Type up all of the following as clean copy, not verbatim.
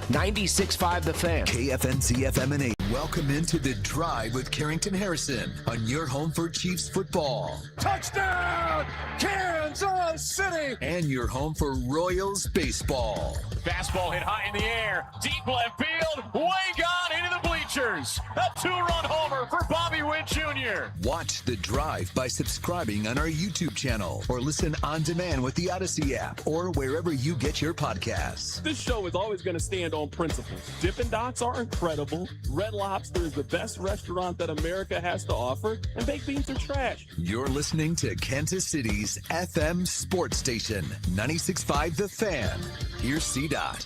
96.5 The Fan. KFNC FM and 8. Welcome into The Drive with Carrington Harrison on your home for Chiefs football. Touchdown, Kansas City! And your home for Royals baseball. Fastball hit high in the air, deep left field, way gone into the bleachers. A two-run homer for Bobby Witt Jr. Watch The Drive by subscribing on our YouTube channel or listen on demand with the Odyssey app or wherever you get your podcasts. This show is always going to stand on principles. Dippin' Dots are incredible. Red Lobster is the best restaurant that America has to offer, and baked beans are trash. You're listening to Kansas City's FM sports station, 96.5 The Fan. Here's C-Dot.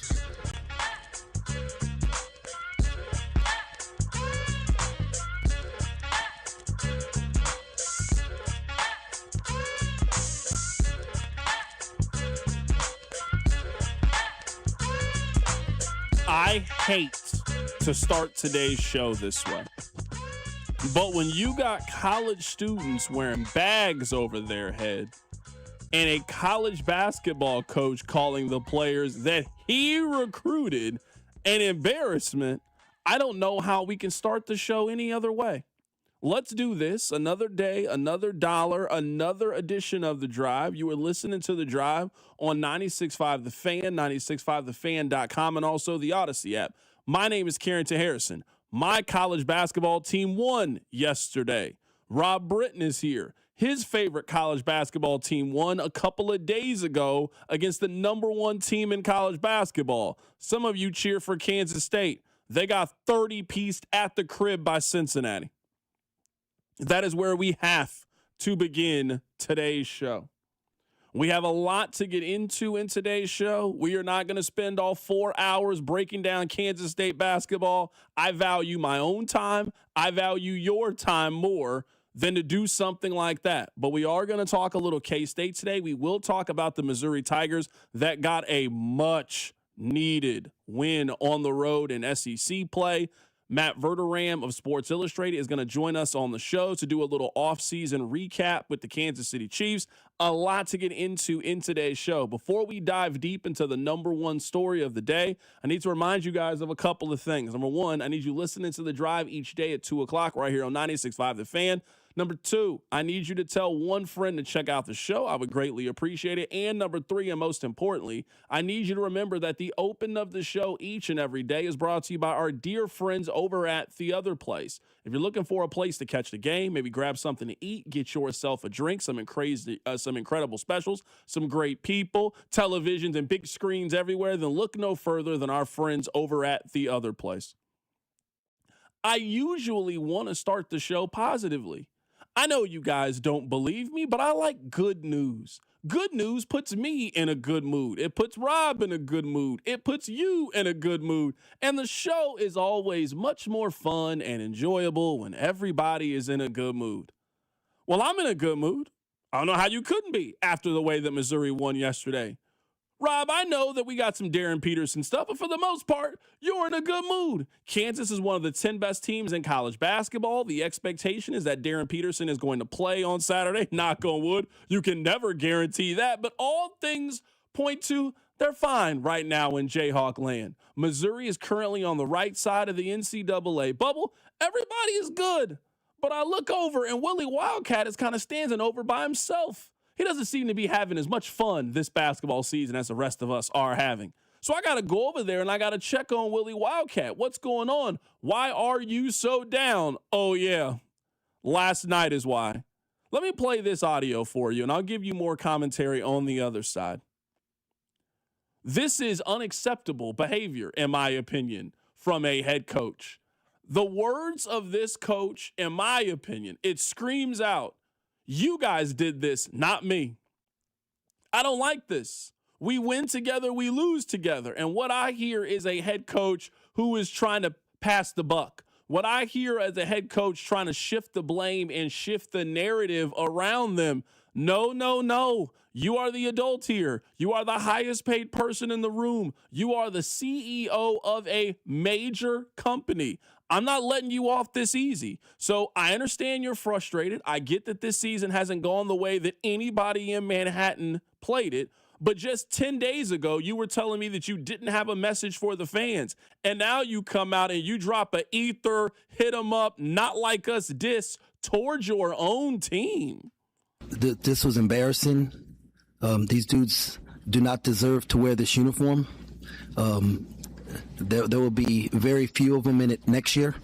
I hate to start today's show this way, but when you got college students wearing bags over their head and a college basketball coach calling the players that he recruited an embarrassment, I don't know how we can start the show any other way. Let's do this. Another day, another dollar, another edition of The Drive. You are listening to The Drive on 96.5 The Fan, 96.5thefan.com, and also the Odyssey app. My name is Carrington Harrison. My college basketball team won yesterday. Rob Britton is here. His favorite college basketball team won a couple of days ago against the number one team in college basketball. Some of you cheer for Kansas State. They got 30-pieced at the crib by Cincinnati. That is where we have to begin today's show. We have a lot to get into in today's show. We are not going to spend all 4 hours breaking down Kansas State basketball. I value my own time. I value your time more than to do something like that. But we are going to talk a little K-State today. We will talk about the Missouri Tigers that got a much-needed win on the road in SEC play. Matt Verderam of Sports Illustrated is going to join us on the show to do a little off-season recap with the Kansas City Chiefs. A lot to get into in today's show. Before we dive deep into the number one story of the day, I need to remind you guys of a couple of things. Number one, I need you listening to The Drive each day at 2 o'clock right here on 96.5 The Fan. Number two, I need you to tell one friend to check out the show. I would greatly appreciate it. And number three, and most importantly, I need you to remember that the open of the show each and every day is brought to you by our dear friends over at The Other Place. If you're looking for a place to catch the game, maybe grab something to eat, get yourself a drink, some incredible specials, some great people, televisions, and big screens everywhere, then look no further than our friends over at The Other Place. I usually want to start the show positively. I know you guys don't believe me, but I like good news. Good news puts me in a good mood. It puts Rob in a good mood. It puts you in a good mood. And the show is always much more fun and enjoyable when everybody is in a good mood. Well, I'm in a good mood. I don't know how you couldn't be after the way that Missouri won yesterday. Rob, I know that we got some Darren Peterson stuff, but for the most part, you're in a good mood. Kansas is one of the 10 best teams in college basketball. The expectation is that Darren Peterson is going to play on Saturday. Knock on wood. You can never guarantee that, but all things point to they're fine right now in Jayhawk land. Missouri is currently on the right side of the NCAA bubble. Everybody is good, but I look over and Willie Wildcat is kind of standing over by himself. He doesn't seem to be having as much fun this basketball season as the rest of us are having. So I got to go over there and I got to check on Willie Wildcat. What's going on? Why are you so down? Oh, yeah. Last night is why. Let me play this audio for you, and I'll give you more commentary on the other side. This is unacceptable behavior, in my opinion, from a head coach. The words of this coach, in my opinion, it screams out, you guys did this, not me. I don't like this. We win together, we lose together. And what I hear is a head coach who is trying to pass the buck. What I hear as a head coach trying to shift the blame and shift the narrative around them. No, no, no. You are the adult here. You are the highest paid person in the room. You are the CEO of a major company. I'm not letting you off this easy. So I understand you're frustrated. I get that this season hasn't gone the way that anybody in Manhattan played it. But just 10 days ago, you were telling me that you didn't have a message for the fans. And now you come out and you drop a ether, hit them up, not like us diss towards your own team. This was embarrassing. These dudes do not deserve to wear this uniform. There will be very few of them in it next year.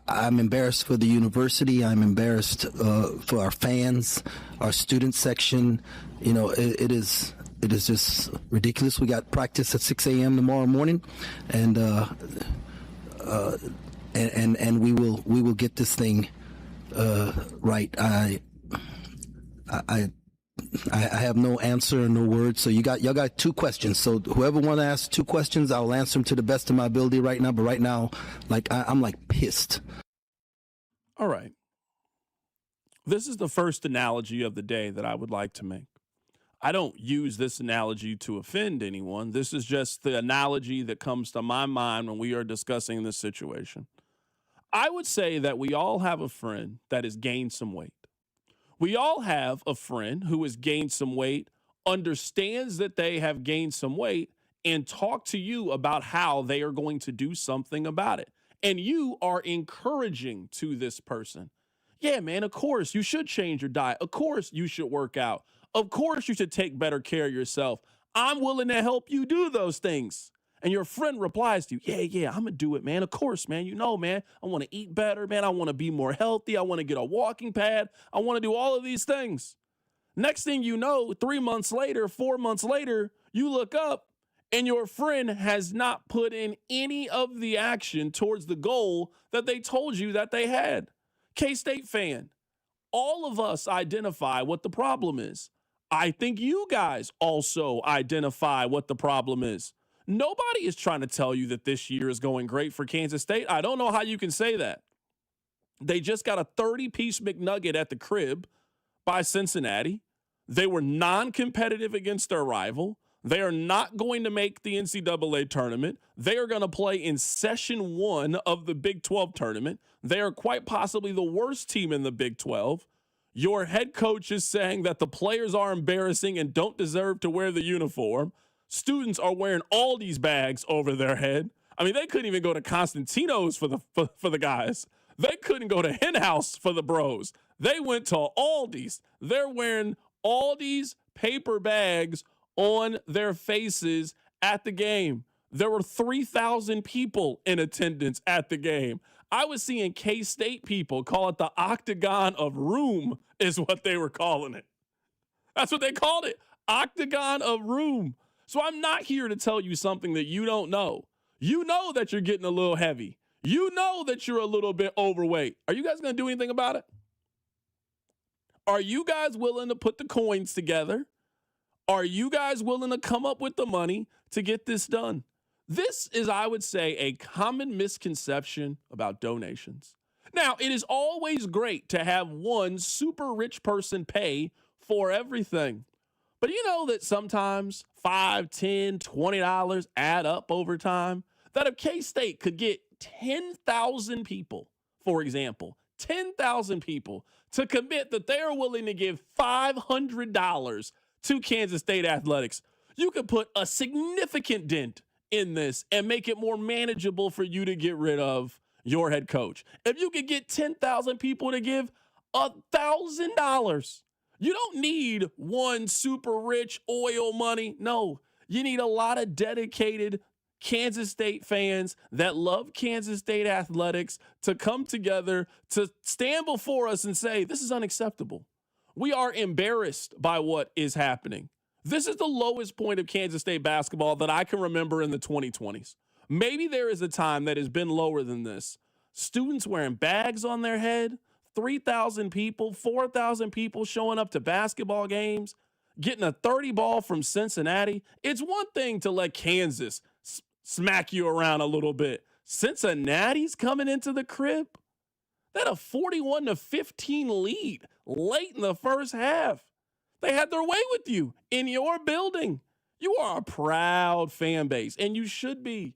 I'm embarrassed for the university. I'm embarrassed for our fans, our student section. You know, it is just ridiculous. We got practice at 6 a.m. tomorrow morning, and we will get this thing right. I have no answer and no words. So y'all got two questions. So whoever want to ask two questions, I'll answer them to the best of my ability right now. But right now, I'm pissed. All right. This is the first analogy of the day that I would like to make. I don't use this analogy to offend anyone. This is just the analogy that comes to my mind when we are discussing this situation. I would say that we all have a friend that has gained some weight. We all have a friend who has gained some weight, understands that they have gained some weight, and talk to you about how they are going to do something about it. And you are encouraging to this person. Yeah, man, of course you should change your diet. Of course you should work out. Of course you should take better care of yourself. I'm willing to help you do those things. And your friend replies to you, yeah, I'm going to do it, man. Of course, man. You know, man, I want to eat better, man. I want to be more healthy. I want to get a walking pad. I want to do all of these things. Next thing you know, 3 months later, 4 months later, you look up and your friend has not put in any of the action towards the goal that they told you that they had. K-State fan, all of us identify what the problem is. I think you guys also identify what the problem is. Nobody is trying to tell you that this year is going great for Kansas State. I don't know how you can say that. They just got a 30-piece McNugget at the crib by Cincinnati. They were non-competitive against their rival. They are not going to make the NCAA tournament. They are going to play in session 1 of the Big 12 tournament. They are quite possibly the worst team in the Big 12. Your head coach is saying that the players are embarrassing and don't deserve to wear the uniform. Students are wearing Aldi's bags over their head. I mean, they couldn't even go to Constantino's for the guys. They couldn't go to Hen House for the bros. They went to Aldi's. They're wearing Aldi's paper bags on their faces at the game. There were 3,000 people in attendance at the game. I was seeing K-State people call it the Octagon of Room is what they were calling it. That's what they called it, Octagon of Room. So I'm not here to tell you something that you don't know. You know that you're getting a little heavy. You know that you're a little bit overweight. Are you guys going to do anything about it? Are you guys willing to put the coins together? Are you guys willing to come up with the money to get this done? This is, I would say, a common misconception about donations. Now, it is always great to have one super rich person pay for everything. But you know that sometimes $5, $10, $20 add up over time? That if K-State could get 10,000 people, for example, 10,000 people to commit that they are willing to give $500 to Kansas State athletics, you could put a significant dent in this and make it more manageable for you to get rid of your head coach. If you could get 10,000 people to give $1,000, you don't need one super rich oil money. No, you need a lot of dedicated Kansas State fans that love Kansas State athletics to come together to stand before us and say, this is unacceptable. We are embarrassed by what is happening. This is the lowest point of Kansas State basketball that I can remember in the 2020s. Maybe there is a time that has been lower than this. Students wearing bags on their head, 3,000 people, 4,000 people showing up to basketball games, getting a 30 ball from Cincinnati. It's one thing to let Kansas smack you around a little bit. Cincinnati's coming into the crib. They had a 41-15 lead late in the first half. They had their way with you in your building. You are a proud fan base, and you should be.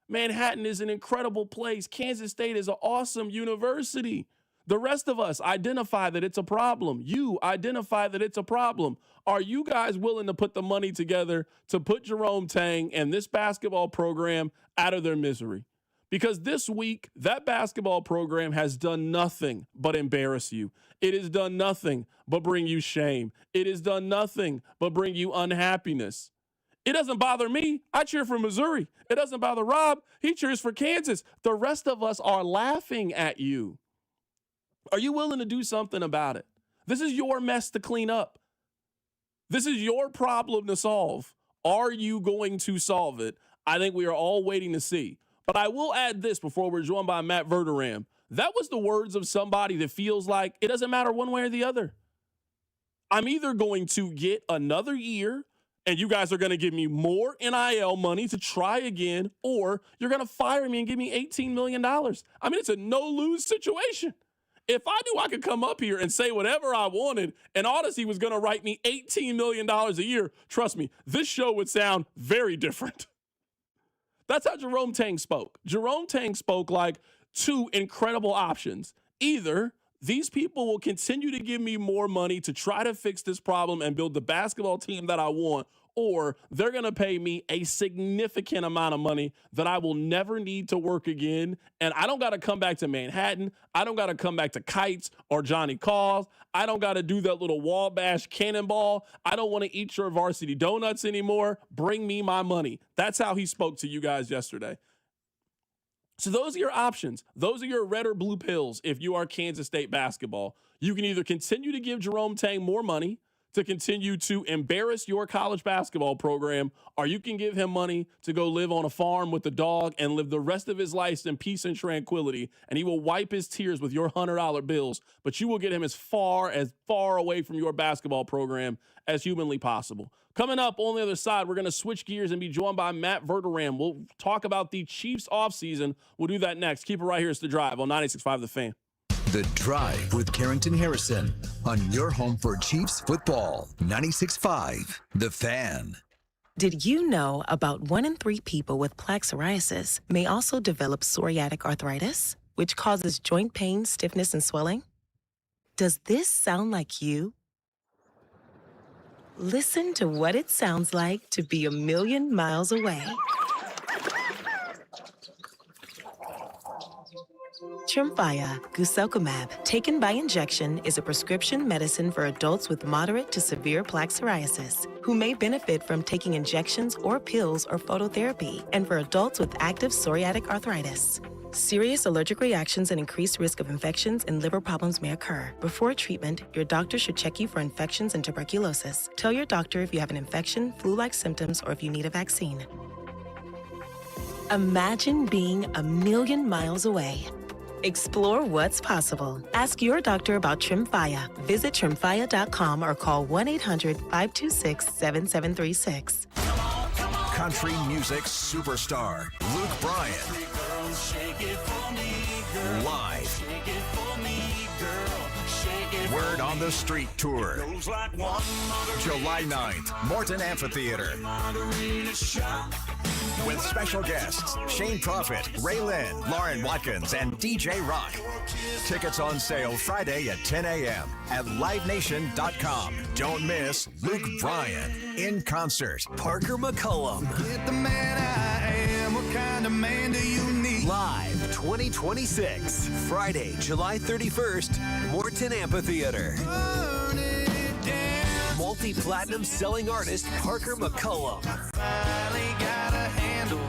Manhattan is an incredible place. Kansas State is an awesome university. The rest of us identify that it's a problem. You identify that it's a problem. Are you guys willing to put the money together to put Jerome Tang and this basketball program out of their misery? Because this week, that basketball program has done nothing but embarrass you. It has done nothing but bring you shame. It has done nothing but bring you unhappiness. It doesn't bother me. I cheer for Missouri. It doesn't bother Rob. He cheers for Kansas. The rest of us are laughing at you. Are you willing to do something about it? This is your mess to clean up. This is your problem to solve. Are you going to solve it? I think we are all waiting to see. But I will add this before we're joined by Matt Verderam. That was the words of somebody that feels like it doesn't matter one way or the other. I'm either going to get another year and you guys are going to give me more NIL money to try again, or you're going to fire me and give me $18 million. I mean, it's a no-lose situation. If I knew I could come up here and say whatever I wanted and Odyssey was going to write me $18 million a year, trust me, this show would sound very different. That's how Jerome Tang spoke. Jerome Tang spoke like two incredible options. Either these people will continue to give me more money to try to fix this problem and build the basketball team that I want, or they're going to pay me a significant amount of money that I will never need to work again. And I don't got to come back to Manhattan. I don't got to come back to Kites or Johnny Calls. I don't got to do that little Wabash cannonball. I don't want to eat your varsity donuts anymore. Bring me my money. That's how he spoke to you guys yesterday. So those are your options. Those are your red or blue pills if you are Kansas State basketball. You can either continue to give Jerome Tang more money to continue to embarrass your college basketball program, or you can give him money to go live on a farm with a dog and live the rest of his life in peace and tranquility, and he will wipe his tears with your $100 bills, but you will get him as far away from your basketball program as humanly possible. Coming up on the other side, we're going to switch gears and be joined by Matt Verderam. We'll talk about the Chiefs offseason. We'll do that next. Keep it right here. It's The Drive on 96.5 The Fan. The Drive with Carrington Harrison on your home for Chiefs football. 96.5 The Fan. Did you know about 1 in 3 people with plaque psoriasis may also develop psoriatic arthritis, which causes joint pain, stiffness, and swelling? Does this sound like you? Listen to what it sounds like to be a million miles away. Tremfya guselkumab, taken by injection, is a prescription medicine for adults with moderate to severe plaque psoriasis who may benefit from taking injections or pills or phototherapy, and for adults with active psoriatic arthritis. Serious allergic reactions and increased risk of infections and liver problems may occur. Before treatment, your doctor should check you for infections and tuberculosis. Tell your doctor if you have an infection, flu-like symptoms, or if you need a vaccine. Imagine being a million miles away. Explore what's possible. Ask your doctor about Tremfya. Visit Tremfya.com or call 1-800-526-7736. Country music superstar Luke Bryan. Live. Word on the Street Tour. July 9th, Morton Amphitheater. With special guests, Shane Prophet, Ray Lynn, Lauren Watkins, and DJ Rock. Tickets on sale Friday at 10 a.m. at livenation.com. Don't miss Luke Bryan in concert. Parker McCullum. Get the man I am. What kind of man do you need? Live 2026. Friday, July 31st, Morton Amphitheater. Multi-platinum selling artist Parker McCullum.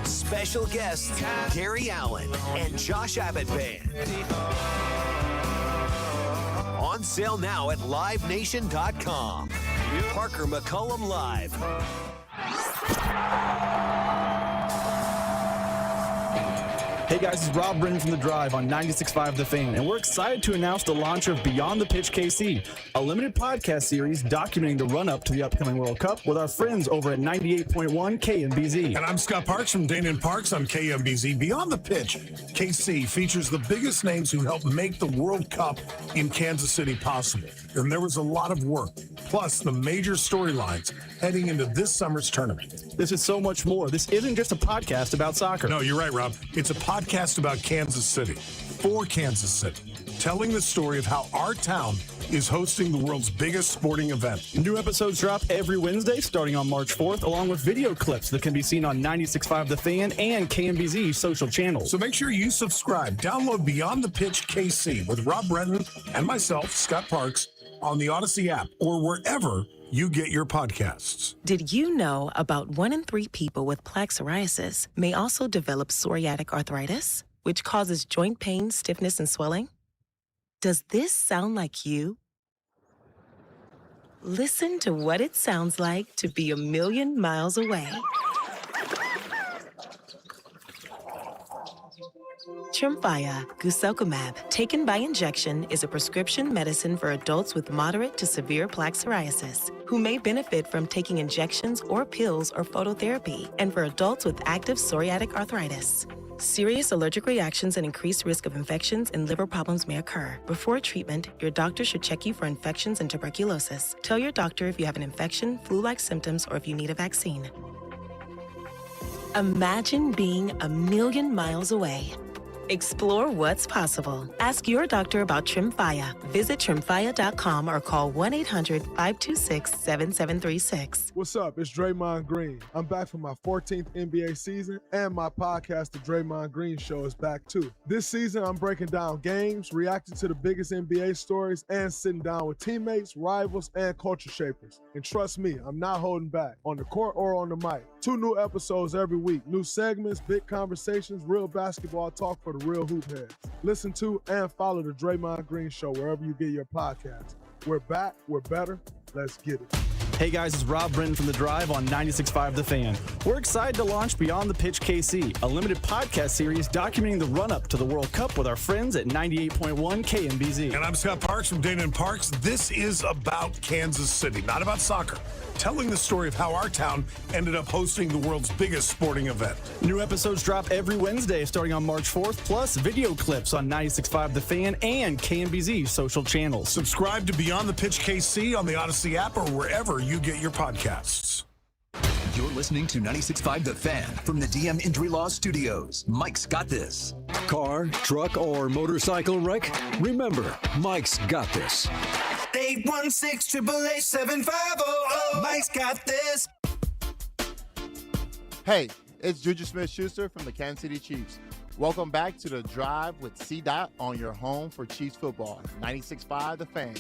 Special guests Gary Allen and Josh Abbott Band. On sale now at livenation.com. Parker McCullum Live. Hey guys, this is Rob Brennan from The Drive on 96.5 The Fan, and we're excited to announce the launch of Beyond the Pitch KC, a limited podcast series documenting the run-up to the upcoming World Cup with our friends over at 98.1 KMBZ. And I'm Scott Parks from Dane and Parks on KMBZ. Beyond the Pitch, KC, features the biggest names who helped make the World Cup in Kansas City possible. And there was a lot of work, plus the major storylines heading into this summer's tournament. This is so much more. This isn't just a podcast about soccer. No, you're right, Rob. It's a podcast about Kansas City, for Kansas City, telling the story of how our town is hosting the world's biggest sporting event. New episodes drop every Wednesday starting on March 4th, along with video clips that can be seen on 96.5 The Fan and KMBZ social channels. So make sure you subscribe. Download Beyond the Pitch KC with Rob Brennan and myself, Scott Parks, on the Odyssey app or wherever you get your podcasts. Did you know about 1 in 3 people with plaque psoriasis may also develop psoriatic arthritis, which causes joint pain, stiffness, and swelling? Does this sound like you? Listen to what it sounds like to be a million miles away. Tremfya guselkumab, taken by injection, is a prescription medicine for adults with moderate to severe plaque psoriasis who may benefit from taking injections or pills or phototherapy, and for adults with active psoriatic arthritis. Serious allergic reactions and increased risk of infections and liver problems may occur. Before treatment, your doctor should check you for infections and tuberculosis. Tell your doctor if you have an infection, flu-like symptoms, or if you need a vaccine. Imagine being a million miles away. Explore what's possible. Ask your doctor about Tremfya. Visit Tremfya.com or call 1-800-526-7736. What's up? It's Draymond Green. I'm back for my 14th NBA season, and my podcast, The Draymond Green Show, is back too. This season, I'm breaking down games, reacting to the biggest NBA stories, and sitting down with teammates, rivals, and culture shapers. And trust me, I'm not holding back, on the court or on the mic. 2 new episodes every week. New segments, big conversations, real basketball talk for the real hoop heads. Listen to and follow The Draymond Green Show wherever you get your podcasts. We're back. We're better. Let's get it. Hey guys, it's Rob Brennan from The Drive on 96.5 The Fan. We're excited to launch Beyond the Pitch KC, a limited podcast series documenting the run-up to the World Cup with our friends at 98.1 KMBZ. And I'm Scott Parks from Dana & Parks. This is about Kansas City, not about soccer. Telling the story of how our town ended up hosting the world's biggest sporting event. New episodes drop every Wednesday starting on March 4th, plus video clips on 96.5 The Fan and KMBZ social channels. Subscribe to Beyond the Pitch KC on the Odyssey app or wherever you get your podcasts. You're listening to 96.5 The Fan from the DM Injury Law Studios. Mike's got this. Car, truck, or motorcycle wreck? Remember, Mike's got this. 816-888-7500. Mike's got this. Hey, it's Juju Smith-Schuster from the Kansas City Chiefs. Welcome back to The Drive with C-Dot on your home for Chiefs football. 96.5 The Fan.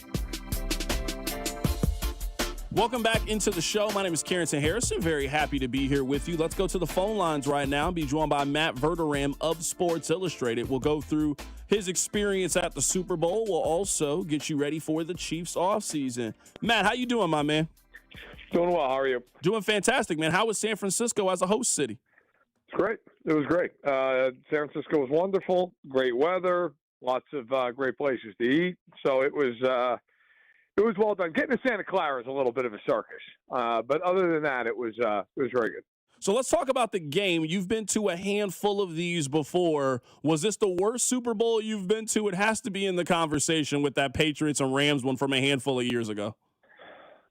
Welcome back into the show. My name is Carrington Harrison. Very happy to be here with you. Let's go to the phone lines right now and be joined by Matt Verderam of Sports Illustrated. We'll go through his experience at the Super Bowl. We'll also get you ready for the Chiefs offseason. Matt, how you doing, my man? Doing well. How are you? Doing fantastic, man. How was San Francisco as a host city? It's great. It was great. San Francisco was wonderful. Great weather. Lots of great places to eat. So it was well done. Getting to Santa Clara is a little bit of a circus, but other than that, it was very good. So let's talk about the game. You've been to a handful of these before. Was this the worst Super Bowl you've been to? It has to be in the conversation with that Patriots and Rams one from a handful of years ago.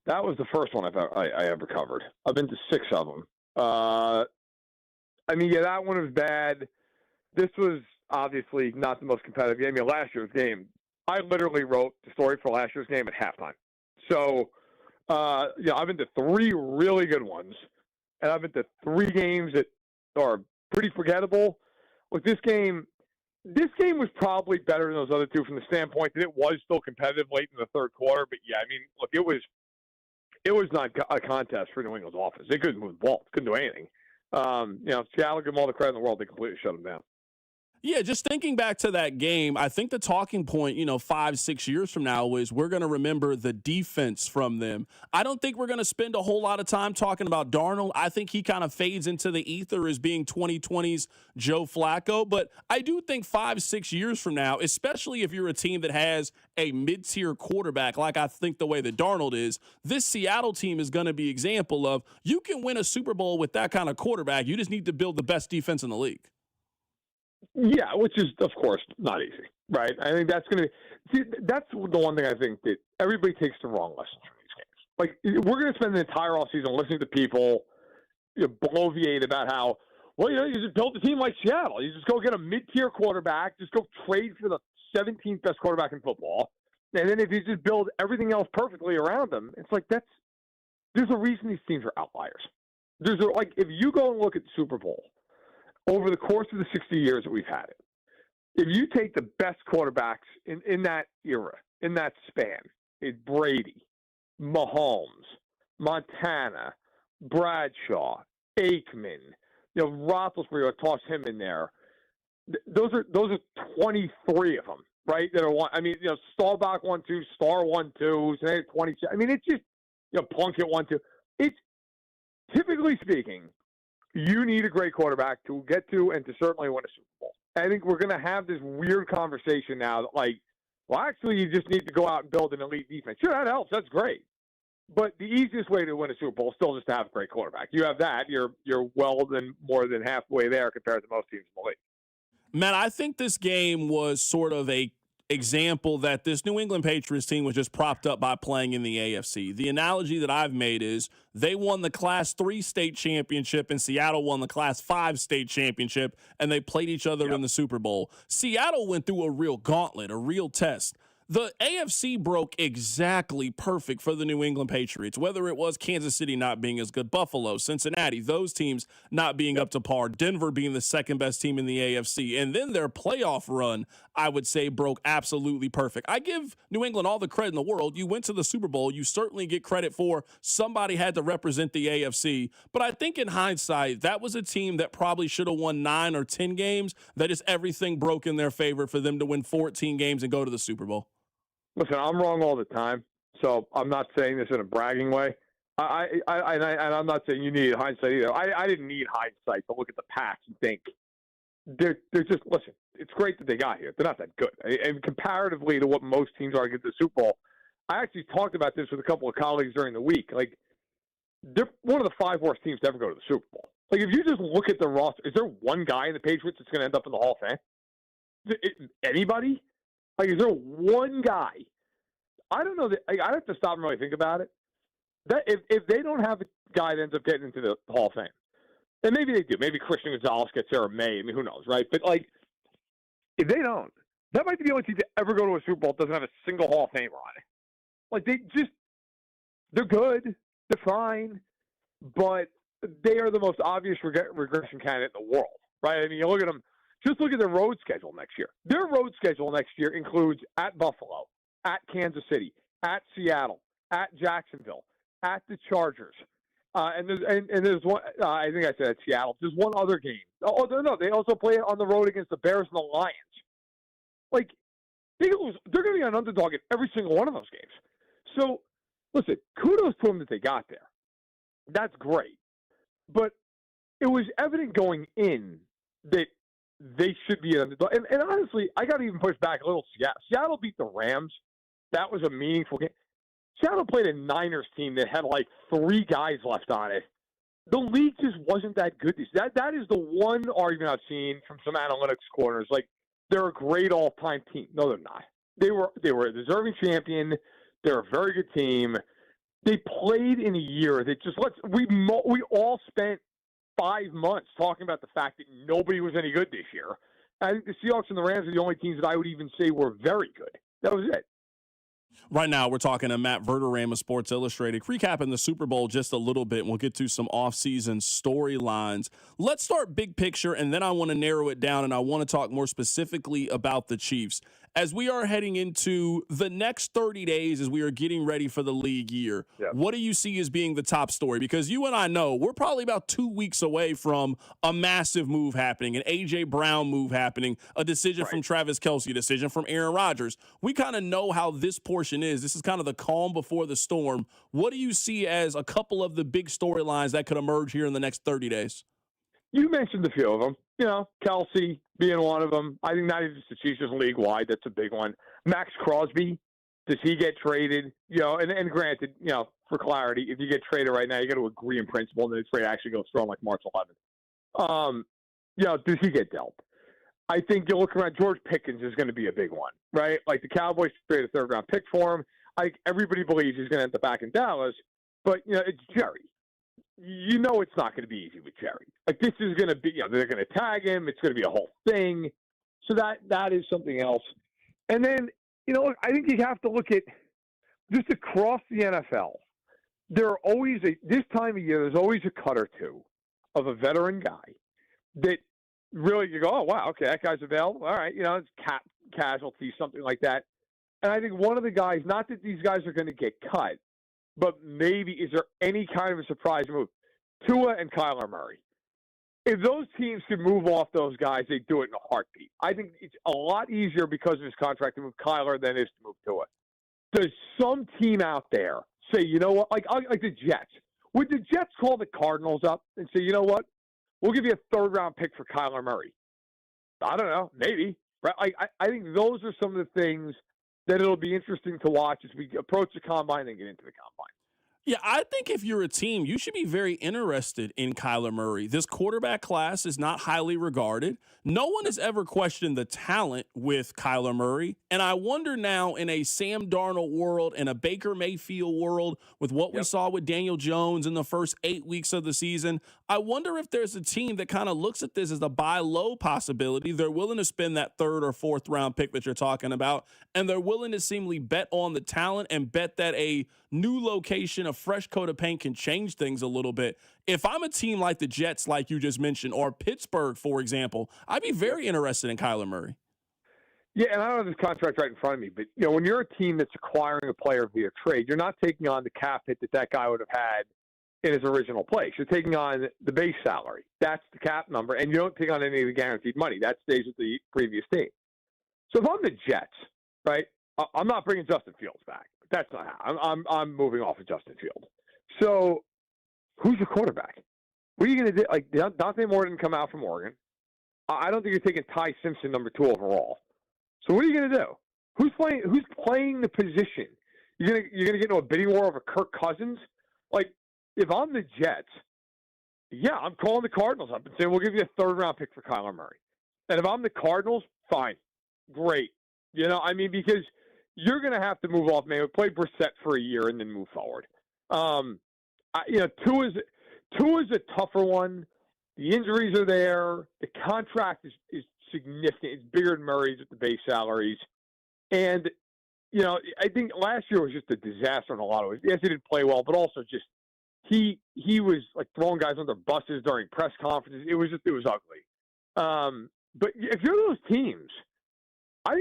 That was the first one I ever covered. I've been to 6 of them. That one was bad. This was obviously not the most competitive game. Last year's game, I literally wrote the story for last year's game at halftime. So, I've been to 3 really good ones, and I've been to 3 games that are pretty forgettable. Look, this game was probably better than those other 2 from the standpoint that it was still competitive late in the third quarter. But look, it was not a contest for New England's offense. They couldn't move the ball, couldn't do anything. Seattle, give them all the credit in the world. They completely shut them down. Yeah, just thinking back to that game, I think the talking point, 5-6 years from now is we're going to remember the defense from them. I don't think we're going to spend a whole lot of time talking about Darnold. I think he kind of fades into the ether as being 2020's Joe Flacco. But I do think 5-6 years from now, especially if you're a team that has a mid-tier quarterback, like I think the way that Darnold is, this Seattle team is going to be an example of you can win a Super Bowl with that kind of quarterback. You just need to build the best defense in the league. Yeah, which is, of course, not easy, right? I think that's going to be – that's the one thing I think that everybody takes the wrong lessons from these games. Like, we're going to spend the entire offseason listening to people bloviate about how, you just build a team like Seattle. You just go get a mid-tier quarterback, just go trade for the 17th best quarterback in football. And then if you just build everything else perfectly around him, it's like there's a reason these teams are outliers. If you go and look at the Super Bowl over the course of the 60 years that we've had it, if you take the best quarterbacks in that era, in that span, it's Brady, Mahomes, Montana, Bradshaw, Aikman, Roethlisberger, toss him in there. Those are 23 of them, right? That are one. I mean, Staubach 1-2, Starr 1-2, 20. I mean, it's just Plunkett 1-2. It's typically speaking, you need a great quarterback to get to and to certainly win a Super Bowl. I think we're going to have this weird conversation now that, actually, you just need to go out and build an elite defense. Sure, that helps. That's great. But the easiest way to win a Super Bowl is still just to have a great quarterback. You have that, you're more than halfway there compared to most teams in the league. Matt, I think this game was sort of a example that this New England Patriots team was just propped up by playing in the AFC. The analogy that I've made is they won the Class 3 state championship and Seattle won the Class 5 state championship, and they played each other in the Super Bowl. Seattle went through a real gauntlet, a real test. The AFC broke exactly perfect for the New England Patriots, whether it was Kansas City not being as good, Buffalo, Cincinnati, those teams not being up to par, Denver being the second best team in the AFC. And then their playoff run, I would say, broke absolutely perfect. I give New England all the credit in the world. You went to the Super Bowl. You certainly get credit for somebody had to represent the AFC. But I think in hindsight, that was a team that probably should have won 9 or 10 games. That is everything broke in their favor for them to win 14 games and go to the Super Bowl. Listen, I'm wrong all the time, so I'm not saying this in a bragging way. And I'm not saying you need hindsight either. I didn't need hindsight to look at the past and think they're just, listen, it's great that they got here. They're not that good. And comparatively to what most teams are to get to the Super Bowl, I actually talked about this with a couple of colleagues during the week. They're one of the 5 worst teams to ever go to the Super Bowl. If you just look at the roster, is there one guy in the Patriots that's going to end up in the Hall of Fame? Anybody? Is there one guy? I don't know. I'd have to stop and really think about it. That if they don't have a guy that ends up getting into the Hall of Fame, and maybe they do. Maybe Christian Gonzalez gets there, or May. I mean, who knows, right? But if they don't, that might be the only team to ever go to a Super Bowl that doesn't have a single Hall of Famer on it. They're good, they're fine, but they are the most obvious regression candidate in the world, right? I mean, you look at them. Just look at their road schedule next year. Their road schedule next year includes at Buffalo, at Kansas City, at Seattle, at Jacksonville, at the Chargers. And there's one, I think I said at Seattle. There's one other game. Oh, no, they also play on the road against the Bears and the Lions. They're going to be an underdog in every single one of those games. So, listen, kudos to them that they got there. That's great. But it was evident going in that they should be an underdog. And honestly, I got to even push back a little. Seattle beat the Rams. That was a meaningful game. Seattle played a Niners team that had 3 guys left on it. The league just wasn't that good. That is the one argument I've seen from some analytics corners. They're a great all-time team. No, they're not. They were a deserving champion. They're a very good team. They played in a year that just we all spent 5 months talking about the fact that nobody was any good this year. I think the Seahawks and the Rams are the only teams that I would even say were very good. That was it. Right now, we're talking to Matt Verderame of Sports Illustrated, recapping the Super Bowl just a little bit, and we'll get to some offseason storylines. Let's start big picture, and then I want to narrow it down, and I want to talk more specifically about the Chiefs. As we are heading into the next 30 days as we are getting ready for the league year, what do you see as being the top story? Because you and I know we're probably about 2 weeks away from a massive move happening, an A.J. Brown move happening, a decision from Travis Kelce, a decision from Aaron Rodgers. We kind of know how this portion is. This is kind of the calm before the storm. What do you see as a couple of the big storylines that could emerge here in the next 30 days? You mentioned a few of them. Kelce being one of them. I think not even just the Chiefs, just league-wide. That's a big one. Max Crosby, does he get traded? And granted, for clarity, if you get traded right now, you got to agree in principle, and then the trade actually goes through on March 11th. Does he get dealt? I think you look around, George Pickens is going to be a big one, right? The Cowboys traded a 3rd-round pick for him. I think everybody believes he's going to end up back in Dallas, but, it's Jerry. It's not going to be easy with Jerry. This is going to be, they're going to tag him. It's going to be a whole thing. So that is something else. And then, I think you have to look at just across the NFL. There are always this time of year, there's always a cut or two of a veteran guy that really you go, oh, wow, okay, that guy's available. All right, it's cap casualty, something like that. And I think one of the guys, not that these guys are going to get cut, but maybe is there any kind of a surprise move? Tua and Kyler Murray. If those teams could move off those guys, they do it in a heartbeat. I think it's a lot easier because of his contract to move Kyler than it is to move Tua. Does some team out there say, you know what, like the Jets? Would the Jets call the Cardinals up and say, you know what, we'll give you a third-round pick for Kyler Murray? I don't know, maybe. Right? I think those are some of the things that it'll be interesting to watch as we approach the combine and get into the combine. Yeah, I think if you're a team, you should be very interested in Kyler Murray. This quarterback class is not highly regarded. No one has ever questioned the talent with Kyler Murray. And I wonder now in a Sam Darnold world and a Baker Mayfield world with what we saw with Daniel Jones in the first 8 weeks of the season, I wonder if there's a team that kind of looks at this as a buy low possibility. They're willing to spend that third or fourth round pick that you're talking about, and they're willing to seemingly bet on the talent and bet that a new location, a fresh coat of paint can change things a little bit. If I'm a team like the Jets, like you just mentioned, or Pittsburgh, for example, I'd be very interested in Kyler Murray. Yeah, and I don't have this contract right in front of me, but when you're a team that's acquiring a player via trade, you're not taking on the cap hit that guy would have had in his original place. You're taking on the base salary. That's the cap number, and you don't take on any of the guaranteed money. That stays with the previous team. So if I'm the Jets, right, I'm not bringing Justin Fields back. That's not how. I'm moving off of Justin Fields. So who's your quarterback? What are you going to do? Like, Dante Moore didn't come out from Oregon. I don't think you're taking Ty Simpson number 2 overall. So what are you going to do? Who's playing the position? You're going to get into a bidding war over Kirk Cousins? Like, if I'm the Jets, yeah, I'm calling the Cardinals up and saying we'll give you a third-round pick for Kyler Murray. And if I'm the Cardinals, fine, great. Because you're going to have to move off, man. Play Brissett for a year and then move forward. Tua is a tougher one. The injuries are there. The contract is significant. It's bigger than Murray's with the base salaries. And, I think last year was just a disaster in a lot of ways. Yes, he didn't play well, but also just he was like throwing guys under buses during press conferences. It was ugly. But if you're those teams,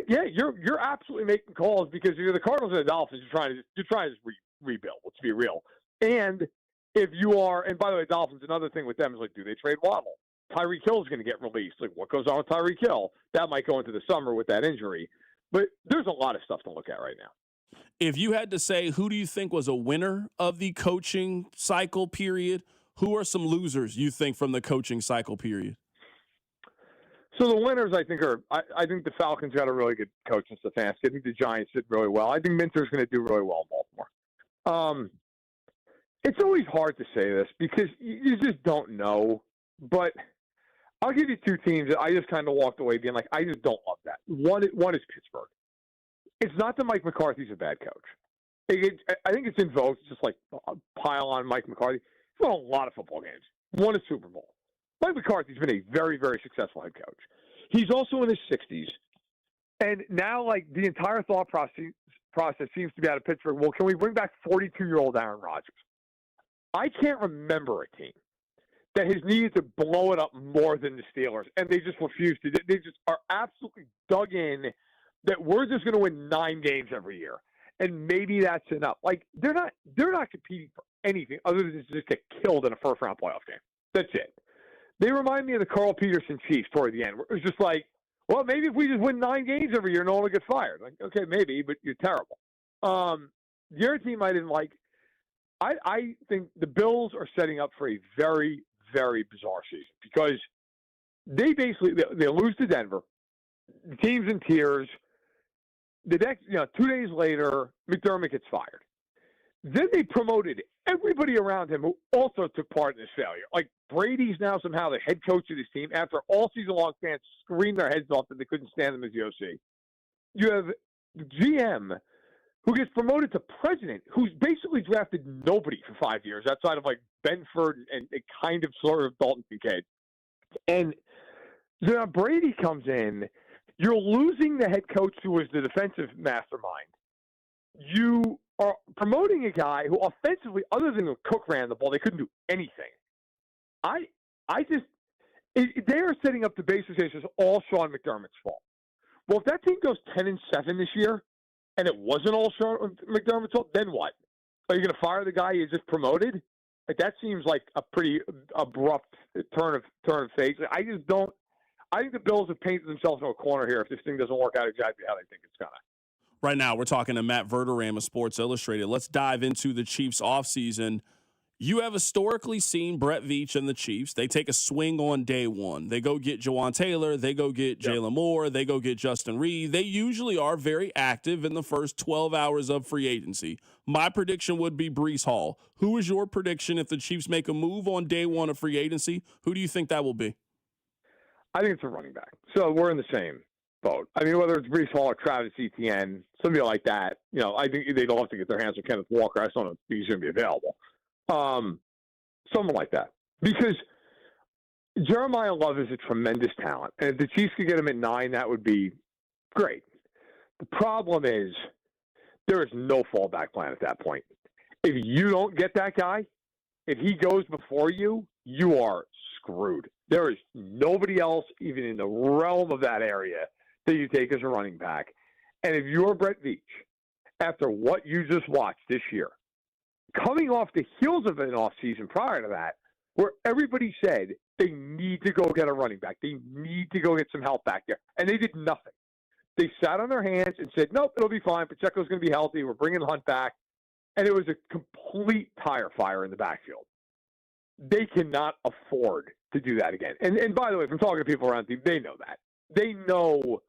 you're absolutely making calls because you're the Cardinals and the Dolphins. You're trying to rebuild. Let's be real. And if you are, and by the way, Dolphins, another thing with them is like, do they trade Waddle? Tyreek Hill is going to get released. Like, what goes on with Tyreek Hill? That might go into the summer with that injury. But there's a lot of stuff to look at right now. If you had to say, who do you think was a winner of the coaching cycle period? Who are some losers you think from the coaching cycle period? So the winners, I think, I think the Falcons got a really good coach in Stefanski. I think the Giants did really well. I think Minter's going to do really well in Baltimore. It's always hard to say this because you just don't know. But I'll give you 2 teams that I just kind of walked away being like, I just don't love that. One is Pittsburgh. It's not that Mike McCarthy's a bad coach. I think it's in vogue. It's just like pile on Mike McCarthy. He's won a lot of football games. Won a Super Bowl. Mike McCarthy's been a very, very successful head coach. He's also in his 60s. And now, like, the entire thought process seems to be out of Pittsburgh. Well, can we bring back 42-year-old Aaron Rodgers? I can't remember a team that has needed to blow it up more than the Steelers, and they just refuse to. They just are absolutely dug in that we're just going to win 9 games every year, and maybe that's enough. Like, they're not competing for anything other than to just get killed in a first-round playoff game. That's it. They remind me of the Carl Peterson Chiefs toward the end. Where it was just like, well, maybe if we just win 9 games every year, no one will get fired. Like, okay, maybe, but you're terrible. The other team I didn't like, I think the Bills are setting up for a very, very bizarre season because they basically they lose to Denver. The team's in tears. The next, 2 days later, McDermott gets fired. Then they promoted everybody around him who also took part in this failure. Like, Brady's now somehow the head coach of this team after all season long fans screamed their heads off that they couldn't stand him as the OC. You have the GM who gets promoted to president, who's basically drafted nobody for 5 years outside of like Benford and sort of Dalton Kincaid. And then Brady comes in. You're losing the head coach who was the defensive mastermind. You are promoting a guy who offensively, other than when Cook ran the ball, they couldn't do anything. They are setting up the basis case as all Sean McDermott's fault. Well, if that team goes 10-7 this year, and it wasn't all Sean McDermott's fault, then what? Are you going to fire the guy you just promoted? Like, that seems like a pretty abrupt turn of fate. I just don't. I think the Bills have painted themselves in a corner here if this thing doesn't work out exactly how they think it's going to. Right now, we're talking to Matt Verderame of Sports Illustrated. Let's dive into the Chiefs offseason. You have historically seen Brett Veach and the Chiefs. They take a swing on day one. They go get Jawan Taylor. They go get Jalen Moore. They go get Justin Reed. They usually are very active in the first 12 hours of free agency. My prediction would be Breece Hall. Who is your prediction if the Chiefs make a move on day one of free agency? Who do you think that will be? I think it's a running back. So we're in the same boat. I mean, whether it's Breece Hall or Travis Etienne, somebody like that, I think they'd love to get their hands on Kenneth Walker. I just don't know if he's going to be available. Someone like that. Because Jeremiah Love is a tremendous talent. And if the Chiefs could get him at 9, that would be great. The problem is there is no fallback plan at that point. If you don't get that guy, if he goes before you, you are screwed. There is nobody else even in the realm of that area that you take as a running back. And if you're Brett Veach, after what you just watched this year, coming off the heels of an offseason prior to that, where everybody said they need to go get a running back, they need to go get some help back there, and they did nothing. They sat on their hands and said, nope, it'll be fine. Pacheco's going to be healthy. We're bringing Hunt back. And it was a complete tire fire in the backfield. They cannot afford to do that again. And by the way, from talking to people around the team, they know that. They know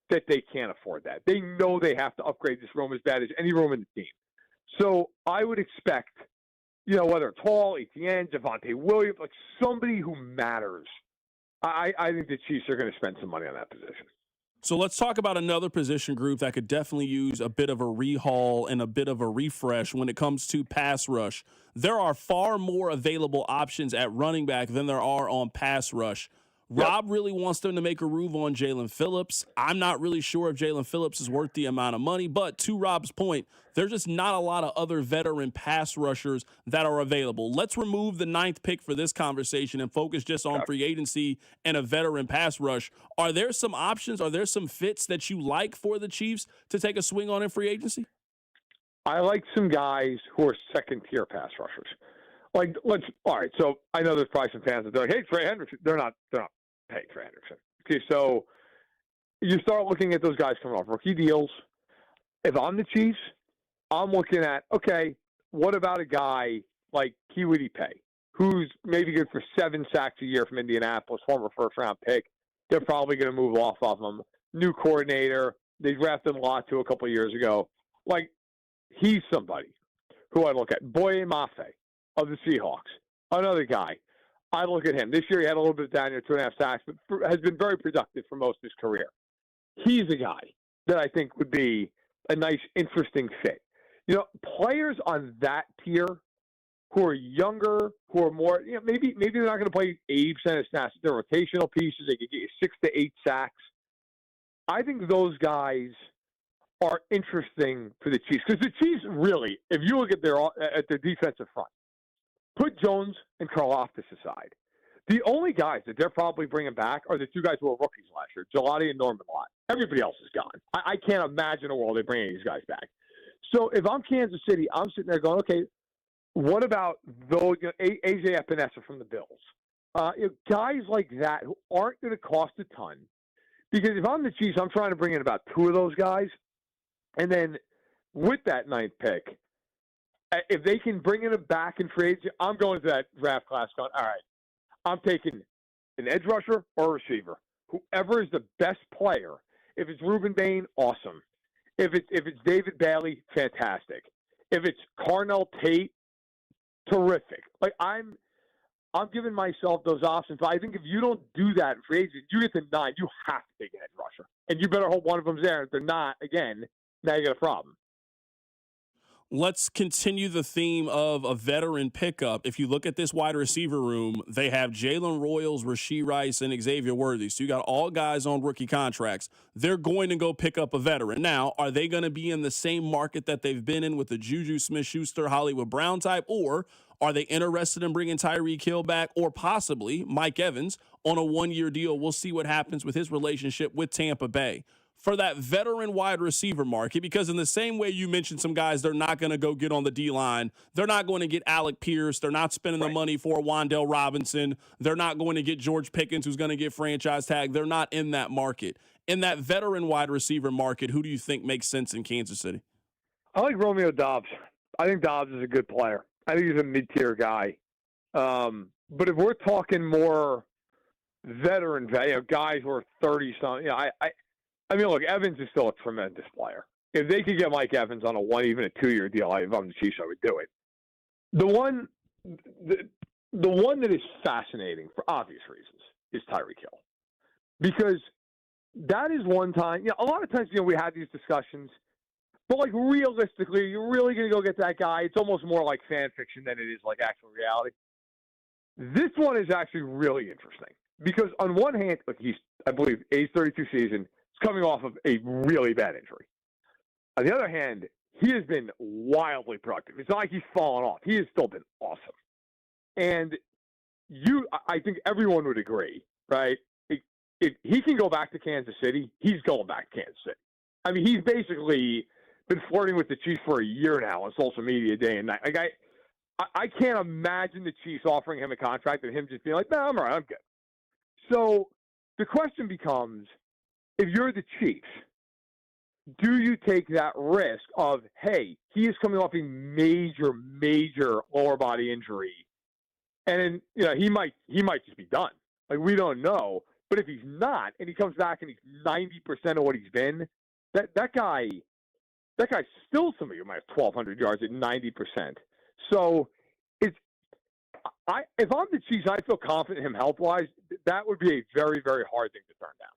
that they can't afford that. They know they have to upgrade this room as bad as any room in the team. So I would expect, whether it's Hall, Etienne, Javonte Williams, like somebody who matters. I think the Chiefs are going to spend some money on that position. So let's talk about another position group that could definitely use a bit of a rehaul and a bit of a refresh when it comes to pass rush. There are far more available options at running back than there are on pass rush. Rob really wants them to make a move on Jalen Phillips. I'm not really sure if Jalen Phillips is worth the amount of money, but to Rob's point, there's just not a lot of other veteran pass rushers that are available. Let's remove the 9th pick for this conversation and focus just on free agency and a veteran pass rush. Are there some options? Are there some fits that you like for the Chiefs to take a swing on in free agency? I like some guys who are second-tier pass rushers. All right, so I know there's probably some fans that are like, hey, Trey Hendrickson. They're not. Hey, Trey Hendrickson. Okay, so you start looking at those guys coming off rookie deals. If I'm the Chiefs, I'm looking at, okay, what about a guy like Kiwiti Pay, who's maybe good for 7 sacks a year from Indianapolis, former first-round pick. They're probably going to move off of him. New coordinator. They drafted Latu a couple of years ago. He's somebody who I look at. Boye Mafe of the Seahawks, another guy. I look at him. This year he had a little bit down here, 2.5 sacks, but has been very productive for most of his career. He's a guy that I think would be a nice, interesting fit. Players on that tier who are younger, who are more, maybe they're not going to play 80% of snaps. They're rotational pieces. They could get you 6 to 8 sacks. I think those guys are interesting for the Chiefs because the Chiefs really, if you look at their defensive front, put Jones and Karlaftis aside. The only guys that they're probably bringing back are the 2 guys who were rookies last year, Gelati and Norman Lott. Everybody else is gone. I can't imagine a world they bring any of these guys back. So if I'm Kansas City, I'm sitting there going, okay, what about those AJ Epinesa from the Bills? Guys like that who aren't going to cost a ton. Because if I'm the Chiefs, I'm trying to bring in about 2 of those guys. And then with that 9th pick, if they can bring it back in free agency, I'm going to that draft class going, all right, I'm taking an edge rusher or a receiver. Whoever is the best player. If it's Reuben Bain, awesome. If it's David Bailey, fantastic. If it's Carnell Tate, terrific. I'm giving myself those options. But I think if you don't do that in free agency, you get to 9, you have to take an edge rusher. And you better hope one of them's there. If they're not, again, now you got a problem. Let's continue the theme of a veteran pickup. If you look at this wide receiver room, they have Jalen Royals, Rashee Rice, and Xavier Worthy. So you got all guys on rookie contracts. They're going to go pick up a veteran. Now, are they going to be in the same market that they've been in with the Juju Smith-Schuster, Hollywood Brown type, or are they interested in bringing Tyreek Hill back or possibly Mike Evans on a one-year deal? We'll see what happens with his relationship with Tampa Bay. For that veteran wide receiver market, because in the same way you mentioned some guys they're not going to go get on the D-line, they're not going to get Alec Pierce, they're not spending the money for Wan'Dale Robinson, they're not going to get George Pickens, who's going to get franchise tag. They're not in that market. In that veteran wide receiver market, who do you think makes sense in Kansas City? I like Romeo Doubs. I think Doubs is a good player. I think he's a mid-tier guy. But if we're talking more veteran, guys who are 30-something, I mean, look, Evans is still a tremendous player. If they could get Mike Evans on a one, even a 2-year deal, if I'm the Chiefs, I would do it. The one that is fascinating for obvious reasons is Tyreek Hill, because that is one time. A lot of times, we have these discussions, but like realistically, you're really going to go get that guy. It's almost more like fan fiction than it is like actual reality. This one is actually really interesting because on one hand, he's, I believe, age 32 season. Coming off of a really bad injury. On the other hand, he has been wildly productive. It's not like he's fallen off. He has still been awesome. And I think everyone would agree, right? If he can go back to Kansas City, he's going back to Kansas City. I mean, he's basically been flirting with the Chiefs for a year now on social media day and night. Like I can't imagine the Chiefs offering him a contract and him just being like, no, I'm all right, I'm good. So the question becomes, if you're the Chiefs, do you take that risk of, hey, he is coming off a major, major lower body injury, and he might just be done. Like, we don't know. But if he's not, and he comes back and he's 90% of what he's been, that guy's still somebody who might have 1,200 yards at 90%. So if I'm the Chiefs, I feel confident in him health-wise. That would be a very, very hard thing to turn down.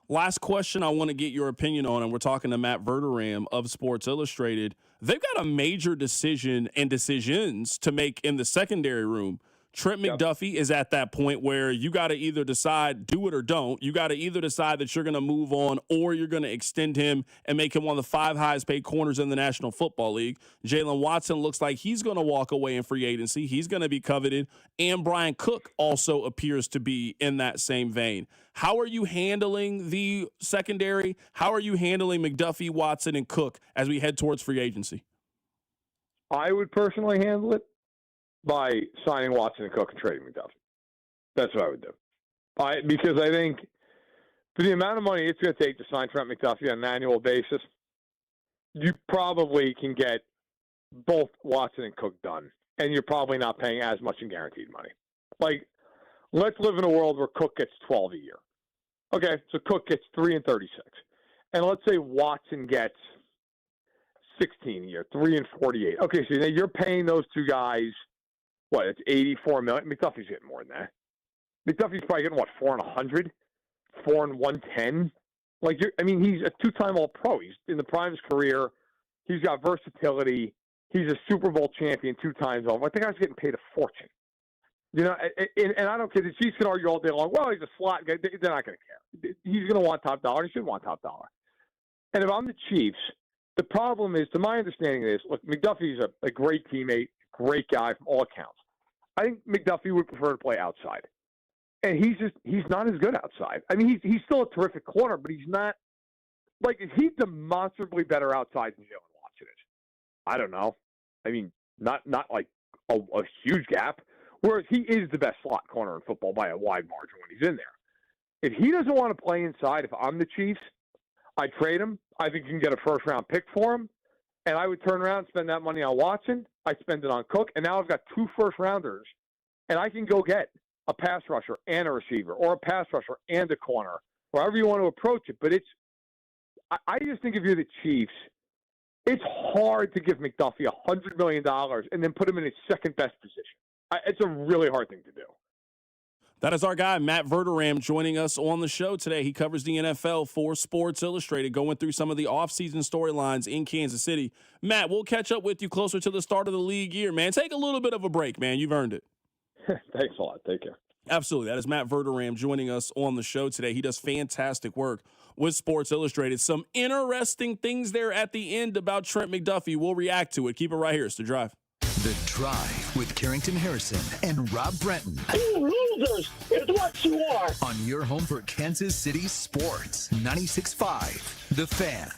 Last question I want to get your opinion on, and we're talking to Matt Verderam of Sports Illustrated. They've got a major decision and decisions to make in the secondary room. Trent McDuffie is at that point where you got to either decide, do it or don't. You got to either decide that you're going to move on or you're going to extend him and make him one of the 5 highest paid corners in the National Football League. Jalen Watson looks like he's going to walk away in free agency. He's going to be coveted. And Brian Cook also appears to be in that same vein. How are you handling the secondary? How are you handling McDuffie, Watson, and Cook as we head towards free agency? I would personally handle it by signing Watson and Cook and trading McDuffie. That's what I would do. Because I think for the amount of money it's going to take to sign Trent McDuffie on an annual basis, you probably can get both Watson and Cook done, and you're probably not paying as much in guaranteed money. Like, let's live in a world where Cook gets 12 a year. Okay, so Cook gets 3 and 36. And let's say Watson gets 16 a year, 3 and 48. Okay, so now you're paying those two guys, what, it's $84 million? McDuffie's getting more than that. McDuffie's probably getting, what, 4 and 100? 4 and 110? Like, he's a 2-time All-Pro. He's in the prime of his career. He's got versatility. He's a Super Bowl champion 2 times over. I think I was getting paid a fortune. And I don't care. The Chiefs can argue all day long, well, he's a slot guy. They're not going to care. He's going to want top dollar. He should want top dollar. And if I'm the Chiefs, the problem is, to my understanding of this, look, McDuffie's a great teammate, great guy from all accounts. I think McDuffie would prefer to play outside. And he's not as good outside. I mean, he's still a terrific corner, but he's not, like, he's demonstrably better outside than Jalen Watson is. I don't know. I mean, not like a huge gap. Whereas he is the best slot corner in football by a wide margin when he's in there. If he doesn't want to play inside, if I'm the Chiefs, I'd trade him. I think you can get a first-round pick for him. And I would turn around and spend that money on Watson. I'd spend it on Cook. And now I've got 2 first-rounders. And I can go get a pass rusher and a receiver, or a pass rusher and a corner, however you want to approach it. But I just think if you're the Chiefs, it's hard to give McDuffie $100 million and then put him in his second-best position. It's a really hard thing to do. That is our guy, Matt Verderam, joining us on the show today. He covers the NFL for Sports Illustrated, going through some of the offseason storylines in Kansas City. Matt, we'll catch up with you closer to the start of the league year, man. Take a little bit of a break, man. You've earned it. Thanks a lot. Take care. Absolutely. That is Matt Verderam joining us on the show today. He does fantastic work with Sports Illustrated. Some interesting things there at the end about Trent McDuffie. We'll react to it. Keep it right here. It's The Drive. The Drive with Carrington Harrison and Rob Brenton. You losers is what you are. On your home for Kansas City sports. 96.5 The Fan.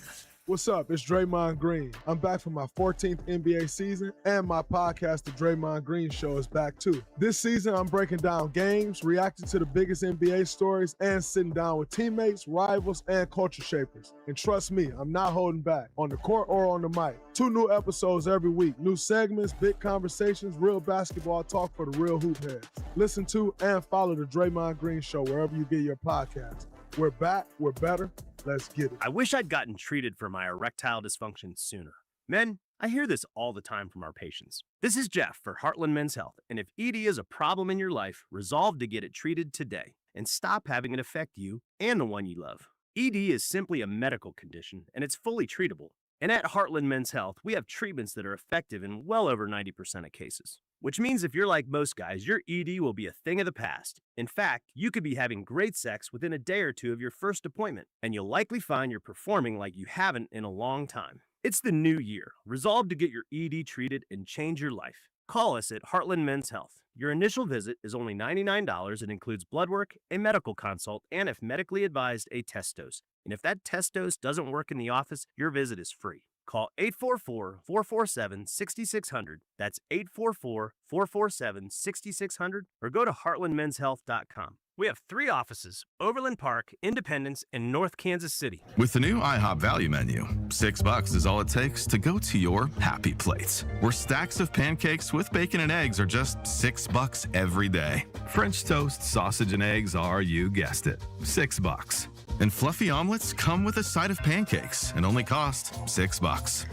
What's up? It's Draymond Green. I'm back for my 14th NBA season, and my podcast, The Draymond Green Show, is back too. This season, I'm breaking down games, reacting to the biggest NBA stories, and sitting down with teammates, rivals, and culture shapers. And trust me, I'm not holding back, on the court or on the mic. 2 new episodes every week, new segments, big conversations, real basketball talk for the real hoop heads. Listen to and follow The Draymond Green Show wherever you get your podcasts. We're back, we're better. Let's get it. I wish I'd gotten treated for my erectile dysfunction sooner. Men, I hear this all the time from our patients. This is Jeff for Heartland Men's Health, and if ED is a problem in your life, resolve to get it treated today and stop having it affect you and the one you love. ED is simply a medical condition, and it's fully treatable. And at Heartland Men's Health, we have treatments that are effective in well over 90% of cases. Which means if you're like most guys, your ED will be a thing of the past. In fact, you could be having great sex within a day or two of your first appointment, and you'll likely find you're performing like you haven't in a long time. It's the new year. Resolve to get your ED treated and change your life. Call us at Heartland Men's Health. Your initial visit is only $99 and includes blood work, a medical consult, and if medically advised, a test dose. And if that test dose doesn't work in the office, your visit is free. Call 844-447-6600. That's 844-447-6600 or go to heartlandmenshealth.com. We have 3 offices, Overland Park, Independence, and North Kansas City. With the new IHOP value menu, $6 is all it takes to go to your happy place, where stacks of pancakes with bacon and eggs are just $6 every day. French toast, sausage, and eggs are, you guessed it, $6. And fluffy omelets come with a side of pancakes and only cost $6.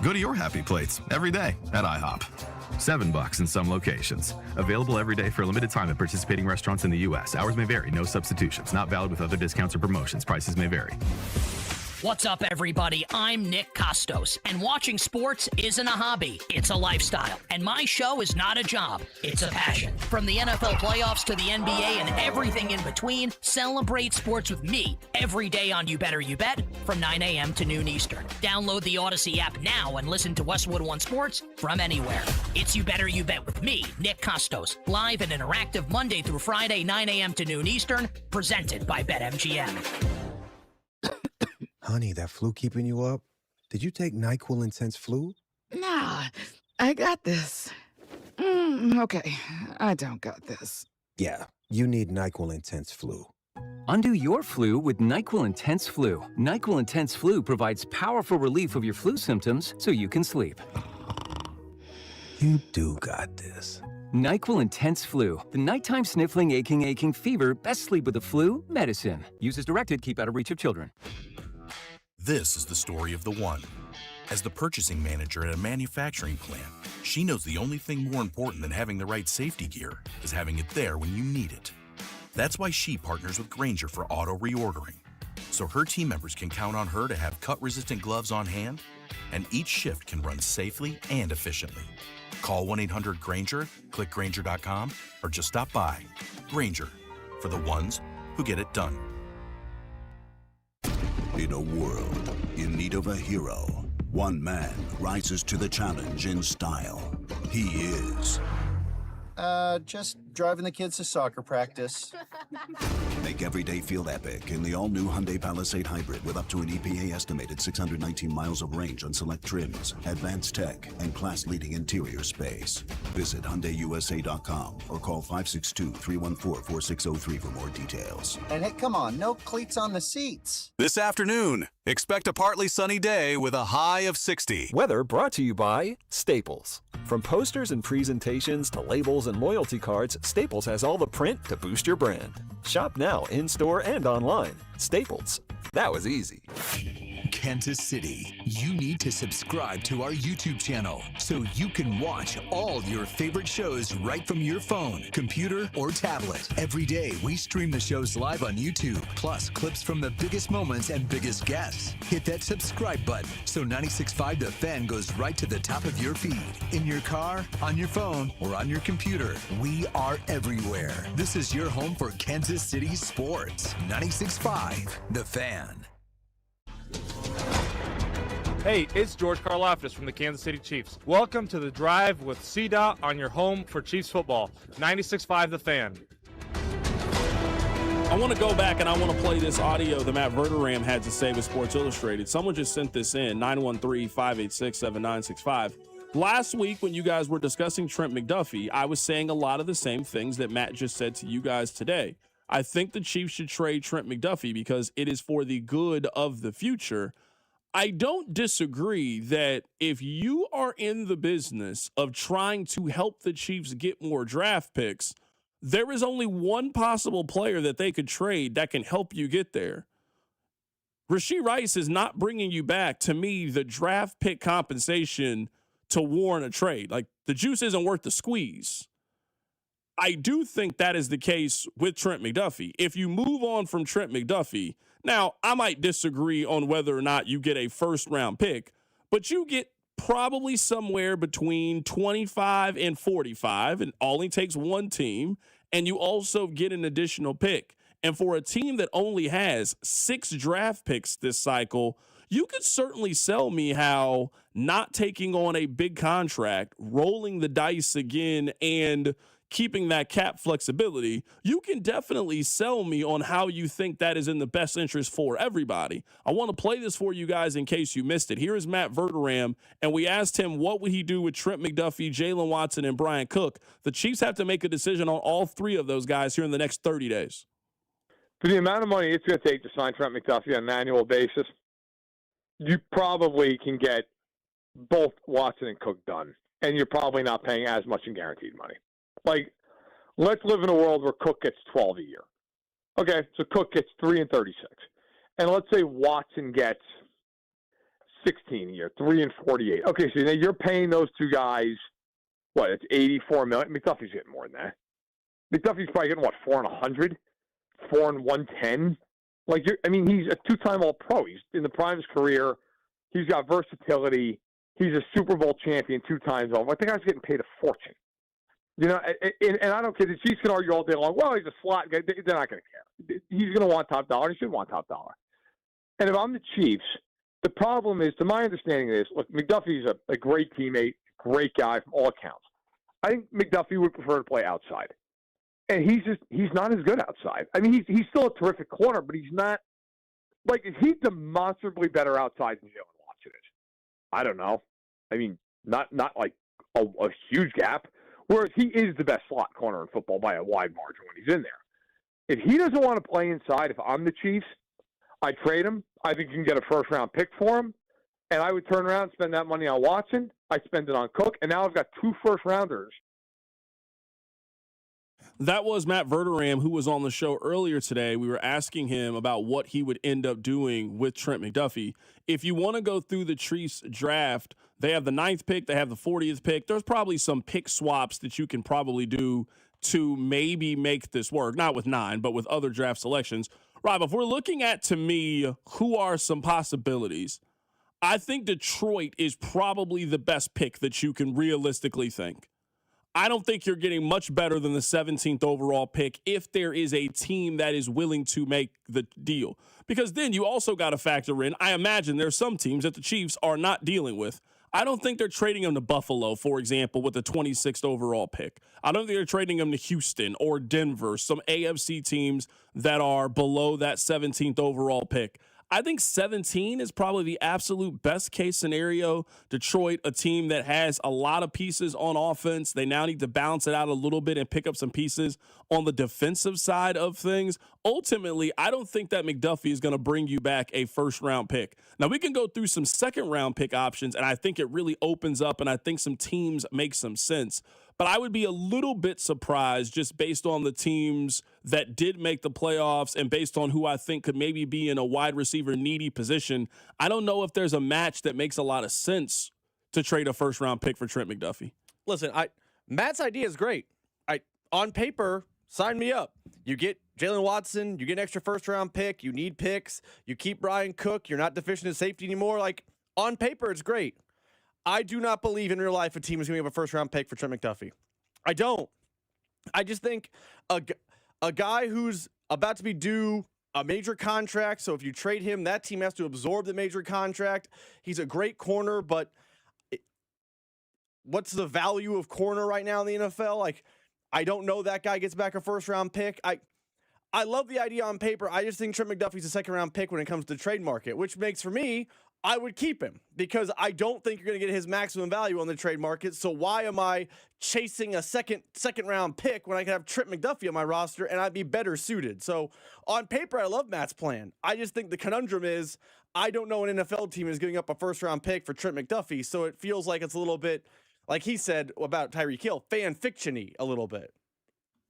Go to your happy plates every day at IHOP. $7 in some locations. Available every day for a limited time at participating restaurants in the U.S. Hours may vary. No substitutions. Not valid with other discounts or promotions. Prices may vary. What's up, everybody? I'm Nick Costos, and watching sports isn't a hobby, it's a lifestyle. And my show is not a job, it's a passion. From the NFL playoffs to the NBA and everything in between, celebrate sports with me every day on You Better You Bet from 9 a.m. to noon Eastern. Download the Odyssey app now and listen to Westwood One Sports from anywhere. It's You Better You Bet with me, Nick Costos, live and interactive Monday through Friday, 9 a.m. to noon Eastern, presented by BetMGM. Honey, that flu keeping you up? Did you take NyQuil Intense Flu? Nah, I got this. Okay, I don't got this. Yeah, you need NyQuil Intense Flu. Undo your flu with NyQuil Intense Flu. NyQuil Intense Flu provides powerful relief of your flu symptoms so you can sleep. You do got this. NyQuil Intense Flu. The nighttime sniffling, aching fever. Best sleep with the flu medicine. Use as directed. Keep out of reach of children. This is the story of the one. As the purchasing manager at a manufacturing plant, she knows the only thing more important than having the right safety gear is having it there when you need it. That's why she partners with Grainger for auto reordering, so her team members can count on her to have cut-resistant gloves on hand, and each shift can run safely and efficiently. Call 1-800-GRAINGER, click Grainger.com, or just stop by. Grainger, for the ones who get it done. In a world in need of a hero, one man rises to the challenge in style. He is... just driving the kids to soccer practice. Make every day feel epic in the all-new Hyundai Palisade Hybrid with up to an EPA-estimated 619 miles of range on select trims, advanced tech, and class-leading interior space. Visit HyundaiUSA.com or call 562-314-4603 for more details. And hey, come on, no cleats on the seats. This afternoon, expect a partly sunny day with a high of 60. Weather brought to you by Staples. From posters and presentations to labels and loyalty cards, Staples has all the print to boost your brand. Shop now in-store and online. Staples. That was easy. Kansas City, you need to subscribe to our YouTube channel so you can watch all your favorite shows right from your phone, computer, or tablet. Every day, we stream the shows live on YouTube, plus clips from the biggest moments and biggest guests. Hit that subscribe button so 96.5 The Fan goes right to the top of your feed. In your car, on your phone, or on your computer, we are everywhere. This is your home for Kansas City sports. 96.5 The Fan. Hey, it's George Karlaftis from the Kansas City Chiefs. Welcome to The Drive with C-Dot on your home for Chiefs football. 96.5 The Fan. I want to go back and I want to play this audio that Matt Verderam had to say with Sports Illustrated. Someone just sent this in, 913-586-7965. Last week when you guys were discussing Trent McDuffie, I was saying a lot of the same things that Matt just said to you guys today. I think the Chiefs should trade Trent McDuffie because it is for the good of the future. I don't disagree that if you are in the business of trying to help the Chiefs get more draft picks, there is only one possible player that they could trade that can help you get there. Rashee Rice is not bringing you back, to me, the draft pick compensation to warrant a trade. Like, the juice isn't worth the squeeze. I do think that is the case with Trent McDuffie. If you move on from Trent McDuffie, now I might disagree on whether or not you get a first-round pick, but you get probably somewhere between 25 and 45, and only takes one team, and you also get an additional pick. And for a team that only has 6 draft picks this cycle, you could certainly sell me how not taking on a big contract, rolling the dice again, and keeping that cap flexibility, you can definitely sell me on how you think that is in the best interest for everybody. I want to play this for you guys in case you missed it. Here is Matt Verderam, and we asked him what would he do with Trent McDuffie, Jalen Watson, and Brian Cook. The Chiefs have to make a decision on all 3 of those guys here in the next 30 days. For the amount of money it's going to take to sign Trent McDuffie on an annual basis, you probably can get both Watson and Cook done, and you're probably not paying as much in guaranteed money. Like, let's live in a world where Cook gets 12 a year. Okay, so Cook gets 3 and 36. And let's say Watson gets 16 a year, 3 and 48. Okay, so now you're paying those 2 guys, what, it's $84 million? McDuffie's getting more than that. McDuffie's probably getting, what, 4 and 100? 4 and 110? Like, he's a 2-time All-Pro. He's in the prime of his career. He's got versatility. He's a Super Bowl champion 2 times over. Like, the guy's getting paid a fortune. You know, and I don't care. The Chiefs can argue all day long, well, he's a slot guy. They're not going to care. He's going to want top dollar. He should want top dollar. And if I'm the Chiefs, the problem is, to my understanding of this, look, McDuffie's a great teammate, great guy from all accounts. I think McDuffie would prefer to play outside. And he's not as good outside. I mean, he's still a terrific corner, but he's not, like, he's demonstrably better outside than Jalen Watson is. I don't know. I mean, not like a huge gap. Whereas he is the best slot corner in football by a wide margin when he's in there. If he doesn't want to play inside, if I'm the Chiefs, I trade him. I think you can get a first-round pick for him. And I would turn around and spend that money on Watson. I'd spend it on Cook. And now I've got 2 first-rounders. That was Matt Verderam, who was on the show earlier today. We were asking him about what he would end up doing with Trent McDuffie. If you want to go through the Chiefs draft, they have the 9th pick, they have the 40th pick. There's probably some pick swaps that you can probably do to maybe make this work. Not with 9, but with other draft selections. Rob, if we're looking at, to me, who are some possibilities, I think Detroit is probably the best pick that you can realistically think. I don't think you're getting much better than the 17th overall pick if there is a team that is willing to make the deal. Because then you also got to factor in, I imagine there's some teams that the Chiefs are not dealing with. I don't think they're trading them to Buffalo, for example, with the 26th overall pick. I don't think they're trading them to Houston or Denver, some AFC teams that are below that 17th overall pick. I think 17 is probably the absolute best case scenario. Detroit, a team that has a lot of pieces on offense. They now need to balance it out a little bit and pick up some pieces on the defensive side of things. Ultimately, I don't think that McDuffie is going to bring you back a first-round pick. Now, we can go through some second-round pick options, and I think it really opens up, and I think some teams make some sense. but I would be a little bit surprised just based on the teams that did make the playoffs and based on who I think could maybe be in a wide receiver needy position. I don't know if there's a match that makes a lot of sense to trade a first-round pick for Trent McDuffie. Listen, Matt's idea is great. On paper, sign me up. You get Jalen Watson, you get an extra first-round pick, you need picks, you keep Brian Cook, you're not deficient in safety anymore. On paper, it's great. I do not believe in real life a team is going to give a first-round pick for Trent McDuffie. I don't. I just think a guy who's about to be due a major contract, so if you trade him, that team has to absorb the major contract. He's a great corner, but what's the value of corner right now in the NFL? I don't know that guy gets back a first-round pick. I love the idea on paper. I just think Trent McDuffie's a second-round pick when it comes to the trade market, which makes, for me, I would keep him because I don't think you're going to get his maximum value on the trade market. So why am I chasing a second-round pick when I can have Trent McDuffie on my roster and I'd be better suited? So on paper, I love Matt's plan. I just think the conundrum is I don't know an NFL team is giving up a first-round pick for Trent McDuffie, so it feels like it's a little bit, like he said about Tyreek Hill, fan fiction-y a little bit.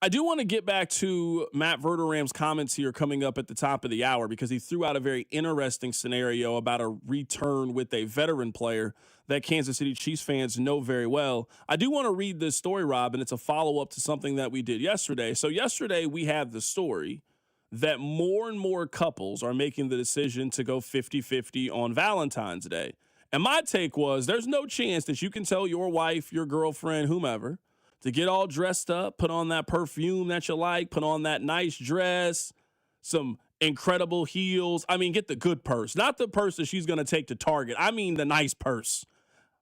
I do want to get back to Matt Verderam's comments here coming up at the top of the hour because he threw out a very interesting scenario about a return with a veteran player that Kansas City Chiefs fans know very well. I do want to read this story, Rob, and it's a follow-up to something that we did yesterday. So yesterday we had the story that more and more couples are making the decision to go 50-50 on Valentine's Day. And my take was there's no chance that you can tell your wife, your girlfriend, whomever, to get all dressed up, put on that perfume that you like, put on that nice dress, some incredible heels. I mean, get the good purse, not the purse that she's going to take to Target. I mean the nice purse,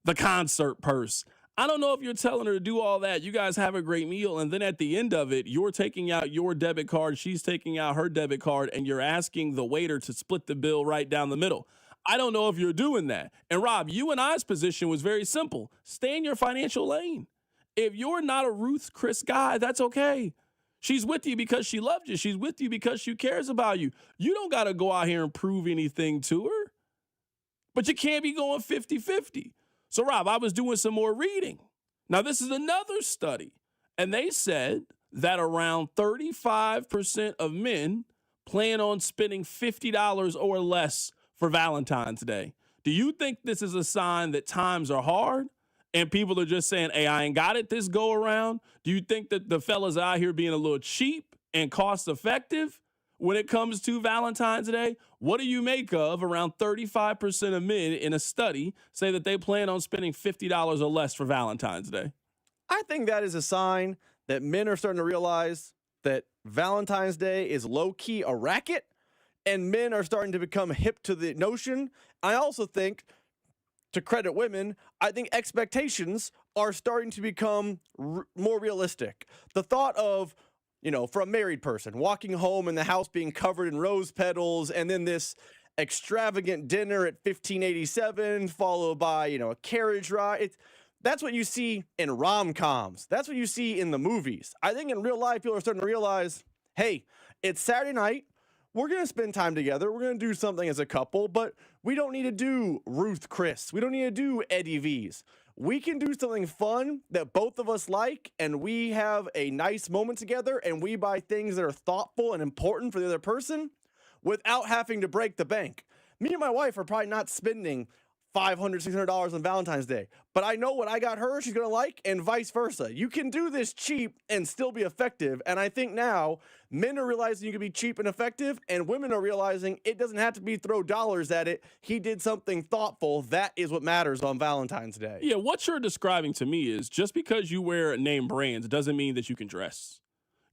the concert purse. I don't know if you're telling her to do all that. You guys have a great meal, and then at the end of it, you're taking out your debit card, she's taking out her debit card, and you're asking the waiter to split the bill right down the middle. I don't know if you're doing that. And, Rob, you and I's position was very simple. Stay in your financial lane. If you're not a Ruth Chris guy, that's okay. She's with you because she loves you. She's with you because she cares about you. You don't got to go out here and prove anything to her. But you can't be going 50-50. So, Rob, I was doing some more reading. Now, this is another study. And they said that around 35% of men plan on spending $50 or less for Valentine's Day. Do you think this is a sign that times are hard? And people are just saying, hey, I ain't got it this go around? Do you think that the fellas out here being a little cheap and cost effective when it comes to Valentine's Day? What do you make of around 35% of men in a study say that they plan on spending $50 or less for Valentine's Day? I think that is a sign that men are starting to realize that Valentine's Day is low-key a racket, and men are starting to become hip to the notion. I also think, to credit women, I think expectations are starting to become more realistic. The thought of, for a married person, walking home and the house being covered in rose petals and then this extravagant dinner at 1587 followed by, a carriage ride. That's what you see in rom-coms. That's what you see in the movies. I think in real life, people are starting to realize, hey, it's Saturday night. We're going to spend time together. We're going to do something as a couple, but we don't need to do Ruth Chris. We don't need to do Eddie V's. We can do something fun that both of us like, and we have a nice moment together, and we buy things that are thoughtful and important for the other person without having to break the bank. Me and my wife are probably not spending $500, $600 on Valentine's Day, but I know what I got her, she's going to like, and vice versa. You can do this cheap and still be effective, and I think now men are realizing you can be cheap and effective, and women are realizing it doesn't have to be throw dollars at it. He did something thoughtful. That is what matters on Valentine's Day. Yeah, what you're describing to me is just because you wear name brands doesn't mean that you can dress.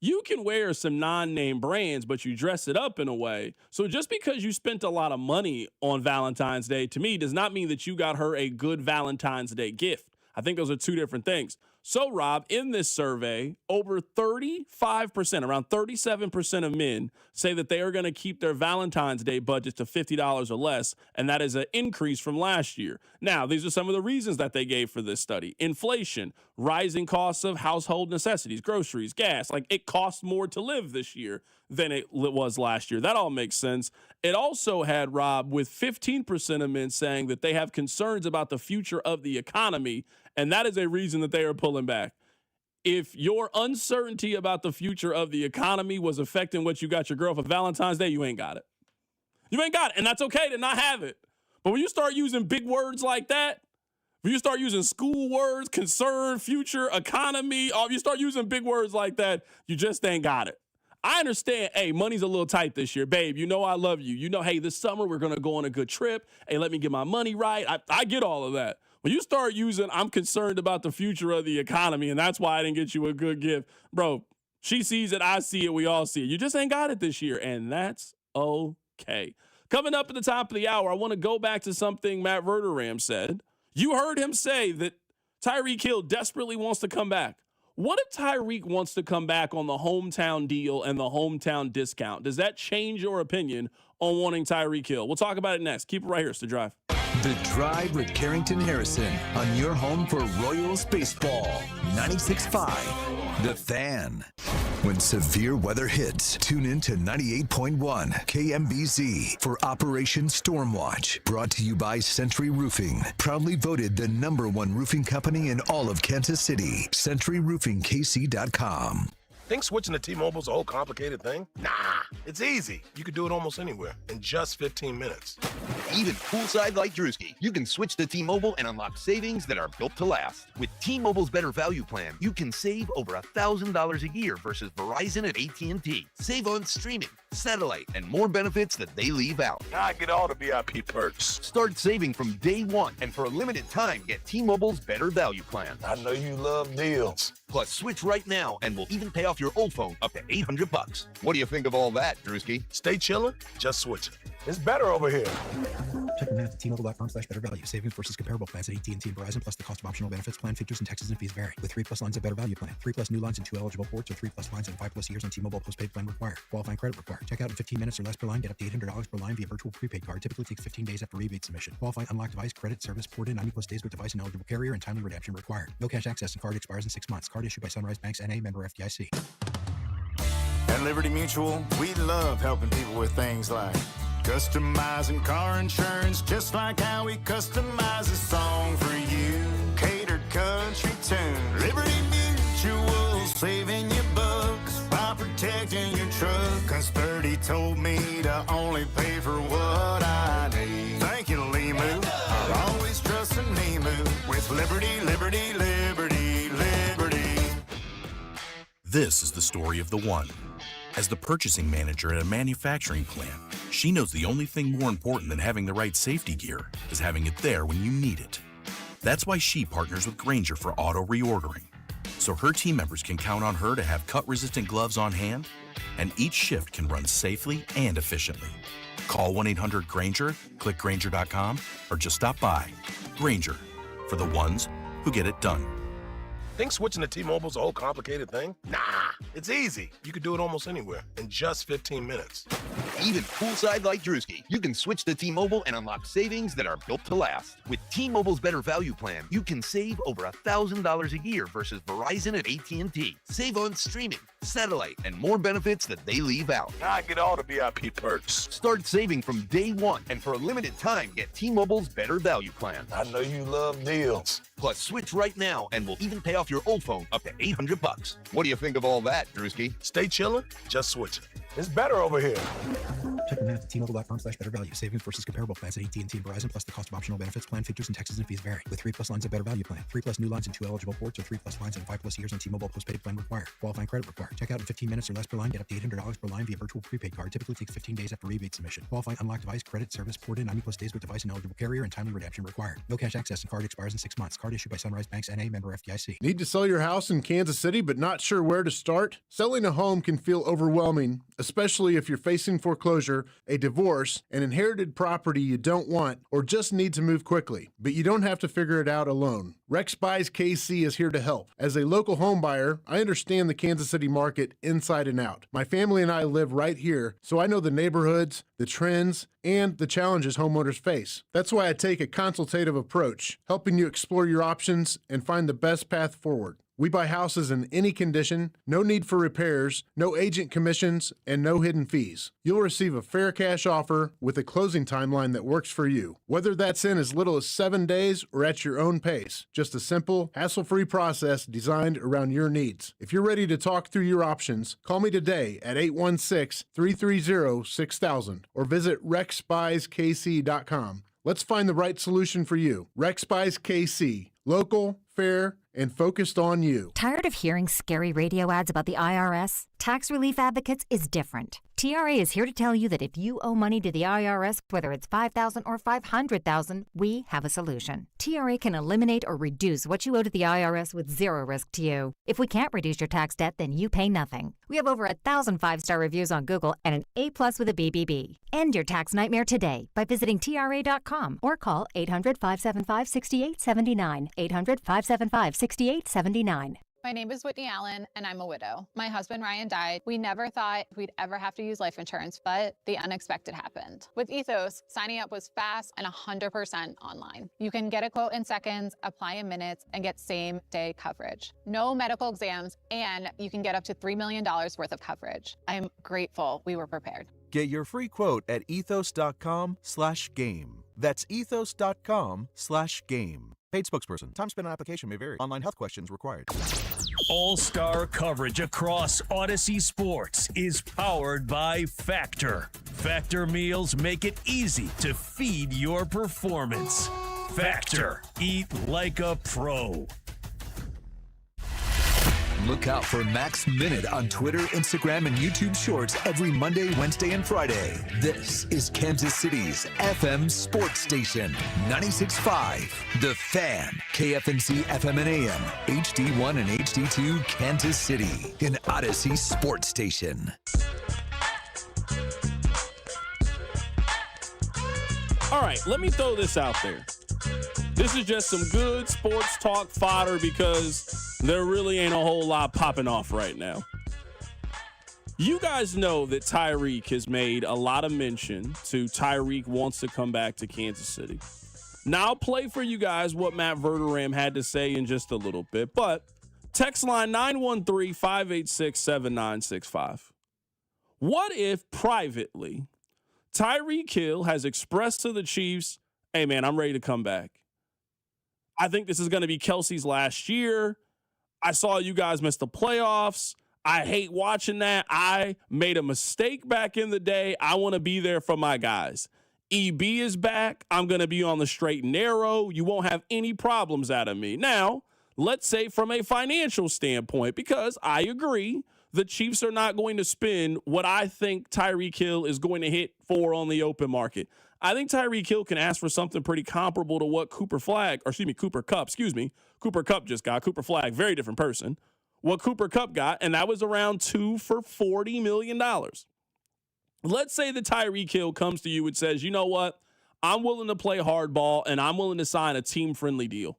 You can wear some non-name brands, but you dress it up in a way. So just because you spent a lot of money on Valentine's Day, to me, does not mean that you got her a good Valentine's Day gift. I think those are two different things. So, Rob, in this survey, over 35%, around 37% of men say that they are going to keep their Valentine's Day budget to $50 or less, and that is an increase from last year. Now, these are some of the reasons that they gave for this study. Inflation, rising costs of household necessities, groceries, gas. Like, it costs more to live this year than it was last year. That all makes sense. It also had, Rob, with 15% of men saying that they have concerns about the future of the economy, and that is a reason that they are pulling back. if your uncertainty about the future of the economy was affecting what you got your girl for Valentine's Day, you ain't got it. You ain't got it, and that's okay to not have it. But when you start using big words like that, when you start using school words, concern, future, economy, you start using big words like that, you just ain't got it. I understand, hey, money's a little tight this year. Babe, you know I love you. You know, hey, this summer we're going to go on a good trip. Hey, let me get my money right. I get all of that. When you start using, I'm concerned about the future of the economy, and that's why I didn't get you a good gift. Bro, she sees it, I see it, we all see it. You just ain't got it this year, and that's okay. Coming up at the top of the hour, I want to go back to something Matt Verderame said. You heard him say that Tyreek Hill desperately wants to come back. What if Tyreek wants to come back on the hometown deal and the hometown discount? Does that change your opinion on wanting Tyreek Hill? We'll talk about it next. Keep it right here. It's The Drive. The Drive with Carrington Harrison on your home for Royals baseball. 96.5, The Fan. When severe weather hits, tune in to 98.1 KMBZ for Operation Stormwatch. Brought to you by Century Roofing. Proudly voted the #1 roofing company in all of Kansas City. CenturyRoofingKC.com. Think switching to T-Mobile's a whole complicated thing? Nah, it's easy. You can do it almost anywhere in just 15 minutes. Even poolside like Drewski, you can switch to T-Mobile and unlock savings that are built to last. With T-Mobile's Better Value Plan, you can save over $1,000 a year versus Verizon and AT&T. Save on streaming, satellite, and more benefits that they leave out. I get all the VIP perks. Start saving from day one, and for a limited time, get T-Mobile's Better Value Plan. I know you love deals. Plus, switch right now, and we'll even pay off your old phone up to $800. What do you think of all that, Drewski? Stay chillin', just switch it. It's better over here. Check the math at T-Mobile.com/better value. Savings versus comparable plans at AT&T and Verizon, plus the cost of optional benefits. Plan features and taxes and fees vary. With 3+ lines of Better Value Plan. 3+ new lines and 2 eligible ports, or 3+ lines and 5+ years on T-Mobile postpaid plan required. Qualifying credit required. Check out in 15 minutes or less per line. Get up to $800 per line via virtual prepaid card. Typically takes 15 days after rebate submission. Qualifying unlocked device credit service port in 90+ days with device and eligible carrier, and timely redemption required. No cash access and card expires in 6 months. Card issued by Sunrise Banks N.A. member FDIC. At Liberty Mutual, we love helping people with things like customizing car insurance, just like how we customize a song for you. Catered country tune. Liberty Mutual, saving you bucks by protecting your truck. Cause 30 told me to only pay for what I need. Thank you, Limu. I'll always trust in Limu with Liberty, Liberty, Liberty, Liberty. This is the story of the one. As the purchasing manager at a manufacturing plant, she knows the only thing more important than having the right safety gear is having it there when you need it. That's why she partners with Grainger for auto reordering, so her team members can count on her to have cut-resistant gloves on hand, and each shift can run safely and efficiently. Call 1-800-GRAINGER, click Grainger.com, or just stop by. Grainger, for the ones who get it done. Think switching to T-Mobile's a whole complicated thing? Nah, it's easy. You can do it almost anywhere in just 15 minutes. Even poolside like Drewski, you can switch to T-Mobile and unlock savings that are built to last. With T-Mobile's Better Value Plan, you can save over $1,000 a year versus Verizon and AT&T. Save on streaming, satellite, and more benefits that they leave out. I get all the VIP perks. Start saving from day one, and for a limited time, get T-Mobile's Better Value Plan. I know you love deals. Plus, switch right now, and we'll even pay off your old phone up to $800. What do you think of all that, Drewski? Stay chillin', just switch it. It's better over here. Check the math at T-Mobile.com/better value. Savings versus comparable plans at AT&T and Verizon, plus the cost of optional benefits. Plan features and taxes and fees vary. With 3+ lines of Better Value Plan. 3+ new lines and 2 eligible ports, or 3+ lines and 5+ years on T-Mobile postpaid plan required. Qualifying credit required. Check out in 15 minutes or less per line. Get up to $800 per line via virtual prepaid card. Typically takes 15 days after rebate submission. Qualifying unlocked device credit service port in 90+ days with device and eligible carrier, and timely redemption required. No cash access and card expires in 6 months. Card issued by Sunrise Banks N.A. member FDIC. Need to sell your house in Kansas City but not sure where to start? Selling a home can feel overwhelming, especially if you're facing foreclosure, a divorce, an inherited property you don't want, or just need to move quickly. But you don't have to figure it out alone. Rex Buys KC is here to help. As a local home buyer, I understand the Kansas City market inside and out. My family and I live right here, so I know the neighborhoods, the trends, and the challenges homeowners face. That's why I take a consultative approach, helping you explore your options and find the best path forward. We buy houses in any condition, no need for repairs, no agent commissions, and no hidden fees. You'll receive a fair cash offer with a closing timeline that works for you. Whether that's in as little as 7 days or at your own pace, just a simple, hassle-free process designed around your needs. If you're ready to talk through your options, call me today at 816-330-6000 or visit rexbuyskc.com. Let's find the right solution for you. Rex Buys KC. Local, fair, and focused on you. Tired of hearing scary radio ads about the IRS? Tax Relief Advocates is different. TRA is here to tell you that if you owe money to the IRS, whether it's $5,000 or $500,000, we have a solution. TRA can eliminate or reduce what you owe to the IRS with zero risk to you. If we can't reduce your tax debt, then you pay nothing. We have over 1,000 5-star reviews on Google and an A+ with a BBB. End your tax nightmare today by visiting TRA.com or call 800-575-6879. 800-575-6879. My name is Whitney Allen, and I'm a widow. My husband, Ryan, died. We never thought we'd ever have to use life insurance, but the unexpected happened. With Ethos, signing up was fast and 100% online. You can get a quote in seconds, apply in minutes, and get same-day coverage. No medical exams, and you can get up to $3 million worth of coverage. I'm grateful we were prepared. Get your free quote at ethos.com/game. That's ethos.com/game. Paid spokesperson. Time spent on application may vary. Online health questions required. All-star coverage across Odyssey Sports is powered by Factor. Factor meals make it easy to feed your performance. Factor. Eat like a pro. Look out for Max Minute on Twitter, Instagram, and YouTube Shorts every Monday, Wednesday, and Friday. This is Kansas City's FM sports station, 96.5, The Fan, KFNC FM and AM, HD1 and HD2, Kansas City, an Odyssey sports station. All right, let me throw this out there. This is just some good sports talk fodder because there really ain't a whole lot popping off right now. You guys know that Tyreek has made a lot of mention to Tyreek wants to come back to Kansas City. Now I'll play for you guys what Matt Verderame had to say in just a little bit, but text line 913-586-7965. What if privately Tyreek Hill has expressed to the Chiefs, hey man, I'm ready to come back. I think this is going to be Kelsey's last year. I saw you guys miss the playoffs. I hate watching that. I made a mistake back in the day. I want to be there for my guys. EB is back. I'm going to be on the straight and narrow. You won't have any problems out of me. Now, let's say from a financial standpoint, because I agree, the Chiefs are not going to spend what I think Tyreek Hill is going to hit for on the open market. I think Tyreek Hill can ask for something pretty comparable to what Cooper Kupp just got. Cooper Flagg, very different person. What Cooper Kupp got, and that was around 2 for $40 million. Let's say that Tyreek Hill comes to you and says, you know what? I'm willing to play hardball, and I'm willing to sign a team-friendly deal.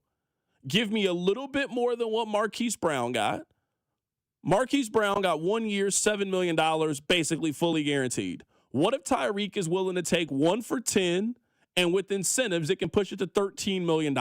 Give me a little bit more than what Marquise Brown got. Marquise Brown got 1 year, $7 million, basically fully guaranteed. What if Tyreek is willing to take 1 for 10, and with incentives, it can push it to $13 million?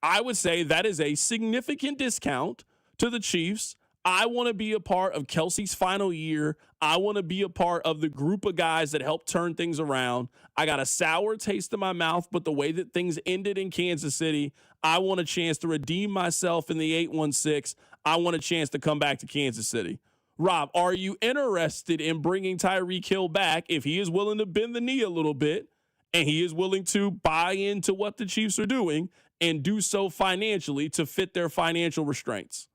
I would say that is a significant discount to the Chiefs. I want to be a part of Kelsey's final year. I want to be a part of the group of guys that help turn things around. I got a sour taste in my mouth, but the way that things ended in Kansas City, I want a chance to redeem myself in the 816. I want a chance to come back to Kansas City. Rob, are you interested in bringing Tyreek Hill back if he is willing to bend the knee a little bit and he is willing to buy into what the Chiefs are doing and do so financially to fit their financial restraints?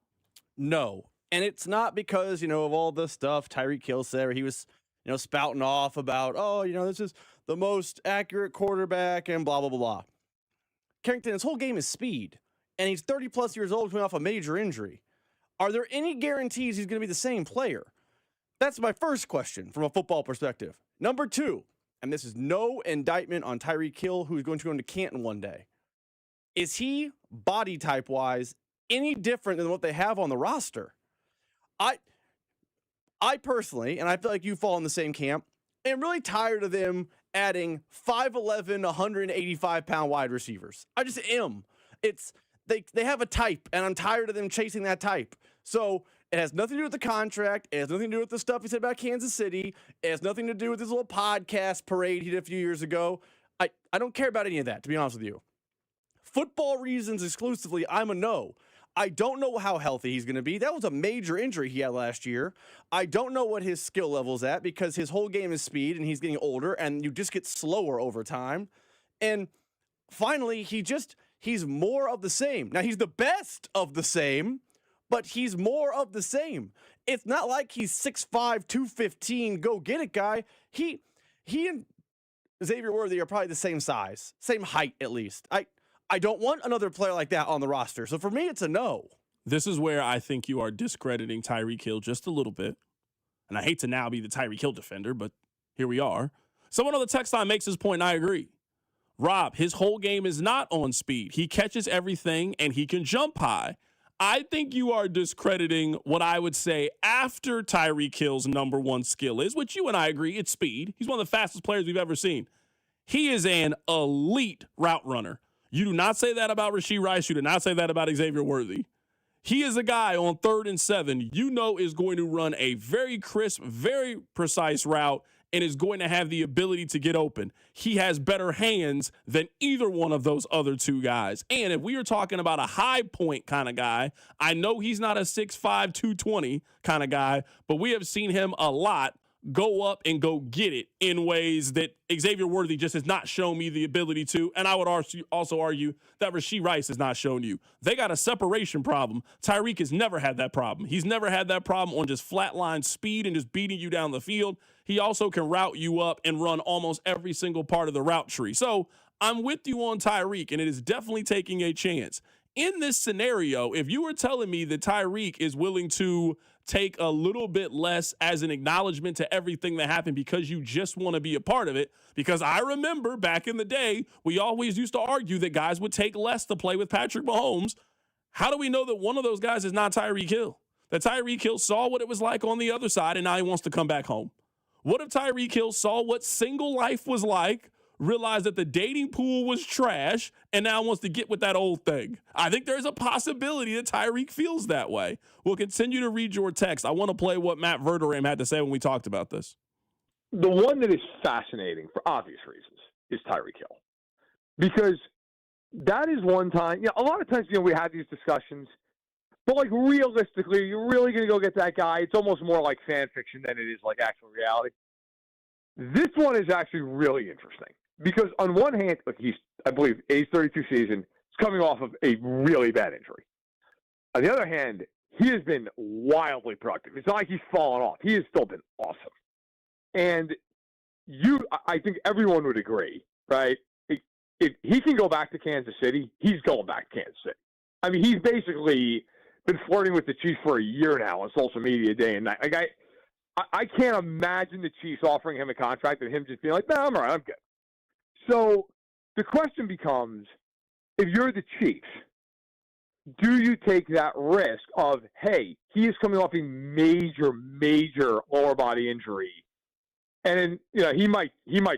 No. And it's not because, of all this stuff Tyreek Hill said, where he was, spouting off about, this is the most accurate quarterback and blah, blah, blah, blah. Carrington, his whole game is speed. And he's 30-plus years old coming off a major injury. Are there any guarantees he's going to be the same player? That's my first question from a football perspective. Number 2, and this is no indictment on Tyreek Hill, who's going to go into Canton one day. Is he, body type-wise, any different than what they have on the roster? I personally, and I feel like you fall in the same camp, am really tired of them adding 5'11", 185-pound wide receivers. I just am. they have a type, and I'm tired of them chasing that type. So it has nothing to do with the contract. It has nothing to do with the stuff he said about Kansas City. It has nothing to do with this little podcast parade he did a few years ago. I don't care about any of that, to be honest with you. Football reasons exclusively, I'm a no. I don't know how healthy he's going to be. That was a major injury he had last year. I don't know what his skill level's at because his whole game is speed and he's getting older and you just get slower over time. And finally, he's more of the same. Now, he's the best of the same, but he's more of the same. It's not like he's 6'5", 215, go get it guy. He and Xavier Worthy are probably the same size, same height at least. I don't want another player like that on the roster. So for me, it's a no. This is where I think you are discrediting Tyreek Hill just a little bit. And I hate to now be the Tyreek Hill defender, but here we are. Someone on the text line makes his point, and I agree. Rob, his whole game is not on speed. He catches everything, and he can jump high. I think you are discrediting what I would say after Tyreek Hill's number one skill is, which you and I agree, it's speed. He's one of the fastest players we've ever seen. He is an elite route runner. You do not say that about Rashee Rice. You do not say that about Xavier Worthy. He is a guy on 3rd and 7 you know is going to run a very crisp, very precise route and is going to have the ability to get open. He has better hands than either one of those other two guys. And if we are talking about a high point kind of guy, I know he's not a 6'5", 220 kind of guy, but we have seen him a lot go up and go get it in ways that Xavier Worthy just has not shown me the ability to. And I would also argue that Rashee Rice has not shown you. They got a separation problem. Tyreek has never had that problem. He's never had that problem on just flatline speed and just beating you down the field. He also can route you up and run almost every single part of the route tree. So I'm with you on Tyreek, and it is definitely taking a chance. In this scenario, if you were telling me that Tyreek is willing to take a little bit less as an acknowledgement to everything that happened because you just want to be a part of it, because I remember back in the day, we always used to argue that guys would take less to play with Patrick Mahomes. How do we know that one of those guys is not Tyreek Hill? That Tyreek Hill saw what it was like on the other side and now he wants to come back home. What if Tyreek Hill saw what single life was like, realized that the dating pool was trash, and now wants to get with that old thing? I think there's a possibility that Tyreek feels that way. We'll continue to read your text. I want to play what Matt Verderame had to say when we talked about this. The one that is fascinating for obvious reasons is Tyreek Hill. Because that is one time, a lot of times, we have these discussions, but like realistically, you're really going to go get that guy. It's almost more like fan fiction than it is like actual reality. This one is actually really interesting. Because on one hand, he's, I believe, age 32 season, is coming off of a really bad injury. On the other hand, he has been wildly productive. It's not like he's fallen off. He has still been awesome. And I think everyone would agree, right? If he can go back to Kansas City, he's going back to Kansas City. I mean, he's basically been flirting with the Chiefs for a year now on social media day and night. Like I can't imagine the Chiefs offering him a contract and him just being like, no, I'm all right, I'm good. So the question becomes, if you're the Chiefs, do you take that risk of, hey, he is coming off a major, major lower body injury, and then, he might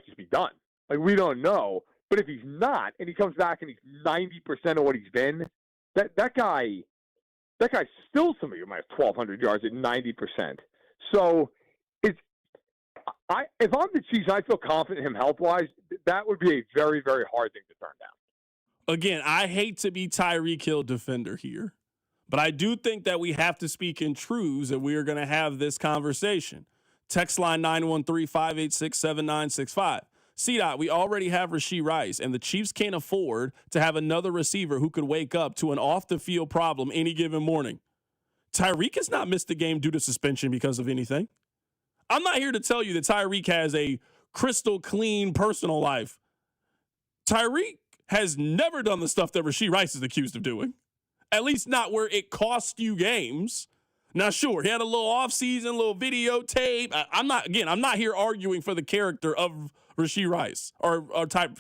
just be done. Like, we don't know. But if he's not, and he comes back and he's 90% of what he's been, that guy's still somebody who might have 1,200 yards at 90%. So if I'm the Chiefs, I feel confident in him health-wise. That would be a very, very hard thing to turn down. Again, I hate to be Tyreek Hill defender here, but I do think that we have to speak in truths and we are going to have this conversation. Text line 913-586-7965. CDOT, we already have Rashee Rice, and the Chiefs can't afford to have another receiver who could wake up to an off-the-field problem any given morning. Tyreek has not missed a game due to suspension because of anything. I'm not here to tell you that Tyreek has a crystal clean personal life. Tyreek has never done the stuff that Rashee Rice is accused of doing, at least not where it cost you games. Now, sure, he had a little offseason, little videotape. I'm not here arguing for the character of Rashee Rice or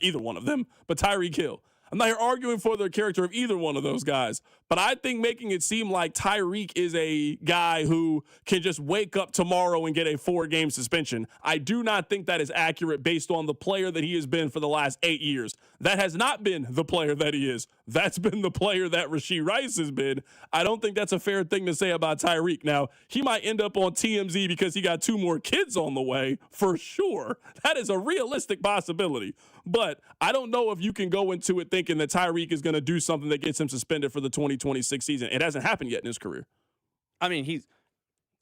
either one of them, but Tyreek Hill. I'm not here arguing for the character of either one of those guys. But I think making it seem like Tyreek is a guy who can just wake up tomorrow and get a 4-game suspension, I do not think that is accurate based on the player that he has been for the last 8 years. That has not been the player that he is. That's been the player that Rashee Rice has been. I don't think that's a fair thing to say about Tyreek. Now, he might end up on TMZ because he got 2 more kids on the way, for sure. That is a realistic possibility. But I don't know if you can go into it thinking that Tyreek is going to do something that gets him suspended for the 2026 season. It hasn't happened yet in his career. I mean,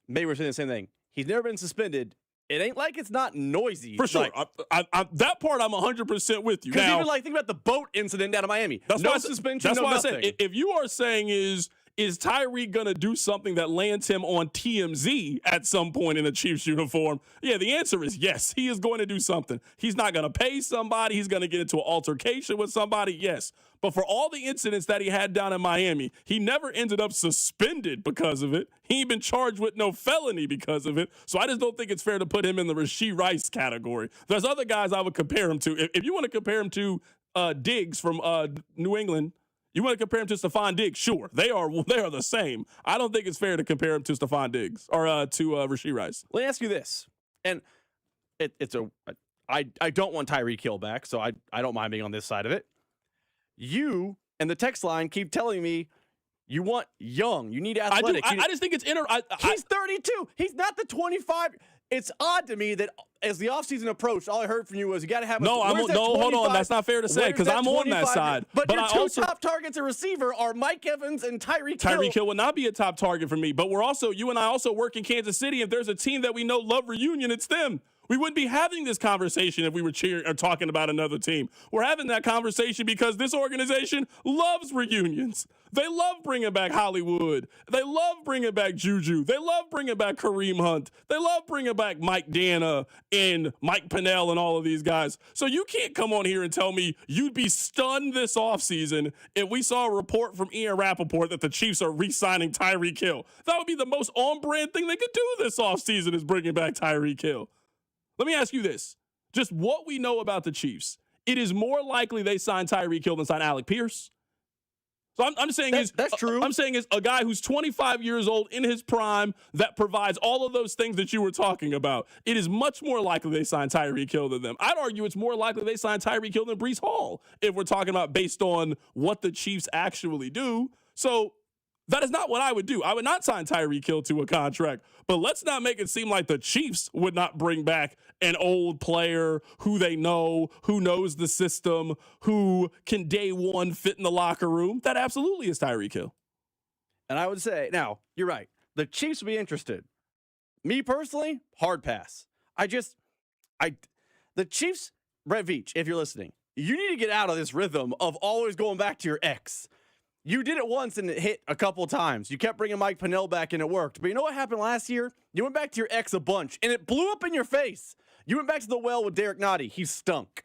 maybe we're saying the same thing. He's never been suspended. It ain't like it's not noisy. For sure. Like, that part I'm 100% with you. Because even think about the boat incident out of Miami. No suspension, that's no why nothing. I said, if you are saying is Tyreek going to do something that lands him on TMZ at some point in a Chiefs uniform? Yeah, the answer is yes. He is going to do something. He's not going to pay somebody. He's going to get into an altercation with somebody. Yes. But for all the incidents that he had down in Miami, he never ended up suspended because of it. He ain't been charged with no felony because of it. So I just don't think it's fair to put him in the Rashee Rice category. There's other guys I would compare him to. If you want to compare him to Diggs from New England, you want to compare him to Stephon Diggs? Sure, they are the same. I don't think it's fair to compare him to Stephon Diggs or to Rashee Rice. Let me ask you this, and I don't want Tyreek Hill back, so I don't mind being on this side of it. You and the text line keep telling me you want young, you need athletic. I just think it's he's 32. He's not the 25. It's odd to me that as the offseason approached, all I heard from you was you got to have hold on. That's not fair to say because I'm on that side. But your two top targets at receiver are Mike Evans and Tyreek Hill. Tyreek Hill would not be a top target for me, but you and I also work in Kansas City. If there's a team that we know love reunion, it's them. We wouldn't be having this conversation if we were cheering or talking about another team. We're having that conversation because this organization loves reunions. They love bringing back Hollywood. They love bringing back Juju. They love bringing back Kareem Hunt. They love bringing back Mike Dana and Mike Pennell and all of these guys. So you can't come on here and tell me you'd be stunned this offseason if we saw a report from Ian Rappaport that the Chiefs are re-signing Tyreek Hill. That would be the most on-brand thing they could do this offseason is bringing back Tyreek Hill. Let me ask you this. Just what we know about the Chiefs, it is more likely they sign Tyreek Hill than sign Alec Pierce. So I'm saying that's true. I'm saying is a guy who's 25 years old in his prime that provides all of those things that you were talking about. It is much more likely they sign Tyreek Hill than them. I'd argue it's more likely they sign Tyreek Hill than Breece Hall if we're talking about based on what the Chiefs actually do. So that is not what I would do. I would not sign Tyreek Hill to a contract. But let's not make it seem like the Chiefs would not bring back an old player who they know, who knows the system, who can day one fit in the locker room. That absolutely is Tyreek Hill. And I would say, now, you're right. The Chiefs would be interested. Me personally, hard pass. The Chiefs, Brett Veach, if you're listening, you need to get out of this rhythm of always going back to your ex. You did it once and it hit a couple times. You kept bringing Mike Pennell back and it worked. But you know what happened last year? You went back to your ex a bunch and it blew up in your face. You went back to the well with Derek Nottie. He stunk.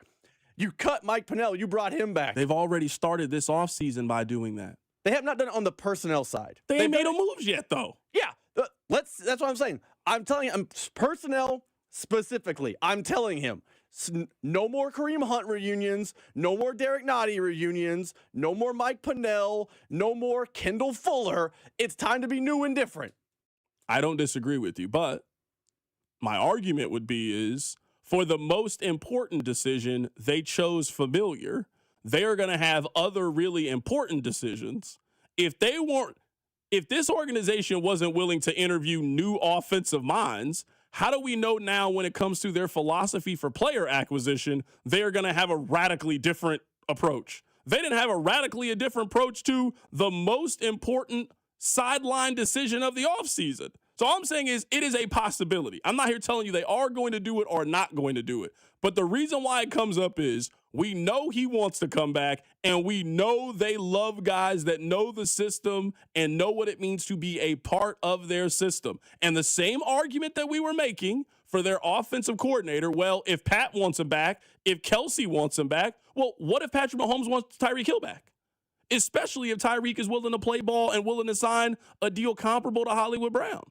You cut Mike Pennell. You brought him back. They've already started this offseason by doing that. They have not done it on the personnel side. They ain't made no moves yet, though. Yeah. That's what I'm saying. I'm telling you, personnel specifically, I'm telling him, no more Kareem Hunt reunions, no more Derek Nottie reunions, no more Mike Pennell, no more Kendall Fuller. It's time to be new and different. I don't disagree with you, but my argument would be is for the most important decision, they chose familiar. They are going to have other really important decisions. If this organization wasn't willing to interview new offensive minds, how do we know now when it comes to their philosophy for player acquisition, they are going to have a radically different approach? They didn't have a radically different approach to the most important sideline decision of the offseason. So all I'm saying is it is a possibility. I'm not here telling you they are going to do it or not going to do it. But the reason why it comes up is we know he wants to come back, and we know they love guys that know the system and know what it means to be a part of their system. And the same argument that we were making for their offensive coordinator, well, if Pat wants him back, if Kelsey wants him back, well, what if Patrick Mahomes wants Tyreek Hill back? Especially if Tyreek is willing to play ball and willing to sign a deal comparable to Hollywood Brown.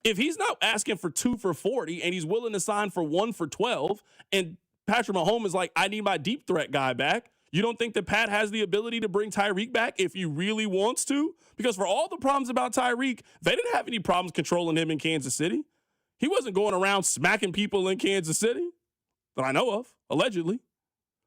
If he's not asking for 2 for $40 and he's willing to sign for 1 for $12, and Patrick Mahomes is like, I need my deep threat guy back, You don't think that Pat has the ability to bring Tyreek back if he really wants to? Because for all the problems about Tyreek, they didn't have any problems controlling him in Kansas City. He wasn't going around smacking people in Kansas City that I know of, allegedly.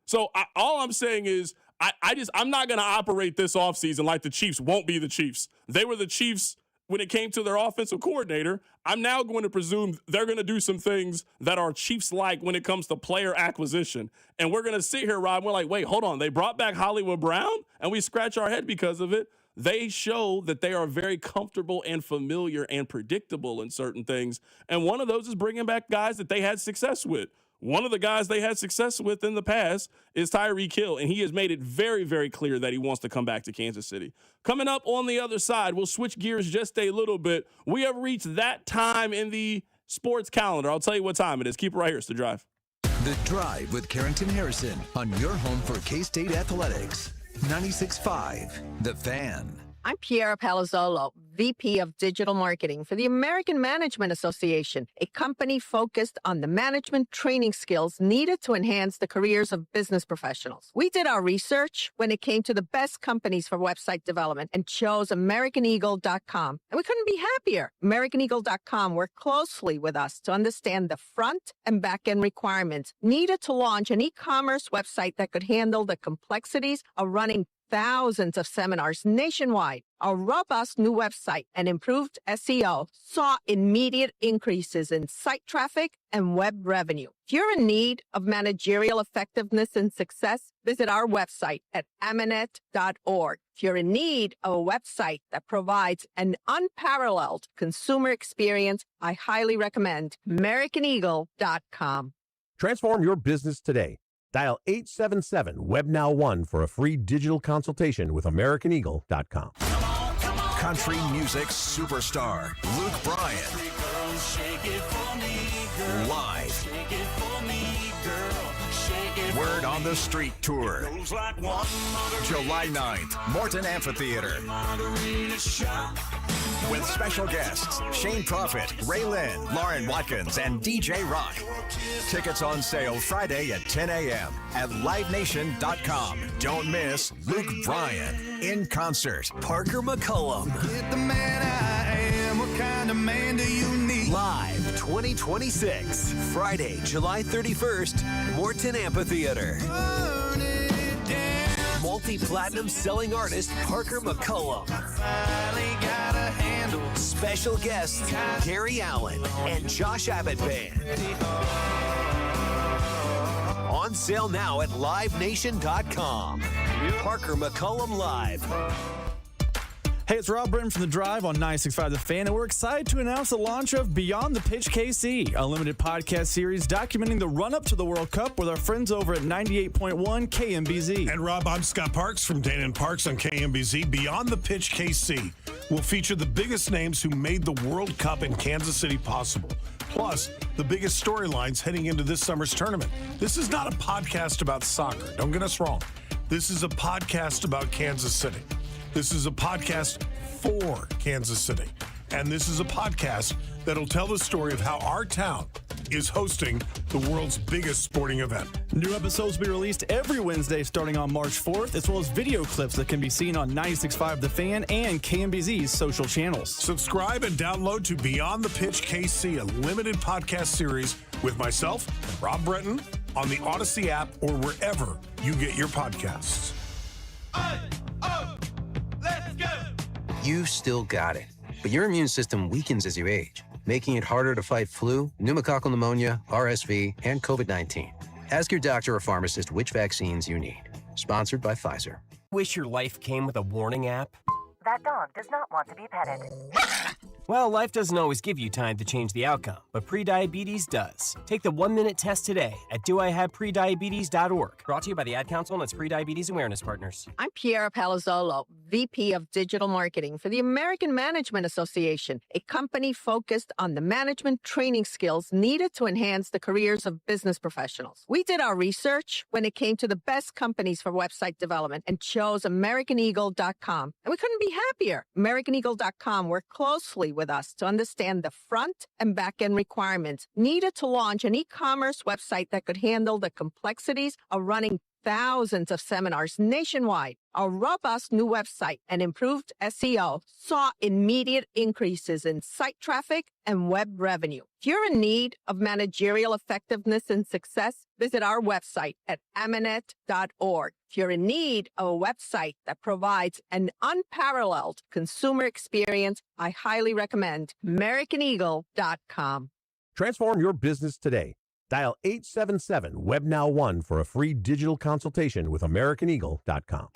So all I'm saying is I'm not going to operate this offseason like the Chiefs won't be the Chiefs. They were the Chiefs when it came to their offensive coordinator. I'm now going to presume they're going to do some things that are Chiefs-like when it comes to player acquisition. And we're going to sit here, Rob, and we're like, wait, hold on. They brought back Hollywood Brown, and we scratch our head because of it. They show that they are very comfortable and familiar and predictable in certain things. And one of those is bringing back guys that they had success with. One of the guys they had success with in the past is Tyreek Hill, and he has made it very, very clear that he wants to come back to Kansas City. Coming up on the other side, we'll switch gears just a little bit. We have reached that time in the sports calendar. I'll tell you what time it is. Keep it right here. It's The Drive. The Drive with Carrington Harrison on your home for K-State Athletics. 96.5, The Fan. I'm Piera Palazzolo, VP of Digital Marketing for the American Management Association, a company focused on the management training skills needed to enhance the careers of business professionals. We did our research when it came to the best companies for website development and chose AmericanEagle.com. And we couldn't be happier. AmericanEagle.com worked closely with us to understand the front and back end requirements needed to launch an e-commerce website that could handle the complexities of running thousands of seminars nationwide. Our robust new website and improved SEO saw immediate increases in site traffic and web revenue. If you're in need of managerial effectiveness and success, visit our website at amanet.org. If you're in need of a website that provides an unparalleled consumer experience, I highly recommend AmericanEagle.com. Transform your business today. Dial 877-WebNow1 for a free digital consultation with AmericanEagle.com. Country music superstar Luke Bryan. Live. Word on the Street Tour. July 9th, Morton Amphitheater. With special guests, Shane Prophet, Ray Lynn, Lauren Watkins, and DJ Rock. Tickets on sale Friday at 10 a.m. at LiveNation.com. Don't miss Luke Bryan in concert. Parker McCullum. Get the man I am. What kind of man do you need? Live 2026. Friday, July 31st, Morton Amphitheater. Multi-platinum selling artist Parker McCullum. Special guests Gary Allen and Josh Abbott Band. On sale now at LiveNation.com. Parker McCullum Live. Hey, it's Rob Britton from The Drive on 96.5 The Fan, and we're excited to announce the launch of Beyond the Pitch KC, a limited podcast series documenting the run-up to the World Cup with our friends over at 98.1 KMBZ. And Rob, I'm Scott Parks from Dana and Parks on KMBZ. Beyond the Pitch KC will feature the biggest names who made the World Cup in Kansas City possible, plus the biggest storylines heading into this summer's tournament. This is not a podcast about soccer. Don't get us wrong. This is a podcast about Kansas City. This is a podcast for Kansas City. And this is a podcast that'll tell the story of how our town is hosting the world's biggest sporting event. New episodes will be released every Wednesday starting on March 4th, as well as video clips that can be seen on 96.5 The Fan and KMBZ's social channels. Subscribe and download to Beyond the Pitch KC, a limited podcast series with myself, Rob Bretton, on the Odyssey app or wherever you get your podcasts. You still got it, but your immune system weakens as you age, making it harder to fight flu, pneumococcal pneumonia, RSV, and COVID-19. Ask your doctor or pharmacist which vaccines you need. Sponsored by Pfizer. Wish your life came with a warning app? That dog does not want to be petted. Well, life doesn't always give you time to change the outcome, but prediabetes does. Take the 1-minute test today at doihaveprediabetes.org. Brought to you by the Ad Council and its Prediabetes Awareness Partners. I'm Piera Palazzolo, VP of Digital Marketing for the American Management Association, a company focused on the management training skills needed to enhance the careers of business professionals. We did our research when it came to the best companies for website development and chose AmericanEagle.com. And we couldn't be happier. AmericanEagle.com worked closely with us to understand the front and back end requirements needed to launch an e-commerce website that could handle the complexities of running thousands of seminars nationwide, our robust new website and improved SEO saw immediate increases in site traffic and web revenue. If you're in need of managerial effectiveness and success, visit our website at amanet.org. If you're in need of a website that provides an unparalleled consumer experience, I highly recommend AmericanEagle.com. Transform your business today. Dial 877-WEB-NOW1 for a free digital consultation with AmericanEagle.com.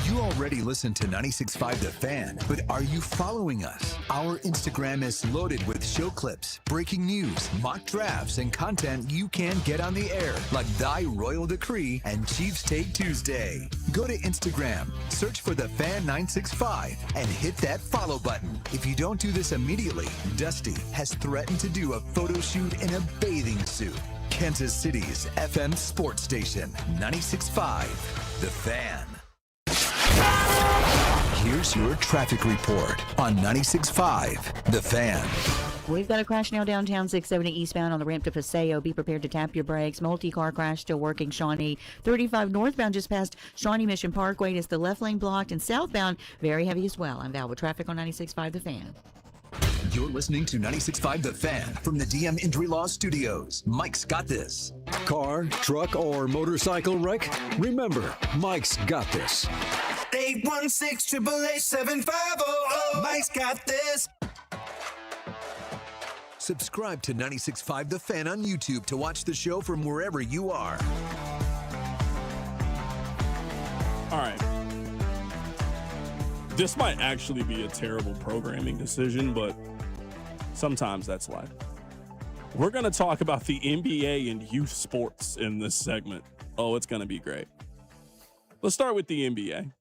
You already listen to 96.5 The Fan, but are you following us? Our Instagram is loaded with show clips, breaking news, mock drafts, and content you can't get on the air, like Thy Royal Decree and Chiefs Take Tuesday. Go to Instagram, search for The Fan 965, and hit that follow button. If you don't do this immediately, Dusty has threatened to do a photo shoot in a bathing suit. Kansas City's FM sports station, 96.5 The Fan. Here's your traffic report on 96.5 The Fan. We've got a crash now downtown 670 eastbound on the ramp to Paseo. Be prepared to tap your brakes. Multi-car crash still working Shawnee. 35 northbound just past Shawnee Mission Parkway. It's the left lane blocked, and southbound very heavy as well. I'm Val with traffic on 96.5 The Fan. You're listening to 96.5 The Fan from the DM Injury Law Studios. Mike's got this. Car, truck, or motorcycle wreck? Remember, Mike's got this. 816-888-7500. Mike's got this. Subscribe to 96.5 The Fan on YouTube to watch the show from wherever you are. All right. This might actually be a terrible programming decision, but sometimes that's life. We're going to talk about the NBA and youth sports in this segment. Oh, it's going to be great. Let's start with the NBA.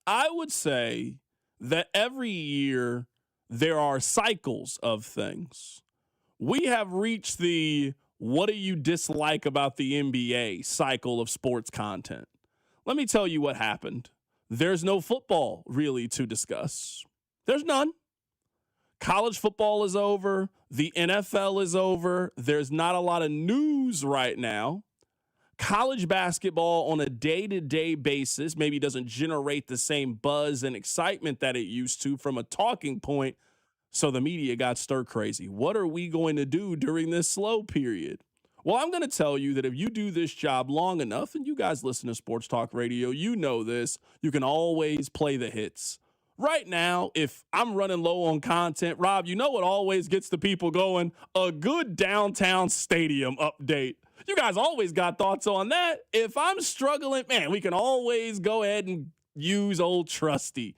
I would say that every year there are cycles of things. We have reached the what do you dislike about the NBA cycle of sports content. Let me tell you what happened. There's no football really to discuss. There's none. College football is over. The NFL is over. There's not a lot of news right now. College basketball on a day-to-day basis maybe doesn't generate the same buzz and excitement that it used to from a talking point, so the media got stir crazy. What are we going to do during this slow period? Well, I'm going to tell you that if you do this job long enough, and you guys listen to Sports Talk Radio, you know this, you can always play the hits. Right now, if I'm running low on content, Rob, you know what always gets the people going? A good downtown stadium update. You guys always got thoughts on that. If I'm struggling, man, we can always go ahead and use old Trusty.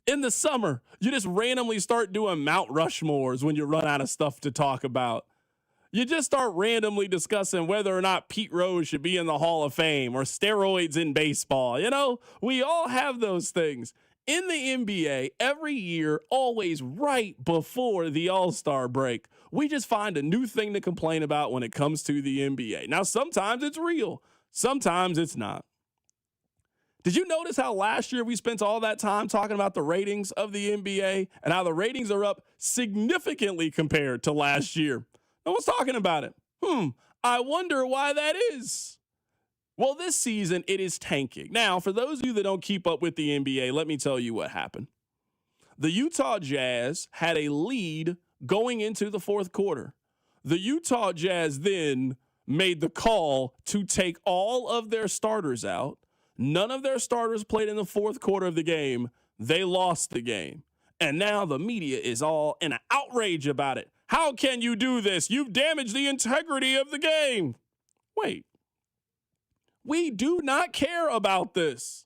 In the summer, you just randomly start doing Mount Rushmores when you run out of stuff to talk about. You just start randomly discussing whether or not Pete Rose should be in the Hall of Fame or steroids in baseball. You know, we all have those things. In the NBA, every year, always right before the All-Star break, we just find a new thing to complain about when it comes to the NBA. Now, sometimes it's real. Sometimes it's not. Did you notice how last year we spent all that time talking about the ratings of the NBA and how the ratings are up significantly compared to last year? No one's talking about it. I wonder why that is. Well, this season, it is tanking. Now, for those of you that don't keep up with the NBA, let me tell you what happened. The Utah Jazz had a lead going into the fourth quarter. The Utah Jazz then made the call to take all of their starters out. None of their starters played in the fourth quarter of the game. They lost the game. And now the media is all in an outrage about it. How can you do this? You've damaged the integrity of the game. Wait. We do not care about this.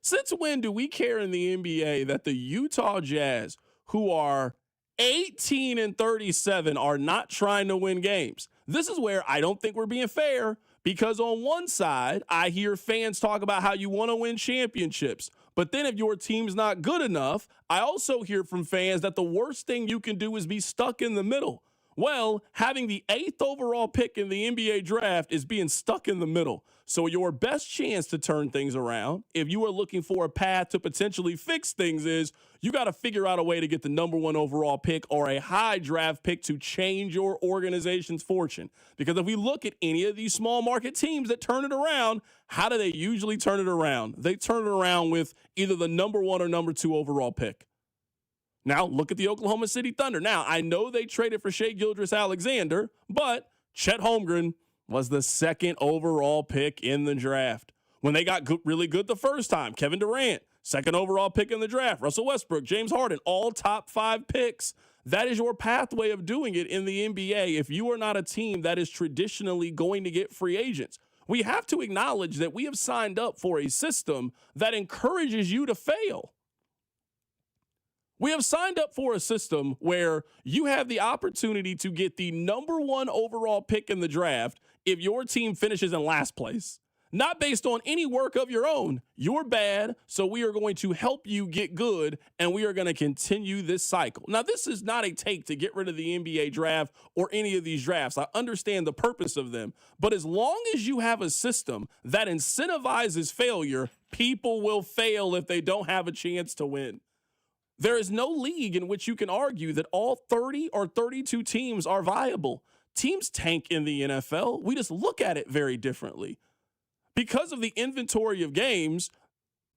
Since when do we care in the NBA that the Utah Jazz, who are 18-37, are not trying to win games? This is where I don't think we're being fair, because on one side, I hear fans talk about how you want to win championships. But then if your team's not good enough, I also hear from fans that the worst thing you can do is be stuck in the middle. Well, having the 8th overall pick in the NBA draft is being stuck in the middle. So your best chance to turn things around, if you are looking for a path to potentially fix things, is you got to figure out a way to get the number 1 overall pick or a high draft pick to change your organization's fortune. Because if we look at any of these small market teams that turn it around, how do they usually turn it around? They turn it around with either the number 1 or number 2 overall pick. Now, look at the Oklahoma City Thunder. Now, I know they traded for Shai Gilgeous-Alexander, but Chet Holmgren was the 2nd overall pick in the draft. When they got really good the first time, Kevin Durant, 2nd overall pick in the draft. Russell Westbrook, James Harden, all top 5 picks. That is your pathway of doing it in the NBA if you are not a team that is traditionally going to get free agents. We have to acknowledge that we have signed up for a system that encourages you to fail. We have signed up for a system where you have the opportunity to get the number 1 overall pick in the draft if your team finishes in last place. Not based on any work of your own. You're bad, so we are going to help you get good, and we are going to continue this cycle. Now, this is not a take to get rid of the NBA draft or any of these drafts. I understand the purpose of them. But as long as you have a system that incentivizes failure, people will fail if they don't have a chance to win. There is no league in which you can argue that all 30 or 32 teams are viable. Teams tank in the NFL. We just look at it very differently. Because of the inventory of games,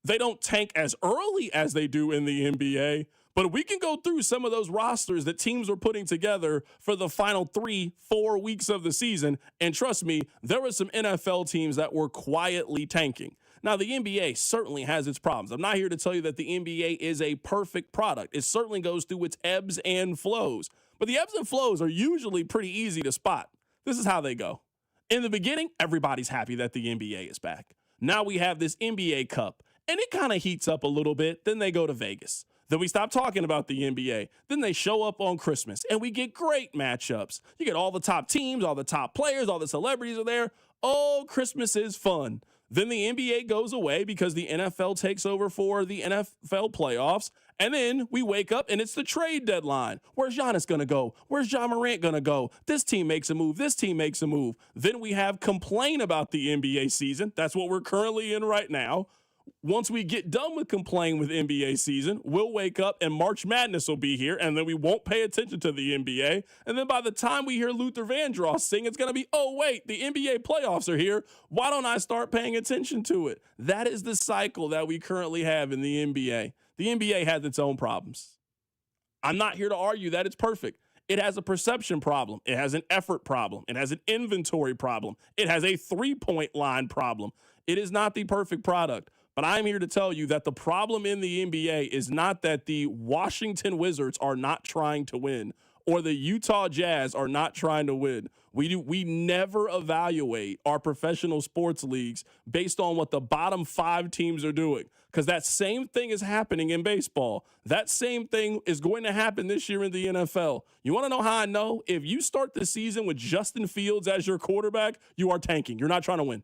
they don't tank as early as they do in the NBA. But we can go through some of those rosters that teams were putting together for the final 3-4 weeks of the season. And trust me, there were some NFL teams that were quietly tanking. Now, the NBA certainly has its problems. I'm not here to tell you that the NBA is a perfect product. It certainly goes through its ebbs and flows. But the ebbs and flows are usually pretty easy to spot. This is how they go. In the beginning, everybody's happy that the NBA is back. Now we have this NBA Cup, and it kind of heats up a little bit. Then they go to Vegas. Then we stop talking about the NBA. Then they show up on Christmas, and we get great matchups. You get all the top teams, all the top players, all the celebrities are there. Oh, Christmas is fun. Then the NBA goes away because the NFL takes over for the NFL playoffs. And then we wake up and it's the trade deadline. Where's Giannis going to go? Where's John Morant going to go? This team makes a move. This team makes a move. Then we have complain about the NBA season. That's what we're currently in right now. Once we get done with complaining with NBA season, we'll wake up and March Madness will be here, and then we won't pay attention to the NBA. And then by the time we hear Luther Vandross sing, it's going to be, oh, wait, the NBA playoffs are here. Why don't I start paying attention to it? That is the cycle that we currently have in the NBA. The NBA has its own problems. I'm not here to argue that it's perfect. It has a perception problem. It has an effort problem. It has an inventory problem. It has a three-point line problem. It is not the perfect product. But I'm here to tell you that the problem in the NBA is not that the Washington Wizards are not trying to win or the Utah Jazz are not trying to win. We never evaluate our professional sports leagues based on what the bottom 5 teams are doing, because that same thing is happening in baseball. That same thing is going to happen this year in the NFL. You want to know how I know? If you start the season with Justin Fields as your quarterback, you are tanking. You're not trying to win.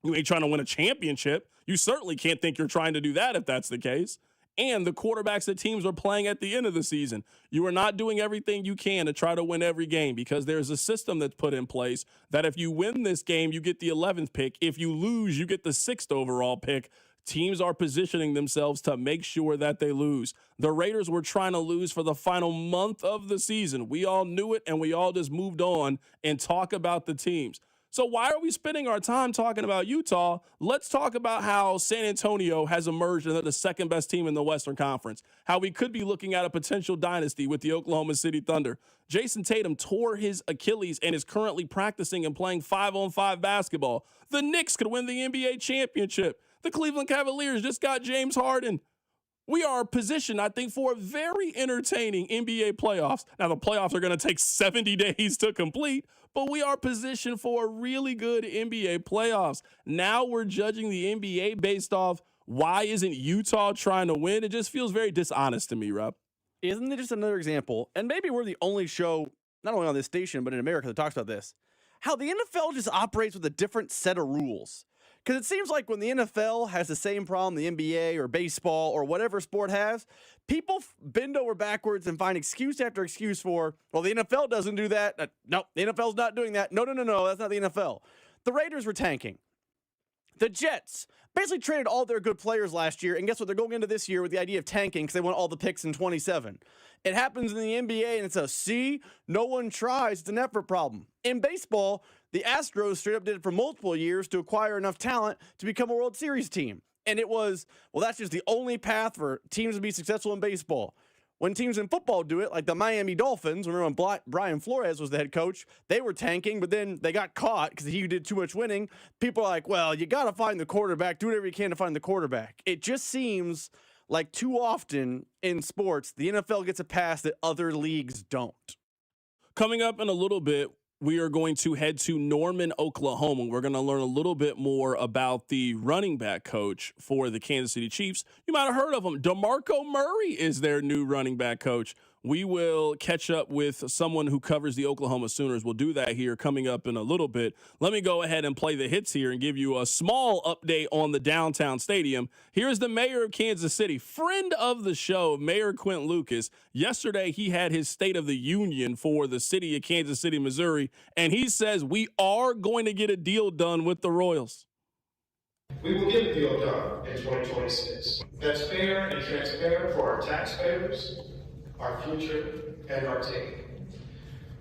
You ain't trying to win a championship. You certainly can't think you're trying to do that if that's the case. And the quarterbacks that teams are playing at the end of the season, you are not doing everything you can to try to win every game, because there's a system that's put in place that if you win this game, you get the 11th pick. If you lose, you get the 6th overall pick. Teams are positioning themselves to make sure that they lose. The Raiders were trying to lose for the final month of the season. We all knew it, and we all just moved on and talk about the teams. So why are we spending our time talking about Utah? Let's talk about how San Antonio has emerged as the second best team in the Western Conference, how we could be looking at a potential dynasty with the Oklahoma City Thunder. Jason Tatum tore his Achilles and is currently practicing and playing 5-on-5 basketball. The Knicks could win the NBA championship. The Cleveland Cavaliers just got James Harden. We are positioned, I think, for a very entertaining NBA playoffs. Now, the playoffs are going to take 70 days to complete, but we are positioned for a really good NBA playoffs. Now we're judging the NBA based off why isn't Utah trying to win? It just feels very dishonest to me, Rob. Isn't it just another example? And maybe we're the only show, not only on this station, but in America that talks about this. How the NFL just operates with a different set of rules. Because it seems like when the NFL has the same problem the NBA or baseball or whatever sport has, people bend over backwards and find excuse after excuse for, well, the NFL doesn't do that. No, the NFL's not doing that. No, that's not the NFL. The Raiders were tanking. The Jets basically traded all their good players last year, and guess what? They're going into this year with the idea of tanking because they want all the picks in 27. It happens in the NBA, and it's a see, no one tries. It's an effort problem. In baseball, the Astros straight up did it for multiple years to acquire enough talent to become a World Series team. And it was, well, that's just the only path for teams to be successful in baseball. When teams in football do it, like the Miami Dolphins, remember when Brian Flores was the head coach, they were tanking, but then they got caught because he did too much winning. People are like, well, you got to find the quarterback. Do whatever you can to find the quarterback. It just seems like too often in sports, the NFL gets a pass that other leagues don't. Coming up in a little bit, we are going to head to Norman, Oklahoma. We're going to learn a little bit more about the running back coach for the Kansas City Chiefs. You might have heard of him. DeMarco Murray is their new running back coach. We will catch up with someone who covers the Oklahoma Sooners. We'll do that here coming up in a little bit. Let me go ahead and play the hits here and give you a small update on the downtown stadium. Here's the mayor of Kansas City, friend of the show, Mayor Quint Lucas. Yesterday, he had his State of the Union for the city of Kansas City, Missouri, and he says we are going to get a deal done with the Royals. We will get a deal done in 2026 that's fair and transparent for our taxpayers, our future, and our team.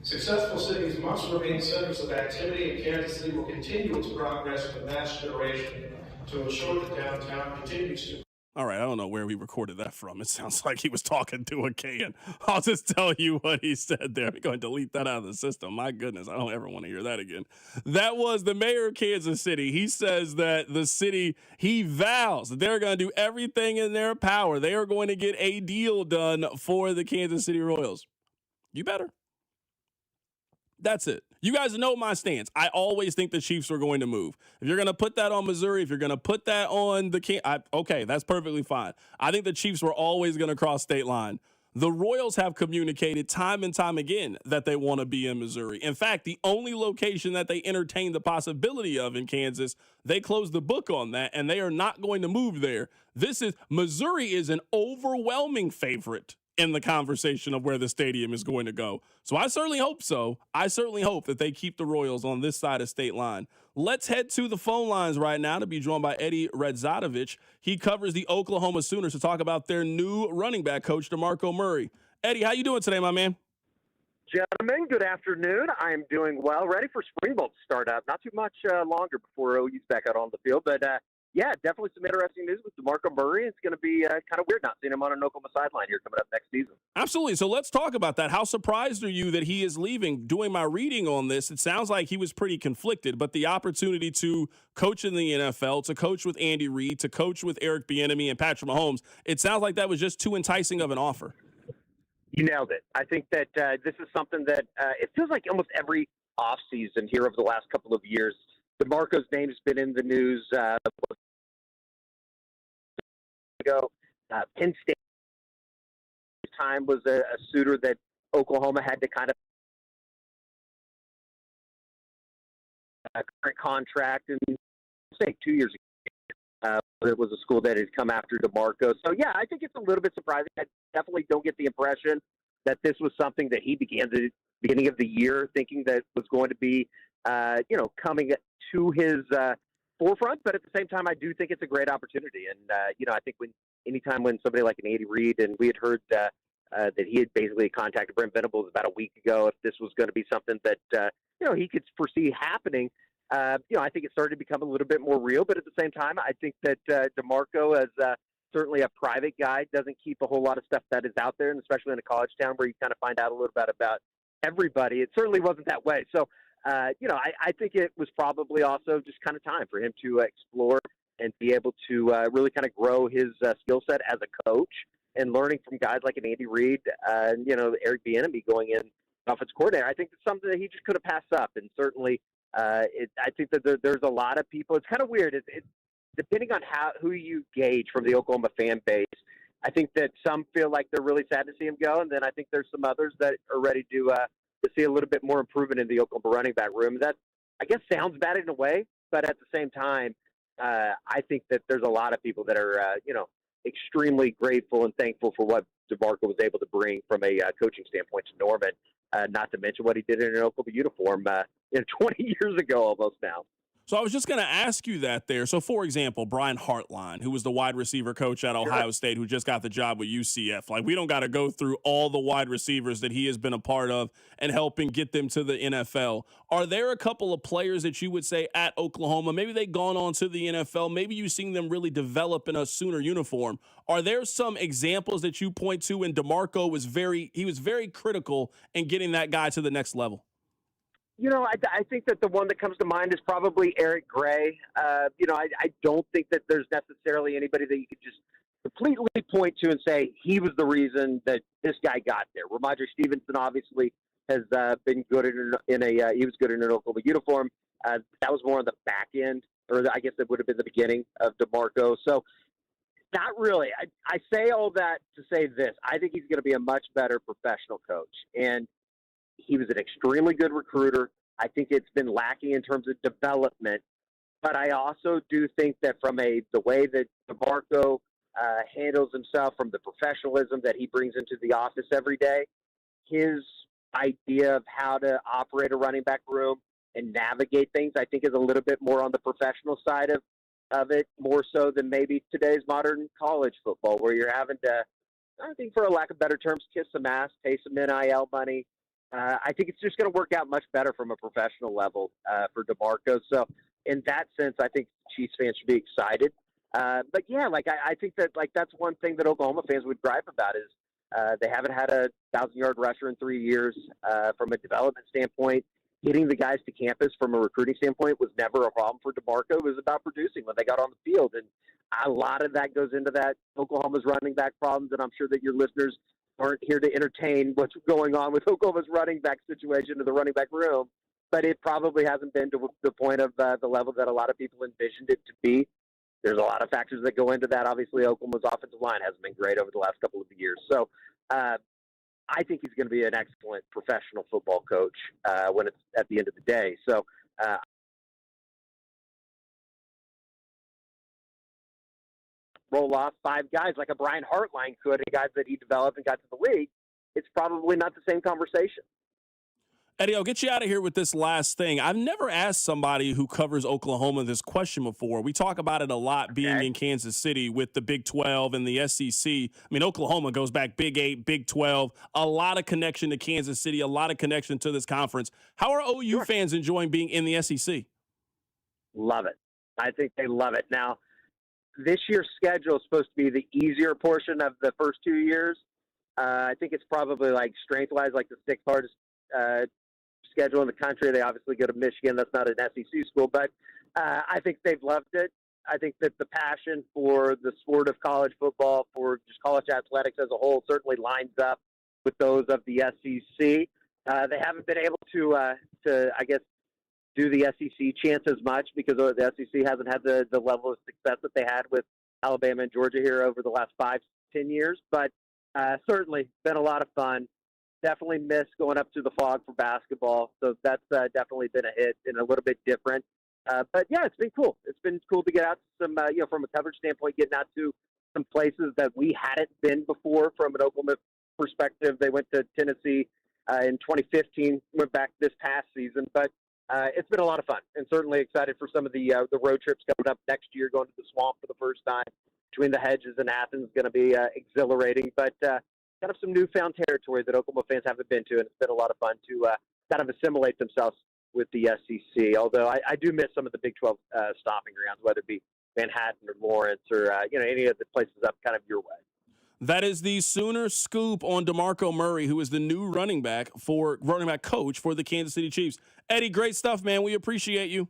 Successful cities must remain centers of activity, and Kansas City will continue its progress with mass generation to ensure that downtown continues to. All right, I don't know where we recorded that from. It sounds like he was talking to a can. I'll just tell you what he said there. I'm going to delete that out of the system. My goodness, I don't ever want to hear that again. That was the mayor of Kansas City. He says that the city, he vows that they're going to do everything in their power. They are going to get a deal done for the Kansas City Royals. You better. That's it. You guys know my stance. I always think the Chiefs are going to move. If you're going to put that on Missouri, if you're going to put that on okay, that's perfectly fine. I think the Chiefs were always going to cross state line. The Royals have communicated time and time again that they want to be in Missouri. In fact, the only location that they entertained the possibility of in Kansas, they closed the book on that, and they are not going to move there. Missouri is an overwhelming favorite in the conversation of where the stadium is going to go. So I certainly hope so. I certainly hope that they keep the Royals on this side of state line. Let's head to the phone lines right now to be joined by Eddie Redzadovich. He covers the Oklahoma Sooners to talk about their new running back coach, DeMarco Murray. Eddie, how you doing today, my man? Gentlemen, good afternoon. I am doing well. Ready for spring ball to start up. Not too much longer before OU's back out on the field, but yeah, definitely some interesting news with DeMarco Murray. It's going to be kind of weird not seeing him on an Oklahoma sideline here coming up next season. Absolutely. So let's talk about that. How surprised are you that he is leaving? Doing my reading on this, it sounds like he was pretty conflicted, but the opportunity to coach in the NFL, to coach with Andy Reid, to coach with Eric Bieniemy and Patrick Mahomes, it sounds like that was just too enticing of an offer. You nailed it. I think that this is something that it feels like almost every offseason here over the last couple of years, DeMarco's name's been in the news. Penn State time was a suitor that Oklahoma had to kind of current contract, and say 2 years ago, it was a school that had come after DeMarco. So yeah, I think it's a little bit surprising. I definitely don't get the impression that this was something that he began the beginning of the year thinking that was going to be, coming to his forefront. But at the same time, I do think it's a great opportunity. And, I think anytime when somebody like an Andy Reid, and we had heard that he had basically contacted Brent Venables about a week ago if this was going to be something that, he could foresee happening. I think it started to become a little bit more real. But at the same time, I think that DeMarco, as certainly a private guy, doesn't keep a whole lot of stuff that is out there, and especially in a college town where you kind of find out a little bit about everybody. It certainly wasn't that way. So, I think it was probably also just kind of time for him to explore and be able to really kind of grow his skill set as a coach, and learning from guys like an Andy Reid, Eric Bieniemy going in offense coordinator. I think it's something that he just could have passed up. And certainly, I think that there's a lot of people. It's kind of weird. It's depending on who you gauge from the Oklahoma fan base. I think that some feel like they're really sad to see him go, and then I think there's some others that are ready to see a little bit more improvement in the Oklahoma running back room. That, I guess, sounds bad in a way, but at the same time, I think that there's a lot of people that are, extremely grateful and thankful for what DeMarco was able to bring from a coaching standpoint to Norman, not to mention what he did in an Oklahoma uniform 20 years ago almost now. So I was just going to ask you that there. So, for example, Brian Hartline, who was the wide receiver coach at Ohio State, who just got the job with UCF. Like, we don't got to go through all the wide receivers that he has been a part of and helping get them to the NFL. Are there a couple of players that you would say at Oklahoma, maybe they've gone on to the NFL, maybe you've seen them really develop in a Sooner uniform? Are there some examples that you point to? And DeMarco was very critical in getting that guy to the next level. I think that the one that comes to mind is probably Eric Gray. I don't think that there's necessarily anybody that you could just completely point to and say he was the reason that this guy got there. Ramondre Stevenson obviously has been good he was good in an Oklahoma uniform. That was more on the back end, or I guess it would have been the beginning of DeMarco. So not really. I say all that to say this. I think he's going to be a much better professional coach. And he was an extremely good recruiter. I think it's been lacking in terms of development, but I also do think that from the way that DeMarco handles himself, from the professionalism that he brings into the office every day, his idea of how to operate a running back room and navigate things, I think, is a little bit more on the professional side of it, more so than maybe today's modern college football, where you're having to, I think, for a lack of better terms, kiss some ass, pay some NIL money. I think it's just going to work out much better from a professional level for DeMarco. So in that sense, I think Chiefs fans should be excited. But yeah, I think that that's one thing that Oklahoma fans would gripe about is they haven't had a 1,000-yard rusher in 3 years. From a development standpoint, getting the guys to campus from a recruiting standpoint was never a problem for DeMarco. It was about producing when they got on the field. And a lot of that goes into that Oklahoma's running back problems. And I'm sure that your listeners aren't here to entertain what's going on with Oklahoma's running back situation or the running back room, but it probably hasn't been to the point of the level that a lot of people envisioned it to be. There's a lot of factors that go into that. Obviously, Oklahoma's offensive line hasn't been great over the last couple of years. So I think he's going to be an excellent professional football coach when it's at the end of the day. So roll off 5 guys like a Brian Hartline could, and guys that he developed and got to the league, it's probably not the same conversation. Eddie, I'll get you out of here with this last thing. I've never asked somebody who covers Oklahoma this question before. We talk about it a lot being in Kansas City with the Big 12 and the SEC. I mean, Oklahoma goes back Big 8, Big 12, a lot of connection to Kansas City, a lot of connection to this conference. How are OU fans enjoying being in the SEC? Love it. I think they love it. Now, this year's schedule is supposed to be the easier portion of the first 2 years. I think it's probably strength-wise, the 6th hardest schedule in the country. They obviously go to Michigan. That's not an SEC school, but I think they've loved it. I think that the passion for the sport of college football, for just college athletics as a whole, certainly lines up with those of the SEC. They haven't been able to I guess, do the SEC chance as much because the SEC hasn't had the level of success that they had with Alabama and Georgia here over the last 5-10 years. But certainly been a lot of fun. Definitely miss going up to the Fog for basketball. So that's definitely been a hit and a little bit different. But yeah, it's been cool. It's been cool to get out to some, from a coverage standpoint, getting out to some places that we hadn't been before from an Oklahoma perspective. They went to Tennessee in 2015, went back this past season. But it's been a lot of fun, and certainly excited for some of the road trips coming up next year, going to the Swamp for the first time. Between the Hedges and Athens is going to be exhilarating, but kind of some newfound territory that Oklahoma fans haven't been to, and it's been a lot of fun to kind of assimilate themselves with the SEC, although I do miss some of the Big 12 stomping grounds, whether it be Manhattan or Lawrence or any of the places up kind of your way. That is the Sooner Scoop on DeMarco Murray, who is the new running back coach for the Kansas City Chiefs. Eddie, great stuff, man. We appreciate you.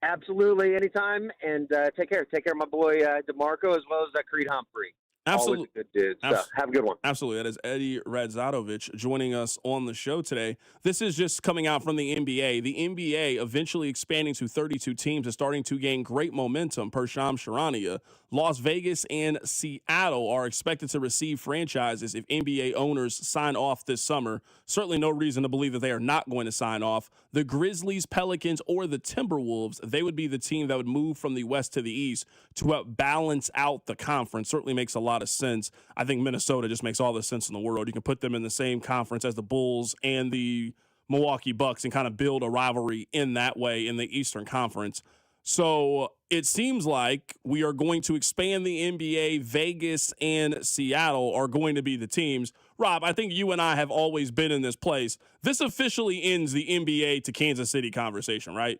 Absolutely, anytime, and take care. Take care of my boy DeMarco as well as Creed Humphrey. Absolutely. Always a good dude. So have a good one. Absolutely. That is Eddie Radzatovich joining us on the show today. This is just coming out from the NBA. The NBA eventually expanding to 32 teams is starting to gain great momentum per Shams Charania. Las Vegas and Seattle are expected to receive franchises if NBA owners sign off this summer. Certainly no reason to believe that they are not going to sign off. The Grizzlies, Pelicans, or the Timberwolves, they would be the team that would move from the West to the East to help balance out the conference. Certainly makes a lot of sense. I think Minnesota just makes all the sense in the world. You can put them in the same conference as the Bulls and the Milwaukee Bucks and kind of build a rivalry in that way in the Eastern Conference. So it seems like we are going to expand the NBA. Vegas and Seattle are going to be the teams. Rob, I think you and I have always been in this place. This officially ends the NBA to Kansas City conversation, right?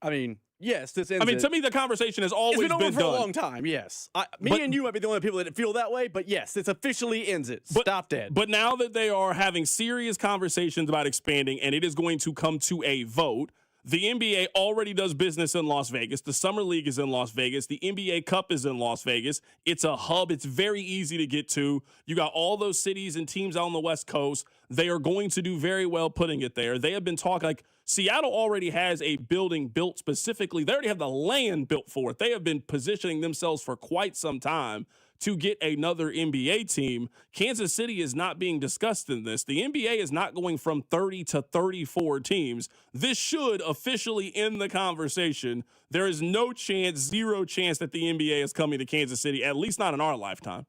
I mean, yes, this ends. To me, the conversation has always been over been for done. a long time. Yes, me and you might be the only people that feel that way, but yes, this officially ends it. Stop dead. But now that they are having serious conversations about expanding, and it is going to come to a vote. The NBA already does business in Las Vegas. The Summer League is in Las Vegas. The NBA Cup is in Las Vegas. It's a hub. It's very easy to get to. You got all those cities and teams out on the West Coast. They are going to do very well putting it there. They have been talking, like Seattle already has a building built specifically. They already have the land built for it. They have been positioning themselves for quite some time to get another NBA team. Kansas City is not being discussed in this. The NBA is not going from 30 to 34 teams. This should officially end the conversation. There is no chance, zero chance that the NBA is coming to Kansas City, at least not in our lifetime.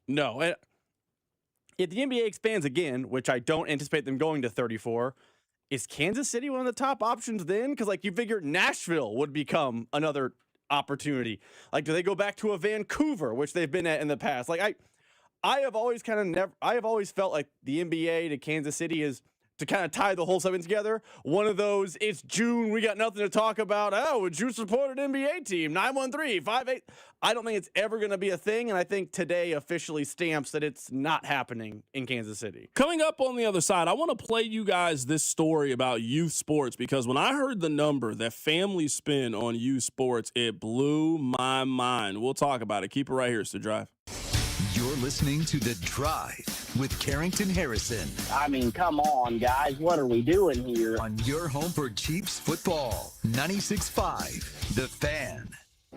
No. If the NBA expands again, which I don't anticipate them going to 34, is Kansas City one of the top options then? Because, like, you figure Nashville would become another opportunity. Like, do they go back to a Vancouver, which they've been at in the past? Like, I have always felt like the NBA to Kansas City is to kind of tie the whole segment together. One of those, it's June, we got nothing to talk about. Oh, would you support an NBA team? 913-58. I don't think it's ever going to be a thing, and I think today officially stamps that it's not happening in Kansas City. Coming up on the other side, I want to play you guys this story about youth sports, because when I heard the number that families spend on youth sports, it blew my mind. We'll talk about it. Keep it right here. It's The Drive. You're listening to The Drive with Carrington Harrison. I mean, come on, guys. What are we doing here? On your home for Chiefs football, 96.5, The Fan.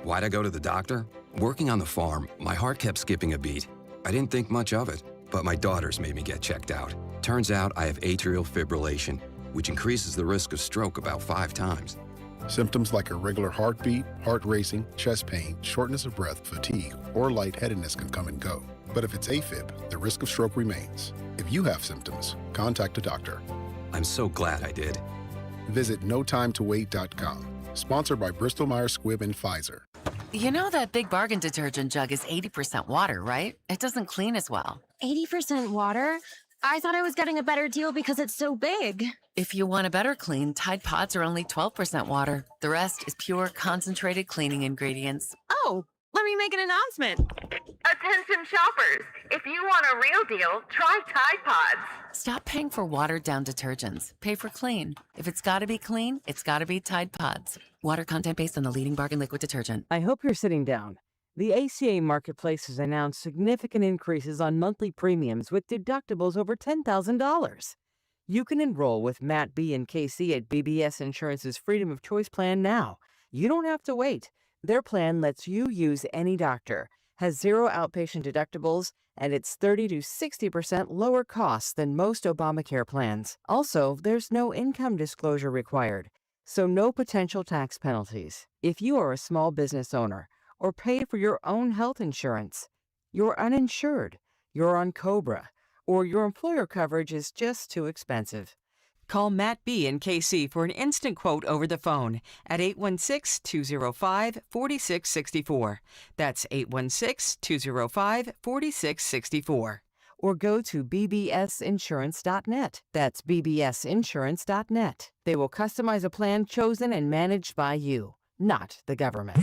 Why'd I go to the doctor? Working on the farm, my heart kept skipping a beat. I didn't think much of it, but my daughters made me get checked out. Turns out I have atrial fibrillation, which increases the risk of stroke about 5 times. Symptoms like irregular heartbeat, heart racing, chest pain, shortness of breath, fatigue, or lightheadedness can come and go. But if it's AFib, the risk of stroke remains. If you have symptoms, contact a doctor. I'm so glad I did. Visit notimetowait.com. Sponsored by Bristol-Myers Squibb and Pfizer. You know that Big Bargain detergent jug is 80% water, right? It doesn't clean as well. 80% water? I thought I was getting a better deal because it's so big. If you want a better clean, Tide Pods are only 12% water. The rest is pure, concentrated cleaning ingredients. Oh, let me make an announcement. Attention shoppers. If you want a real deal, try Tide Pods. Stop paying for watered-down detergents. Pay for clean. If it's got to be clean, it's got to be Tide Pods. Water content based on the leading bargain liquid detergent. I hope you're sitting down. The ACA Marketplace has announced significant increases on monthly premiums with deductibles over $10,000. You can enroll with Matt B. and KC at BBS Insurance's Freedom of Choice plan now. You don't have to wait. Their plan lets you use any doctor, has 0 outpatient deductibles, and it's 30 to 60% lower costs than most Obamacare plans. Also, there's no income disclosure required, so no potential tax penalties. If you are a small business owner or pay for your own health insurance, you're uninsured, you're on COBRA, or your employer coverage is just too expensive. Call Matt B. and KC for an instant quote over the phone at 816-205-4664. That's 816-205-4664. Or go to bbsinsurance.net. That's bbsinsurance.net. They will customize a plan chosen and managed by you, not the government.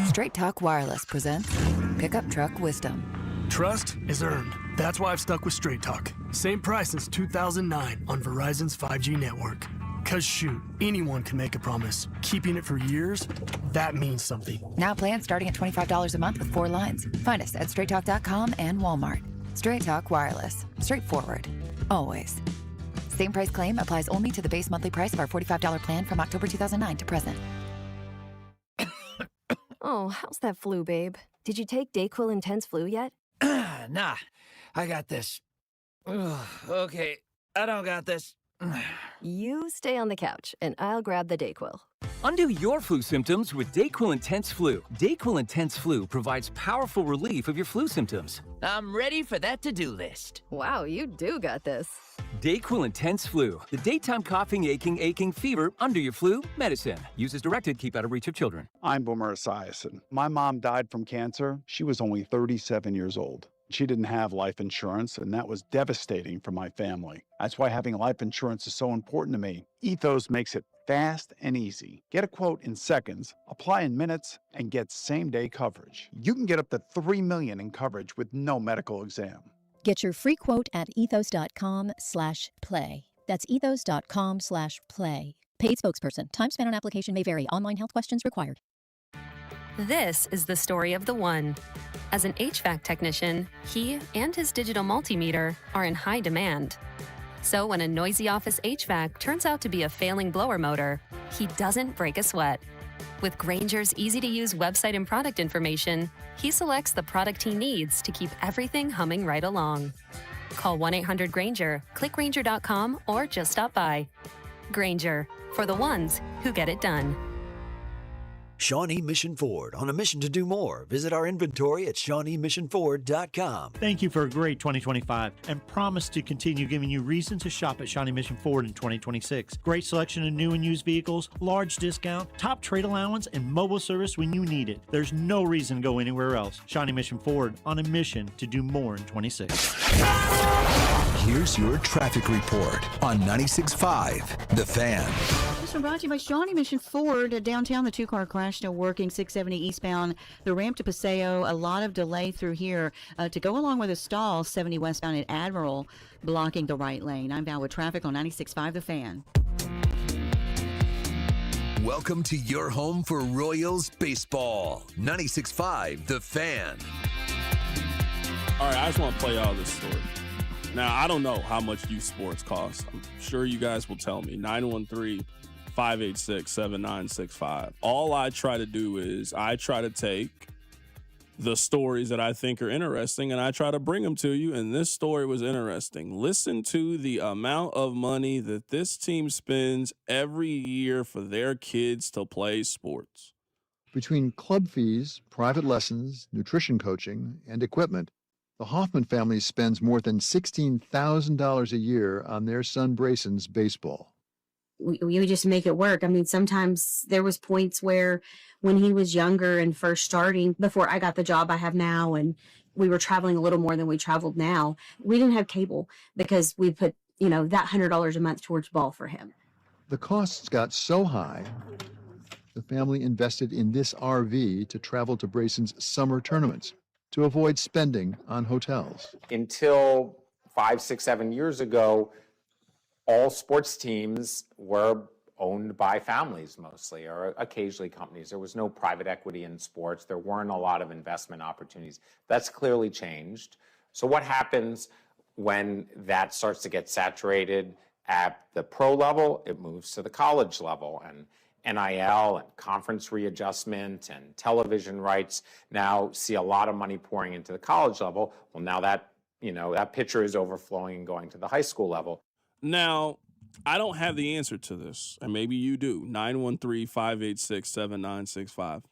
Straight Talk Wireless presents Pickup Truck Wisdom. Trust is earned. That's why I've stuck with Straight Talk. Same price since 2009 on Verizon's 5G network. Because shoot, anyone can make a promise. Keeping it for years, that means something. Now plans starting at $25 a month with 4 lines. Find us at straighttalk.com and Walmart. Straight Talk Wireless. Straightforward. Always. Same price claim applies only to the base monthly price of our $45 plan from October 2009 to present. Oh, how's that flu, babe? Did you take Dayquil Intense Flu yet? Nah, I got this. Ugh, okay, I don't got this. You stay on the couch, and I'll grab the Dayquil. Undo your flu symptoms with Dayquil Intense Flu. Dayquil Intense Flu provides powerful relief of your flu symptoms. I'm ready for that to-do list. Wow, you do got this. Dayquil Intense Flu. The daytime coughing, aching fever under your flu medicine. Use as directed. Keep out of reach of children. I'm Boomer Esiason. My mom died from cancer. She was only 37 years old. She didn't have life insurance, and that was devastating for my family. That's why having life insurance is so important to me. Ethos makes it fast and easy. Get a quote in seconds, apply in minutes, and get same-day coverage. You can get up to $3 million in coverage with no medical exam. Get your free quote at ethos.com/play. That's ethos.com/play. Paid spokesperson. Time spent on application may vary. Online health questions required. This is the story of the one. As an HVAC technician, he and his digital multimeter are in high demand. So when a noisy office HVAC turns out to be a failing blower motor, he doesn't break a sweat. With Grainger's easy-to-use website and product information, he selects the product he needs to keep everything humming right along. Call 1-800-GRAINGER, click Grainger.com, or just stop by. Grainger, for the ones who get it done. Shawnee Mission Ford, on a mission to do more. Visit our inventory at ShawneeMissionFord.com. Thank you for a great 2025 and promise to continue giving you reason to shop at Shawnee Mission Ford in 2026. Great selection of new and used vehicles, large discount, top trade allowance, and mobile service when you need it. There's no reason to go anywhere else. Shawnee Mission Ford, on a mission to do more in 26. Here's your traffic report on 96.5 The Fan. This one brought to you by Shawnee Mission Ford. Downtown, the two-car crash still working, 670 eastbound, the ramp to Paseo. A lot of delay through here to go along with a stall, 70 westbound at Admiral, blocking the right lane. I'm Val with traffic on 96.5 The Fan. Welcome to your home for Royals baseball. 96.5 The Fan. All right, I just want to play y'all this story. Now, I don't know how much youth sports cost. I'm sure you guys will tell me. 913-586-7965. All I try to do is I try to take the stories that I think are interesting and I try to bring them to you. And this story was interesting. Listen to the amount of money that this team spends every year for their kids to play sports. Between club fees, private lessons, nutrition coaching, and equipment, the Hoffman family spends more than $16,000 a year on their son Brayson's baseball. We would just make it work. I mean, sometimes there was points where when he was younger and first starting, before I got the job I have now, and we were traveling a little more than we traveled now, we didn't have cable because we put, that $100 a month towards ball for him. The costs got so high, the family invested in this RV to travel to Brayson's summer tournaments to avoid spending on hotels. Until 5, 6, 7 years ago, all sports teams were owned by families mostly, or occasionally companies. There was no private equity in sports. There weren't a lot of investment opportunities. That's clearly changed. So what happens when that starts to get saturated at the pro level? It moves to the college level, and NIL and conference readjustment and television rights now see a lot of money pouring into the college level. Well, now that, that pitcher is overflowing and going to the high school level. Now, I don't have the answer to this, and maybe you do. 913-586-7965.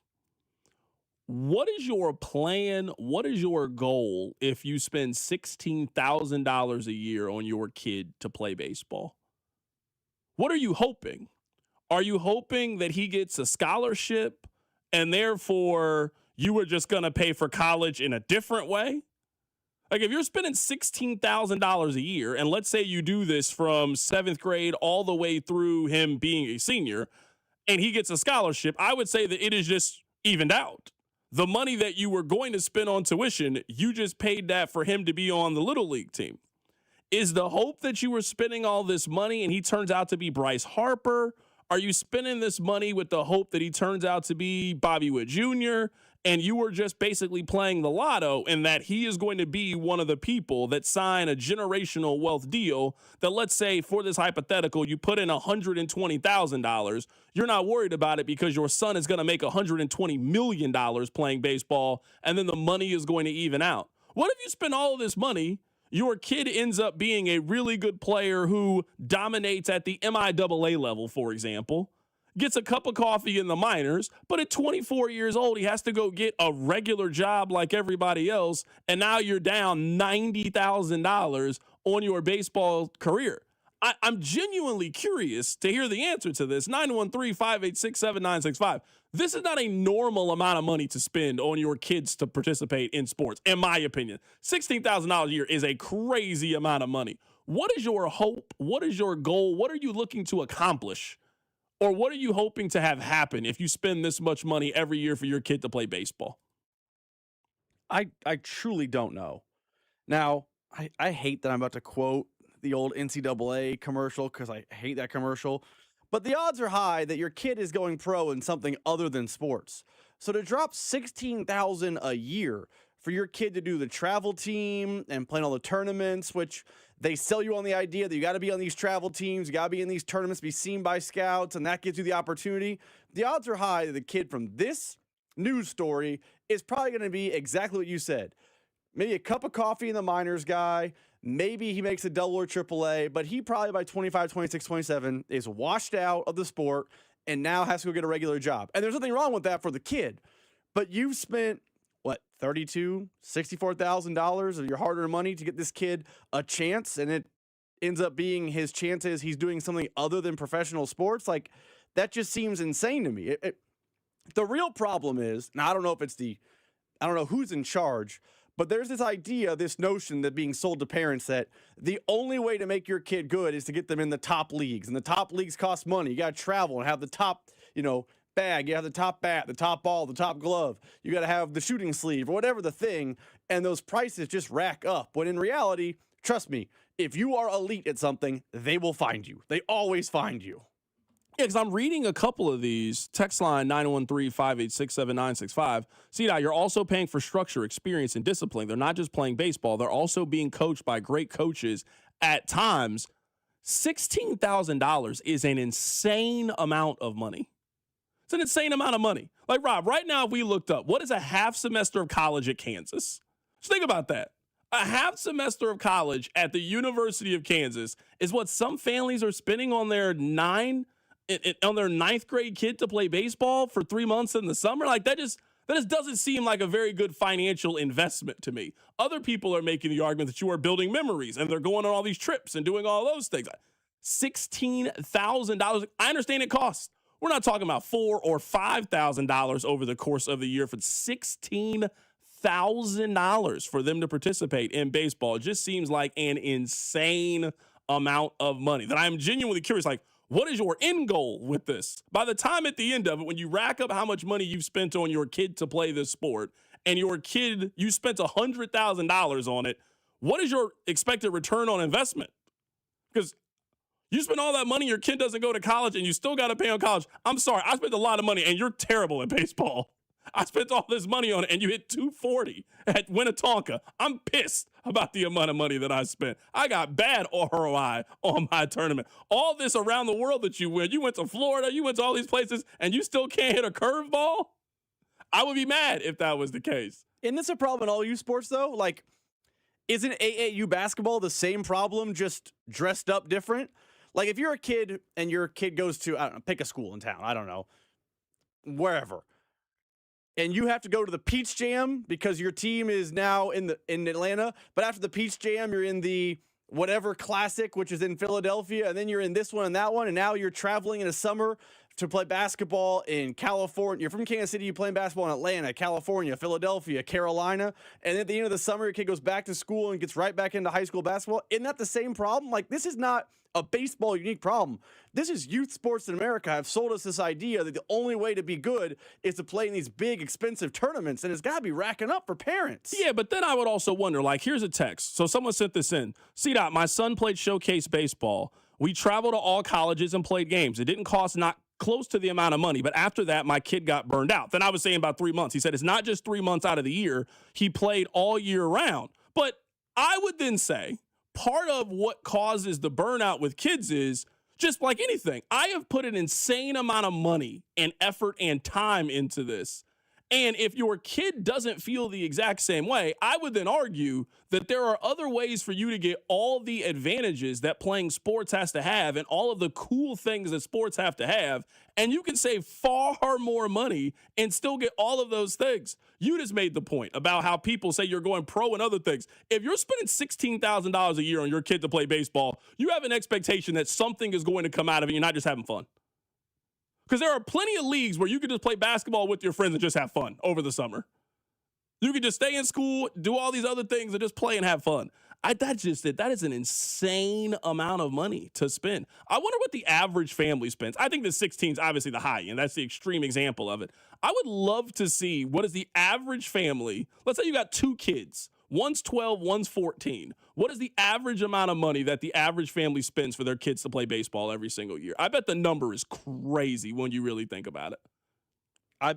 What is your plan? What is your goal if you spend $16,000 a year on your kid to play baseball? What are you hoping? Are you hoping that he gets a scholarship and therefore you are just going to pay for college in a different way? Like if you're spending $16,000 a year, and let's say you do this from 7th grade all the way through him being a senior, and he gets a scholarship, I would say that it is just evened out. The money that you were going to spend on tuition, you just paid that for him to be on the Little League team. Is the hope that you were spending all this money and he turns out to be Bryce Harper? Are you spending this money with the hope that he turns out to be Bobby Witt Jr. and you were just basically playing the lotto and that he is going to be one of the people that sign a generational wealth deal that, let's say for this hypothetical, you put in $120,000. You're not worried about it because your son is going to make $120 million playing baseball and then the money is going to even out. What if you spend all of this money? Your kid ends up being a really good player who dominates at the MIAA level, for example, gets a cup of coffee in the minors, but at 24 years old, he has to go get a regular job like everybody else, and now you're down $90,000 on your baseball career. I'm genuinely curious to hear the answer to this. 913-586-7965. This is not a normal amount of money to spend on your kids to participate in sports, in my opinion. $16,000 a year is a crazy amount of money. What is your hope? What is your goal? What are you looking to accomplish? Or what are you hoping to have happen if you spend this much money every year for your kid to play baseball? I truly don't know. Now, I hate that I'm about to quote the old NCAA commercial because I hate that commercial. But the odds are high that your kid is going pro in something other than sports. So to drop $16,000 a year for your kid to do the travel team and play in all the tournaments, which they sell you on the idea that you got to be on these travel teams, you got to be in these tournaments, be seen by scouts, and that gives you the opportunity. The odds are high that the kid from this news story is probably going to be exactly what you said. Maybe a cup of coffee in the minors guy. Maybe he makes a double or triple A, but he probably by 25, 26, 27 is washed out of the sport and now has to go get a regular job. And there's nothing wrong with that for the kid. But you've spent, what, $32,000, $64,000 of your hard-earned money to get this kid a chance, and it ends up being his chances he's doing something other than professional sports. Like, that just seems insane to me. The real problem is, now I don't know who's in charge, but there's this idea, this notion that being sold to parents that the only way to make your kid good is to get them in the top leagues. And the top leagues cost money. You got to travel and have the top, bag. You have the top bat, the top ball, the top glove. You got to have the shooting sleeve or whatever the thing. And those prices just rack up. When in reality, trust me, if you are elite at something, they will find you. They always find you. Yeah, because I'm reading a couple of these. Text line 913-586-7965. See, now you're also paying for structure, experience, and discipline. They're not just playing baseball. They're also being coached by great coaches at times. $16,000 is an insane amount of money. It's an insane amount of money. Like, Rob, right now, if we looked up, what is a half semester of college at Kansas? Just think about that. A half semester of college at the University of Kansas is what some families are spending on their ninth grade kid to play baseball for 3 months in the summer. Like, that just doesn't seem like a very good financial investment to me. Other people are making the argument that you are building memories and they're going on all these trips and doing all those things. $16,000. I understand it costs. We're not talking about $4,000 or $5,000 over the course of the year. For $16,000 for them to participate in baseball, it just seems like an insane amount of money that I'm genuinely curious, like, what is your end goal with this? By the time at the end of it, when you rack up how much money you've spent on your kid to play this sport, and your kid, you spent $100,000 on it, what is your expected return on investment? Because you spend all that money, your kid doesn't go to college, and you still got to pay on college. I'm sorry, I spent a lot of money, and you're terrible at baseball. I spent all this money on it, and you hit 240 at Winnetonka. I'm pissed about the amount of money that I spent. I got bad ROI on my tournament. All this around the world that you win. You went to Florida, you went to all these places, and you still can't hit a curveball? I would be mad if that was the case. Isn't this a problem in all youth sports, though? Like, isn't AAU basketball the same problem, just dressed up different? Like, if you're a kid and your kid goes to, I don't know, pick a school in town, I don't know, wherever, and you have to go to the Peach Jam because your team is now in Atlanta, but after the Peach Jam, you're in the whatever classic, which is in Philadelphia, and then you're in this one and that one, and now you're traveling in the summer to play basketball in California. You're from Kansas City, you're playing basketball in Atlanta, California, Philadelphia, Carolina, and at the end of the summer, your kid goes back to school and gets right back into high school basketball. Isn't that the same problem? Like, this is not a baseball unique problem. This is youth sports in America have sold us this idea that the only way to be good is to play in these big, expensive tournaments, and it's got to be racking up for parents. Yeah, but then I would also wonder, like, here's a text. So someone sent this in. CDOT, my son played showcase baseball. We traveled to all colleges and played games. It didn't cost not close to the amount of money, but after that, my kid got burned out. Then I was saying about 3 months. He said it's not just 3 months out of the year. He played all year round. But I would then say part of what causes the burnout with kids is just like anything. I have put an insane amount of money and effort and time into this. And if your kid doesn't feel the exact same way, I would then argue that there are other ways for you to get all the advantages that playing sports has to have and all of the cool things that sports have to have. And you can save far more money and still get all of those things. You just made the point about how people say you're going pro and other things. If you're spending $16,000 a year on your kid to play baseball, you have an expectation that something is going to come out of it. You're not just having fun. Because there are plenty of leagues where you can just play basketball with your friends and just have fun over the summer. You can just stay in school, do all these other things, and just play and have fun. That is an insane amount of money to spend. I wonder what the average family spends. I think the 16 is obviously the high end. That's the extreme example of it. I would love to see what is the average family. Let's say you got 2 kids. One's 12, one's 14. What is the average amount of money that the average family spends for their kids to play baseball every single year? I bet the number is crazy when you really think about it.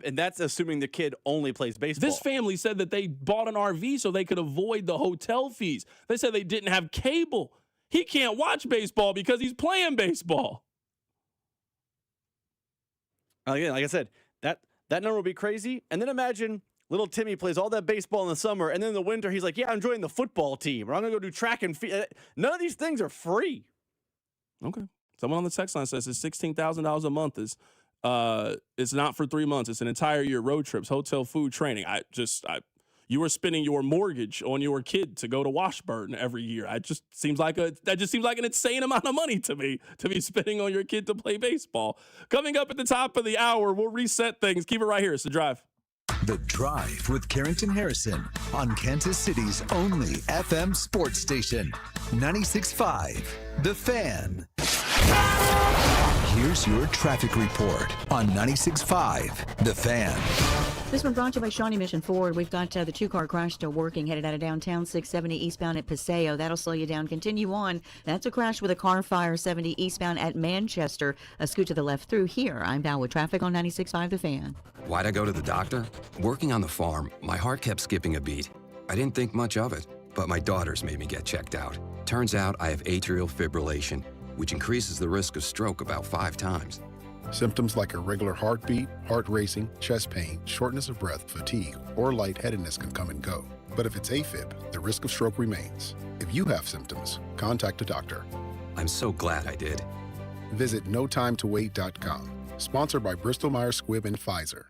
And that's assuming the kid only plays baseball. This family said that they bought an RV so they could avoid the hotel fees. They said they didn't have cable. He can't watch baseball because he's playing baseball. Again, like I said, that number would be crazy. And then imagine little Timmy plays all that baseball in the summer, and then in the winter, he's like, yeah, I'm joining the football team, or I'm going to go do track and field. None of these things are free. Okay. Someone on the text line says it's $16,000 a month is it's not for 3 months. It's an entire year, road trips, hotel, food, training. You are spending your mortgage on your kid to go to Washburn every year. That just seems like an insane amount of money to me to be spending on your kid to play baseball. Coming up at the top of the hour, we'll reset things. Keep it right here. It's The Drive. The Drive with Carrington Harrison on Kansas City's only FM sports station, 96.5, The Fan. Here's your traffic report on 96.5, The Fan. This one brought to you by Shawnee Mission Ford. We've got the 2-car crash still working, headed out of downtown, 670 eastbound at Paseo. That'll slow you down. Continue on. That's a crash with a car fire, 70 eastbound at Manchester. A scoot to the left through here. I'm Val with traffic on 96.5 The Fan. Why'd I go to the doctor? Working on the farm, my heart kept skipping a beat. I didn't think much of it, but my daughters made me get checked out. Turns out I have atrial fibrillation, which increases the risk of stroke about 5 times. Symptoms like irregular heartbeat, heart racing, chest pain, shortness of breath, fatigue, or lightheadedness can come and go. But if it's AFib, the risk of stroke remains. If you have symptoms, contact a doctor. I'm so glad I did. Visit notimetowait.com. Sponsored by Bristol-Myers Squibb and Pfizer.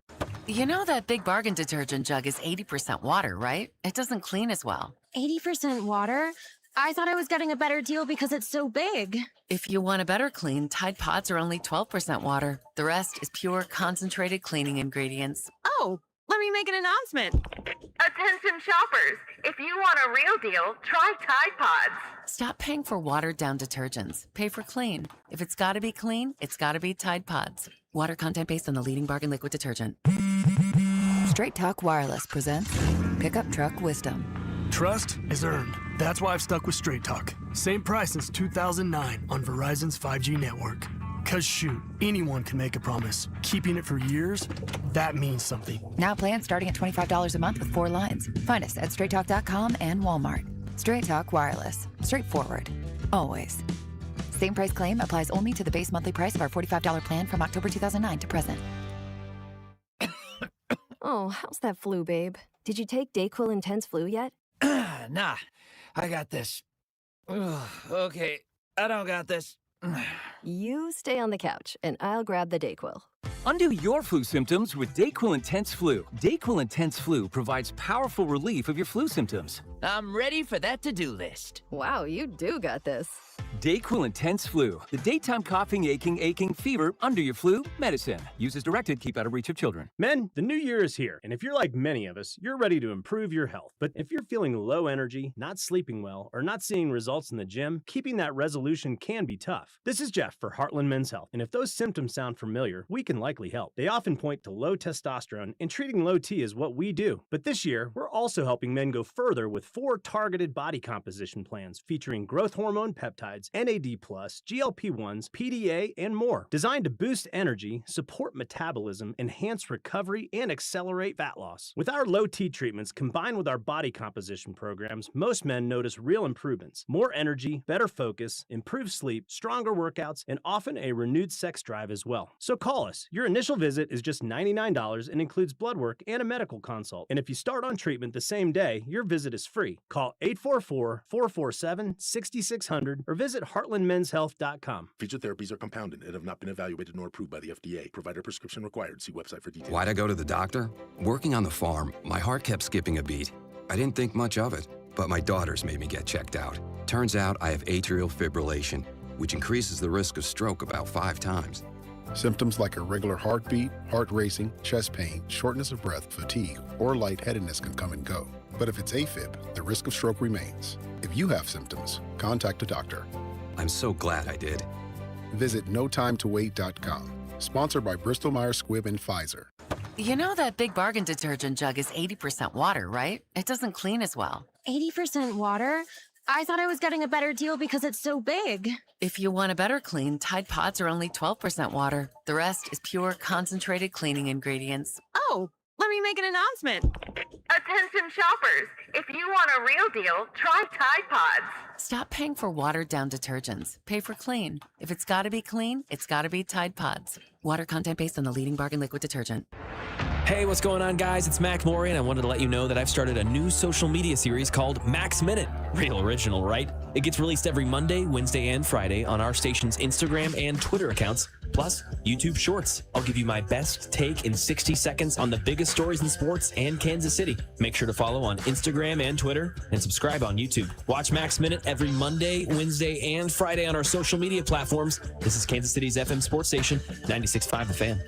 You know that Big Bargain detergent jug is 80% water, right? It doesn't clean as well. 80% water? I thought I was getting a better deal because it's so big. If you want a better clean, Tide Pods are only 12% water. The rest is pure, concentrated cleaning ingredients. Oh, let me make an announcement. Attention shoppers, if you want a real deal, try Tide Pods. Stop paying for watered-down detergents. Pay for clean. If it's gotta be clean, it's gotta be Tide Pods. Water content based on the leading bargain liquid detergent. Straight Talk Wireless presents Pickup Truck Wisdom. Trust is earned. That's why I've stuck with Straight Talk. Same price since 2009 on Verizon's 5G network. Cause shoot, anyone can make a promise. Keeping it for years, that means something. Now plans starting at $25 a month with 4 lines. Find us at straighttalk.com and Walmart. Straight Talk Wireless. Straightforward. Always. Same price claim applies only to the base monthly price of our $45 plan from October 2009 to present. Oh, how's that flu, babe? Did you take Dayquil Intense Flu yet? Nah, I got this. Ugh, okay, I don't got this. You stay on the couch, and I'll grab the Dayquil. Undo your flu symptoms with Dayquil Intense Flu. Dayquil Intense Flu provides powerful relief of your flu symptoms. I'm ready for that to-do list. Wow, you do got this. DayQuil Intense Flu, the daytime coughing, aching fever under your flu medicine. Use as directed, keep out of reach of children. Men, the new year is here, and if you're like many of us, you're ready to improve your health. But if you're feeling low energy, not sleeping well, or not seeing results in the gym, keeping that resolution can be tough. This is Jeff for Heartland Men's Health, and if those symptoms sound familiar, we can likely help. They often point to low testosterone, and treating low T is what we do. But this year, we're also helping men go further with 4 targeted body composition plans featuring growth hormone peptides, NAD+, GLP-1s, PDA, and more, designed to boost energy, support metabolism, enhance recovery, and accelerate fat loss. With our low T treatments combined with our body composition programs, most men notice real improvements: more energy, better focus, improved sleep, stronger workouts, and often a renewed sex drive as well. So call us. Your initial visit is just $99 and includes blood work and a medical consult. And if you start on treatment the same day, your visit is free. Call 844-447-6600 or visit heartlandmenshealth.com. Featured therapies are compounded and have not been evaluated nor approved by the FDA. Provider prescription required. See website for details. Why'd I go to the doctor? Working on the farm, my heart kept skipping a beat. I didn't think much of it, but my daughters made me get checked out. Turns out I have atrial fibrillation, which increases the risk of stroke about 5 times. Symptoms like irregular heartbeat, heart racing, chest pain, shortness of breath, fatigue, or lightheadedness can come and go. But if it's AFib, the risk of stroke remains. If you have symptoms, contact a doctor. I'm so glad I did. Visit notimetowait.com. Sponsored by Bristol Myers Squibb and Pfizer. You know that Big Bargain detergent jug is 80% water, right? It doesn't clean as well. 80% water? I thought I was getting a better deal because it's so big. If you want a better clean, Tide Pods are only 12% water. The rest is pure, concentrated cleaning ingredients. Oh, let me make an announcement. Attention shoppers, if you want a real deal, try Tide Pods. Stop paying for watered-down detergents. Pay for clean. If it's gotta be clean, it's gotta be Tide Pods. Water content based on the leading bargain liquid detergent. Hey, what's going on, guys? It's Mac Maury, and I wanted to let you know that I've started a new social media series called Mac's Minute. Real original, right? It gets released every Monday, Wednesday, and Friday on our station's Instagram and Twitter accounts, plus YouTube Shorts. I'll give you my best take in 60 seconds on the biggest stories in sports and Kansas City. Make sure to follow on Instagram and Twitter, and subscribe on YouTube. Watch Mac's Minute every Monday, Wednesday, and Friday on our social media platforms. This is Kansas City's FM sports station, 96.5 The Fan.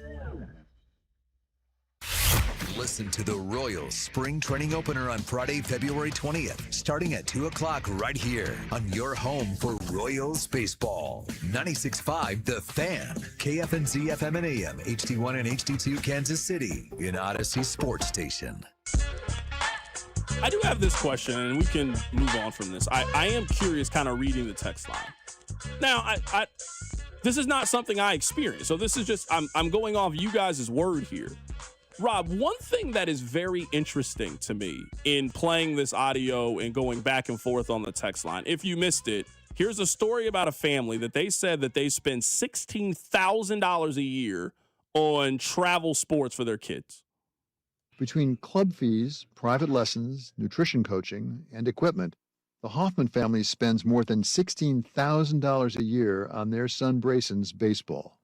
Listen to the Royals Spring Training Opener on Friday, February 20th, starting at 2 o'clock right here on your home for Royals baseball. 96.5 The Fan, KFNZ FM and AM, HD1 and HD2 Kansas City, in Odyssey Sports Station. I do have this question, and we can move on from this. I am curious, kind of reading the text line. Now, this is not something I experienced, so this is just, I'm going off you guys' word here. Rob, one thing that is very interesting to me in playing this audio and going back and forth on the text line, if you missed it, here's a story about a family that they said that they spend $16,000 a year on travel sports for their kids. Between club fees, private lessons, nutrition coaching, and equipment, the Hoffman family spends more than $16,000 a year on their son Brayson's baseball.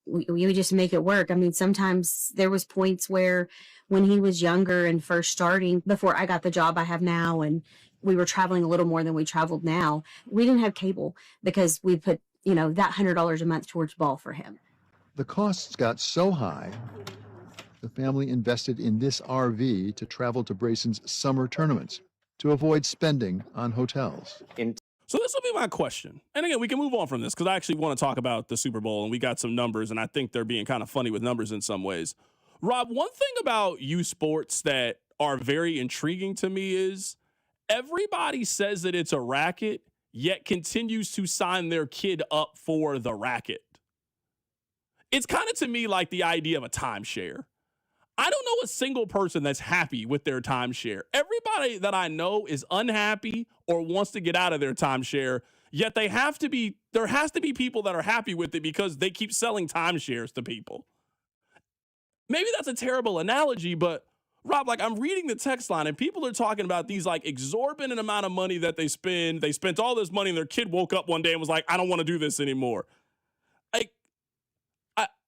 We just make it work. I mean, sometimes there was points where when he was younger and first starting, before I got the job I have now, and we were traveling a little more than we traveled now, we didn't have cable because we put, that $100 a month towards ball for him. The costs got so high, the family invested in this RV to travel to Brayson's summer tournaments to avoid spending on hotels. So this will be my question. And again, we can move on from this because I actually want to talk about the Super Bowl, and we got some numbers, and I think they're being kind of funny with numbers in some ways. Rob, one thing about youth sports that are very intriguing to me is everybody says that it's a racket, yet continues to sign their kid up for the racket. It's kind of to me like the idea of a timeshare. I don't know a single person that's happy with their timeshare. Everybody that I know is unhappy or wants to get out of their timeshare, yet there has to be people that are happy with it because they keep selling timeshares to people. Maybe that's a terrible analogy, but Rob, I'm reading the text line and people are talking about these exorbitant amount of money that they spend. They spent all this money and their kid woke up one day and was like, I don't want to do this anymore.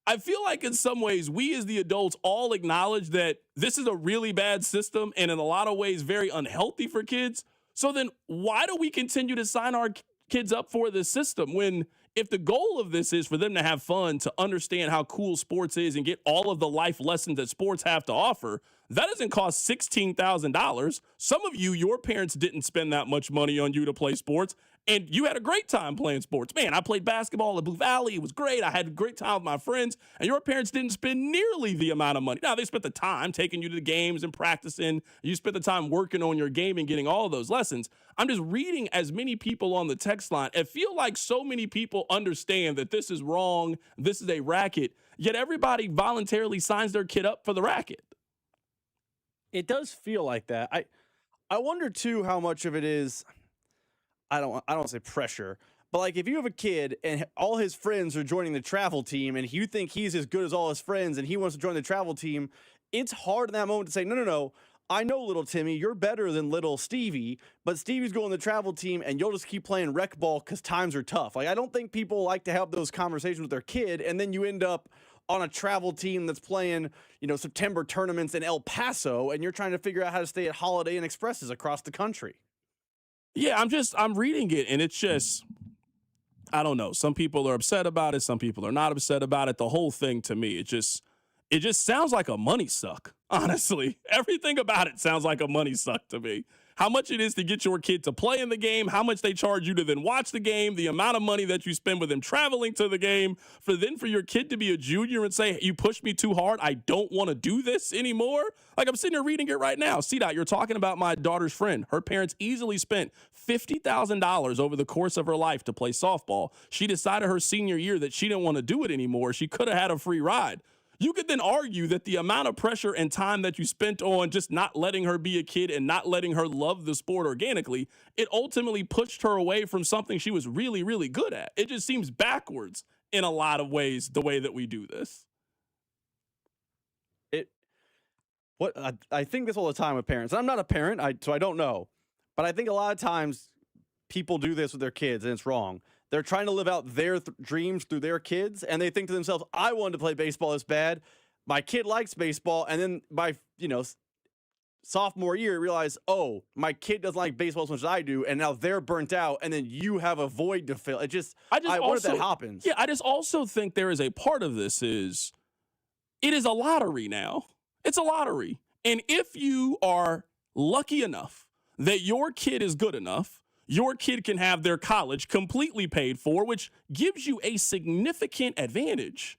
I feel like in some ways we as the adults all acknowledge that this is a really bad system and in a lot of ways very unhealthy for kids. So then why do we continue to sign our kids up for this system when if the goal of this is for them to have fun, to understand how cool sports is and get all of the life lessons that sports have to offer, that doesn't cost $16,000. Some of you, your parents didn't spend that much money on you to play sports, and you had a great time playing sports. Man, I played basketball at Blue Valley. It was great. I had a great time with my friends, and your parents didn't spend nearly the amount of money. Now, they spent the time taking you to the games and practicing. You spent the time working on your game and getting all of those lessons. I'm just reading as many people on the text line. I feel like so many people understand that this is wrong, this is a racket, yet everybody voluntarily signs their kid up for the racket. It does feel like that. I wonder too how much of it is, I don't say pressure, but like if you have a kid and all his friends are joining the travel team and you think he's as good as all his friends and he wants to join the travel team, it's hard in that moment to say, no, I know little Timmy, you're better than little Stevie, but Stevie's going to the travel team and you'll just keep playing rec ball because times are tough. Like, I don't think people like to have those conversations with their kid, and then you end up on a travel team that's playing, September tournaments in El Paso, and you're trying to figure out how to stay at Holiday Inn Expresses across the country. Yeah, I'm reading it, and it's just, I don't know. Some people are upset about it. Some people are not upset about it. The whole thing to me, it just sounds like a money suck, honestly. Everything about it sounds like a money suck to me. How much it is to get your kid to play in the game, how much they charge you to then watch the game, the amount of money that you spend with them traveling to the game, for your kid to be a junior and say, you pushed me too hard, I don't want to do this anymore. Like, I'm sitting here reading it right now. CDOT, you're talking about my daughter's friend. Her parents easily spent $50,000 over the course of her life to play softball. She decided her senior year that she didn't want to do it anymore. She could have had a free ride. You could then argue that the amount of pressure and time that you spent on just not letting her be a kid and not letting her love the sport organically, it ultimately pushed her away from something she was really, really good at. It just seems backwards in a lot of ways, the way that we do this. I think this all the time with parents. And I'm not a parent, so I don't know. But I think a lot of times people do this with their kids, and it's wrong. They're trying to live out their dreams through their kids, and they think to themselves, I wanted to play baseball this bad. My kid likes baseball, and then by, sophomore year, realize, oh, my kid doesn't like baseball as much as I do, and now they're burnt out, and then you have a void to fill. I wonder if that happens. Yeah, I just also think there is a part of this is, it is a lottery now. It's a lottery. And if you are lucky enough that your kid is good enough, your kid can have their college completely paid for, which gives you a significant advantage.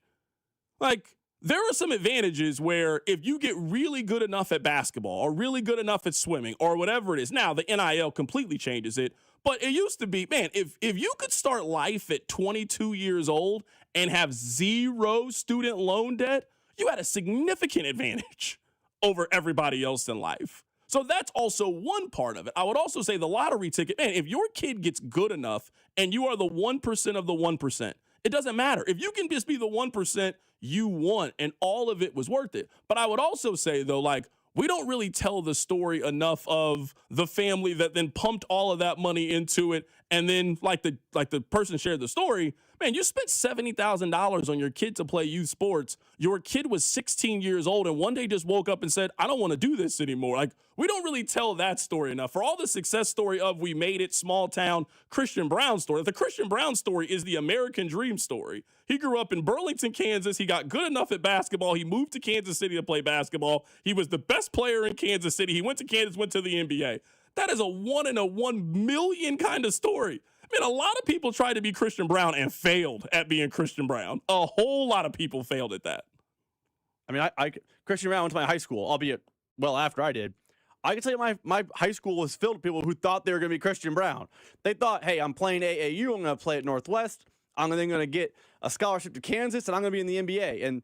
Like, there are some advantages where if you get really good enough at basketball or really good enough at swimming or whatever it is, now the NIL completely changes it, but it used to be, man, if you could start life at 22 years old and have zero student loan debt, you had a significant advantage over everybody else in life. So that's also one part of it. I would also say the lottery ticket, man, if your kid gets good enough and you are the 1% of the 1%, it doesn't matter. If you can just be the 1%, you want, and all of it was worth it. But I would also say, though, like, we don't really tell the story enough of the family that then pumped all of that money into it. And then like the person shared the story, man, you spent $70,000 on your kid to play youth sports. Your kid was 16 years old and one day just woke up and said, I don't want to do this anymore. Like, we don't really tell that story enough. For all the success story of we made it, small town, Christian Brown story, the Christian Brown story is the American dream story. He grew up in Burlington, Kansas. He got good enough at basketball. He moved to Kansas City to play basketball. He was the best player in Kansas City. He went to Kansas, went to the NBA. That is a 1 in a 1 million kind of story. I mean, a lot of people tried to be Christian Brown and failed at being Christian Brown. A whole lot of people failed at that. I mean, Christian Brown went to my high school, albeit well after I did. I can tell you my high school was filled with people who thought they were going to be Christian Brown. They thought, hey, I'm playing AAU. I'm going to play at Northwest. I'm then going to get a scholarship to Kansas, and I'm going to be in the NBA. And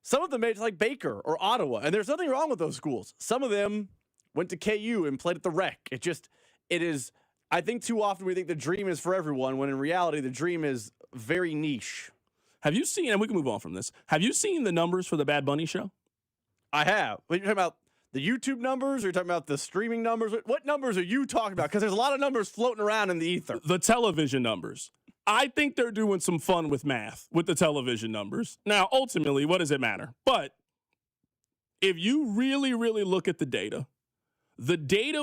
some of them made it like Baker or Ottawa, and there's nothing wrong with those schools. Some of them went to KU and played at the Rec. It is, I think too often we think the dream is for everyone, when in reality the dream is very niche. Have you seen, and we can move on from this, have you seen the numbers for the Bad Bunny show? I have. Are you talking about the YouTube numbers, or are you talking about the streaming numbers? What numbers are you talking about? Because there's a lot of numbers floating around in the ether. The television numbers. I think they're doing some fun with math with the television numbers. Now, ultimately, what does it matter? But if you really, really look at the data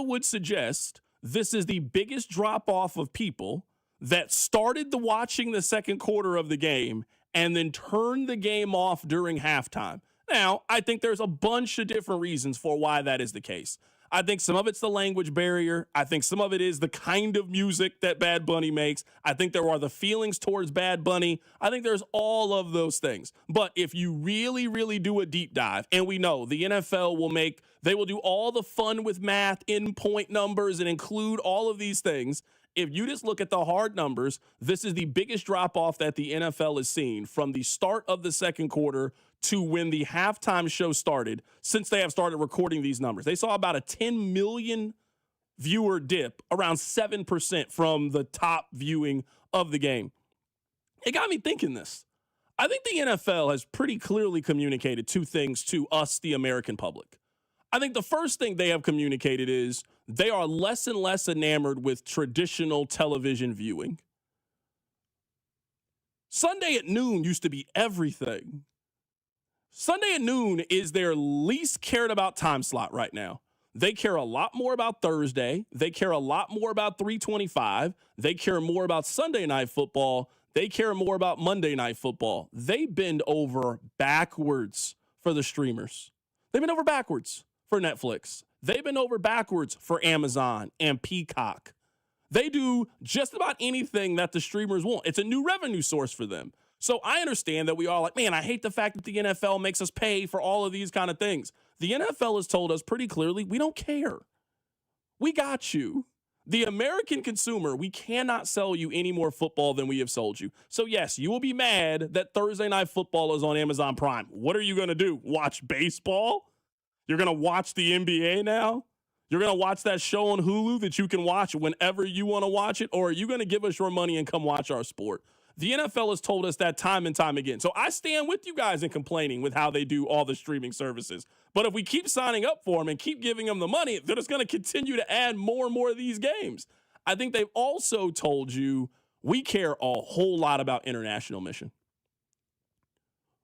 would suggest this is the biggest drop-off of people that started watching the second quarter of the game and then turned the game off during halftime. Now, I think there's a bunch of different reasons for why that is the case. I think some of it's the language barrier. I think some of it is the kind of music that Bad Bunny makes. I think there are the feelings towards Bad Bunny. I think there's all of those things. But if you really, really do a deep dive, and we know the NFL will do all the fun with math, in point numbers, and include all of these things. If you just look at the hard numbers, this is the biggest drop-off that the NFL has seen from the start of the second quarter to when the halftime show started since they have started recording these numbers. They saw about a 10 million viewer dip, around 7% from the top viewing of the game. It got me thinking this. I think the NFL has pretty clearly communicated two things to us, the American public. I think the first thing they have communicated is they are less and less enamored with traditional television viewing. Sunday at noon used to be everything. Sunday at noon is their least cared about time slot right now. They care a lot more about Thursday. They care a lot more about 325. They care more about Sunday night football. They care more about Monday night football. They bend over backwards for the streamers. They bend over backwards for Netflix. They bend over backwards for Amazon and Peacock. They do just about anything that the streamers want. It's a new revenue source for them. So I understand that we all like, man, I hate the fact that the NFL makes us pay for all of these kind of things. The NFL has told us pretty clearly, we don't care. We got you. The American consumer, we cannot sell you any more football than we have sold you. So yes, you will be mad that Thursday Night Football is on Amazon Prime. What are you going to do? Watch baseball? You're going to watch the NBA now? You're going to watch that show on Hulu that you can watch whenever you want to watch it? Or are you going to give us your money and come watch our sport? The NFL has told us that time and time again. So I stand with you guys in complaining with how they do all the streaming services. But if we keep signing up for them and keep giving them the money, they're just going to continue to add more and more of these games. I think they've also told you we care a whole lot about international mission.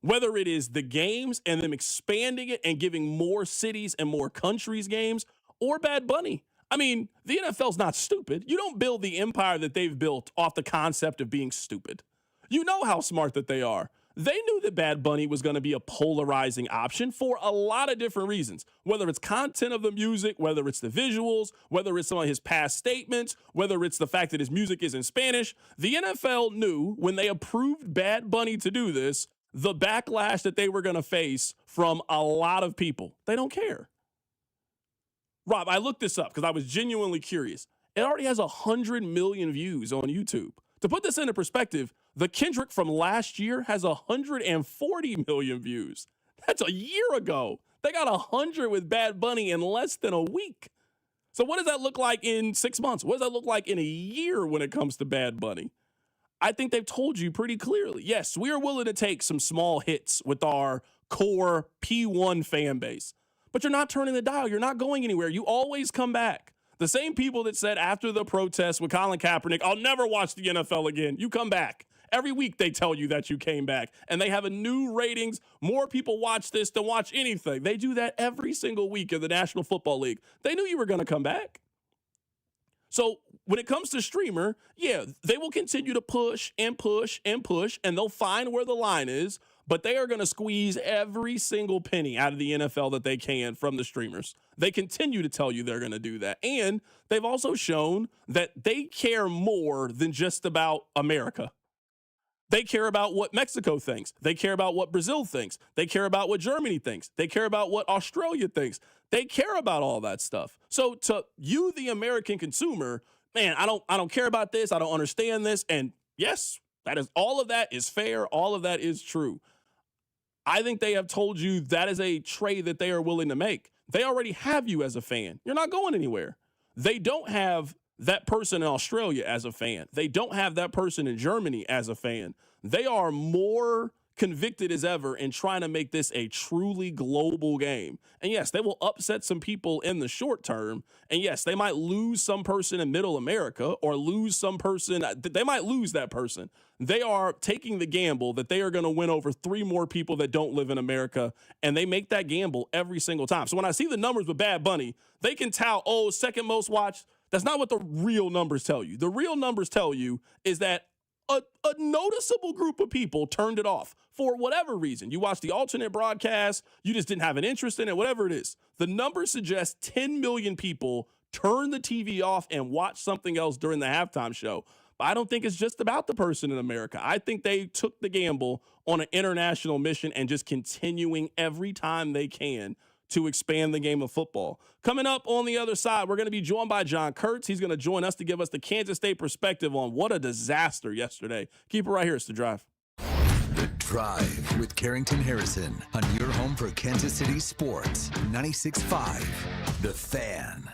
Whether it is the games and them expanding it and giving more cities and more countries games, or Bad Bunny. I mean, the NFL's not stupid. You don't build the empire that they've built off the concept of being stupid. You know how smart that they are. They knew that Bad Bunny was going to be a polarizing option for a lot of different reasons, whether it's content of the music, whether it's the visuals, whether it's some of his past statements, whether it's the fact that his music is in Spanish. The NFL knew when they approved Bad Bunny to do this, the backlash that they were going to face from a lot of people. They don't care. Rob, I looked this up because I was genuinely curious. It already has 100 million views on YouTube. To put this into perspective, the Kendrick from last year has 140 million views. That's a year ago. They got 100 with Bad Bunny in less than a week. So what does that look like in 6 months? What does that look like in a year when it comes to Bad Bunny? I think they've told you pretty clearly. Yes, we are willing to take some small hits with our core P1 fan base. But you're not turning the dial. You're not going anywhere. You always come back. The same people that said after the protest with Colin Kaepernick, I'll never watch the NFL again. You come back. Every week they tell you that you came back. And they have a new ratings. More people watch this than watch anything. They do that every single week in the National Football League. They knew you were going to come back. So when it comes to streamer, yeah, they will continue to push and push and push, and they'll find where the line is. But they are going to squeeze every single penny out of the NFL that they can from the streamers. They continue to tell you they're going to do that. And they've also shown that they care more than just about America. They care about what Mexico thinks. They care about what Brazil thinks. They care about what Germany thinks. They care about what Australia thinks. They care about all that stuff. So to you, the American consumer, man, I don't care about this. I don't understand this. And yes, that is all of that is fair. All of that is true. I think they have told you that is a trade that they are willing to make. They already have you as a fan. You're not going anywhere. They don't have that person in Australia as a fan. They don't have that person in Germany as a fan. They are more convicted as ever in trying to make this a truly global game. And yes, they will upset some people in the short term. And yes, they might lose some person in middle America or lose some person. They might lose that person. They are taking the gamble that they are going to win over 3 more people that don't live in America. And they make that gamble every single time. So when I see the numbers with Bad Bunny, they can tout, second most watched That's not what the real numbers tell you. The real numbers tell you is that a noticeable group of people turned it off for whatever reason. You watched the alternate broadcast, you just didn't have an interest in it, whatever it is. The numbers suggest 10 million people turned the TV off and watched something else during the halftime show. But I don't think it's just about the person in America. I think they took the gamble on an international mission and just continuing every time they can to expand the game of football. Coming up on the other side, we're going to be joined by John Kurtz. He's going to join us to give us the Kansas State perspective on what a disaster yesterday. Keep it right here. It's The Drive. The Drive with Carrington Harrison on your home for Kansas City sports. 96.5 The Fan.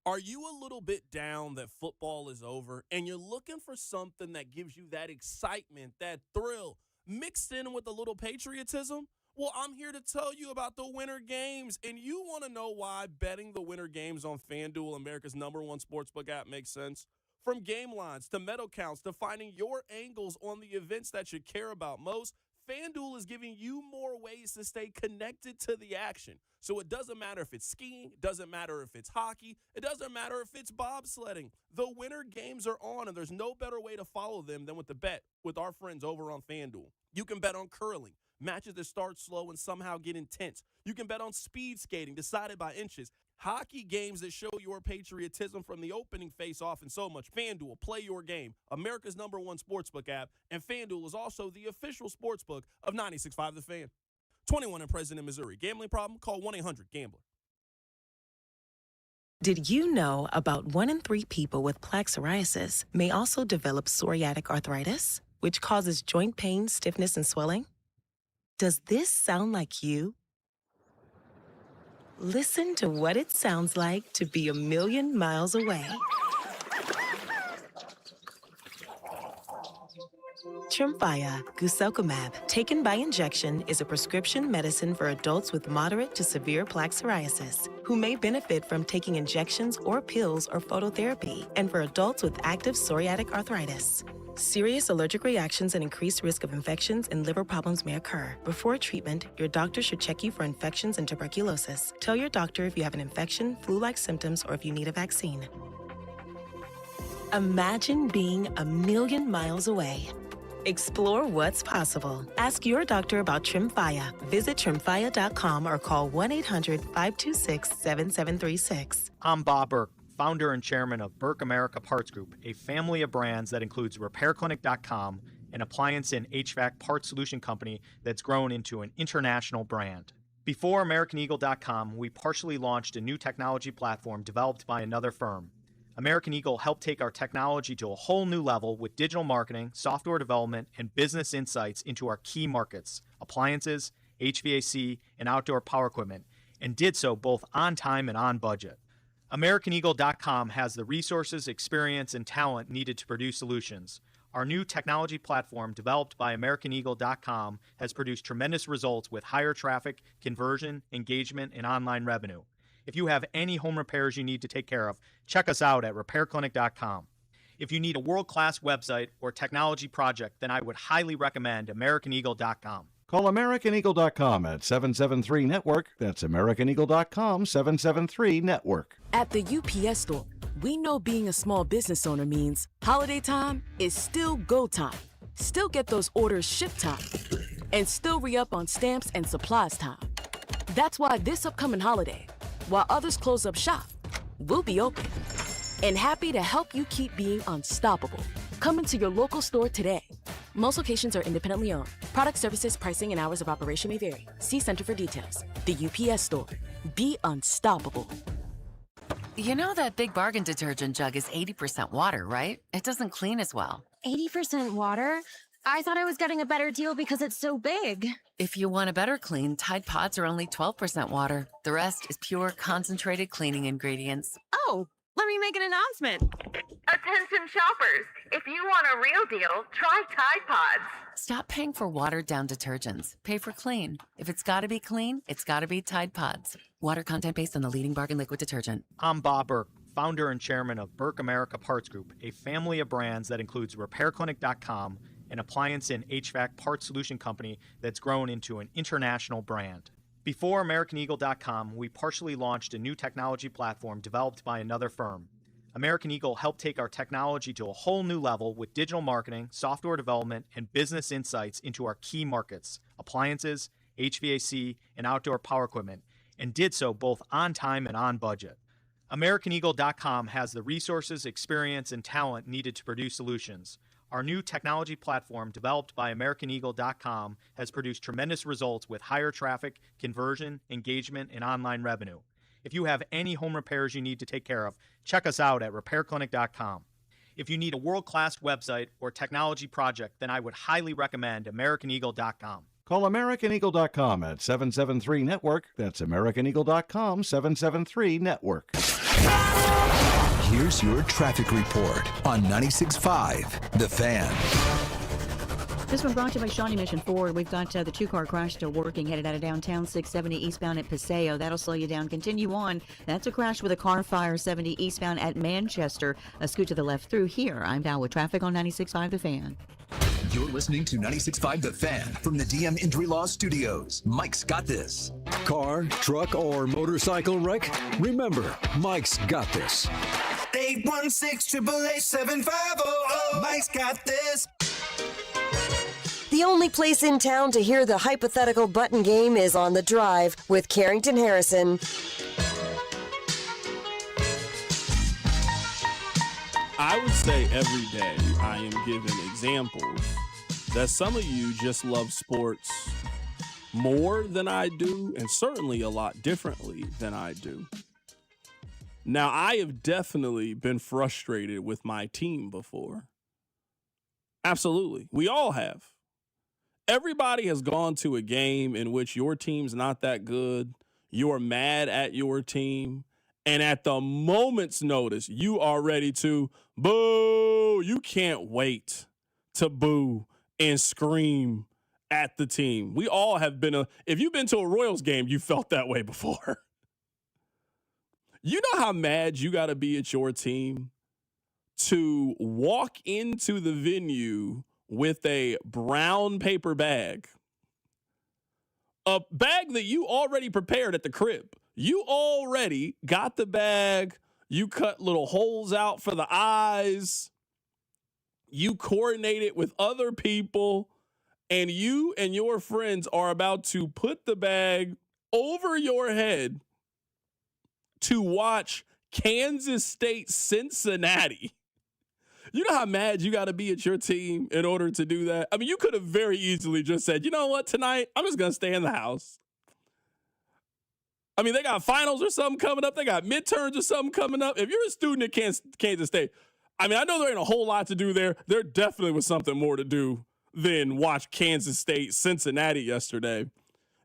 Are you a little bit down that football is over and you're looking for something that gives you that excitement, that thrill, mixed in with a little patriotism? Well, I'm here to tell you about the Winter Games, and you want to know why betting the Winter Games on FanDuel, America's #1 sportsbook app, makes sense? From game lines to medal counts to finding your angles on the events that you care about most, FanDuel is giving you more ways to stay connected to the action. So it doesn't matter if it's skiing, it doesn't matter if it's hockey, it doesn't matter if it's bobsledding. The Winter Games are on, and there's no better way to follow them than with the bet with our friends over on FanDuel. You can bet on curling, matches that start slow and somehow get intense. You can bet on speed skating, decided by inches. Hockey games that show your patriotism from the opening face-off and so much. FanDuel, play your game. America's #1 sportsbook app. And FanDuel is also the official sportsbook of 96.5 The Fan. 21 and present in Missouri. Gambling problem? Call 1-800-GAMBLER. Did you know about 1 in 3 people with plaque psoriasis may also develop psoriatic arthritis, which causes joint pain, stiffness, and swelling? Does this sound like you? Listen to what it sounds like to be a million miles away. Tremfya guselkumab, taken by injection, is a prescription medicine for adults with moderate to severe plaque psoriasis who may benefit from taking injections or pills or phototherapy, and for adults with active psoriatic arthritis. Serious allergic reactions and increased risk of infections and liver problems may occur. Before treatment, your doctor should check you for infections and tuberculosis. Tell your doctor if you have an infection, flu-like symptoms, or if you need a vaccine. Imagine being a million miles away. Explore what's possible. Ask your doctor about Tremfya. Visit Tremfya.com or call 1-800-526-7736. I'm Bob Burke, founder and chairman of Burke America Parts Group, a family of brands that includes RepairClinic.com, an appliance and HVAC parts solution company that's grown into an international brand. Before AmericanEagle.com, we partially launched a new technology platform developed by another firm. American Eagle helped take our technology to a whole new level with digital marketing, software development, and business insights into our key markets, appliances, HVAC, and outdoor power equipment, and did so both on time and on budget. AmericanEagle.com has the resources, experience, and talent needed to produce solutions. Our new technology platform, developed by AmericanEagle.com, has produced tremendous results with higher traffic, conversion, engagement, and online revenue. If you have any home repairs you need to take care of, check us out at RepairClinic.com. If you need a world-class website or technology project, then I would highly recommend AmericanEagle.com. Call AmericanEagle.com at 773-NETWORK. That's AmericanEagle.com, 773-NETWORK. At the UPS Store, we know being a small business owner means holiday time is still go time. Still get those orders shipped time. And still re-up on stamps and supplies time. That's why this upcoming holiday, while others close up shop, we'll be open and happy to help you keep being unstoppable. Come into your local store today. Most locations are independently owned. Product, services, pricing, and hours of operation may vary. See Center for details. The UPS Store. Be unstoppable. You know that Big Bargain detergent jug is 80% water, right? It doesn't clean as well. 80% water? I thought I was getting a better deal because it's so big. If you want a better clean, Tide Pods are only 12% water. The rest is pure, concentrated cleaning ingredients. Oh, let me make an announcement. Attention shoppers, if you want a real deal, try Tide Pods. Stop paying for watered-down detergents. Pay for clean. If it's gotta be clean, it's gotta be Tide Pods. Water content based on the leading bargain liquid detergent. I'm Bob Burke, founder and chairman of Burke America Parts Group, a family of brands that includes RepairClinic.com, an appliance and HVAC parts solution company that's grown into an international brand. Before AmericanEagle.com, we partially launched a new technology platform developed by another firm. American Eagle helped take our technology to a whole new level with digital marketing, software development, and business insights into our key markets, appliances, HVAC, and outdoor power equipment, and did so both on time and on budget. AmericanEagle.com has the resources, experience, and talent needed to produce solutions. Our new technology platform, developed by AmericanEagle.com, has produced tremendous results with higher traffic, conversion, engagement, and online revenue. If you have any home repairs you need to take care of, check us out at RepairClinic.com. If you need a world-class website or technology project, then I would highly recommend AmericanEagle.com. Call AmericanEagle.com at 773-NETWORK. That's AmericanEagle.com, 773-NETWORK. Here's your traffic report on 96.5 The Fan. This one brought to you by Shawnee Mission Ford. We've got the two-car crash still working, headed out of downtown, 670 eastbound at Paseo. That'll slow you down. Continue on. That's a crash with a car fire, 70 eastbound at Manchester. A scoot to the left through here. I'm Val with traffic on 96.5 The Fan. You're listening to 96.5 The Fan from the DM Injury Law Studios. Mike's got this. Car, truck, or motorcycle wreck? Remember, Mike's got this. 816-888-7500. Mike's got this. The only place in town to hear the hypothetical button game is on The Drive with Carrington Harrison. I would say every day I am given examples that some of you just love sports more than I do, and certainly a lot differently than I do. Now, I have definitely been frustrated with my team before. Absolutely. We all have. Everybody has gone to a game in which your team's not that good. You're mad at your team. And at the moment's notice, you are ready to boo. You can't wait to boo and scream at the team. We all have been if you've been to a Royals game, you felt that way before. You know how mad you got to be at your team to walk into the venue with a brown paper bag, a bag that you already prepared at the crib. You already got the bag. You cut little holes out for the eyes. You coordinate it with other people, and you and your friends are about to put the bag over your head to watch Kansas State Cincinnati. You know how mad you got to be at your team in order to do that? I mean, you could have very easily just said, you know what, tonight, I'm just going to stay in the house. I mean, they got finals or something coming up. They got midterms or something coming up. If you're a student at Kansas State, I mean, I know there ain't a whole lot to do there. There definitely was something more to do than watch Kansas State Cincinnati yesterday.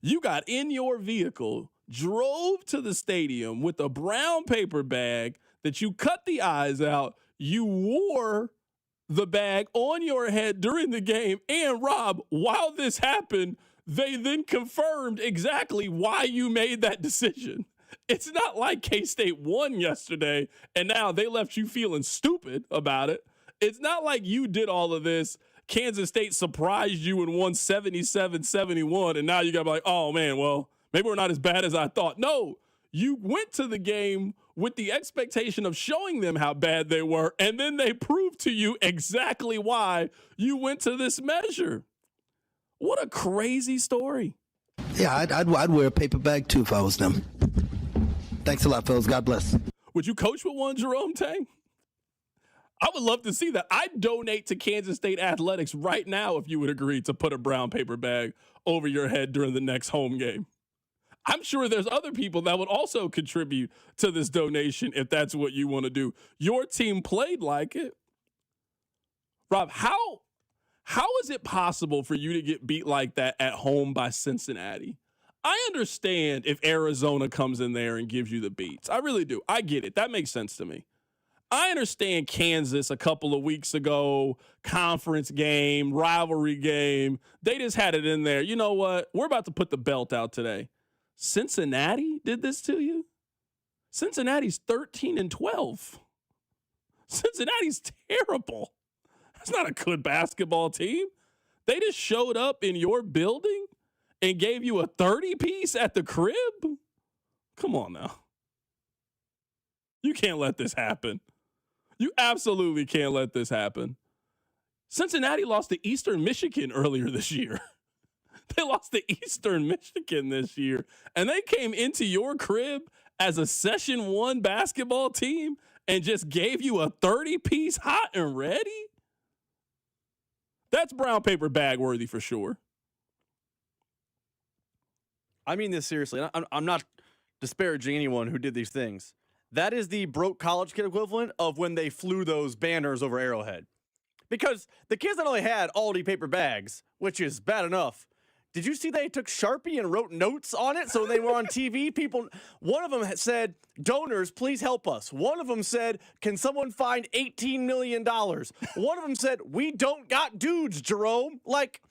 You got in your vehicle, drove to the stadium with a brown paper bag that you cut the eyes out. You wore the bag on your head during the game. And Rob, while this happened, they then confirmed exactly why you made that decision. It's not like K-State won yesterday and now they left you feeling stupid about it. It's not like you did all of this. Kansas State surprised you and won 77-71, and now you got to be like, oh, man, well, maybe we're not as bad as I thought. No, you went to the game with the expectation of showing them how bad they were, and then they proved to you exactly why you went to this measure. What a crazy story. Yeah, I'd wear a paper bag, too, if I was them. Thanks a lot, fellas. God bless. Would you coach with one, Jerome Tang? I would love to see that. I'd donate to Kansas State Athletics right now if you would agree to put a brown paper bag over your head during the next home game. I'm sure there's other people that would also contribute to this donation if that's what you want to do. Your team played like it. Rob, how is it possible for you to get beat like that at home by Cincinnati? I understand if Arizona comes in there and gives you the beats. I really do. I get it. That makes sense to me. I understand Kansas a couple of weeks ago, conference game, rivalry game. They just had it in there. You know what? We're about to put the belt out today. Cincinnati did this to you? Cincinnati's 13-12. Cincinnati's terrible. That's not a good basketball team. They just showed up in your building and gave you a 30-piece at the crib? Come on now. You can't let this happen. You absolutely can't let this happen. Cincinnati lost to Eastern Michigan earlier this year. They lost to Eastern Michigan this year, and they came into your crib as a Session 1 basketball team and just gave you a 30-piece hot and ready? That's brown paper bag worthy for sure. I mean this seriously. I'm not disparaging anyone who did these things. That is the broke college kid equivalent of when they flew those banners over Arrowhead. Because the kids not only had Aldi paper bags, which is bad enough, did you see they took Sharpie and wrote notes on it so they were on TV? People, one of them said, donors, please help us. One of them said, can someone find $18 million? One of them said, we don't got dudes, Jerome. Like,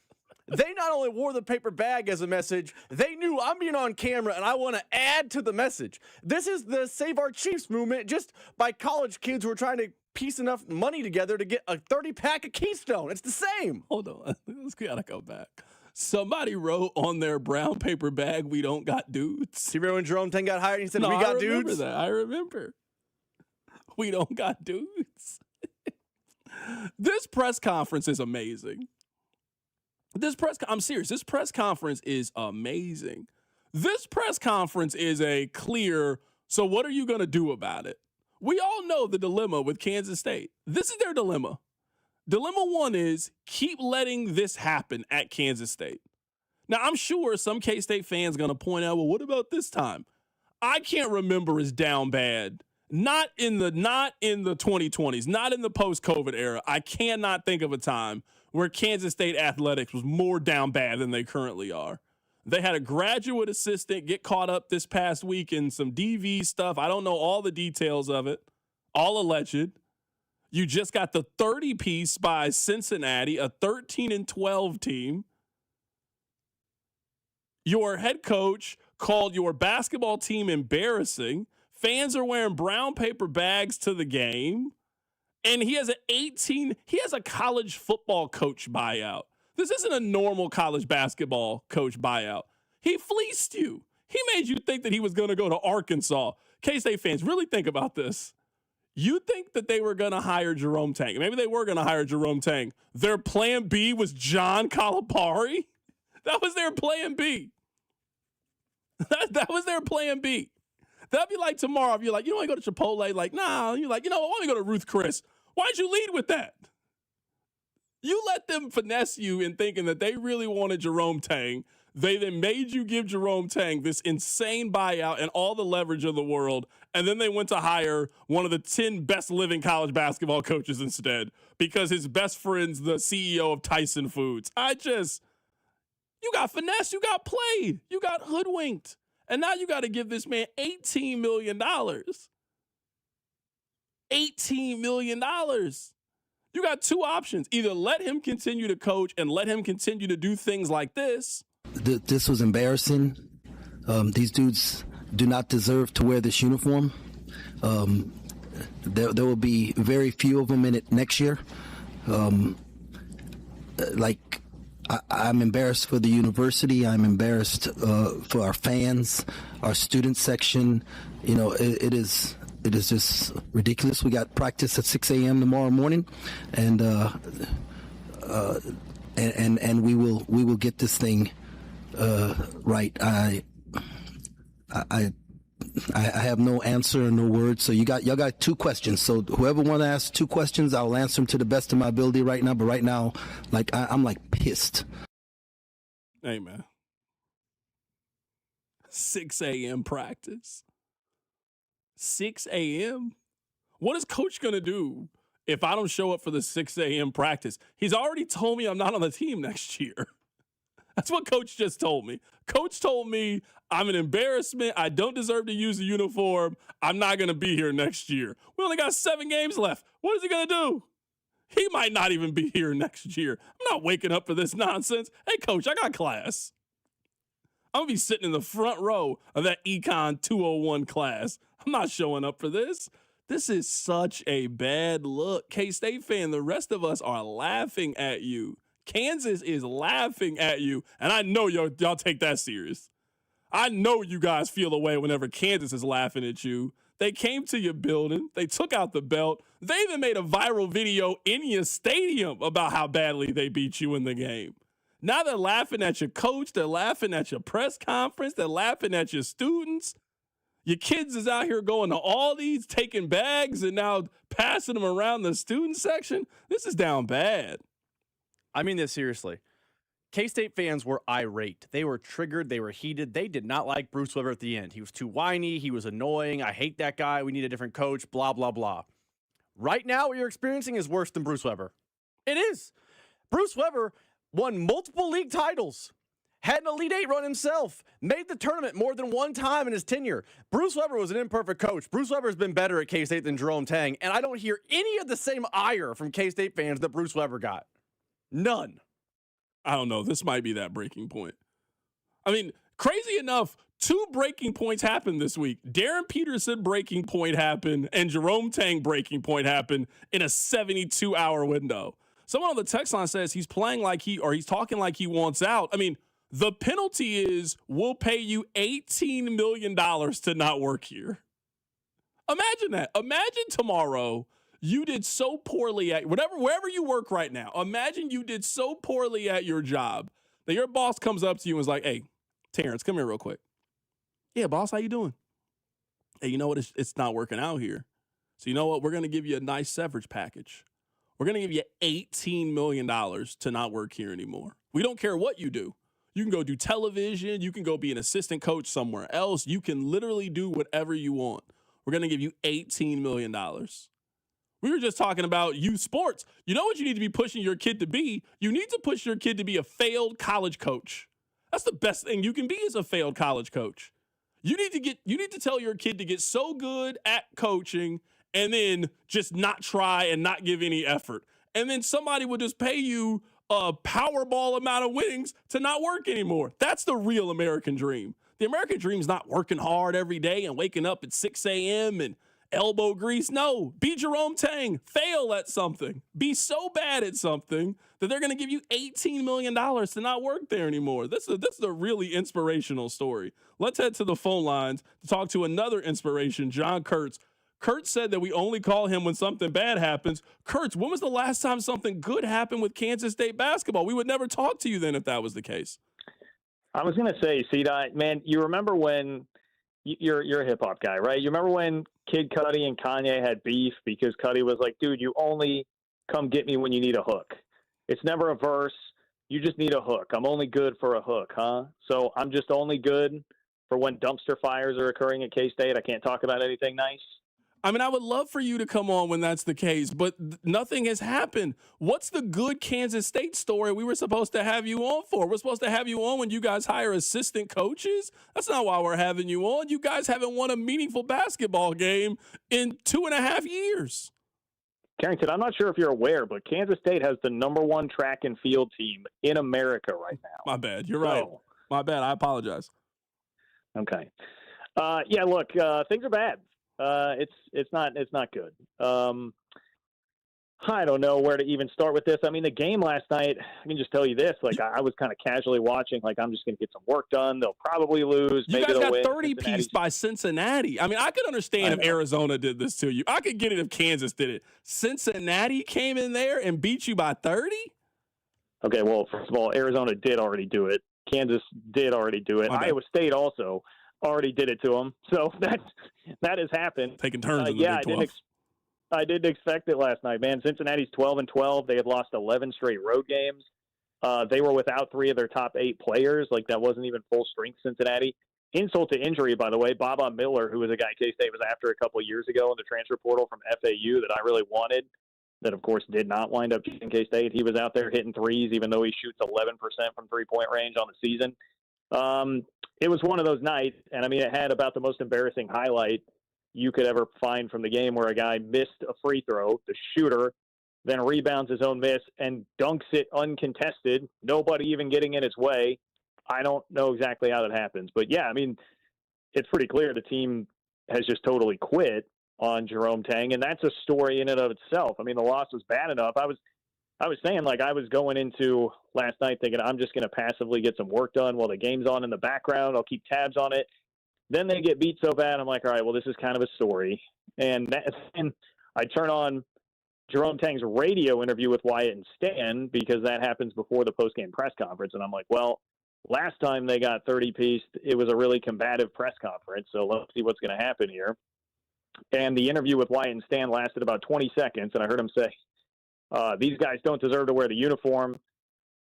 they not only wore the paper bag as a message, they knew I'm being on camera and I want to add to the message. This is the Save Our Chiefs movement just by college kids who are trying to piece enough money together to get a 30-pack of Keystone. It's the same. Hold on. Let's gotta go back. Somebody wrote on their brown paper bag, we don't got dudes. See, remember when Jerome Tang got hired and he said, we got dudes? I remember. We don't got dudes. This press conference is amazing. I'm serious. This press conference is amazing. This press conference is a clear, so what are you going to do about it? We all know the dilemma with Kansas State. This is their dilemma. Dilemma one is keep letting this happen at Kansas State. Now, I'm sure some K-State fans going to point out, well, what about this time? I can't remember as down bad. Not in the 2020s, not in the post-COVID era. I cannot think of a time where Kansas State athletics was more down bad than they currently are. They had a graduate assistant get caught up this past week in some DV stuff. I don't know all the details of it, all alleged. You just got the 30-piece by Cincinnati, a 13-12 team. Your head coach called your basketball team embarrassing. Fans are wearing brown paper bags to the game. And he has a college football coach buyout. This isn't a normal college basketball coach buyout. He fleeced you. He made you think that he was going to go to Arkansas. K-State fans, really think about this. You think that they were going to hire Jerome Tang. Maybe they were going to hire Jerome Tang. Their plan B was John Calipari. That was their plan B. That was their plan B. That'd be like tomorrow if you're like, you want to go to Chipotle? Like, nah. You're like, you know what? I want to go to Ruth Chris. Why'd you lead with that? You let them finesse you in thinking that they really wanted Jerome Tang. They then made you give Jerome Tang this insane buyout and all the leverage of the world, and then they went to hire one of the 10 best living college basketball coaches instead because his best friend's the CEO of Tyson Foods. You got finesse, you got played, you got hoodwinked, and now you got to give this man $18 million. $18 million. You got two options. Either let him continue to coach and let him continue to do things like this. This was embarrassing. These dudes do not deserve to wear this uniform. There will be very few of them in it next year. I'm embarrassed for the university. I'm embarrassed for our fans, our student section. You know, it is just ridiculous. We got practice at 6 a.m. tomorrow morning, and we will get this thing right. I have no answer and no words. So y'all got two questions. So whoever want to ask two questions, I'll answer them to the best of my ability right now. But right now, I'm pissed. Hey man, 6 a.m. practice. 6 a.m. What is coach going to do if I don't show up for the 6 a.m. practice? He's already told me I'm not on the team next year. That's what coach just told me. Coach told me I'm an embarrassment. I don't deserve to use the uniform. I'm not going to be here next year. We only got 7 games left. What is he going to do? He might not even be here next year. I'm not waking up for this nonsense. Hey, coach, I got class. I'm going to be sitting in the front row of that Econ 201 class. I'm not showing up for this. This is such a bad look. K-State fan, the rest of us are laughing at you. Kansas is laughing at you, and I know y'all take that serious. I know you guys feel away whenever Kansas is laughing at you. They came to your building. They took out the belt. They even made a viral video in your stadium about how badly they beat you in the game. Now they're laughing at your coach. They're laughing at your press conference. They're laughing at your students. Your kids is out here going to all these, taking bags and now passing them around the student section. This is down bad. I mean this seriously. K-State fans were irate. They were triggered. They were heated. They did not like Bruce Weber at the end. He was too whiny. He was annoying. I hate that guy. We need a different coach, blah, blah, blah. Right now, what you're experiencing is worse than Bruce Weber. It is. Bruce Weber won multiple league titles, had an Elite Eight run himself, made the tournament more than one time in his tenure. Bruce Weber was an imperfect coach. Bruce Weber has been better at K-State than Jerome Tang, and I don't hear any of the same ire from K-State fans that Bruce Weber got. None. I don't know. This might be that breaking point. I mean, crazy enough, 2 breaking points happened this week. Darren Peterson breaking point happened, and Jerome Tang breaking point happened in a 72-hour window. Someone on the text line says he's talking like he wants out. I mean, the penalty is we'll pay you $18 million to not work here. Imagine that. Imagine tomorrow you did so poorly at wherever you work right now. Imagine you did so poorly at your job that your boss comes up to you and is like, "Hey, Terrence, come here real quick." "Yeah, boss, how you doing?" "Hey, you know what? It's not working out here. So you know what? We're going to give you a nice severance package. We're going to give you $18 million to not work here anymore. We don't care what you do. You can go do television. You can go be an assistant coach somewhere else. You can literally do whatever you want. We're going to give you $18 million. We were just talking about youth sports. You know what you need to be pushing your kid to be? You need to push your kid to be a failed college coach. That's the best thing you can be, is a failed college coach. You need to tell your kid to get so good at coaching and then just not try and not give any effort. And then somebody will just pay you a Powerball amount of winnings to not work anymore. That's the real American dream. The American dream is not working hard every day and waking up at 6 a.m. and elbow grease. No, be Jerome Tang. Fail at something. Be so bad at something that they're going to give you $18 million to not work there anymore. This is a really inspirational story. Let's head to the phone lines to talk to another inspiration, John Kurtz. Kurtz said that we only call him when something bad happens. Kurtz, when was the last time something good happened with Kansas State basketball? We would never talk to you then if that was the case. I was going to say, C-Dot, man, you remember when you're a hip-hop guy, right? You remember when Kid Cudi and Kanye had beef because Cudi was like, dude, you only come get me when you need a hook. It's never a verse. You just need a hook. I'm only good for a hook, huh? So I'm just only good for when dumpster fires are occurring at K-State. I can't talk about anything nice. I mean, I would love for you to come on when that's the case, but nothing has happened. What's the good Kansas State story we were supposed to have you on for? We're supposed to have you on when you guys hire assistant coaches? That's not why we're having you on. You guys haven't won a meaningful basketball game in 2.5 years. Carrington, I'm not sure if you're aware, but Kansas State has the #1 track and field team in America right now. My bad. You're right. My bad. I apologize. Okay. Yeah, look, things are bad. It's not good. I don't know where to even start with this. I mean, the game last night, I can just tell you this, like I was kind of casually watching, like I'm just going to get some work done. They'll probably lose. You Maybe guys got win. 30-piece by Cincinnati. I mean, I could understand if Arizona did this to you. I could get it if Kansas did it. Cincinnati came in there and beat you by 30? Okay, well, first of all, Arizona did already do it. Kansas did already do it. Iowa State also already did it to them. So that has happened. Taking turns in the Big 12. I didn't expect it last night, man. Cincinnati's 12-12. They had lost 11 straight road games. They were without 3 of their top 8 players. Like, that wasn't even full strength Cincinnati. Insult to injury, by the way, Baba Miller, who was a guy K-State was after a couple of years ago in the transfer portal from FAU that I really wanted, that, of course, did not wind up in K-State. He was out there hitting threes, even though he shoots 11% from three-point range on the season. It was one of those nights, and I mean, it had about the most embarrassing highlight you could ever find from the game, where a guy missed a free throw, the shooter, then rebounds his own miss and dunks it uncontested, nobody even getting in his way. I don't know exactly how that happens, but yeah, I mean, it's pretty clear the team has just totally quit on Jerome Tang, and that's a story in and of itself. I mean, the loss was bad enough. I I was saying, like, I was going into last night thinking I'm just going to passively get some work done while the game's on in the background. I'll keep tabs on it. Then they get beat so bad, I'm like, all right, well, this is kind of a story. And I turn on Jerome Tang's radio interview with Wyatt and Stan because that happens before the postgame press conference. And I'm like, well, last time they got 30-pieced, it was a really combative press conference, so let's see what's going to happen here. And the interview with Wyatt and Stan lasted about 20 seconds, and I heard him say, these guys don't deserve to wear the uniform.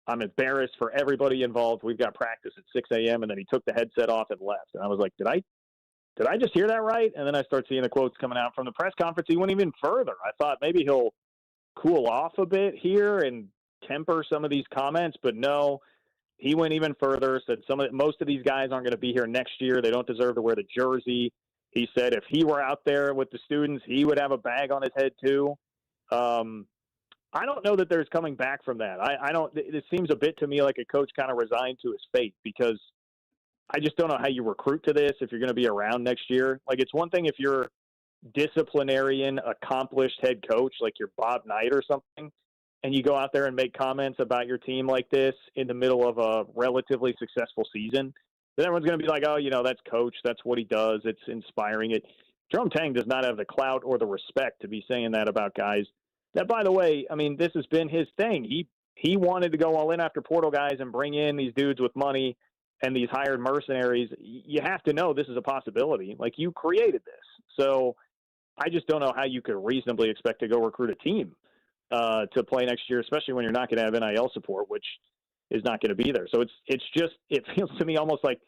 I'm embarrassed for everybody involved. We've got practice at 6 a.m., and then he took the headset off and left. And I was like, did I just hear that right? And then I start seeing the quotes coming out from the press conference. He went even further. I thought maybe he'll cool off a bit here and temper some of these comments, but no, he went even further, said most of these guys aren't going to be here next year. They don't deserve to wear the jersey. He said if he were out there with the students, he would have a bag on his head too. I don't know that there's coming back from that. It seems a bit to me like a coach kind of resigned to his fate because I just don't know how you recruit to this if you're going to be around next year. Like, it's one thing if you're disciplinarian, accomplished head coach, like you're Bob Knight or something, and you go out there and make comments about your team like this in the middle of a relatively successful season, then everyone's going to be like, oh, that's coach. That's what he does. It's inspiring. Jerome Tang does not have the clout or the respect to be saying that about guys. That, by the way, I mean, this has been his thing. He wanted to go all in after portal guys and bring in these dudes with money and these hired mercenaries. You have to know this is a possibility. Like, you created this. So I just don't know how you could reasonably expect to go recruit a team to play next year, especially when you're not going to have NIL support, which is not going to be there. So it feels to me almost like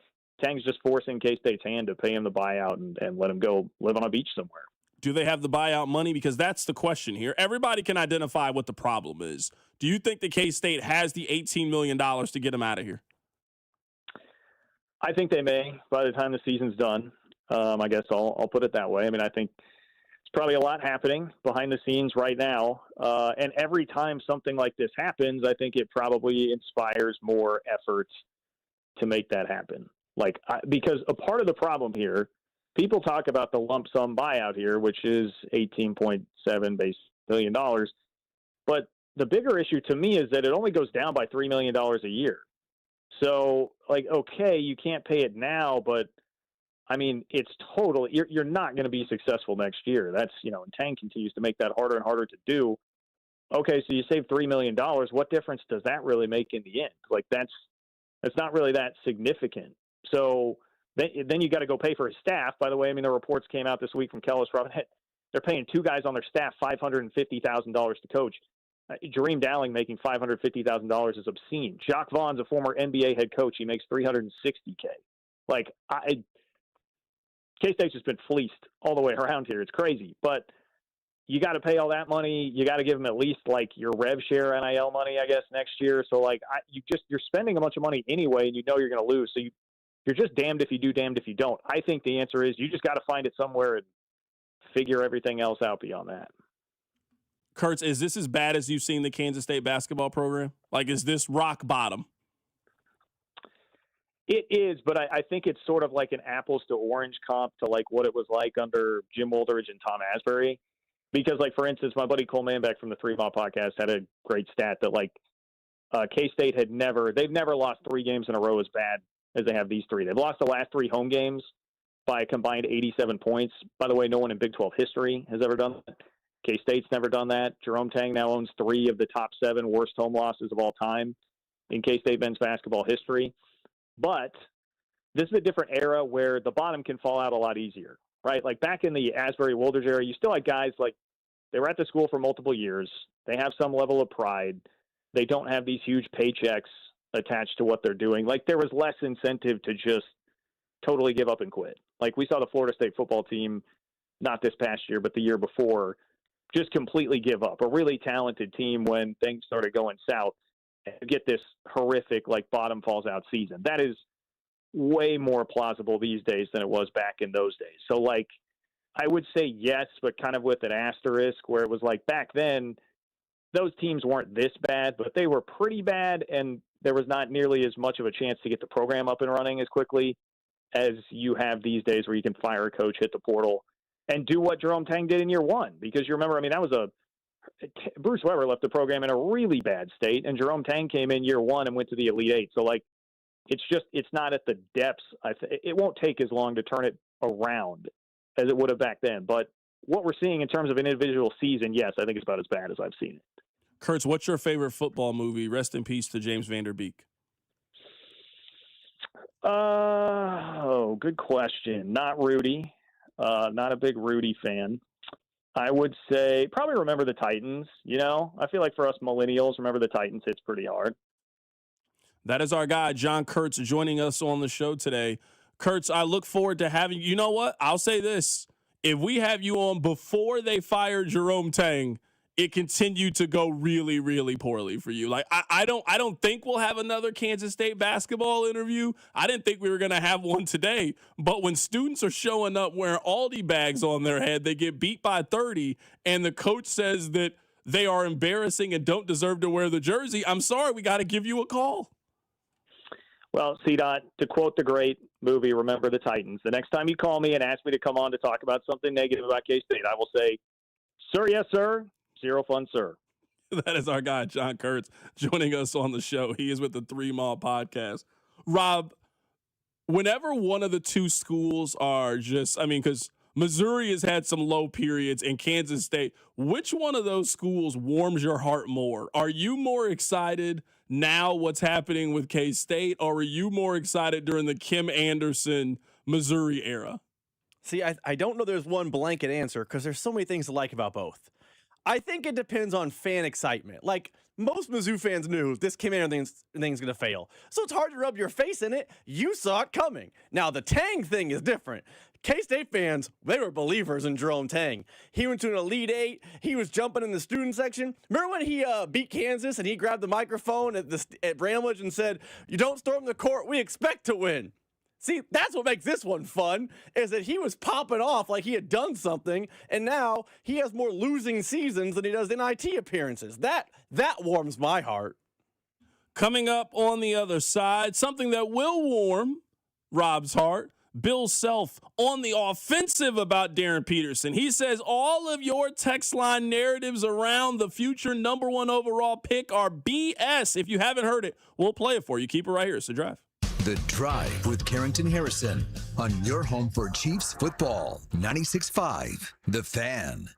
Tang's just forcing K-State's hand to pay him the buyout and let him go live on a beach somewhere. Do they have the buyout money? Because that's the question here. Everybody can identify what the problem is. Do you think the K-State has the $18 million to get him out of here? I think they may by the time the season's done. I guess I'll put it that way. I mean, I think it's probably a lot happening behind the scenes right now. And every time something like this happens, I think it probably inspires more efforts to make that happen. Because a part of the problem here, people talk about the lump sum buyout here, which is $18.7 billion. But the bigger issue to me is that it only goes down by $3 million a year. So, okay, you can't pay it now, but I mean, it's total. You're not going to be successful next year. That's, and Tang continues to make that harder and harder to do. Okay, so you save $3 million. What difference does that really make in the end? That's not really that significant. So then you got to go pay for his staff. By the way, I mean, the reports came out this week from Kellis Robinette. They're paying two guys on their staff $550,000 to coach. Jareem Dowling making $550,000 is obscene. Jacques Vaughn's a former NBA head coach. He makes $360K. K-State's just been fleeced all the way around here. It's crazy. But you got to pay all that money. You got to give them at least your rev share NIL money, I guess, next year. So you're spending a bunch of money anyway, and you're going to lose. So you're just damned if you do, damned if you don't. I think the answer is you just got to find it somewhere and figure everything else out beyond that. Kurtz, is this as bad as you've seen the Kansas State basketball program? Is this rock bottom? It is, but I think it's sort of like an apples to orange comp to what it was like under Jim Woldridge and Tom Asbury. Because, for instance, my buddy Cole Manbeck from the 3 Mile podcast had a great stat that K-State they've never lost 3 games in a row as bad as they have these 3. They've lost the last 3 home games by a combined 87 points. By the way, no one in Big 12 history has ever done that. K-State's never done that. Jerome Tang now owns 3 of the top 7 worst home losses of all time in K-State men's basketball history. But this is a different era where the bottom can fall out a lot easier, right? Back in the Asbury-Woldridge era, you still had guys they were at the school for multiple years. They have some level of pride. They don't have these huge paychecks attached to what they're doing. There was less incentive to just totally give up and quit. We saw the Florida State football team, not this past year, but the year before, just completely give up. A really talented team when things started going south and get this horrific, bottom falls out season. That is way more plausible these days than it was back in those days. So, I would say yes, but kind of with an asterisk where it was back then, those teams weren't this bad, but they were pretty bad, and there was not nearly as much of a chance to get the program up and running as quickly as you have these days where you can fire a coach, hit the portal, and do what Jerome Tang did in year 1. Because you remember, I mean, that was a Bruce Weber left the program in a really bad state, and Jerome Tang came in year one and went to the Elite Eight. So, like, it's not at the depths. It won't take as long to turn it around as it would have back then. But what we're seeing in terms of an individual season, yes, I think it's about as bad as I've seen it. Kurtz, what's your favorite football movie? Rest in peace to James Van Der Beek. Oh, good question. Not Rudy. Not a big Rudy fan. I would say probably Remember the Titans. You know, I feel like for us millennials, Remember the Titans hits pretty hard. That is our guy, John Kurtz, joining us on the show today. Kurtz, I look forward to having you. You know what? I'll say this. If we have you on before they fired Jerome Tang, it continued to go really, really poorly for you. Like, I don't think we'll have another Kansas State basketball interview. I didn't think we were going to have one today. But when students are showing up wearing Aldi bags on their head, they get beat by 30, and the coach says that they are embarrassing and don't deserve to wear the jersey, I'm sorry, we got to give you a call. Well, CDOT, to quote the great movie Remember the Titans, the next time you call me and ask me to come on to talk about something negative about K-State, I will say, sir, yes, sir. Zero fun, sir. That is our guy, John Kurtz, joining us on the show. He is with the 3 Mile Podcast. Rob, whenever one of the two schools are just, because Missouri has had some low periods and Kansas State, which one of those schools warms your heart more? Are you more excited now what's happening with K-State, or are you more excited during the Kim Anderson Missouri era? See, I don't know there's one blanket answer because there's so many things to like about both. I think it depends on fan excitement. Like, most Mizzou fans knew this Kim Anderson thing's going to fail. So it's hard to rub your face in it. You saw it coming. Now, the Tang thing is different. K-State fans, they were believers in Jerome Tang. He went to an Elite Eight. He was jumping in the student section. Remember when he beat Kansas and he grabbed the microphone at Bramlage and said, "You don't storm the court, we expect to win." See, that's what makes this one fun, is that he was popping off like he had done something, and now he has more losing seasons than he does NIT appearances. That warms my heart. Coming up on the other side, something that will warm Rob's heart, Bill Self on the offensive about Darren Peterson. He says all of your text line narratives around the future #1 overall pick are BS. If you haven't heard it, we'll play it for you. Keep it right here. It's The Drive. The Drive with Carrington Harrison on your home for Chiefs football. 96.5 The Fan.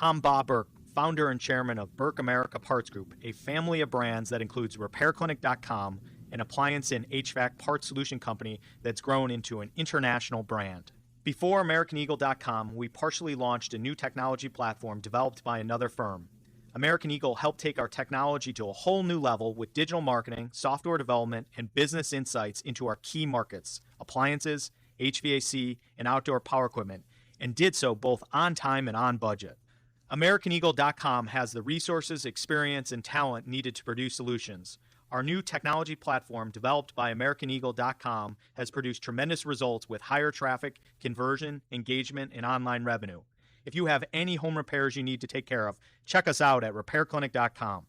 I'm Bob Burke, founder and chairman of Burke America Parts Group, a family of brands that includes RepairClinic.com, an appliance and HVAC parts solution company that's grown into an international brand. Before AmericanEagle.com, we partially launched a new technology platform developed by another firm. American Eagle helped take our technology to a whole new level with digital marketing, software development, and business insights into our key markets, appliances, HVAC, and outdoor power equipment, and did so both on time and on budget. AmericanEagle.com has the resources, experience, and talent needed to produce solutions. Our new technology platform, developed by AmericanEagle.com, has produced tremendous results with higher traffic, conversion, engagement, and online revenue. If you have any home repairs you need to take care of, check us out at RepairClinic.com.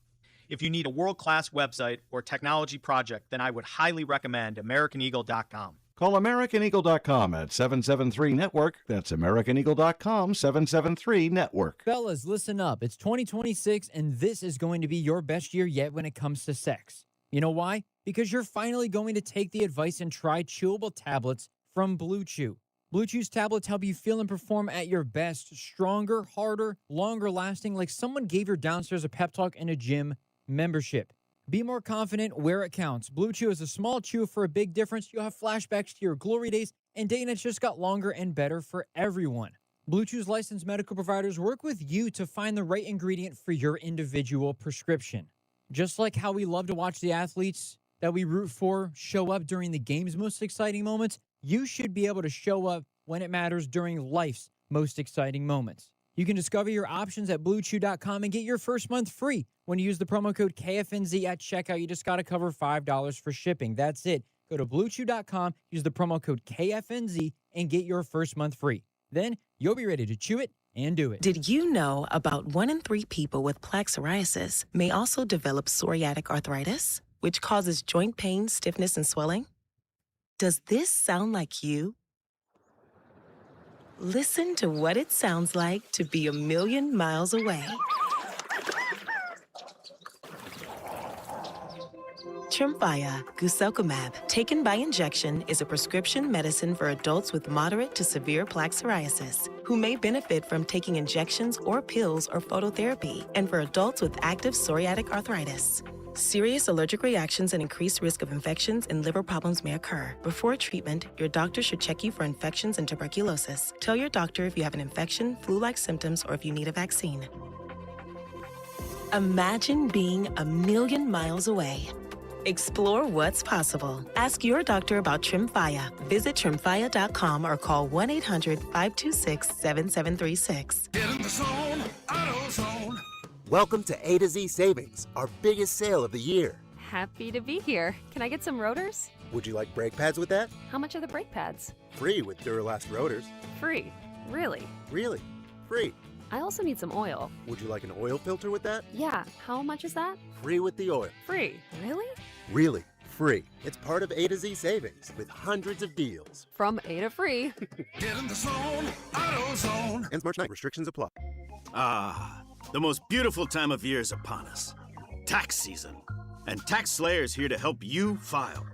If you need a world-class website or technology project, then I would highly recommend AmericanEagle.com. Call AmericanEagle.com at 773-NETWORK. That's AmericanEagle.com, 773-NETWORK. Fellas, listen up. It's 2026, and this is going to be your best year yet when it comes to sex. You know why? Because you're finally going to take the advice and try chewable tablets from Blue Chew. Blue Chew's tablets help you feel and perform at your best, stronger, harder, longer lasting, like someone gave your downstairs a pep talk in a gym membership. Be more confident where it counts. Blue Chew is a small chew for a big difference. You'll have flashbacks to your glory days, and dating has just got longer and better for everyone. Blue Chew's licensed medical providers work with you to find the right ingredient for your individual prescription. Just like how we love to watch the athletes that we root for show up during the game's most exciting moments, you should be able to show up when it matters during life's most exciting moments. You can discover your options at BlueChew.com and get your first month free when you use the promo code KFNZ at checkout. You just got to cover $5 for shipping. That's it. Go to BlueChew.com, use the promo code KFNZ, and get your first month free. Then you'll be ready to chew it and do it. Did you know about 1 in 3 people with plaque psoriasis may also develop psoriatic arthritis, which causes joint pain, stiffness, and swelling? Does this sound like you? Listen to what it sounds like to be a million miles away. Tremfya, guselkumab, taken by injection, is a prescription medicine for adults with moderate to severe plaque psoriasis who may benefit from taking injections or pills or phototherapy, and for adults with active psoriatic arthritis. Serious allergic reactions and increased risk of infections and liver problems may occur. Before treatment, your doctor should check you for infections and tuberculosis. Tell your doctor if you have an infection, flu-like symptoms, or if you need a vaccine. Imagine being a million miles away. Explore what's possible. Ask your doctor about Tremfya. Visit Tremfya.com or call 1-800-526-7736. Get in the zone, AutoZone. Welcome to A to Z Savings, our biggest sale of the year. Happy to be here. Can I get some rotors? Would you like brake pads with that? How much are the brake pads? Free with Duralast rotors. Free. Really? Really? Free. I also need some oil. Would you like an oil filter with that? Yeah. How much is that? Free with the oil. Free. Really? Really, free. It's part of A to Z Savings with hundreds of deals. From A to free. Get in the zone, AutoZone. Ends March 9th. Restrictions apply. Ah, the most beautiful time of year is upon us. Tax season. And Tax Slayer is here to help you file.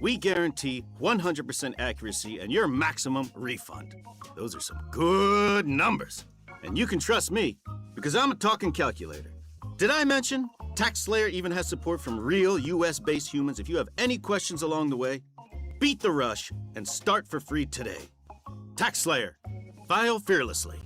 We guarantee 100% accuracy and your maximum refund. Those are some good numbers. And you can trust me, because I'm a talking calculator. Did I mention Tax Slayer even has support from real US-based humans? If you have any questions along the way, beat the rush and start for free today. Tax Slayer. File fearlessly.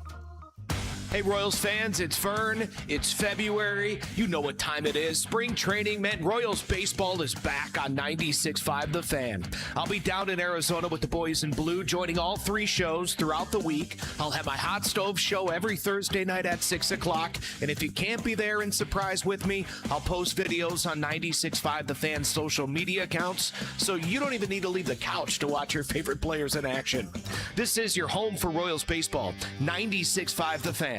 Hey Royals fans, it's Vern. It's February. You know what time it is. Spring training meant Royals baseball is back on 96.5 The Fan. I'll be down in Arizona with the boys in blue, joining all 3 shows throughout the week. I'll have my hot stove show every Thursday night at 6 o'clock. And if you can't be there and surprise with me, I'll post videos on 96.5 The Fan's social media accounts, so you don't even need to leave the couch to watch your favorite players in action. This is your home for Royals baseball, 96.5 The Fan.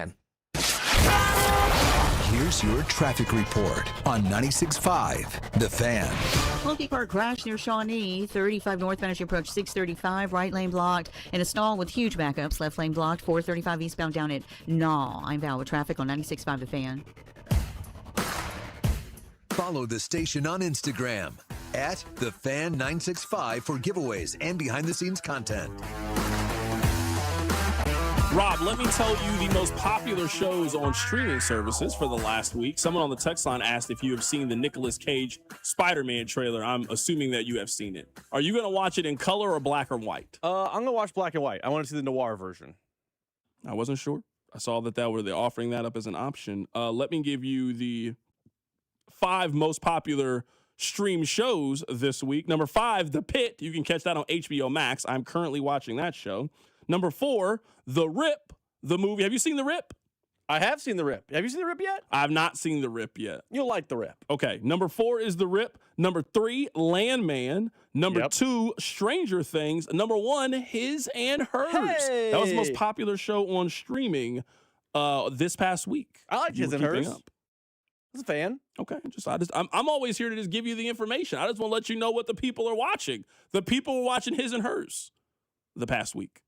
Here's your traffic report on 96.5 The Fan. Multi-car crash near Shawnee, 35 northbound as you approach 635, right lane blocked, and a stall with huge backups, left lane blocked, 435 eastbound down at Naw. I'm Val with traffic on 96.5 The Fan. Follow the station on Instagram at TheFan965 for giveaways and behind-the-scenes content. Rob, let me tell you the most popular shows on streaming services for the last week. Someone on the text line asked if you have seen the Nicolas Cage Spider-Man trailer. I'm assuming that you have seen it. Are you going to watch it in color or black or white? I'm going to watch black and white. I want to see the noir version. I wasn't sure. I saw that they're offering that up as an option. Let me give you the 5 most popular stream shows this week. Number 5, The Pit. You can catch that on HBO Max. I'm currently watching that show. Number 4, The Rip, the movie. Have you seen The Rip? I have seen The Rip. Have you seen The Rip yet? I've not seen The Rip yet. You'll like The Rip. Okay. Number 4 is The Rip. Number 3, Landman. Number 2, Stranger Things. Number 1, His and Hers. Hey! That was the most popular show on streaming this past week. I like His and Hers. I was a fan. Okay. I'm always here to just give you the information. I just want to let you know what the people are watching. The people were watching His and Hers the past week.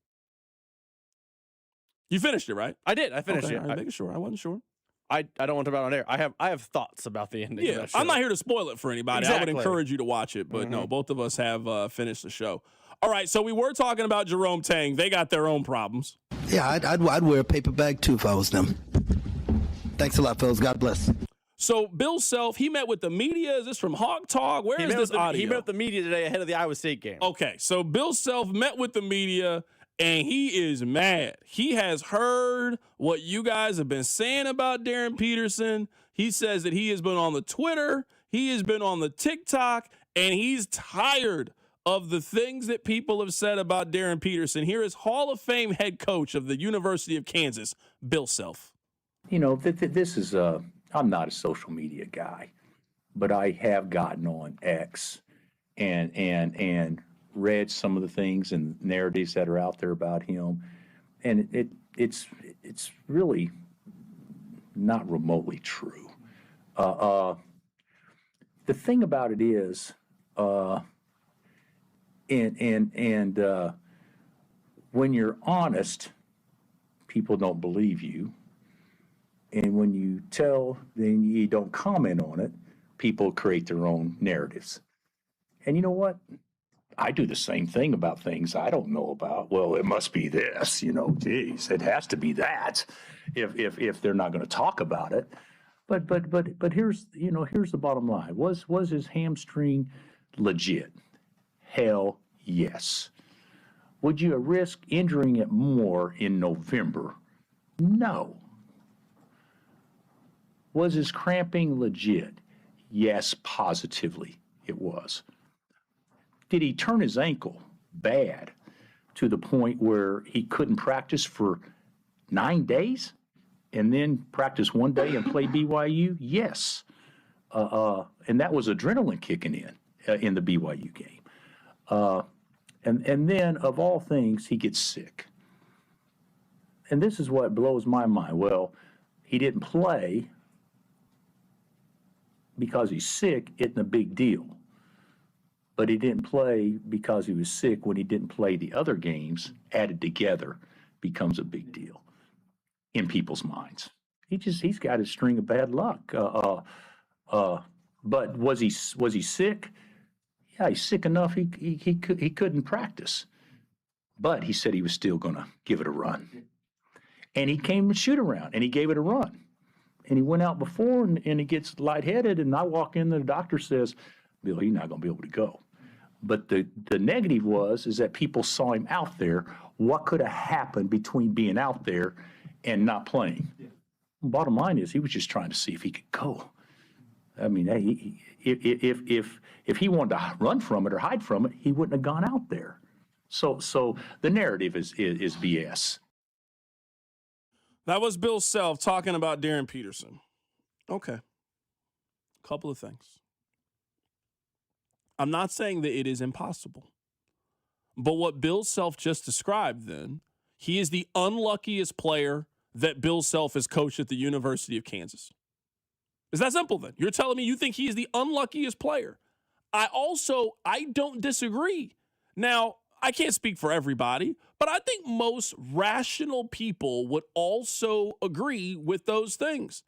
You finished it, right? I did. I finished it. I'm making sure. I wasn't sure. I don't want to talk about it on air. I have thoughts about the ending. Yeah, of that show. I'm not here to spoil it for anybody. Exactly. I would encourage you to watch it, but no, both of us have finished the show. All right, so we were talking about Jerome Tang. They got their own problems. Yeah, I'd wear a paper bag too if I was them. Thanks a lot, fellas. God bless. So Bill Self, he met with the media. Is this from Hawk Talk? Where is this audio? He met with the media today ahead of the Iowa State game. Okay, so Bill Self met with the media, and he is mad. He has heard what you guys have been saying about Darren Peterson. He says that he has been on the Twitter, he has been on the TikTok, and he's tired of the things that people have said about Darren Peterson. Here is Hall of Fame head coach of the University of Kansas, Bill Self. You know, this is I'm not a social media guy, but I have gotten on X and read some of the things and narratives that are out there about him, and it's really not remotely true. The thing about it is, when you're honest, people don't believe you, and when you tell, then you don't comment on it, people create their own narratives. And you know what? I do the same thing about things I don't know about. Well, it must be this, geez, it has to be that if they're not going to talk about it. But here's the bottom line. Was his hamstring legit? Hell yes. Would you risk injuring it more in November? No. Was his cramping legit? Yes, positively it was. Did he turn his ankle bad to the point where he couldn't practice for 9 days and then practice one day and play BYU? Yes. And that was adrenaline kicking in the BYU game. And then, of all things, he gets sick. And this is what blows my mind. Well, he didn't play because he's sick, isn't a big deal. But he didn't play because he was sick when he didn't play the other games, added together, becomes a big deal in people's minds. He's got a string of bad luck. But was he sick? Yeah, he's sick enough he couldn't practice. But he said he was still going to give it a run. And he came to shoot around, and he gave it a run. And he went out before, and he gets lightheaded, and I walk in, and the doctor says, Bill, he's not going to be able to go. But the negative is that people saw him out there. What could have happened between being out there and not playing? Yeah. Bottom line is he was just trying to see if he could go. I mean, if he wanted to run from it or hide from it, he wouldn't have gone out there. So the narrative is BS. That was Bill Self talking about Darren Peterson. Okay. Couple of things. I'm not saying that it is impossible. But what Bill Self just described then, he is the unluckiest player that Bill Self has coached at the University of Kansas. It's that simple then. You're telling me you think he is the unluckiest player. I don't disagree. Now, I can't speak for everybody, but I think most rational people would also agree with those things.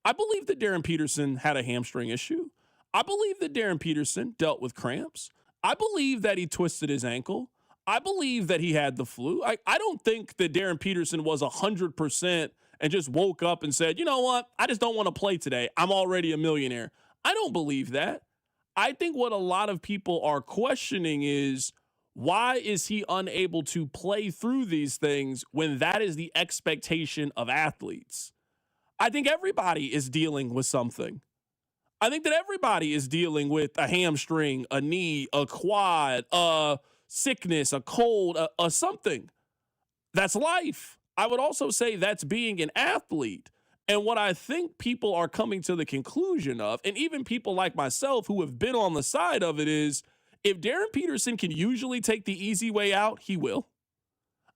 I believe that Darren Peterson had a hamstring issue. I believe that Darren Peterson dealt with cramps. I believe that he twisted his ankle. I believe that he had the flu. I don't think that Darren Peterson was 100% and just woke up and said, you know what, I just don't want to play today. I'm already a millionaire. I don't believe that. I think what a lot of people are questioning is, why is he unable to play through these things when that is the expectation of athletes? I think everybody is dealing with something. I think that everybody is dealing with a hamstring, a knee, a quad, a sickness, a cold, a something. That's life. I would also say that's being an athlete. And what I think people are coming to the conclusion of, and even people like myself who have been on the side of it, is if Darren Peterson can usually take the easy way out, he will.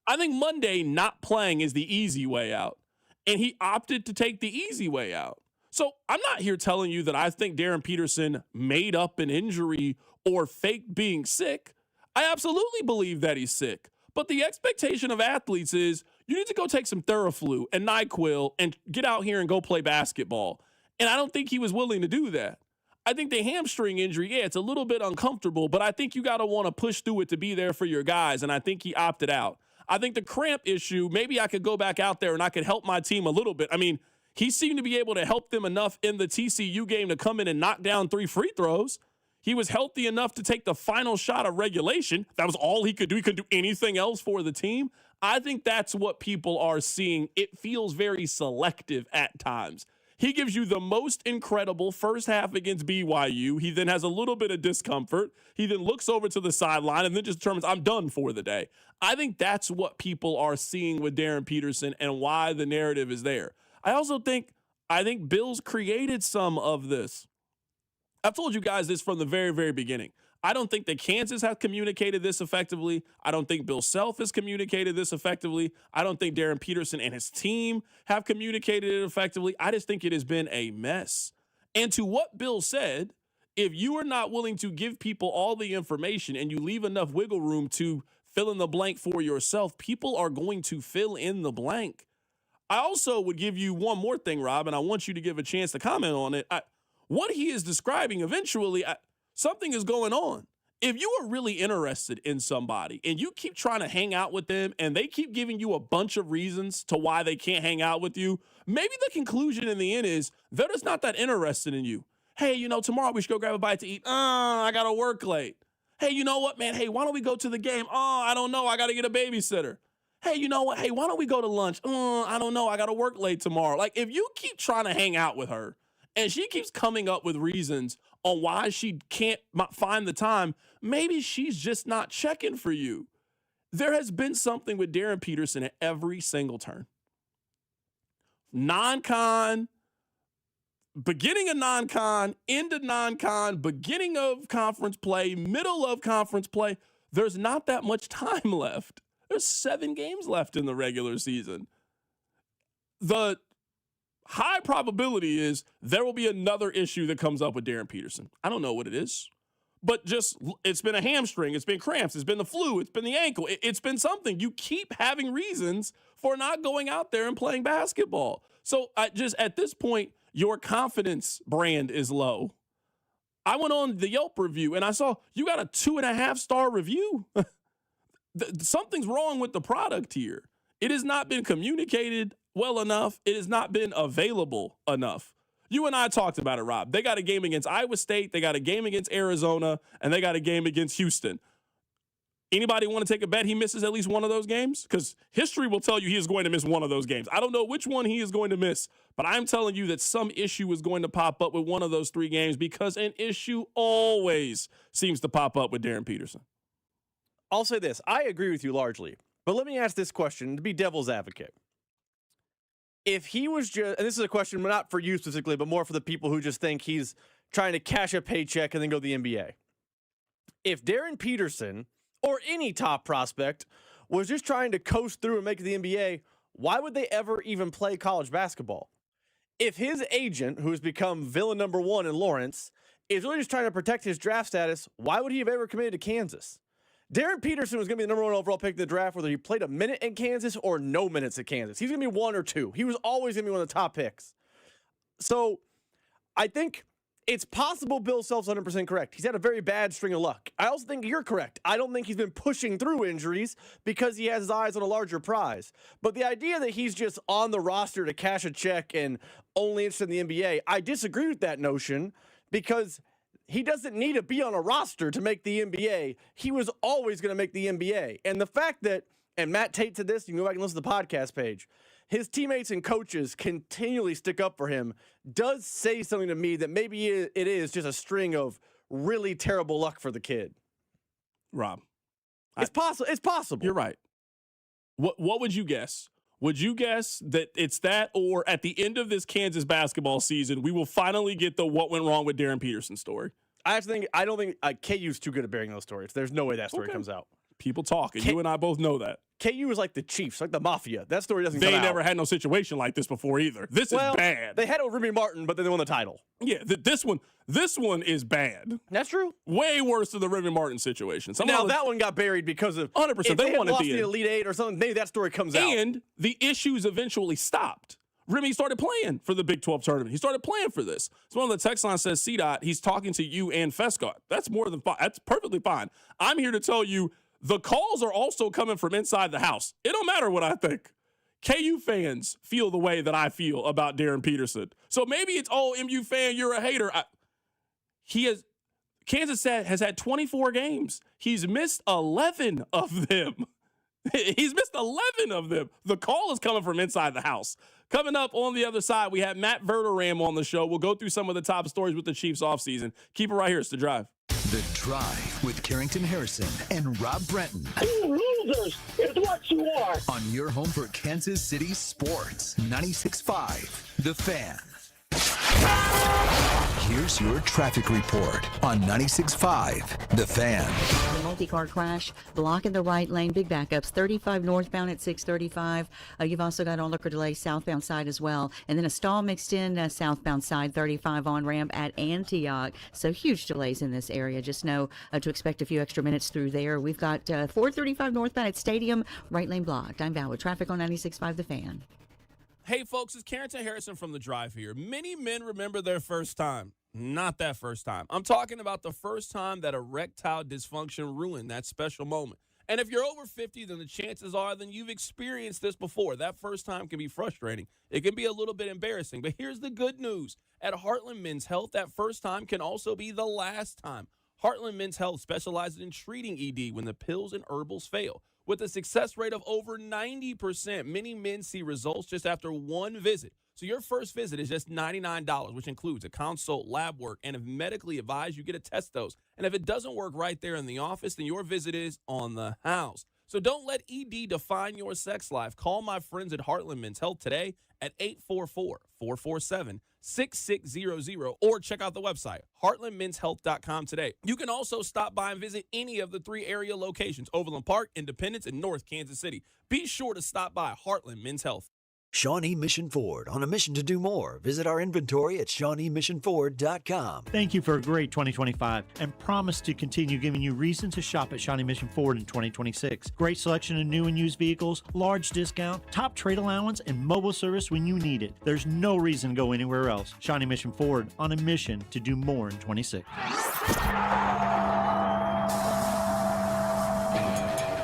I think Monday not playing is the easy way out. And he opted to take the easy way out. So I'm not here telling you that I think Darren Peterson made up an injury or faked being sick. I absolutely believe that he's sick. But the expectation of athletes is you need to go take some Theraflu and NyQuil and get out here and go play basketball. And I don't think he was willing to do that. I think the hamstring injury, yeah, it's a little bit uncomfortable, but I think you got to want to push through it to be there for your guys, and I think he opted out. I think the cramp issue, maybe I could go back out there and I could help my team a little bit. I mean, he seemed to be able to help them enough in the TCU game to come in and knock down 3 free throws. He was healthy enough to take the final shot of regulation. That was all he could do. He couldn't do anything else for the team. I think that's what people are seeing. It feels very selective at times. He gives you the most incredible first half against BYU. He then has a little bit of discomfort. He then looks over to the sideline and then just determines, I'm done for the day. I think that's what people are seeing with Darren Peterson and why the narrative is there. I think Bill's created some of this. I've told you guys this from the very, very beginning. I don't think that Kansas has communicated this effectively. I don't think Bill Self has communicated this effectively. I don't think Darren Peterson and his team have communicated it effectively. I just think it has been a mess. And to what Bill said, if you are not willing to give people all the information and you leave enough wiggle room to fill in the blank for yourself, people are going to fill in the blank. I also would give you one more thing, Rob, and I want you to give a chance to comment on it. what he is describing, eventually, something is going on. If you are really interested in somebody and you keep trying to hang out with them and they keep giving you a bunch of reasons to why they can't hang out with you, maybe the conclusion in the end is they're just not that interested in you. Hey, tomorrow we should go grab a bite to eat. I got to work late. Hey, you know what, man? Hey, why don't we go to the game? I don't know. I got to get a babysitter. Hey, you know what? Hey, why don't we go to lunch? I don't know. I got to work late tomorrow. Like, if you keep trying to hang out with her and she keeps coming up with reasons on why she can't find the time, maybe she's just not checking for you. There has been something with Darren Peterson at every single turn. Non-con, beginning of non-con, end of non-con, beginning of conference play, middle of conference play. There's not that much time left. There's 7 games left in the regular season. The high probability is there will be another issue that comes up with Darren Peterson. I don't know what it is, but it's been a hamstring, it's been cramps, it's been the flu, it's been the ankle, it's been something. You keep having reasons for not going out there and playing basketball. So at this point, your confidence brand is low. I went on the Yelp review and I saw you got a 2.5-star review. Something's wrong with the product here. It has not been communicated well enough. It has not been available enough. You and I talked about it, Rob. They got a game against Iowa State, they got a game against Arizona, and they got a game against Houston. Anybody want to take a bet he misses at least one of those games? Because history will tell you he is going to miss one of those games. I don't know which one he is going to miss, but I'm telling you that some issue is going to pop up with one of those 3 games because an issue always seems to pop up with Darren Peterson. I'll say this. I agree with you largely, but let me ask this question to be devil's advocate. If he was just, and this is a question not for you specifically, but more for the people who just think he's trying to cash a paycheck and then go to the NBA. If Darren Peterson or any top prospect was just trying to coast through and make it to the NBA, why would they ever even play college basketball? If his agent, who has become villain number 1 in Lawrence, is really just trying to protect his draft status, why would he have ever committed to Kansas? Darren Peterson was going to be the number 1 overall pick in the draft, whether he played a minute in Kansas or no minutes at Kansas. He's going to be 1 or 2. He was always going to be one of the top picks. So I think it's possible Bill Self's 100% correct. He's had a very bad string of luck. I also think you're correct. I don't think he's been pushing through injuries because he has his eyes on a larger prize. But the idea that he's just on the roster to cash a check and only interested in the NBA, I disagree with that notion because he doesn't need to be on a roster to make the NBA. He was always going to make the NBA. And the fact that, and Matt Tate said this, you can go back and listen to the podcast page, his teammates and coaches continually stick up for him does say something to me that maybe it is just a string of really terrible luck for the kid. Rob. It's possible. You're right. What would you guess? Would you guess that it's that, or at the end of this Kansas basketball season, we will finally get the what went wrong with Darren Peterson story? I don't think KU's too good at bearing those stories. There's no way that story comes out. People talk, and you and I both know that. KU is like the Chiefs, like the mafia. That story doesn't come out. They never had no situation like this before either. This is bad. They had it with Remy Martin, but then they won the title. Yeah, this one is bad. That's true. Way worse than the Remy Martin situation. Now, that one got buried because of 100%. They won lost at the the end. Elite Eight or something. Maybe that story comes out. And the issues eventually stopped. Remy started playing for the Big 12 tournament. He started playing for this. So one of the text lines says, CDOT, he's talking to you and Fescott. That's more than fine. That's perfectly fine. I'm here to tell you the calls are also coming from inside the house. It don't matter what I think. KU fans feel the way that I feel about Darren Peterson. So maybe it's, MU fan, you're a hater. Kansas has had 24 games. He's missed 11 of them. He's missed 11 of them. The call is coming from inside the house. Coming up on the other side, we have Matt Verderam on the show. We'll go through some of the top stories with the Chiefs offseason. Keep it right here. It's The Drive. The Drive with Carrington Harrison and Rob Brenton. You losers is what you are. On your home for Kansas City sports. 96.5 The Fan. Here's your traffic report on 96.5 The Fan. A multi-car crash blocking the right lane. Big backups. 35 northbound at 635. You've also got on-looker delay southbound side as well. And then a stall mixed in southbound side 35 on-ramp at Antioch. So huge delays in this area. Just know to expect a few extra minutes through there. We've got 435 northbound at Stadium. Right lane blocked. I'm Val with traffic on 96.5 The Fan. Hey, folks, it's Carrington Harrison from The Drive here. Many men remember their first time. Not that first time. I'm talking about the first time that erectile dysfunction ruined that special moment. And if you're over 50, then the chances are then you've experienced this before. That first time can be frustrating. It can be a little bit embarrassing. But here's the good news. At Heartland Men's Health, that first time can also be the last time. Heartland Men's Health specializes in treating ED when the pills and herbals fail. With a success rate of over 90%, many men see results just after one visit. So your first visit is just $99, which includes a consult, lab work, and if medically advised, you get a test dose. And if it doesn't work right there in the office, then your visit is on the house. So don't let ED define your sex life. Call my friends at Heartland Men's Health today at 844-447-6600 or check out the website, heartlandmenshealth.com today. You can also stop by and visit any of the 3 area locations, Overland Park, Independence, and North Kansas City. Be sure to stop by Heartland Men's Health. Shawnee Mission Ford, on a mission to do more. Visit our inventory at ShawneeMissionFord.com. Thank you for a great 2025 and promise to continue giving you reason to shop at Shawnee Mission Ford in 2026. Great selection of new and used vehicles, large discount, top trade allowance, and mobile service when you need it. There's no reason to go anywhere else. Shawnee Mission Ford, on a mission to do more in 26.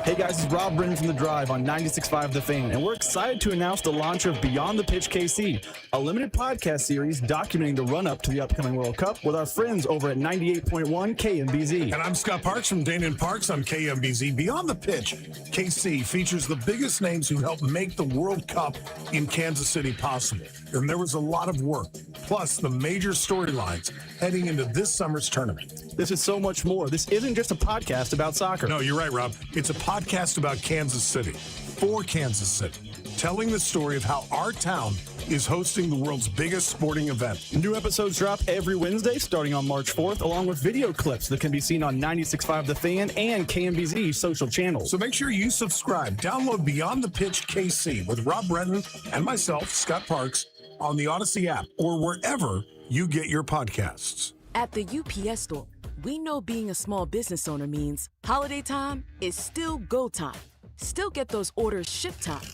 Hey guys, it's Rob Brennan from The Drive on 96.5 The Fan, and we're excited to announce the launch of Beyond the Pitch KC, a limited podcast series documenting the run-up to the upcoming World Cup with our friends over at 98.1 KMBZ. And I'm Scott Parks from Dana and Parks on KMBZ. Beyond the Pitch, KC features the biggest names who helped make the World Cup in Kansas City possible. And there was a lot of work, plus the major storylines heading into this summer's tournament. This is so much more. This isn't just a podcast about soccer. No, you're right, Rob. It's a podcast about Kansas City, for Kansas City, telling the story of how our town is hosting the world's biggest sporting event. New episodes drop every Wednesday starting on March 4th, along with video clips that can be seen on 96.5 The Fan and KMBZ social channels. So make sure you subscribe. Download Beyond the Pitch KC with Rob Brennan and myself, Scott Parks, on the Odyssey app or wherever you get your podcasts. At the UPS Store, we know being a small business owner means holiday time is still go time. Still get those orders shipped time.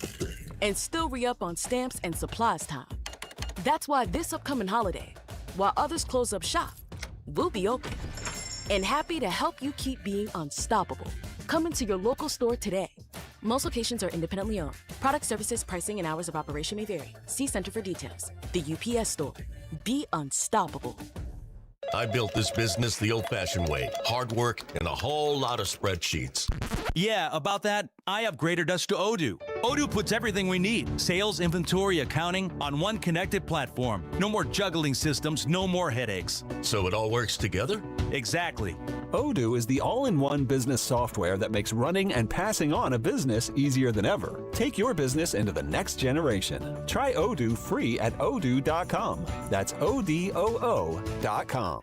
And still re-up on stamps and supplies time. That's why this upcoming holiday, while others close up shop, we'll be open. And happy to help you keep being unstoppable. Come into your local store today. Most locations are independently owned. Product, services, pricing, and hours of operation may vary. See Center for details. The UPS Store. Be unstoppable. I built this business the old-fashioned way. Hard work and a whole lot of spreadsheets. Yeah, about that, I upgraded us to Odoo. Odoo puts everything we need, sales, inventory, accounting, on one connected platform. No more juggling systems, no more headaches. So it all works together? Exactly. Odoo is the all-in-one business software that makes running and passing on a business easier than ever. Take your business into the next generation. Try Odoo free at odoo.com. That's ODOO.com.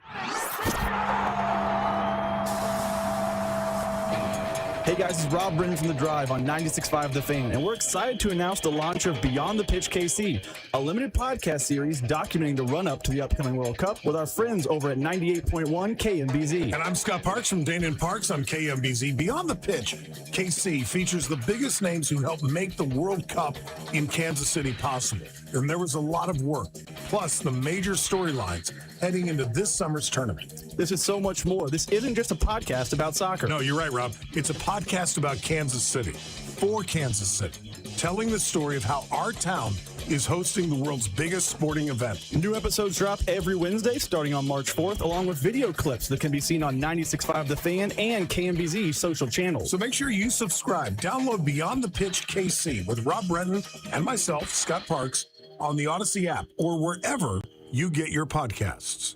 Hey guys, it's Rob Brennan from The Drive on 96.5 The Fan, and we're excited to announce the launch of Beyond the Pitch KC, a limited podcast series documenting the run-up to the upcoming World Cup with our friends over at 98.1 KMBZ. And I'm Scott Parks from Dana and Parks on KMBZ. Beyond the Pitch, KC features the biggest names who helped make the World Cup in Kansas City possible. And there was a lot of work, plus the major storylines heading into this summer's tournament. This is so much more. This isn't just a podcast about soccer. No, you're right, Rob. It's a podcast about Kansas City, for Kansas City, telling the story of how our town is hosting the world's biggest sporting event. New episodes drop every Wednesday starting on March 4th, along with video clips that can be seen on 96.5 The Fan and KMBZ social channels. So make sure you subscribe. Download Beyond the Pitch KC with Rob Brennan and myself, Scott Parks, on the Odyssey app or wherever you get your podcasts.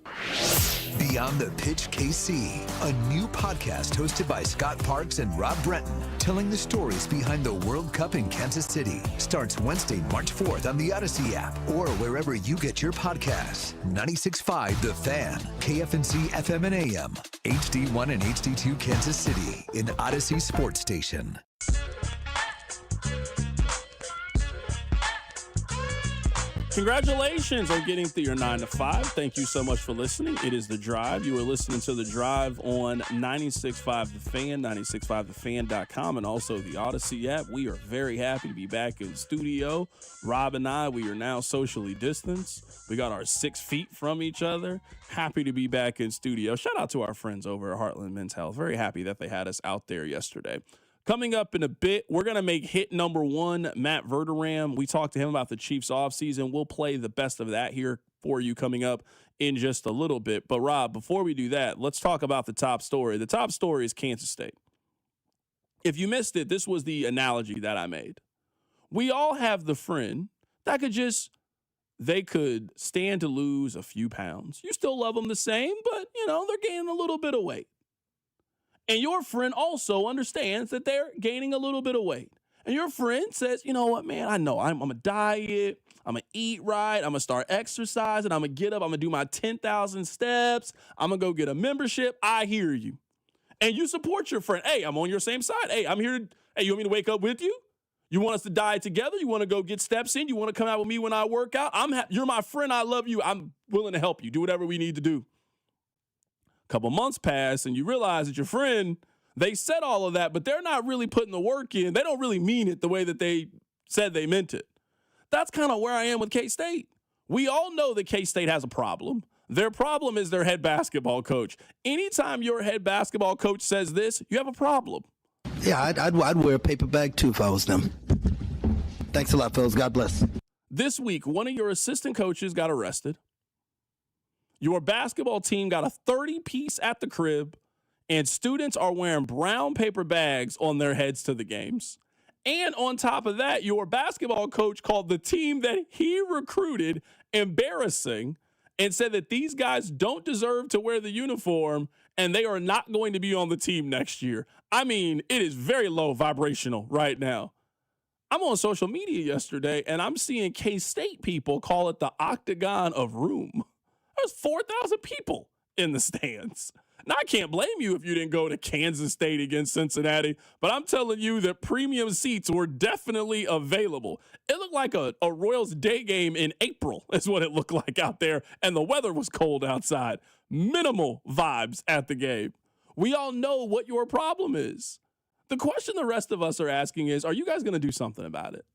Beyond the Pitch KC, a new podcast hosted by Scott Parks and Rob Brenton, telling the stories behind the World Cup in Kansas City. Starts Wednesday, March 4th on the Odyssey app or wherever you get your podcasts. 96.5 The Fan, KFNC FM and AM, HD1 and HD2 Kansas City, in Odyssey Sports Station. Congratulations on getting through your 9 to 5. Thank you so much for listening. It is The Drive. You are listening to The Drive on 96.5 The Fan, 96.5thefan.com, and also the Odyssey app. We are very happy to be back in studio. Rob and I, we are now socially distanced. We got our 6 feet from each other. Happy to be back in studio. Shout out to our friends over at Heartland Men's Health. Very happy that they had us out there yesterday. Coming up in a bit, we're going to make hit number 1, Matt Verderam. We talked to him about the Chiefs offseason. We'll play the best of that here for you coming up in just a little bit. But, Rob, before we do that, let's talk about the top story. The top story is Kansas State. If you missed it, this was the analogy that I made. We all have the friend that they could stand to lose a few pounds. You still love them the same, but, they're gaining a little bit of weight. And your friend also understands that they're gaining a little bit of weight. And your friend says, you know what, man, I know I'm going to diet. I'm going to eat right. I'm going to start exercising. I'm going to get up. I'm going to do my 10,000 steps. I'm going to go get a membership. I hear you. And you support your friend. Hey, I'm on your same side. Hey, I'm here. Hey, you want me to wake up with you? You want us to diet together? You want to go get steps in? You want to come out with me when I work out? You're my friend. I love you. I'm willing to help you. Do whatever we need to do. Couple months pass and you realize that your friend, they said all of that, but they're not really putting the work in. They don't really mean it the way that they said they meant it. That's kind of where I am with K-State. We all know that K-State has a problem. Their problem is their head basketball coach. Anytime your head basketball coach says this, you have a problem. Yeah, I'd wear a paper bag too if I was them. Thanks a lot, fellas. God bless. This week, one of your assistant coaches got arrested. Your basketball team got a 30-piece at the crib, and students are wearing brown paper bags on their heads to the games. And on top of that, your basketball coach called the team that he recruited embarrassing and said that these guys don't deserve to wear the uniform and they are not going to be on the team next year. I mean, it is very low vibrational right now. I'm on social media yesterday, and I'm seeing K-State people call it the Octagon of Room. There's 4,000 people in the stands. Now, I can't blame you if you didn't go to Kansas State against Cincinnati, but I'm telling you that premium seats were definitely available. It looked like a Royals day game in April is what it looked like out there, and the weather was cold outside. Minimal vibes at the game. We all know what your problem is. The question the rest of us are asking is, are you guys going to do something about it?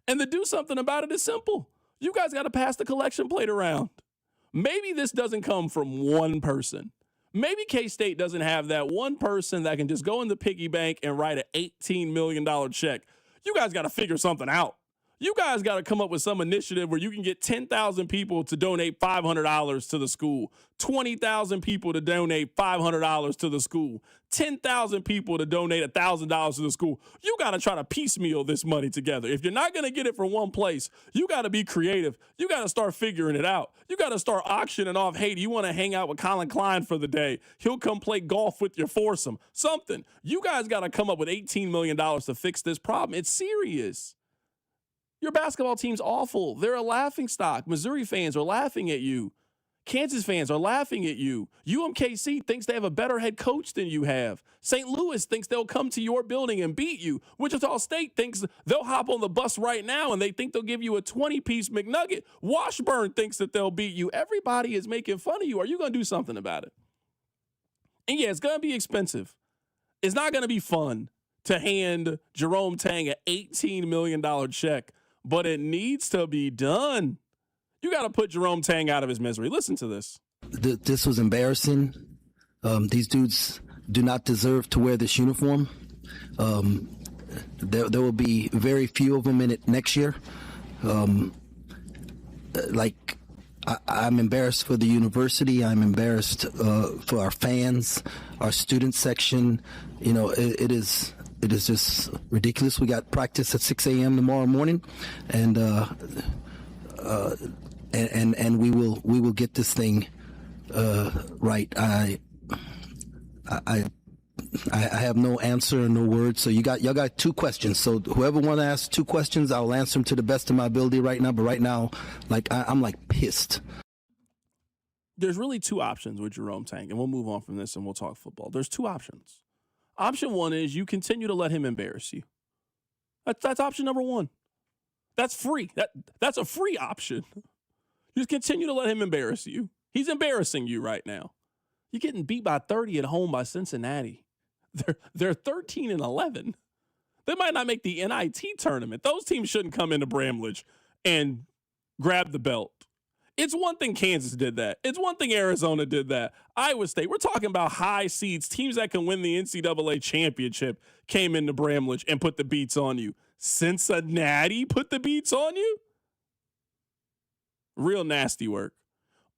And the do something about it is simple. You guys got to pass the collection plate around. Maybe this doesn't come from one person. Maybe K-State doesn't have that one person that can just go in the piggy bank and write an $18 million check. You guys got to figure something out. You guys got to come up with some initiative where you can get 10,000 people to donate $500 to the school, 20,000 people to donate $500 to the school, 10,000 people to donate $1,000 to the school. You got to try to piecemeal this money together. If you're not going to get it from one place, you got to be creative. You got to start figuring it out. You got to start auctioning off, hey, do you want to hang out with Colin Klein for the day? He'll come play golf with your foursome. Something. You guys got to come up with $18 million to fix this problem. It's serious. Your basketball team's awful. They're a laughingstock. Missouri fans are laughing at you. Kansas fans are laughing at you. UMKC thinks they have a better head coach than you have. St. Louis thinks they'll come to your building and beat you. Wichita State thinks they'll hop on the bus right now and they think they'll give you a 20-piece McNugget. Washburn thinks that they'll beat you. Everybody is making fun of you. Are you going to do something about it? And yeah, it's going to be expensive. It's not going to be fun to hand Jerome Tang an $18 million check. But it needs to be done. You got to put Jerome Tang out of his misery. Listen to this. This was embarrassing. These dudes do not deserve to wear this uniform. There will be very few of them in it next year. I'm embarrassed for the university. I'm embarrassed for our fans, our student section. It is just ridiculous. We got practice at 6 a.m. tomorrow morning, and we will get this thing right. I have no answer, no words. So y'all got 2 questions. So whoever want to ask 2 questions, I'll answer them to the best of my ability right now. But right now, I'm pissed. There's really 2 options with Jerome Tang, and we'll move on from this and we'll talk football. There's 2 options. Option 1 is you continue to let him embarrass you. That's option number 1. That's free. That's a free option. Just continue to let him embarrass you. He's embarrassing you right now. You're getting beat by 30 at home by Cincinnati. They're 13-11. They might not make the NIT tournament. Those teams shouldn't come into Bramlage and grab the belt. It's one thing Kansas did that. It's one thing Arizona did that. Iowa State, we're talking about high seeds, teams that can win the NCAA championship came into Bramlage and put the beats on you. Cincinnati put the beats on you? Real nasty work.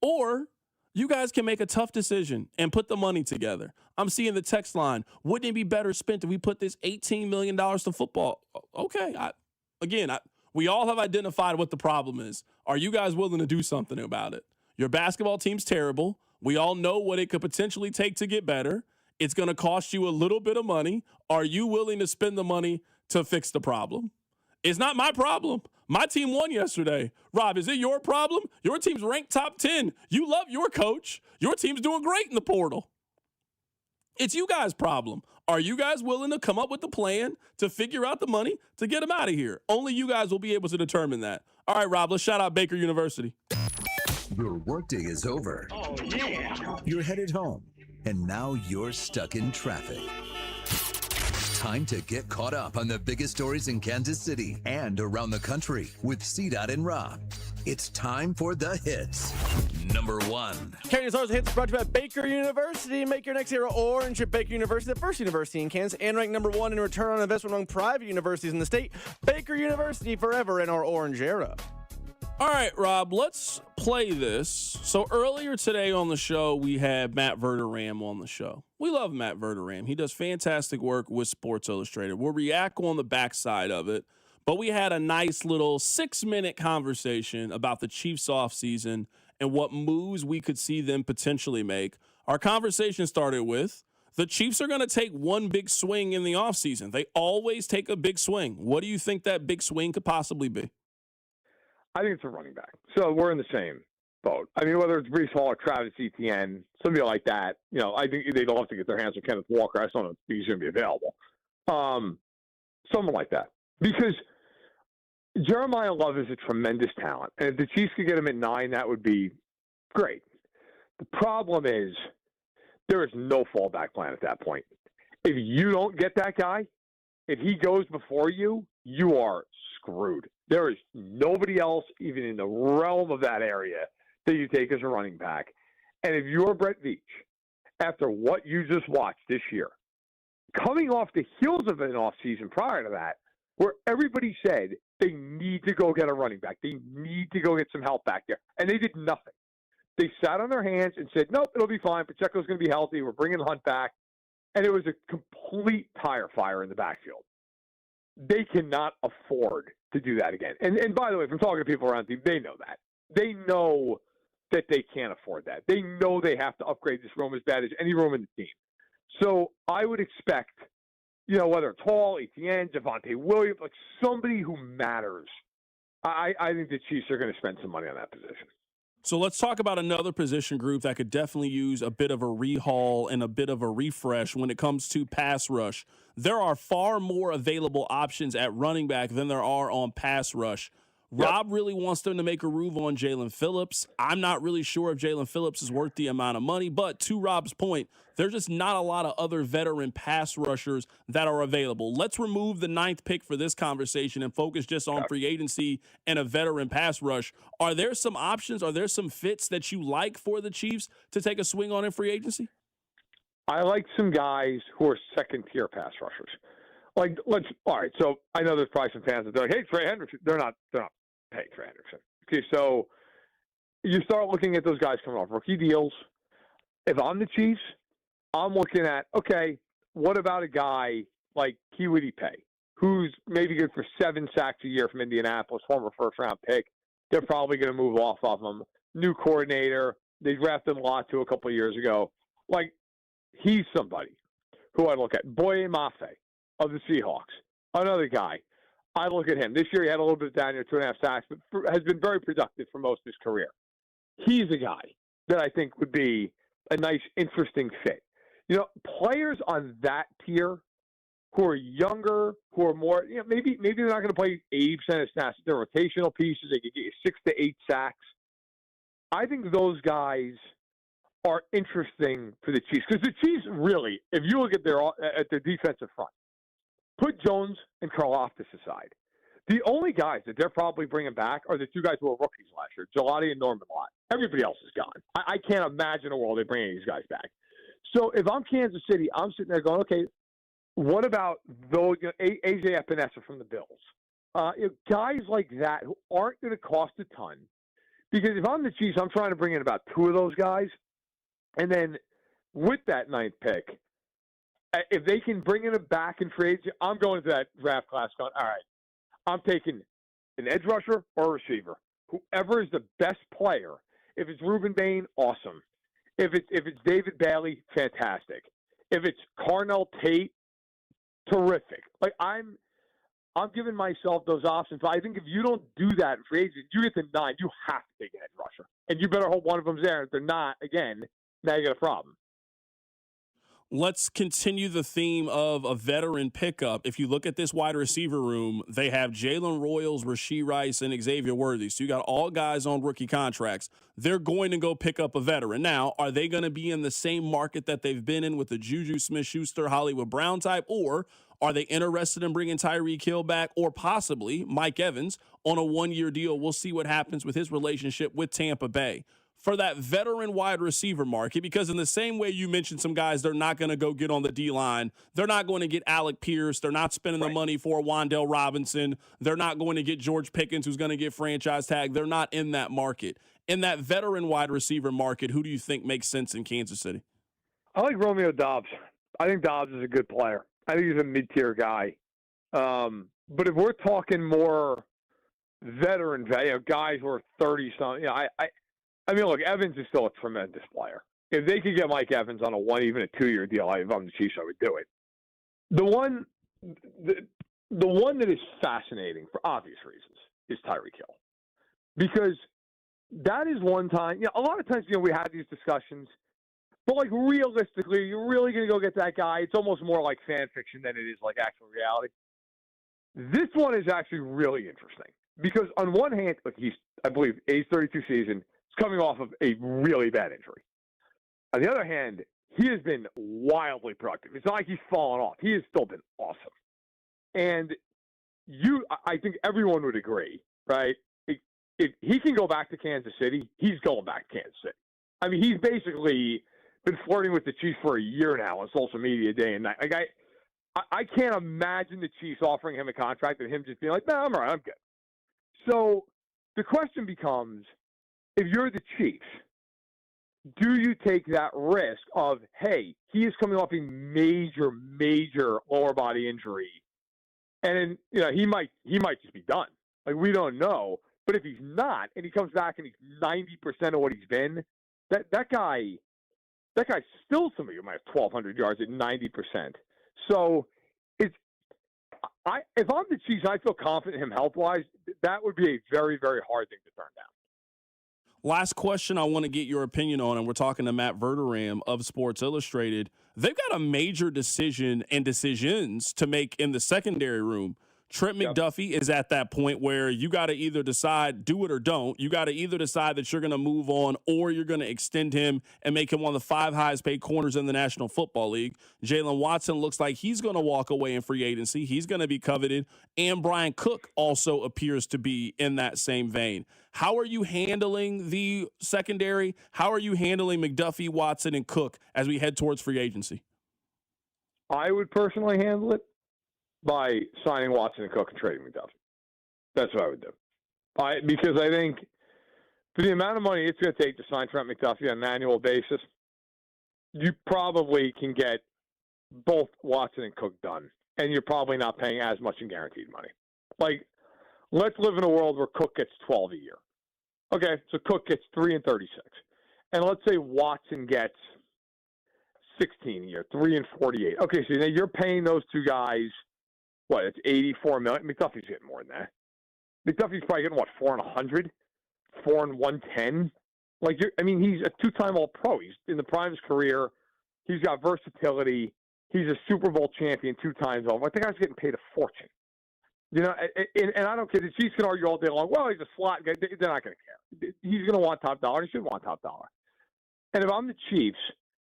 Or you guys can make a tough decision and put the money together. I'm seeing the text line. Wouldn't it be better spent if we put this $18 million to football? Okay. We all have identified what the problem is. Are you guys willing to do something about it? Your basketball team's terrible. We all know what it could potentially take to get better. It's going to cost you a little bit of money. Are you willing to spend the money to fix the problem? It's not my problem. My team won yesterday. Rob, is it your problem? Your team's ranked top 10. You love your coach. Your team's doing great in the portal. It's you guys' problem. Are you guys willing to come up with a plan to figure out the money to get them out of here? Only you guys will be able to determine that. All right, Rob, let's shout out Baker University. Your workday is over. Oh, yeah. You're headed home, and now you're stuck in traffic. Time to get caught up on the biggest stories in Kansas City and around the country with CDOT and Rob. It's time for the hits. Number 1. Carrington Harrison hits brought to you by Baker University. Make your next era orange at Baker University, the first university in Kansas, and ranked number 1 in return on investment among private universities in the state. Baker University, forever in our orange era. All right, Rob, let's play this. So earlier today on the show, we had Matt Verderam on the show. We love Matt Verderam. He does fantastic work with Sports Illustrated. We'll react on the backside of it, but we had a nice little 6-minute conversation about the Chiefs offseason and what moves we could see them potentially make. Our conversation started with, the Chiefs are going to take one big swing in the offseason. They always take a big swing. What do you think that big swing could possibly be? I think it's a running back. So we're in the same boat. I mean, whether it's Breece Hall or Travis Etienne, somebody like that, I think they'd love to get their hands on Kenneth Walker. I just don't know if he's going to be available. Someone like that. Because Jeremiah Love is a tremendous talent. And if the Chiefs could get him at 9, that would be great. The problem is there is no fallback plan at that point. If you don't get that guy, if he goes before you, you are screwed. There is nobody else even in the realm of that area that you take as a running back. And if you're Brett Veach, after what you just watched this year, coming off the heels of an offseason prior to that, where everybody said they need to go get a running back, they need to go get some help back there, and they did nothing. They sat on their hands and said, nope, it'll be fine. Pacheco's going to be healthy. We're bringing Hunt back. And it was a complete tire fire in the backfield. They cannot afford to do that again. And by the way, from talking to people around the team, they know that. They know that they can't afford that. They know they have to upgrade this room as bad as any room in the team. So I would expect, whether it's Hall, Etienne, Javonte Williams, like somebody who matters. I think the Chiefs are going to spend some money on that position. So let's talk about another position group that could definitely use a bit of a rehaul and a bit of a refresh when it comes to pass rush. There are far more available options at running back than there are on pass rush. Rob really wants them to make a move on Jalen Phillips. I'm not really sure if Jalen Phillips is worth the amount of money, but to Rob's point, there's just not a lot of other veteran pass rushers that are available. Let's remove the 9th pick for this conversation and focus just on free agency and a veteran pass rush. Are there some options? Are there some fits that you like for the Chiefs to take a swing on in free agency? I like some guys who are second-tier pass rushers. All right, so I know there's probably some fans that are like, hey, Trey Hendrickson. They're not paying Trey Hendrickson. Okay, so you start looking at those guys coming off rookie deals. If I'm the Chiefs, I'm looking at, okay, what about a guy like Kiwiti Pay, who's maybe good for 7 sacks a year from Indianapolis, former first-round pick. They're probably going to move off of him. New coordinator. They drafted Latu a couple of years ago. He's somebody who I look at. Boye Mafe of the Seahawks, another guy. I look at him. This year he had a little bit down here, 2.5 sacks, but has been very productive for most of his career. He's a guy that I think would be a nice, interesting fit. Players on that tier who are younger, who are more, maybe they're not going to play 80% of snaps. They're rotational pieces. They could get you 6 to 8 sacks. I think those guys are interesting for the Chiefs because the Chiefs really, if you look at their defensive front, put Jones and Karlaftis aside. The only guys that they're probably bringing back are the two guys who were rookies last year, Gelati and Norman Lott. Everybody else is gone. I can't imagine a world they bring any of these guys back. So if I'm Kansas City, I'm sitting there going, okay, what about those AJ Epinesa from the Bills? Guys like that who aren't going to cost a ton. Because if I'm the Chiefs, I'm trying to bring in about 2 of those guys. And then with that 9th pick, if they can bring in a back in free agency, I'm going to that draft class going, all right, I'm taking an edge rusher or a receiver. Whoever is the best player. If it's Reuben Bain, awesome. If it's David Bailey, fantastic. If it's Carnell Tate, terrific. Like I'm giving myself those options. I think if you don't do that in free agency, you get to 9, you have to take an edge rusher. And you better hope one of them's there. If they're not, again, now you got a problem. Let's continue the theme of a veteran pickup. If you look at this wide receiver room, they have Jalen Royals, Rashee Rice, and Xavier Worthy. So you got all guys on rookie contracts. They're going to go pick up a veteran. Now, are they going to be in the same market that they've been in with the Juju Smith-Schuster, Hollywood Brown type, or are they interested in bringing Tyreek Hill back or possibly Mike Evans on a 1-year deal? We'll see what happens with his relationship with Tampa Bay. For that veteran wide receiver market, because in the same way you mentioned some guys they're not going to go get on the D-line, they're not going to get Alec Pierce, they're not spending the money for Wan'Dale Robinson, they're not going to get George Pickens, who's going to get franchise tag. They're not in that market. In that veteran wide receiver market, who do you think makes sense in Kansas City? I like Romeo Doubs. I think Doubs is a good player. I think he's a mid-tier guy. But if we're talking more veteran, guys who are 30-something, I mean, look, Evans is still a tremendous player. If they could get Mike Evans on even a 2-year deal, if I'm the Chiefs, I would do it. The one that is fascinating for obvious reasons is Tyreek Hill, because that is one time. A lot of times, we have these discussions, but like realistically, you're really going to go get that guy. It's almost more like fan fiction than it is like actual reality. This one is actually really interesting because on one hand, look, he's, I believe, age 32 season. Coming off of a really bad injury. On the other hand, he has been wildly productive. It's not like he's fallen off. He has still been awesome. And I think everyone would agree, right? If he can go back to Kansas City, he's going back to Kansas City. I mean, he's basically been flirting with the Chiefs for a year now on social media day and night. Like I can't imagine the Chiefs offering him a contract and him just being like, no, I'm all right, I'm good. So the question becomes, if you're the Chiefs, do you take that risk of, hey, he is coming off a major, major lower body injury, and he might just be done. Like, we don't know. But if he's not, and he comes back and he's 90% of what he's been, that guy's still somebody who might have 1,200 yards at 90%. So if I'm the Chiefs, I feel confident in him health-wise. That would be a very, very hard thing to turn down. Last question I want to get your opinion on, and we're talking to Matt Verderam of Sports Illustrated. They've got a major decision and decisions to make in the secondary room. Trent McDuffie is at that point where you got to either decide, do it or don't. You got to either decide that you're going to move on or you're going to extend him and make him one of the 5 highest paid corners in the National Football League. Jalen Watson looks like he's going to walk away in free agency. He's going to be coveted. And Brian Cook also appears to be in that same vein. How are you handling the secondary? How are you handling McDuffie, Watson, and Cook as we head towards free agency? I would personally handle it by signing Watson and Cook and trading McDuffie. That's what I would do. Because I think for the amount of money it's going to take to sign Trent McDuffie on an annual basis, you probably can get both Watson and Cook done, and you're probably not paying as much in guaranteed money. Like, let's live in a world where Cook gets 12 a year. Okay, so Cook gets 3 and 36. And let's say Watson gets 16 a year, 3 and 48. Okay, so now you're paying those two guys, what, it's $84 million? McDuffie's getting more than that. McDuffie's probably getting, what, 4 and 100? 4 and 110? Like, he's a 2-time All-Pro. He's in the prime of his career. He's got versatility. He's a Super Bowl champion 2 times over. The guy's getting paid a fortune. You know, and I don't care. The Chiefs can argue all day long. Well, he's a slot guy. They're not going to care. He's going to want top dollar. He should want top dollar. And if I'm the Chiefs,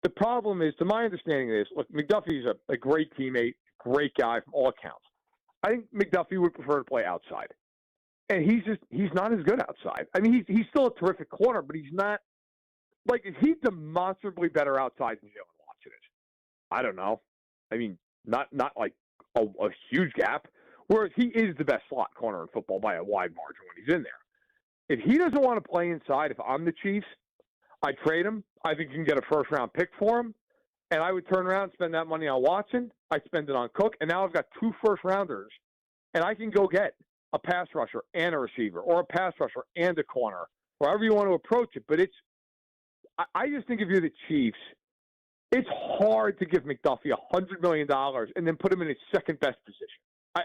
the problem is, to my understanding of this, look, McDuffie's a great teammate, great guy from all accounts. I think McDuffie would prefer to play outside. And he's not as good outside. I mean, he's still a terrific corner, but he's not, like, he's demonstrably better outside than Jalen Watson is. I don't know. I mean, not like a huge gap. Whereas he is the best slot corner in football by a wide margin when he's in there. If he doesn't want to play inside, if I'm the Chiefs, I'd trade him. I think you can get a first-round pick for him. And I would turn around and spend that money on Watson. I'd spend it on Cook. And now I've got 2 first-rounders. And I can go get a pass rusher and a receiver, or a pass rusher and a corner, however you want to approach it. But I just think if you're the Chiefs, it's hard to give McDuffie $100 million and then put him in his second-best position.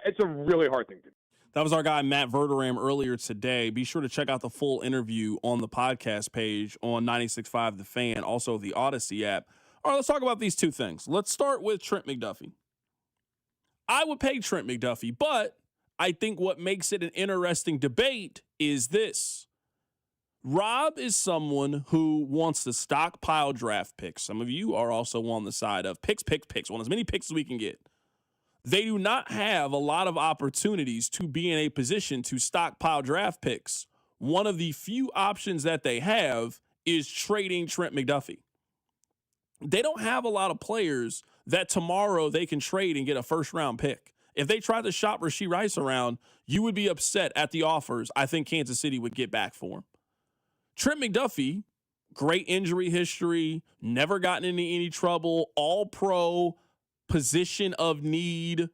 It's a really hard thing to do. That was our guy, Matt Verderam, earlier today. Be sure to check out the full interview on the podcast page on 96.5 The Fan, also the Odyssey app. All right, let's talk about these 2 things. Let's start with Trent McDuffie. I would pay Trent McDuffie, but I think what makes it an interesting debate is this. Rob is someone who wants to stockpile draft picks. Some of you are also on the side of picks, want as many picks as we can get. They do not have a lot of opportunities to be in a position to stockpile draft picks. One of the few options that they have is trading Trent McDuffie. They don't have a lot of players that tomorrow they can trade and get a first-round pick. If they tried to shop Rashee Rice around, you would be upset at the offers I think Kansas City would get back for him. Trent McDuffie, great injury history, never gotten into any trouble, all-pro, position of need,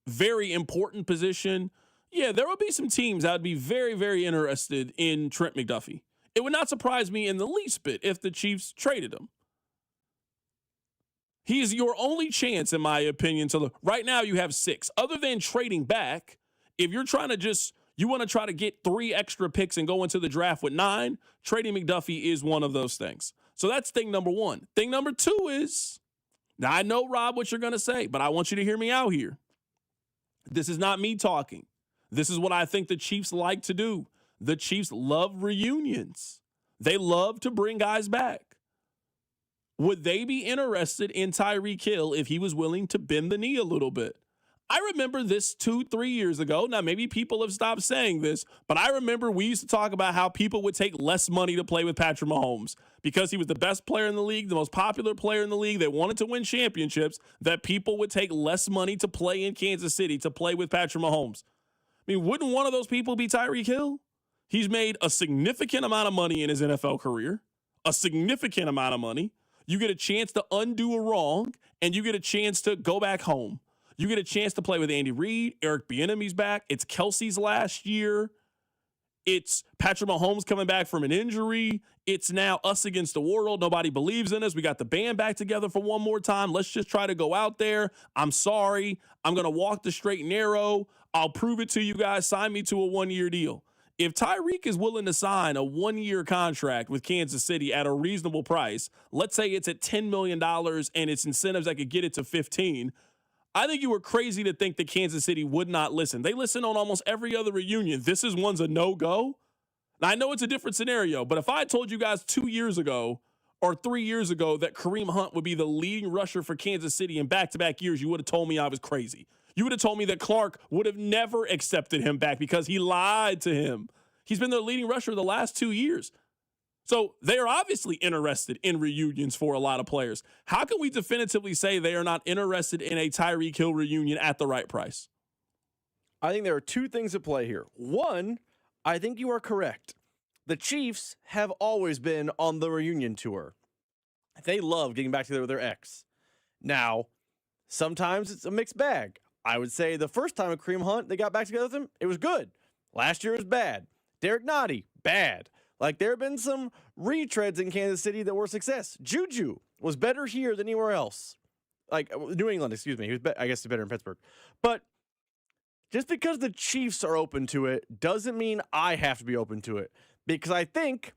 very important position. Yeah, there would be some teams that would be very, very interested in Trent McDuffie. It would not surprise me in the least bit if the Chiefs traded him. He is your only chance, in my opinion. So right now you have 6. Other than trading back, if you're trying to you want to try to get 3 extra picks and go into the draft with 9, trading McDuffie is one of those things. So that's thing number 1. Thing number 2 is, now, I know, Rob, what you're going to say, but I want you to hear me out here. This is not me talking. This is what I think the Chiefs like to do. The Chiefs love reunions. They love to bring guys back. Would they be interested in Tyreek Hill if he was willing to bend the knee a little bit? I remember this 2-3 years ago. Now, maybe people have stopped saying this, but I remember we used to talk about how people would take less money to play with Patrick Mahomes because he was the best player in the league, the most popular player in the league. They wanted to win championships, that people would take less money to play in Kansas City to play with Patrick Mahomes. I mean, wouldn't one of those people be Tyreek Hill? He's made a significant amount of money in his NFL career, a significant amount of money. You get a chance to undo a wrong, and you get a chance to go back home. You get a chance to play with Andy Reid. Eric Bieniemy's back. It's Kelsey's last year. It's Patrick Mahomes coming back from an injury. It's now us against the world. Nobody believes in us. We got the band back together for one more time. Let's just try to go out there. I'm sorry. I'm going to walk the straight and narrow. I'll prove it to you guys. Sign me to a 1-year deal. If Tyreek is willing to sign a 1-year contract with Kansas City at a reasonable price, let's say it's at $10 million and it's incentives that could get it to 15, I think you were crazy to think that Kansas City would not listen. They listen on almost every other reunion. This is one's a no-go. Now, I know it's a different scenario, but if I had told you guys 2 years ago or 3 years ago that Kareem Hunt would be the leading rusher for Kansas City in back-to-back years, you would have told me I was crazy. You would have told me that Clark would have never accepted him back because he lied to him. He's been their leading rusher the last 2 years. So they are obviously interested in reunions for a lot of players. How can we definitively say they are not interested in a Tyreek Hill reunion at the right price? I think there are 2 things at play here. One, I think you are correct. The Chiefs have always been on the reunion tour. They love getting back together with their ex. Now, sometimes it's a mixed bag. I would say the first time with Kareem Hunt, they got back together with him, it was good. Last year was bad. Derek Nottie, bad. Like, there have been some retreads in Kansas City that were success. Juju was better here than anywhere else. Like, New England, excuse me. He was I guess he's better in Pittsburgh. But just because the Chiefs are open to it doesn't mean I have to be open to it. Because I think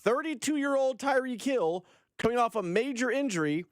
32-year-old Tyreek Hill, coming off a major injury,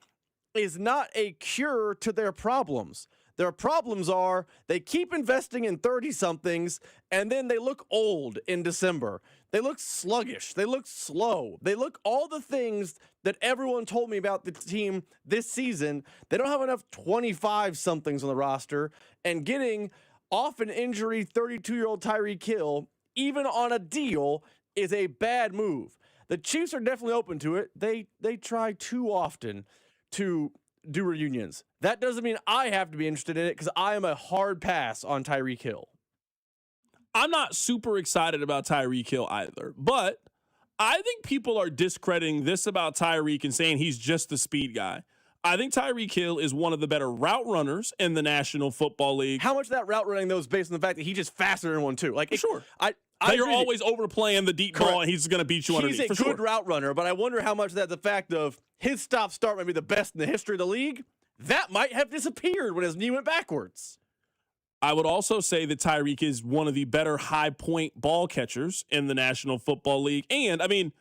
is not a cure to their problems. Their problems are they keep investing in 30-somethings, and then they look old in December. They look sluggish. They look slow. They look all the things that everyone told me about the team this season. They don't have enough 25-somethings on the roster, and getting off an injury 32-year-old Tyreek Hill, even on a deal, is a bad move. The Chiefs are definitely open to it. They try too often to do reunions. That doesn't mean I have to be interested in it because I am a hard pass on Tyreek Hill. I'm not super excited about Tyreek Hill either, but I think people are discrediting this about Tyreek and saying he's just the speed guy. I think Tyreek Hill is one of the better route runners in the National Football League. How much of that route running, though, is based on the fact that he's just faster than one, too? Like, sure. You're always overplaying the deep ball, and he's going to beat you underneath. He's a good route runner, but I wonder how much of that's the fact of his stop-start might be the best in the history of the league. That might have disappeared when his knee went backwards. I would also say that Tyreek is one of the better high-point ball catchers in the National Football League. And, I mean,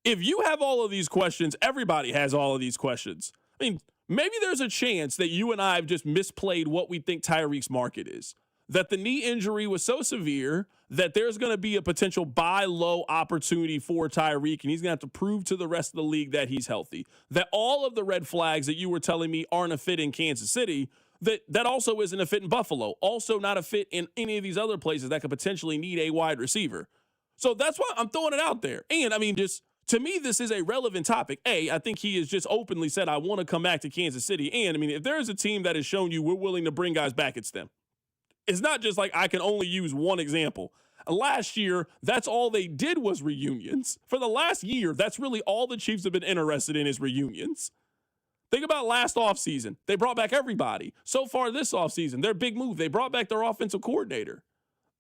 if you have all of these questions, everybody has all of these questions. I mean, maybe there's a chance that you and I have just misplayed what we think Tyreek's market is. That the knee injury was so severe that there's going to be a potential buy low opportunity for Tyreek, and he's going to have to prove to the rest of the league that he's healthy. That all of the red flags that you were telling me aren't a fit in Kansas City, that also isn't a fit in Buffalo. Also not a fit in any of these other places that could potentially need a wide receiver. So that's why I'm throwing it out there. And, I mean, just to me, this is a relevant topic. I think he has just openly said, I want to come back to Kansas City. And, I mean, if there is a team that has shown you we're willing to bring guys back, it's them. It's not just like I can only use one example. Last year, that's all they did was reunions. For the last year, that's really all the Chiefs have been interested in is reunions. Think about last offseason. They brought back everybody. So far this offseason, their big move, they brought back their offensive coordinator.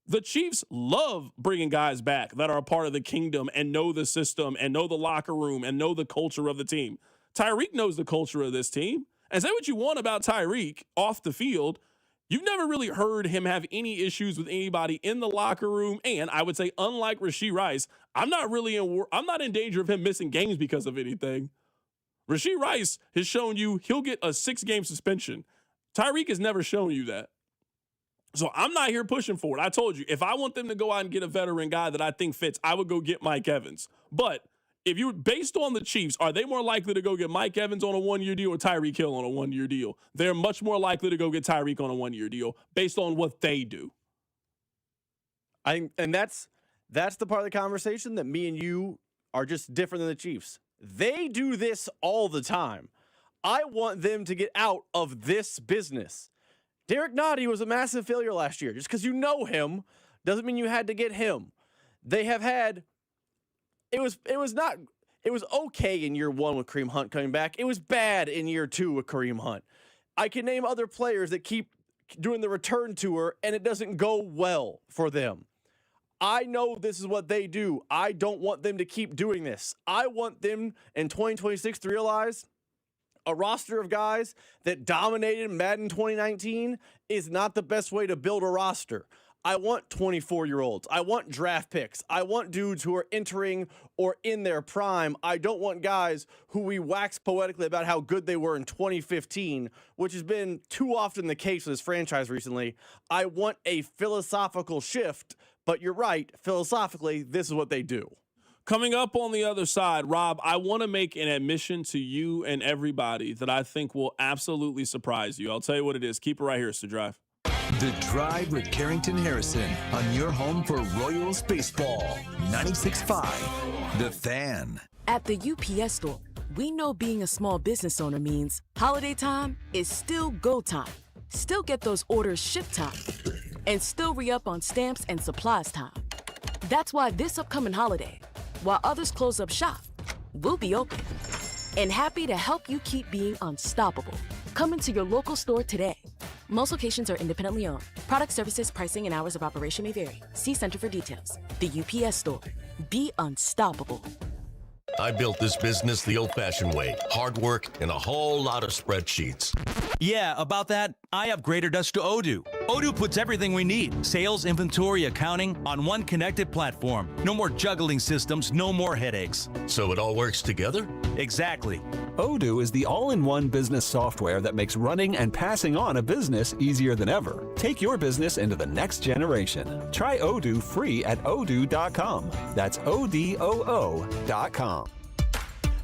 The Chiefs love bringing guys back that are a part of the kingdom and know the system and know the locker room and know the culture of the team. Tyreek knows the culture of this team. And say what you want about Tyreek off the field, you've never really heard him have any issues with anybody in the locker room. And I would say, unlike Rashee Rice, I'm not in danger of him missing games because of anything. Rashee Rice has shown you he'll get a 6-game suspension. Tyreek has never shown you that. So I'm not here pushing for it. I told you, if I want them to go out and get a veteran guy that I think fits, I would go get Mike Evans. But if you're based on the Chiefs, are they more likely to go get Mike Evans on a 1-year deal or Tyreek Hill on a 1-year deal? They're much more likely to go get Tyreek on a 1-year deal based on what they do. And that's the part of the conversation that me and you are just different than the Chiefs. They do this all the time. I want them to get out of this business. Derek Nottie was a massive failure last year. Just because you know him doesn't mean you had to get him. They have had it was okay in year 1 with Kareem Hunt coming back. It was bad in year 2 with Kareem Hunt. I can name other players that keep doing the return tour and it doesn't go well for them. I know this is what they do. I don't want them to keep doing this. I want them in 2026 to realize a roster of guys that dominated Madden 2019 is not the best way to build a roster. I want 24-year-olds. I want draft picks. I want dudes who are entering or in their prime. I don't want guys who we wax poetically about how good they were in 2015, which has been too often the case with this franchise recently. I want a philosophical shift, but you're right. Philosophically, this is what they do. Coming up on the other side, Rob, I want to make an admission to you and everybody that I think will absolutely surprise you. I'll tell you what it is. Keep it right here, it's The Drive. The Drive with Carrington Harrison on your home for Royals baseball. 96.5, The Fan. At the UPS Store, we know being a small business owner means holiday time is still go time. Still get those orders shipped time. And still re-up on stamps and supplies time. That's why this upcoming holiday, while others close up shop, we'll be open. And happy to help you keep being unstoppable. Come into your local store today. Most locations are independently owned. Product, services, pricing, and hours of operation may vary. See Center for details. The UPS Store. Be unstoppable. I built this business the old-fashioned way. Hard work and a whole lot of spreadsheets. Yeah, about that, I upgraded us to Odoo. Odoo puts everything we need, sales, inventory, accounting, on one connected platform. No more juggling systems, no more headaches. So it all works together? Exactly. Odoo is the all-in-one business software that makes running and passing on a business easier than ever. Take your business into the next generation. Try Odoo free at odoo.com. That's ODOO.com.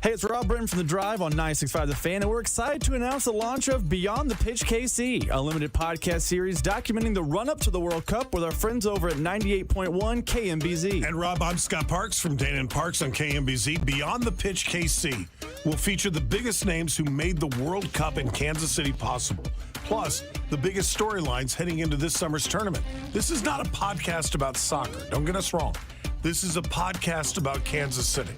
Hey, it's Rob Britton from The Drive on 96.5 The Fan, and we're excited to announce the launch of Beyond the Pitch KC, a limited podcast series documenting the run-up to the World Cup with our friends over at 98.1 KMBZ. And Rob, I'm Scott Parks from Dana and Parks on KMBZ. Beyond the Pitch KC will feature the biggest names who made the World Cup in Kansas City possible, plus the biggest storylines heading into this summer's tournament. This is not a podcast about soccer. Don't get us wrong. This is a podcast about Kansas City.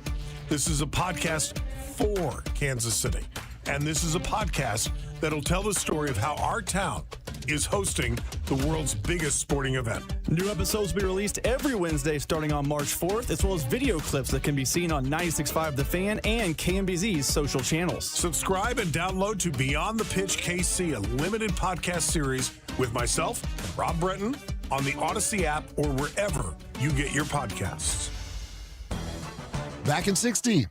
This is a podcast for Kansas City. And this is a podcast that'll tell the story of how our town is hosting the world's biggest sporting event. New episodes will be released every Wednesday starting on March 4th, as well as video clips that can be seen on 96.5 The Fan and KMBZ's social channels. Subscribe and download to Beyond the Pitch KC, a limited podcast series with myself and Rob Bretton on the Odyssey app or wherever you get your podcasts. Back in 60.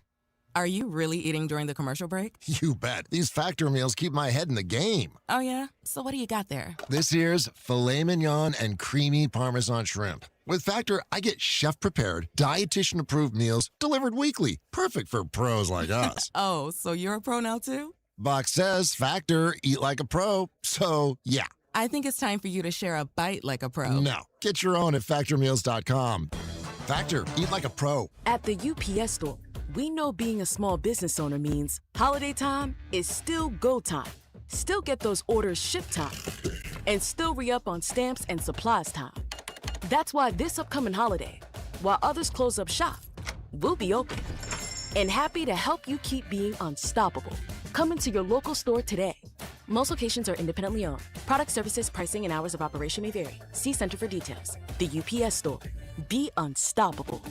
Are you really eating during the commercial break? You bet. These Factor meals keep my head in the game. Oh, yeah? So what do you got there? This year's filet mignon and creamy Parmesan shrimp. With Factor, I get chef-prepared, dietitian-approved meals delivered weekly. Perfect for pros like us. Oh, so you're a pro now, too? Box says, Factor, eat like a pro. So, yeah. I think it's time for you to share a bite like a pro. No. Get your own at factormeals.com. Factor, eat like a pro. At the UPS store, we know being a small business owner means holiday time is still go time. Still get those orders shipped time. And still re-up on stamps and supplies time. That's why this upcoming holiday, while others close up shop, we'll be open. And happy to help you keep being unstoppable. Come into your local store today. Most locations are independently owned. Product services, pricing, and hours of operation may vary. See Center for details. The UPS store. Be unstoppable.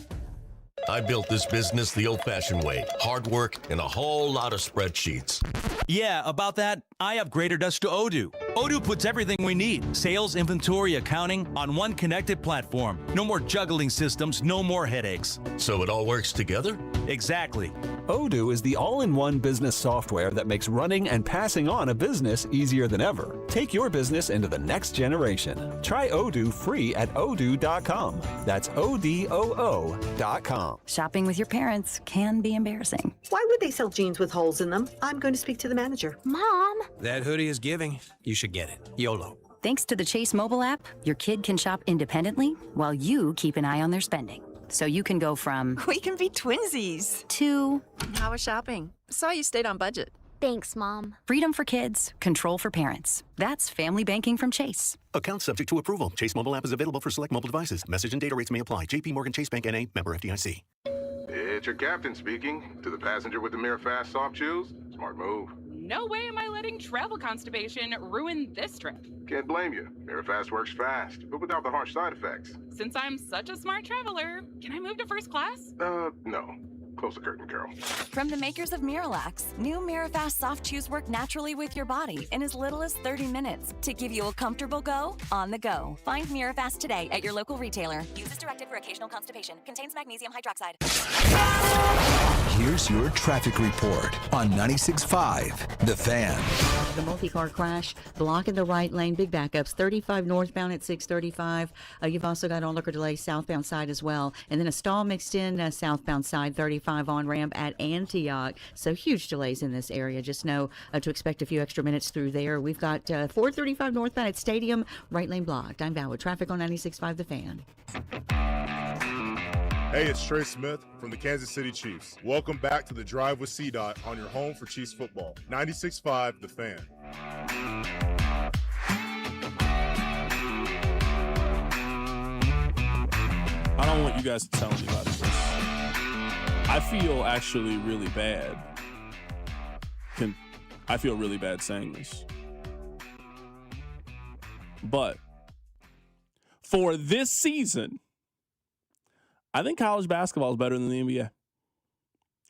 I built this business the old-fashioned way. Hard work and a whole lot of spreadsheets. Yeah, about that, I upgraded us to Odoo. Odoo puts everything we need, sales, inventory, accounting, on one connected platform. No more juggling systems, no more headaches. So it all works together? Exactly. Odoo is the all-in-one business software that makes running and passing on a business easier than ever. Take your business into the next generation. Try Odoo free at odoo.com. That's ODOO.com. Shopping with your parents can be embarrassing. Why would they sell jeans with holes in them? I'm going to speak to the manager. Mom! That hoodie is giving. You should get it. YOLO. Thanks to the Chase mobile app, your kid can shop independently while you keep an eye on their spending. So you can go from we can be twinsies to how was shopping? Saw you stayed on budget. Thanks, Mom. Freedom for kids, control for parents. That's family banking from Chase. Account subject to approval. Chase mobile app is available for select mobile devices. Message and data rates may apply. JP Morgan Chase Bank N.A. member FDIC. It's your captain speaking. To the passenger with the Mirror Fast soft shoes, smart move. No way am I letting travel constipation ruin this trip. Can't blame you. Mirror Fast works fast, but without the harsh side effects. Since I'm such a smart traveler, can I move to first class? No. Close the curtain, Carol. From the makers of Miralax, new Mirafast soft chews work naturally with your body in as little as 30 minutes to give you a comfortable go on the go. Find Mirafast today at your local retailer. Use as directed for occasional constipation. Contains magnesium hydroxide. Here's your traffic report on 96.5 The Fan. The multi-car crash blocking the right lane. Big backups. 35 northbound at 635. You've also got onlooker delay southbound side as well. And then a stall mixed in southbound side 35 on-ramp at Antioch. So huge delays in this area. Just know to expect a few extra minutes through there. We've got 435 northbound at Stadium. Right lane blocked. I'm Val with traffic on 96.5 The Fan. Hey, it's Trey Smith from the Kansas City Chiefs. Welcome back to the Drive with CDOT on your home for Chiefs football. 96.5 The Fan. I don't want you guys to tell anybody this. I feel actually really bad. I feel really bad saying this. But for this season, I think college basketball is better than the NBA.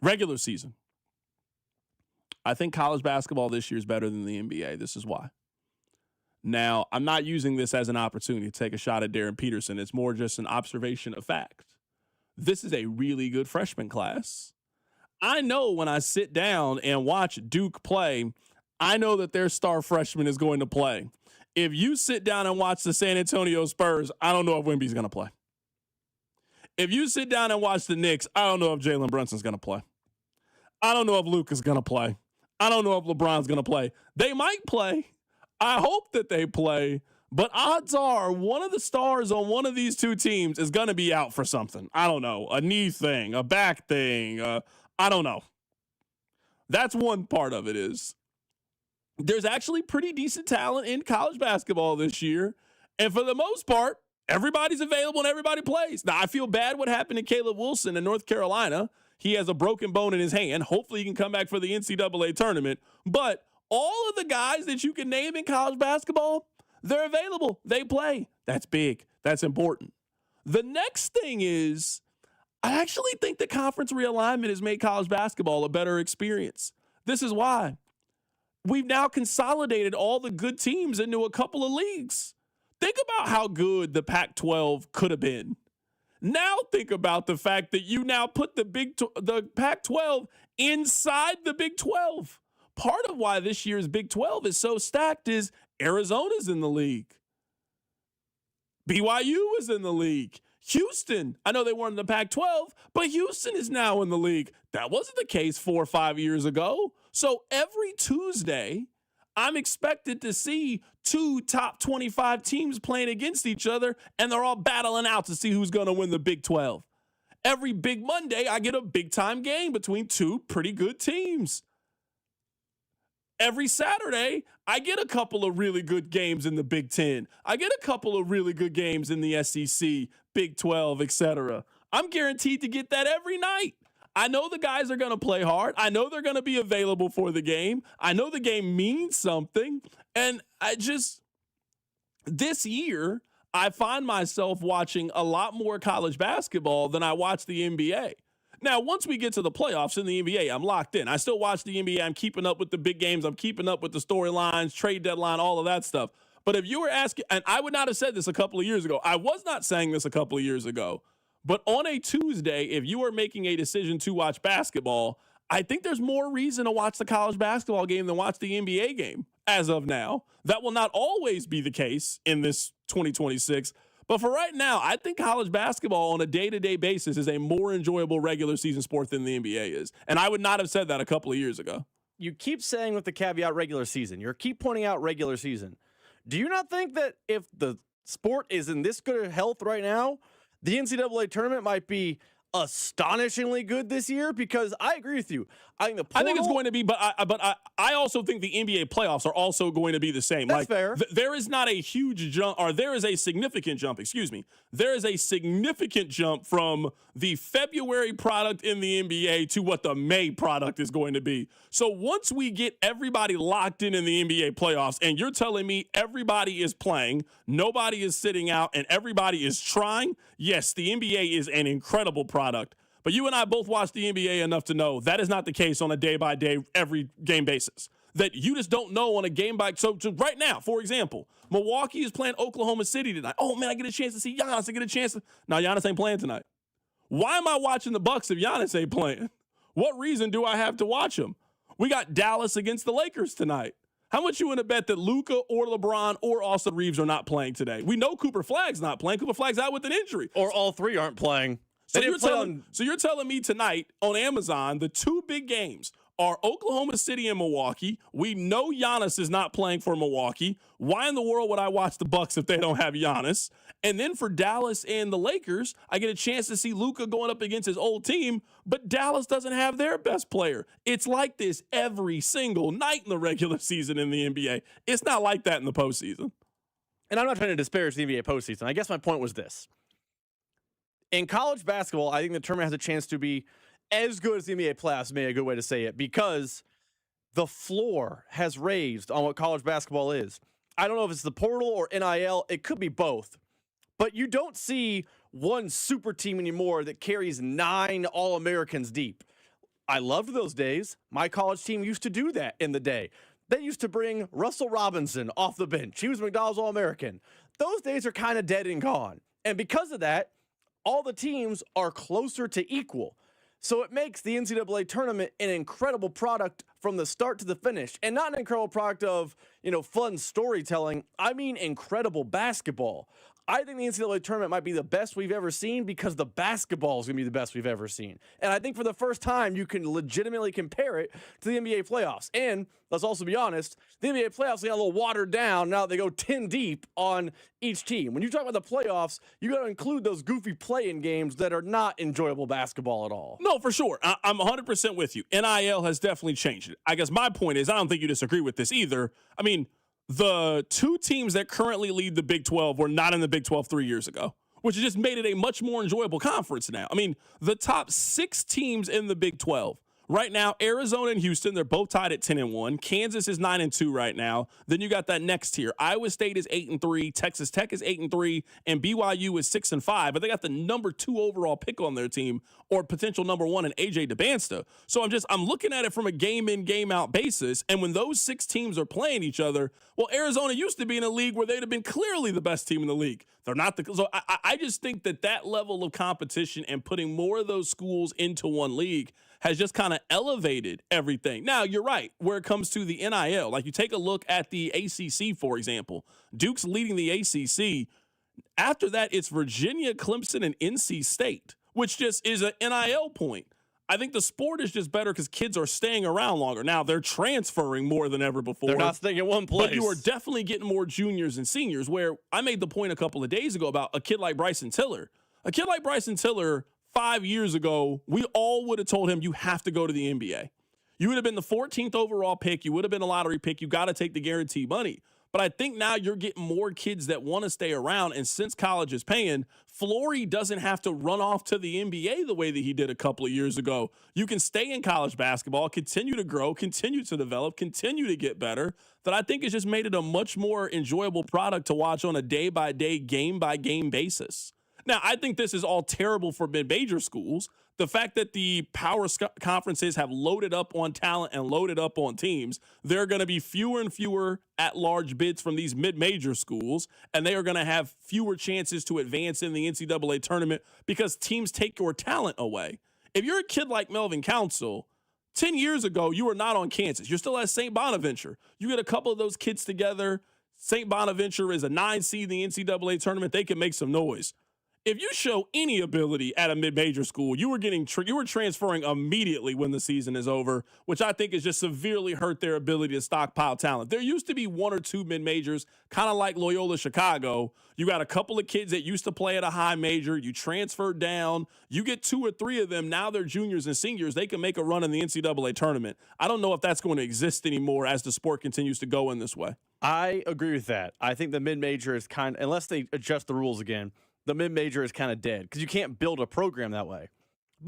Regular season. I think college basketball this year is better than the NBA. This is why. Now, I'm not using this as an opportunity to take a shot at Darren Peterson. It's more just an observation of fact. This is a really good freshman class. I know when I sit down and watch Duke play, I know that their star freshman is going to play. If you sit down and watch the San Antonio Spurs, I don't know if Wemby's going to play. If you sit down and watch the Knicks, I don't know if Jalen Brunson's going to play. I don't know if Luka's going to play. I don't know if LeBron's going to play. They might play. I hope that they play. But odds are one of the stars on one of these two teams is going to be out for something. I don't know. A knee thing, a back thing. I don't know. That's one part of it is. There's actually pretty decent talent in college basketball this year. And for the most part, everybody's available and everybody plays. Now, I feel bad what happened to Caleb Wilson in North Carolina. He has a broken bone in his hand. Hopefully he can come back for the NCAA tournament. But all of the guys that you can name in college basketball, they're available. They play. That's big. That's important. The next thing is, I actually think the conference realignment has made college basketball a better experience. This is why. We've now consolidated all the good teams into a couple of leagues. Think about how good the Pac-12 could have been. Now think about the fact that you now put the Pac-12 inside the Big 12. Part of why this year's Big 12 is so stacked is Arizona's in the league. BYU is in the league. Houston, I know they weren't in the Pac-12, but Houston is now in the league. That wasn't the case 4 or 5 years ago. So every Tuesday, I'm expected to see 2 top 25 teams playing against each other, and they're all battling out to see who's going to win the Big 12. Every Big Monday, I get a big-time game between 2 pretty good teams. Every Saturday, I get a couple of really good games in the Big 10. I get a couple of really good games in the SEC, Big 12, etc. I'm guaranteed to get that every night. I know the guys are going to play hard. I know they're going to be available for the game. I know the game means something. And this year, I find myself watching a lot more college basketball than I watch the NBA. Now, once we get to the playoffs in the NBA, I'm locked in. I still watch the NBA. I'm keeping up with the big games. I'm keeping up with the storylines, trade deadline, all of that stuff. But if you were asking, and I would not have said this a couple of years ago. I was not saying this a couple of years ago. But on a Tuesday, if you are making a decision to watch basketball, I think there's more reason to watch the college basketball game than watch the NBA game as of now. That will not always be the case in this 2026. But for right now, I think college basketball on a day-to-day basis is a more enjoyable regular season sport than the NBA is. And I would not have said that a couple of years ago. You keep saying with the caveat regular season. You keep pointing out regular season. Do you not think that if the sport is in this good health right now, the NCAA tournament might be astonishingly good this year? Because I agree with you. I think it's going to be, but I also think the NBA playoffs are also going to be the same. That's fair. There is not a huge jump, or there is a significant jump, There is a significant jump from the February product in the NBA to what the May product is going to be. So once we get everybody locked in the NBA playoffs, and you're telling me everybody is playing, nobody is sitting out, and everybody is trying, yes, the NBA is an incredible product. But you and I both watch the NBA enough to know that is not the case on a day-by-day, every game basis. That you just don't know on a game-by. So right now, for example, Milwaukee is playing Oklahoma City tonight. Oh, man, I get a chance to see Giannis. No, Giannis ain't playing tonight. Why am I watching the Bucks if Giannis ain't playing? What reason do I have to watch him? We got Dallas against the Lakers tonight. How much you want to bet that Luka or LeBron or Austin Reeves are not playing today? We know Cooper Flagg's not playing. Cooper Flagg's out with an injury. Or all three aren't playing. So you're telling me tonight on Amazon, the 2 big games are Oklahoma City and Milwaukee. We know Giannis is not playing for Milwaukee. Why in the world would I watch the Bucks if they don't have Giannis? And then for Dallas and the Lakers, I get a chance to see Luka going up against his old team, but Dallas doesn't have their best player. It's like this every single night in the regular season in the NBA. It's not like that in the postseason. And I'm not trying to disparage the NBA postseason. I guess my point was this. In college basketball, I think the tournament has a chance to be as good as the NBA playoffs, maybe a good way to say it, because the floor has raised on what college basketball is. I don't know if it's the portal or NIL. It could be both. But you don't see one super team anymore that carries 9 All-Americans deep. I loved those days. My college team used to do that in the day. They used to bring Russell Robinson off the bench. He was McDonald's All-American. Those days are kind of dead and gone. And because of that, all the teams are closer to equal. So it makes the NCAA tournament an incredible product from the start to the finish, and not an incredible product of, fun storytelling. I mean, incredible basketball. I think the NCAA tournament might be the best we've ever seen because the basketball is going to be the best we've ever seen. And I think for the first time, you can legitimately compare it to the NBA playoffs. And let's also be honest, the NBA playoffs got a little watered down. Now they go 10 deep on each team. When you talk about the playoffs, you got to include those goofy play-in games that are not enjoyable basketball at all. No, for sure. I'm 100% with you. NIL has definitely changed it. I guess my point is, I don't think you disagree with this either. I mean, the two teams that currently lead the Big 12 were not in the Big 12 3 years ago, which has just made it a much more enjoyable conference now. I mean, the top 6 teams in the Big 12 right now, Arizona and Houston, they're both tied at 10-1. Kansas is 9-2 right now. Then you got that next tier. Iowa State is 8-3. Texas Tech is 8-3, and BYU is 6-5. But they got the number 2 overall pick on their team, or potential number 1 in AJ DeBansta. So I'm looking at it from a game in, game out basis. And when those 6 teams are playing each other, well, Arizona used to be in a league where they'd have been clearly the best team in the league. They're not so I just think that level of competition and putting more of those schools into one league has just kind of elevated everything. Now, you're right, where it comes to the NIL. Like, you take a look at the ACC, for example. Duke's leading the ACC. After that, it's Virginia, Clemson, and NC State, which just is an NIL point. I think the sport is just better because kids are staying around longer. Now, they're transferring more than ever before. They're not staying in one place. But you are definitely getting more juniors and seniors, where I made the point a couple of days ago about a kid like Bryson Tiller. A kid like Bryson Tiller, 5 years ago, we all would have told him, you have to go to the NBA. You would have been the 14th overall pick. You would have been a lottery pick. You got to take the guaranteed money. But I think now you're getting more kids that want to stay around. And since college is paying, Flory doesn't have to run off to the NBA the way that he did a couple of years ago. You can stay in college basketball, continue to grow, continue to develop, continue to get better. That I think has just made it a much more enjoyable product to watch on a day-by-day, game-by-game basis. Now, I think this is all terrible for mid-major schools. The fact that the power conferences have loaded up on talent and loaded up on teams, there are going to be fewer and fewer at-large bids from these mid-major schools, and they are going to have fewer chances to advance in the NCAA tournament because teams take your talent away. If you're a kid like Melvin Council, 10 years ago, you were not on Kansas. You're still at St. Bonaventure. You get a couple of those kids together. St. Bonaventure is a 9 seed in the NCAA tournament. They can make some noise. If you show any ability at a mid-major school, you were transferring immediately when the season is over, which I think has just severely hurt their ability to stockpile talent. There used to be 1 or 2 mid-majors, kind of like Loyola Chicago. You got a couple of kids that used to play at a high major. You transferred down. You get 2 or 3 of them. Now they're juniors and seniors. They can make a run in the NCAA tournament. I don't know if that's going to exist anymore as the sport continues to go in this way. I agree with that. I think the mid-major is unless they adjust the rules again, the mid-major is kind of dead because you can't build a program that way.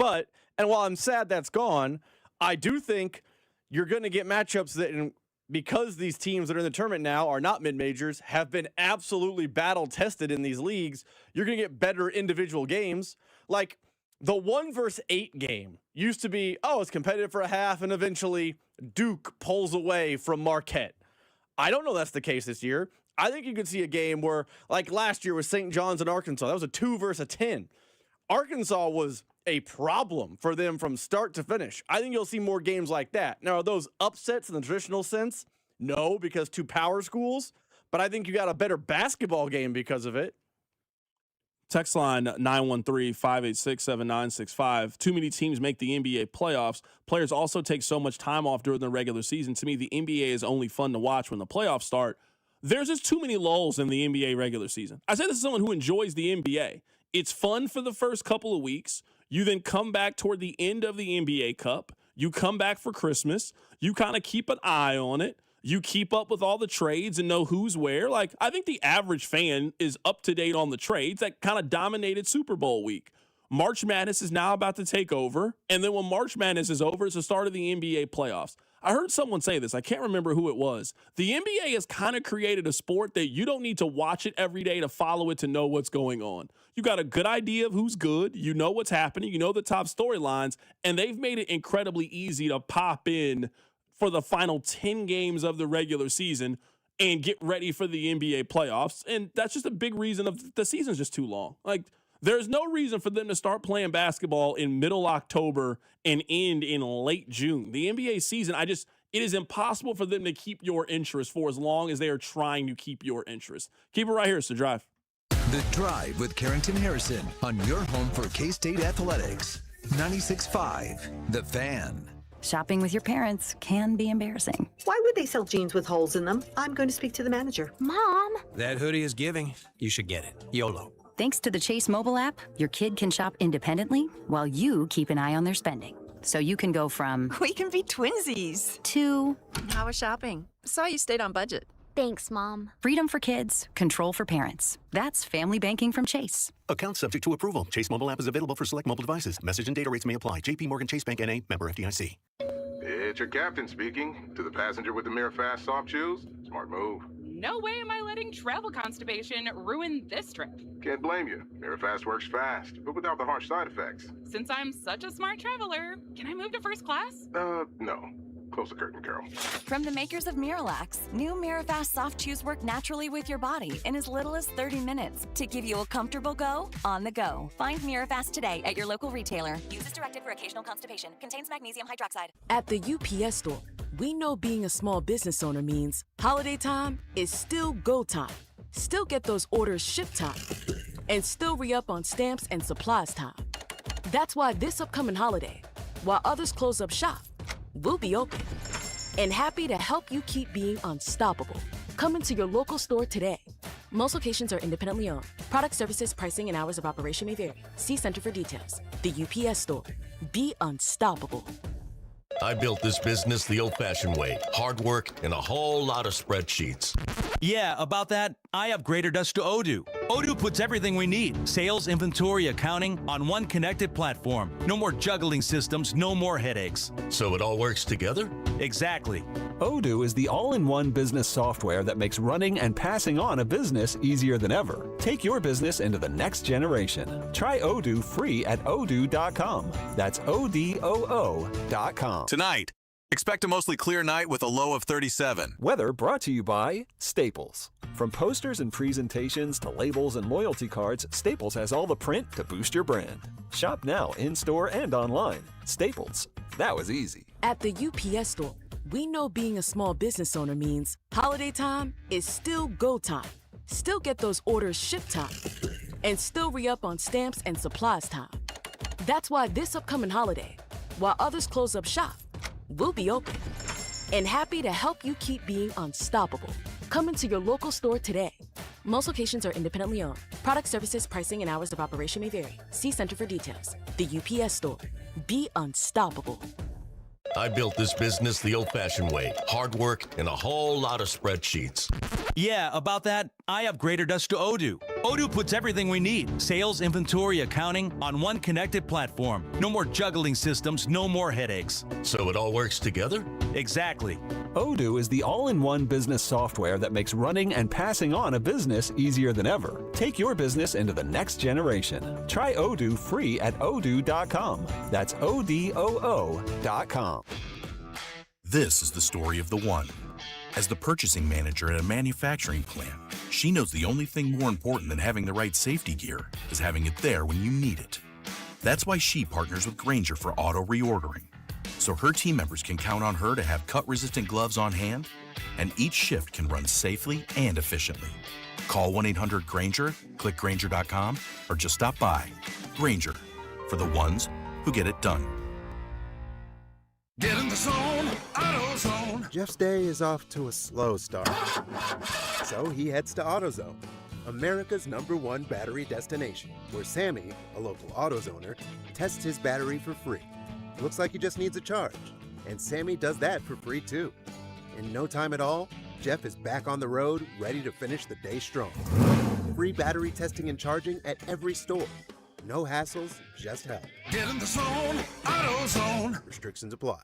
And while I'm sad that's gone, I do think you're going to get matchups that, because these teams that are in the tournament now are not mid-majors, have been absolutely battle-tested in these leagues, you're going to get better individual games. Like the 1 versus 8 game used to be, it's competitive for a half, and eventually Duke pulls away from Marquette. I don't know that's the case this year. I think you could see a game where, like last year with St. John's and Arkansas, that was a 2 versus a 10. Arkansas was a problem for them from start to finish. I think you'll see more games like that. Now, are those upsets in the traditional sense? No, because 2 power schools. But I think you got a better basketball game because of it. Text line 913-586-7965. Too many teams make the NBA playoffs. Players also take so much time off during the regular season. To me, the NBA is only fun to watch when the playoffs start. There's just too many lulls in the NBA regular season. I say this as someone who enjoys the NBA. It's fun for the first couple of weeks. You then come back toward the end of the NBA Cup. You come back for Christmas. You kind of keep an eye on it. You keep up with all the trades and know who's where. Like, I think the average fan is up to date on the trades that kind of dominated Super Bowl week. March Madness is now about to take over. And then when March Madness is over, it's the start of the NBA playoffs. I heard someone say this. I can't remember who it was. The NBA has kind of created a sport that you don't need to watch it every day to follow it to know what's going on. You got a good idea of who's good. You know what's happening. You know the top storylines. And they've made it incredibly easy to pop in for the final 10 games of the regular season and get ready for the NBA playoffs. And that's just a big reason of the season's just too long. Like, There's no reason for them to start playing basketball in middle October and end in late June. The NBA season, it is impossible for them to keep your interest for as long as they are trying to keep your interest. Keep it right here. It's The Drive. The Drive with Carrington Harrison on your home for K-State athletics. 96.5, The Fan. Shopping with your parents can be embarrassing. Why would they sell jeans with holes in them? I'm going to speak to the manager. Mom! That hoodie is giving. You should get it. YOLO. Thanks to the Chase mobile app, your kid can shop independently while you keep an eye on their spending. So you can go from We can be twinsies. To How was shopping? Saw you stayed on budget. Thanks, Mom. freedom for kids, control for parents. That's family banking from Chase. Account subject to approval. Chase mobile app is available for select mobile devices. Message and data rates may apply. JP Morgan Chase Bank N.A. Member FDIC. It's your captain speaking. To the passenger with the Mirror Fast soft shoes, smart move. No way am I letting travel constipation ruin this trip. Can't blame you. Mirror Fast works fast, but without the harsh side effects. Since I'm such a smart traveler, can I move to first class? No. Close the curtain, Carol. From the makers of Miralax, new MiraFast soft chews work naturally with your body in as little as 30 minutes to give you a comfortable go on the go. Find MiraFast today at your local retailer. Use as directed for occasional constipation. Contains magnesium hydroxide. At the UPS Store, we know being a small business owner means holiday time is still go time. Still get those orders shipped time. And still re-up on stamps and supplies time. That's why this upcoming holiday, while others close up shop, we'll be open and happy to help you keep being unstoppable. Come into your local store today. Most locations are independently owned. Product, services, pricing, and hours of operation may vary. See Center for details. The UPS Store. Be unstoppable. I built this business the old-fashioned way. Hard work and a whole lot of spreadsheets. Yeah, about that, I upgraded us to Odoo. Odoo puts everything we need, sales, inventory, accounting, on one connected platform. No more juggling systems, no more headaches. So it all works together? Exactly. Odoo is the all-in-one business software that makes running and passing on a business easier than ever. Take your business into the next generation. Try Odoo free at odoo.com. That's ODOO.com. Tonight, expect a mostly clear night with a low of 37. Weather brought to you by Staples. From posters and presentations to labels and loyalty cards, Staples has all the print to boost your brand. Shop now in-store and online. Staples. That was easy. At the UPS Store, we know being a small business owner means holiday time is still go time. Still get those orders shipped time. And still re-up on stamps and supplies time. That's why this upcoming holiday, while others close up shop, we'll be open and happy to help you keep being unstoppable. Come into your local store today. Most locations are independently owned. Product, services, pricing, and hours of operation may vary. See Center for details. The UPS Store. Be unstoppable. I built this business the old-fashioned way. Hard work and a whole lot of spreadsheets. Yeah, about that, I upgraded us to Odoo. Odoo puts everything we need, sales, inventory, accounting, on one connected platform. No more juggling systems, no more headaches. So it all works together? Exactly. Odoo is the all-in-one business software that makes running and passing on a business easier than ever. Take your business into the next generation. Try Odoo free at odoo.com. That's ODOO.com. This is the story of the one. As the purchasing manager at a manufacturing plant, she knows the only thing more important than having the right safety gear is having it there when you need it. That's why she partners with Grainger for auto reordering, so her team members can count on her to have cut-resistant gloves on hand, and each shift can run safely and efficiently. Call 1-800-GRAINGER, click Grainger.com, or just stop by. Grainger, for the ones who get it done. Get in the zone, AutoZone. Jeff's day is off to a slow start. So he heads to AutoZone, America's #1 battery destination, where Sammy, a local AutoZoner, tests his battery for free. Looks like he just needs a charge, and Sammy does that for free too. In no time at all, Jeff is back on the road, ready to finish the day strong. Free battery testing and charging at every store. No hassles, just help. Get in the zone, AutoZone. Restrictions apply.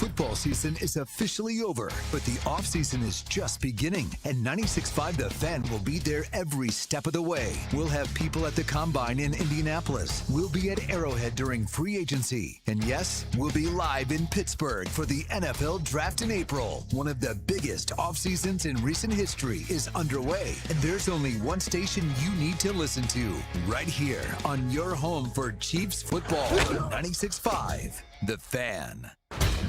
Football season is officially over, but the offseason is just beginning, and 96.5 The Fan will be there every step of the way. We'll have people at the Combine in Indianapolis. We'll be at Arrowhead during free agency. And yes, we'll be live in Pittsburgh for the NFL Draft in April. One of the biggest off-seasons in recent history is underway, and there's only one station you need to listen to, right here on your home for Chiefs football. 96.5 The Fan.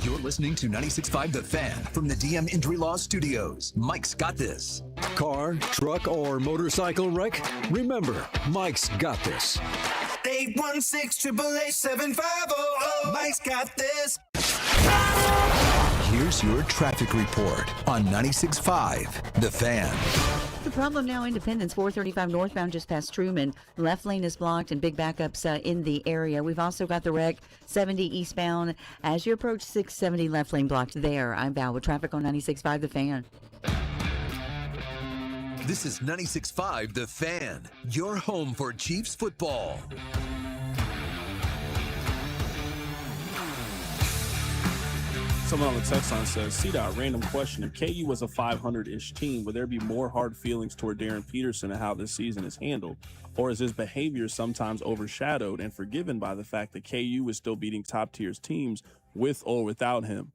You're listening to 96.5 The Fan from the DM Injury Law Studios. Mike's got this. Car, truck, or motorcycle wreck? Remember, Mike's got this. 816-888-7500. Mike's got this. Here's your traffic report on 96.5 The Fan. The problem now, Independence 435 northbound just past Truman. Left lane is blocked and big backups in the area. We've also got the wreck 70 eastbound as you approach 670 left lane blocked there. I'm Val with traffic on 96.5 The Fan. This is 96.5 The Fan, your home for Chiefs football. Someone on the text line says, C-Dot, random question. If KU was a 500-ish team, would there be more hard feelings toward Darren Peterson and how this season is handled? Or is his behavior sometimes overshadowed and forgiven by the fact that KU is still beating top-tier teams with or without him?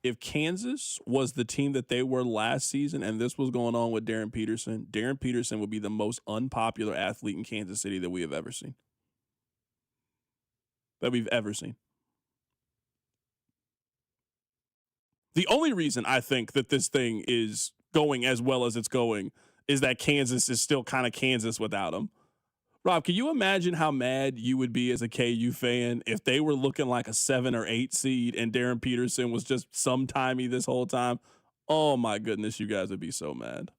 If Kansas was the team that they were last season and this was going on with Darren Peterson would be the most unpopular athlete in Kansas City that we have ever seen. The only reason I think that this thing is going as well as it's going is that Kansas is still kind of Kansas without him. Rob, can you imagine how mad you would be as a KU fan if they were looking like a 7 or 8 seed and Darren Peterson was just sometimey this whole time? Oh, my goodness, you guys would be so mad.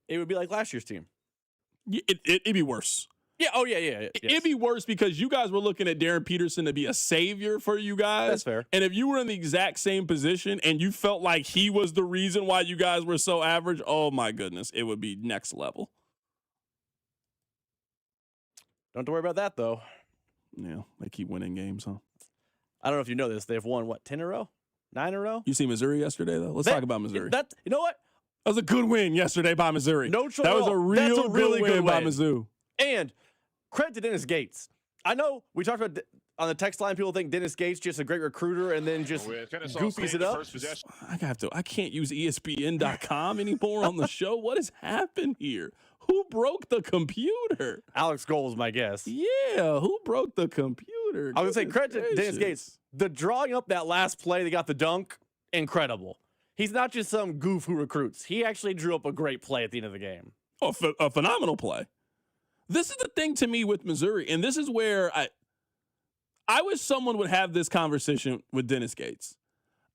It would be like last year's team. It'd be worse. Yeah. Oh, yeah. Yes. It'd be worse because you guys were looking at Darren Peterson to be a savior for you guys. That's fair. And if you were in the exact same position and you felt like he was the reason why you guys were so average, oh, my goodness, it would be next level. Don't have to worry about that, though. Yeah, they keep winning games, huh? I don't know if you know this. They've won, 10 in a row? 9 in a row? You see Missouri yesterday, though? Let's talk about Missouri. You know what? That was a good win yesterday by Missouri. No trouble. That was a really good win by Mizzou. And credit to Dennis Gates. I know we talked about on the text line, people think Dennis Gates just a great recruiter and then just goofies it up. I can't use ESPN.com anymore on the show. What has happened here? Who broke the computer? Alex Gold was my guess. Yeah, who broke the computer? I was going to say credit to Dennis Gates. The drawing up that last play, they got the dunk, incredible. He's not just some goof who recruits. He actually drew up a great play at the end of the game. Oh, a phenomenal play. This is the thing to me with Missouri, and this is where I wish someone would have this conversation with Dennis Gates.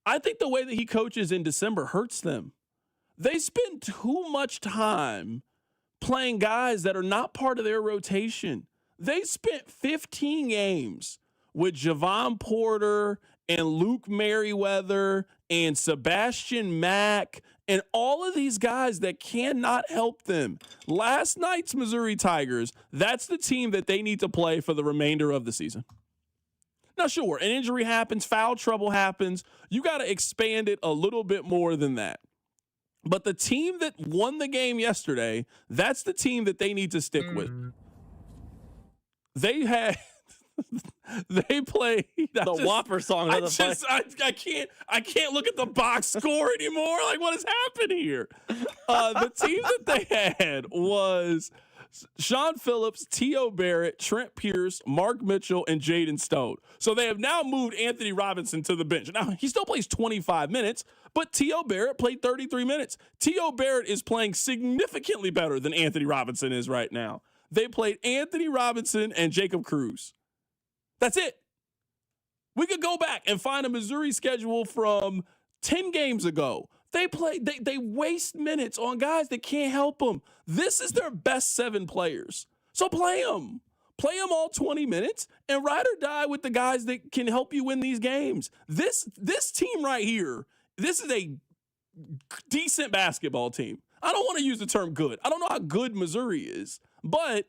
I think the way that he coaches in December hurts them. They spend too much time playing guys that are not part of their rotation. They spent 15 games with Javon Porter and Luke Merriweather and Sebastian Mack and all of these guys that cannot help them. Last night's Missouri Tigers, that's the team that they need to play for the remainder of the season. Now, sure, an injury happens, foul trouble happens. You got to expand it a little bit more than that. But the team that won the game yesterday, that's the team that they need to stick with. They play the Whopper song. I can't look at the box score anymore. Like, what has happened here? The team that they had was Sean Phillips, T.O. Barrett, Trent Pierce, Mark Mitchell, and Jaden Stone. So they have now moved Anthony Robinson to the bench. Now, he still plays 25 minutes, but T.O. Barrett played 33 minutes. T.O. Barrett is playing significantly better than Anthony Robinson is right now. They played Anthony Robinson and Jacob Cruz. That's it. We could go back and find a Missouri schedule from 10 games ago. They waste minutes on guys that can't help them. This is their best 7 players. So play them. Play them all 20 minutes and ride or die with the guys that can help you win these games. This team right here, this is a decent basketball team. I don't want to use the term good. I don't know how good Missouri is, but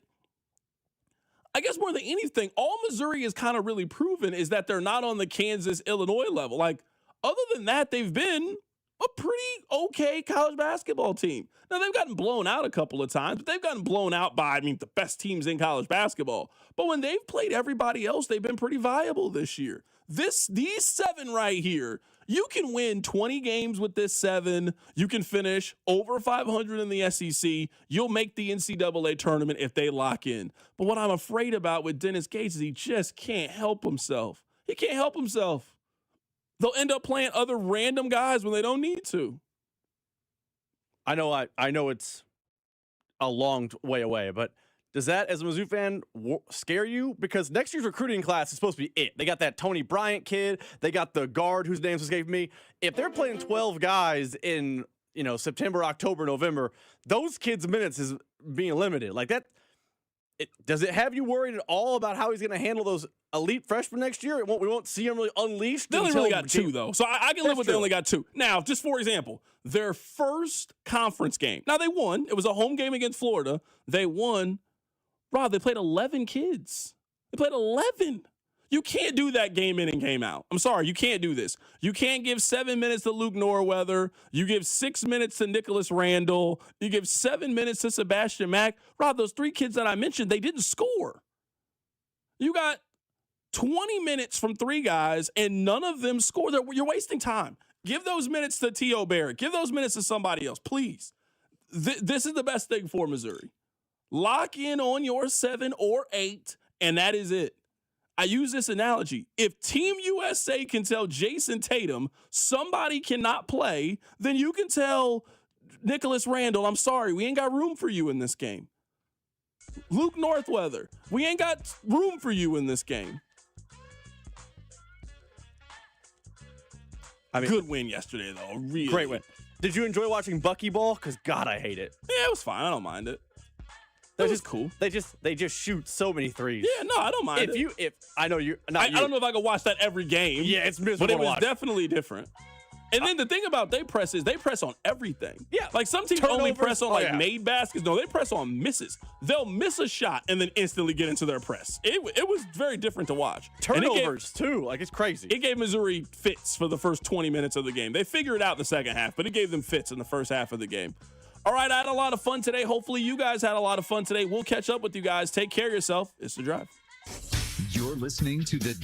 I guess more than anything, all Missouri has kind of really proven is that they're not on the Kansas-Illinois level. Like, other than that, they've been a pretty okay college basketball team. Now, they've gotten blown out a couple of times, but they've gotten blown out by, the best teams in college basketball. But when they've played everybody else, they've been pretty viable this year. These 7 right here, you can win 20 games with this 7. You can finish over 500 in the SEC. You'll make the NCAA tournament if they lock in. But what I'm afraid about with Dennis Gates is he just can't help himself. He can't help himself. They'll end up playing other random guys when they don't need to. I know it's a long way away, but does that, as a Mizzou fan, scare you? Because next year's recruiting class is supposed to be it. They got that Tony Bryant kid. They got the guard whose names escaped me. If they're playing 12 guys in, September, October, November, those kids' minutes is being limited. Like that, does it have you worried at all about how he's going to handle those elite freshmen next year? We won't see them really unleashed. They only really got 2, though. So I can live with they only got 2. Now, just for example, their first conference game. Now, they won. It was a home game against Florida. They won. Rob, they played 11 kids. They played 11. You can't do that game in and game out. I'm sorry, you can't do this. You can't give 7 minutes to Luke Norweather. You give 6 minutes to Nicholas Randall. You give 7 minutes to Sebastian Mack. Rob, those 3 kids that I mentioned, they didn't score. You got 20 minutes from 3 guys, and none of them scored. You're wasting time. Give those minutes to T.O. Barrett. Give those minutes to somebody else, please. This is the best thing for Missouri. Lock in on your 7 or 8, and that is it. I use this analogy. If Team USA can tell Jason Tatum somebody cannot play, then you can tell Nicholas Randall, I'm sorry, we ain't got room for you in this game. Luke Northweather, we ain't got room for you in this game. Good win yesterday, though. Really great win. Did you enjoy watching Buckyball? Because, God, I hate it. Yeah, it was fine. I don't mind it. That was cool. They just shoot so many threes. Yeah, no, I don't mind it. I know you. I don't know if I could watch that every game. Yeah, it's miserable. But it to was watch. definitely different. And then the thing about they press is they press on everything. Yeah. Like some teams only press on made baskets. No, they press on misses. They'll miss a shot and then instantly get into their press. It was very different to watch. Turnovers too. Like it's crazy. It gave Missouri fits for the first 20 minutes of the game. They figured it out the second half, but it gave them fits in the first half of the game. All right, I had a lot of fun today. Hopefully you guys had a lot of fun today. We'll catch up with you guys. Take care of yourself. It's The Drive. You're listening to The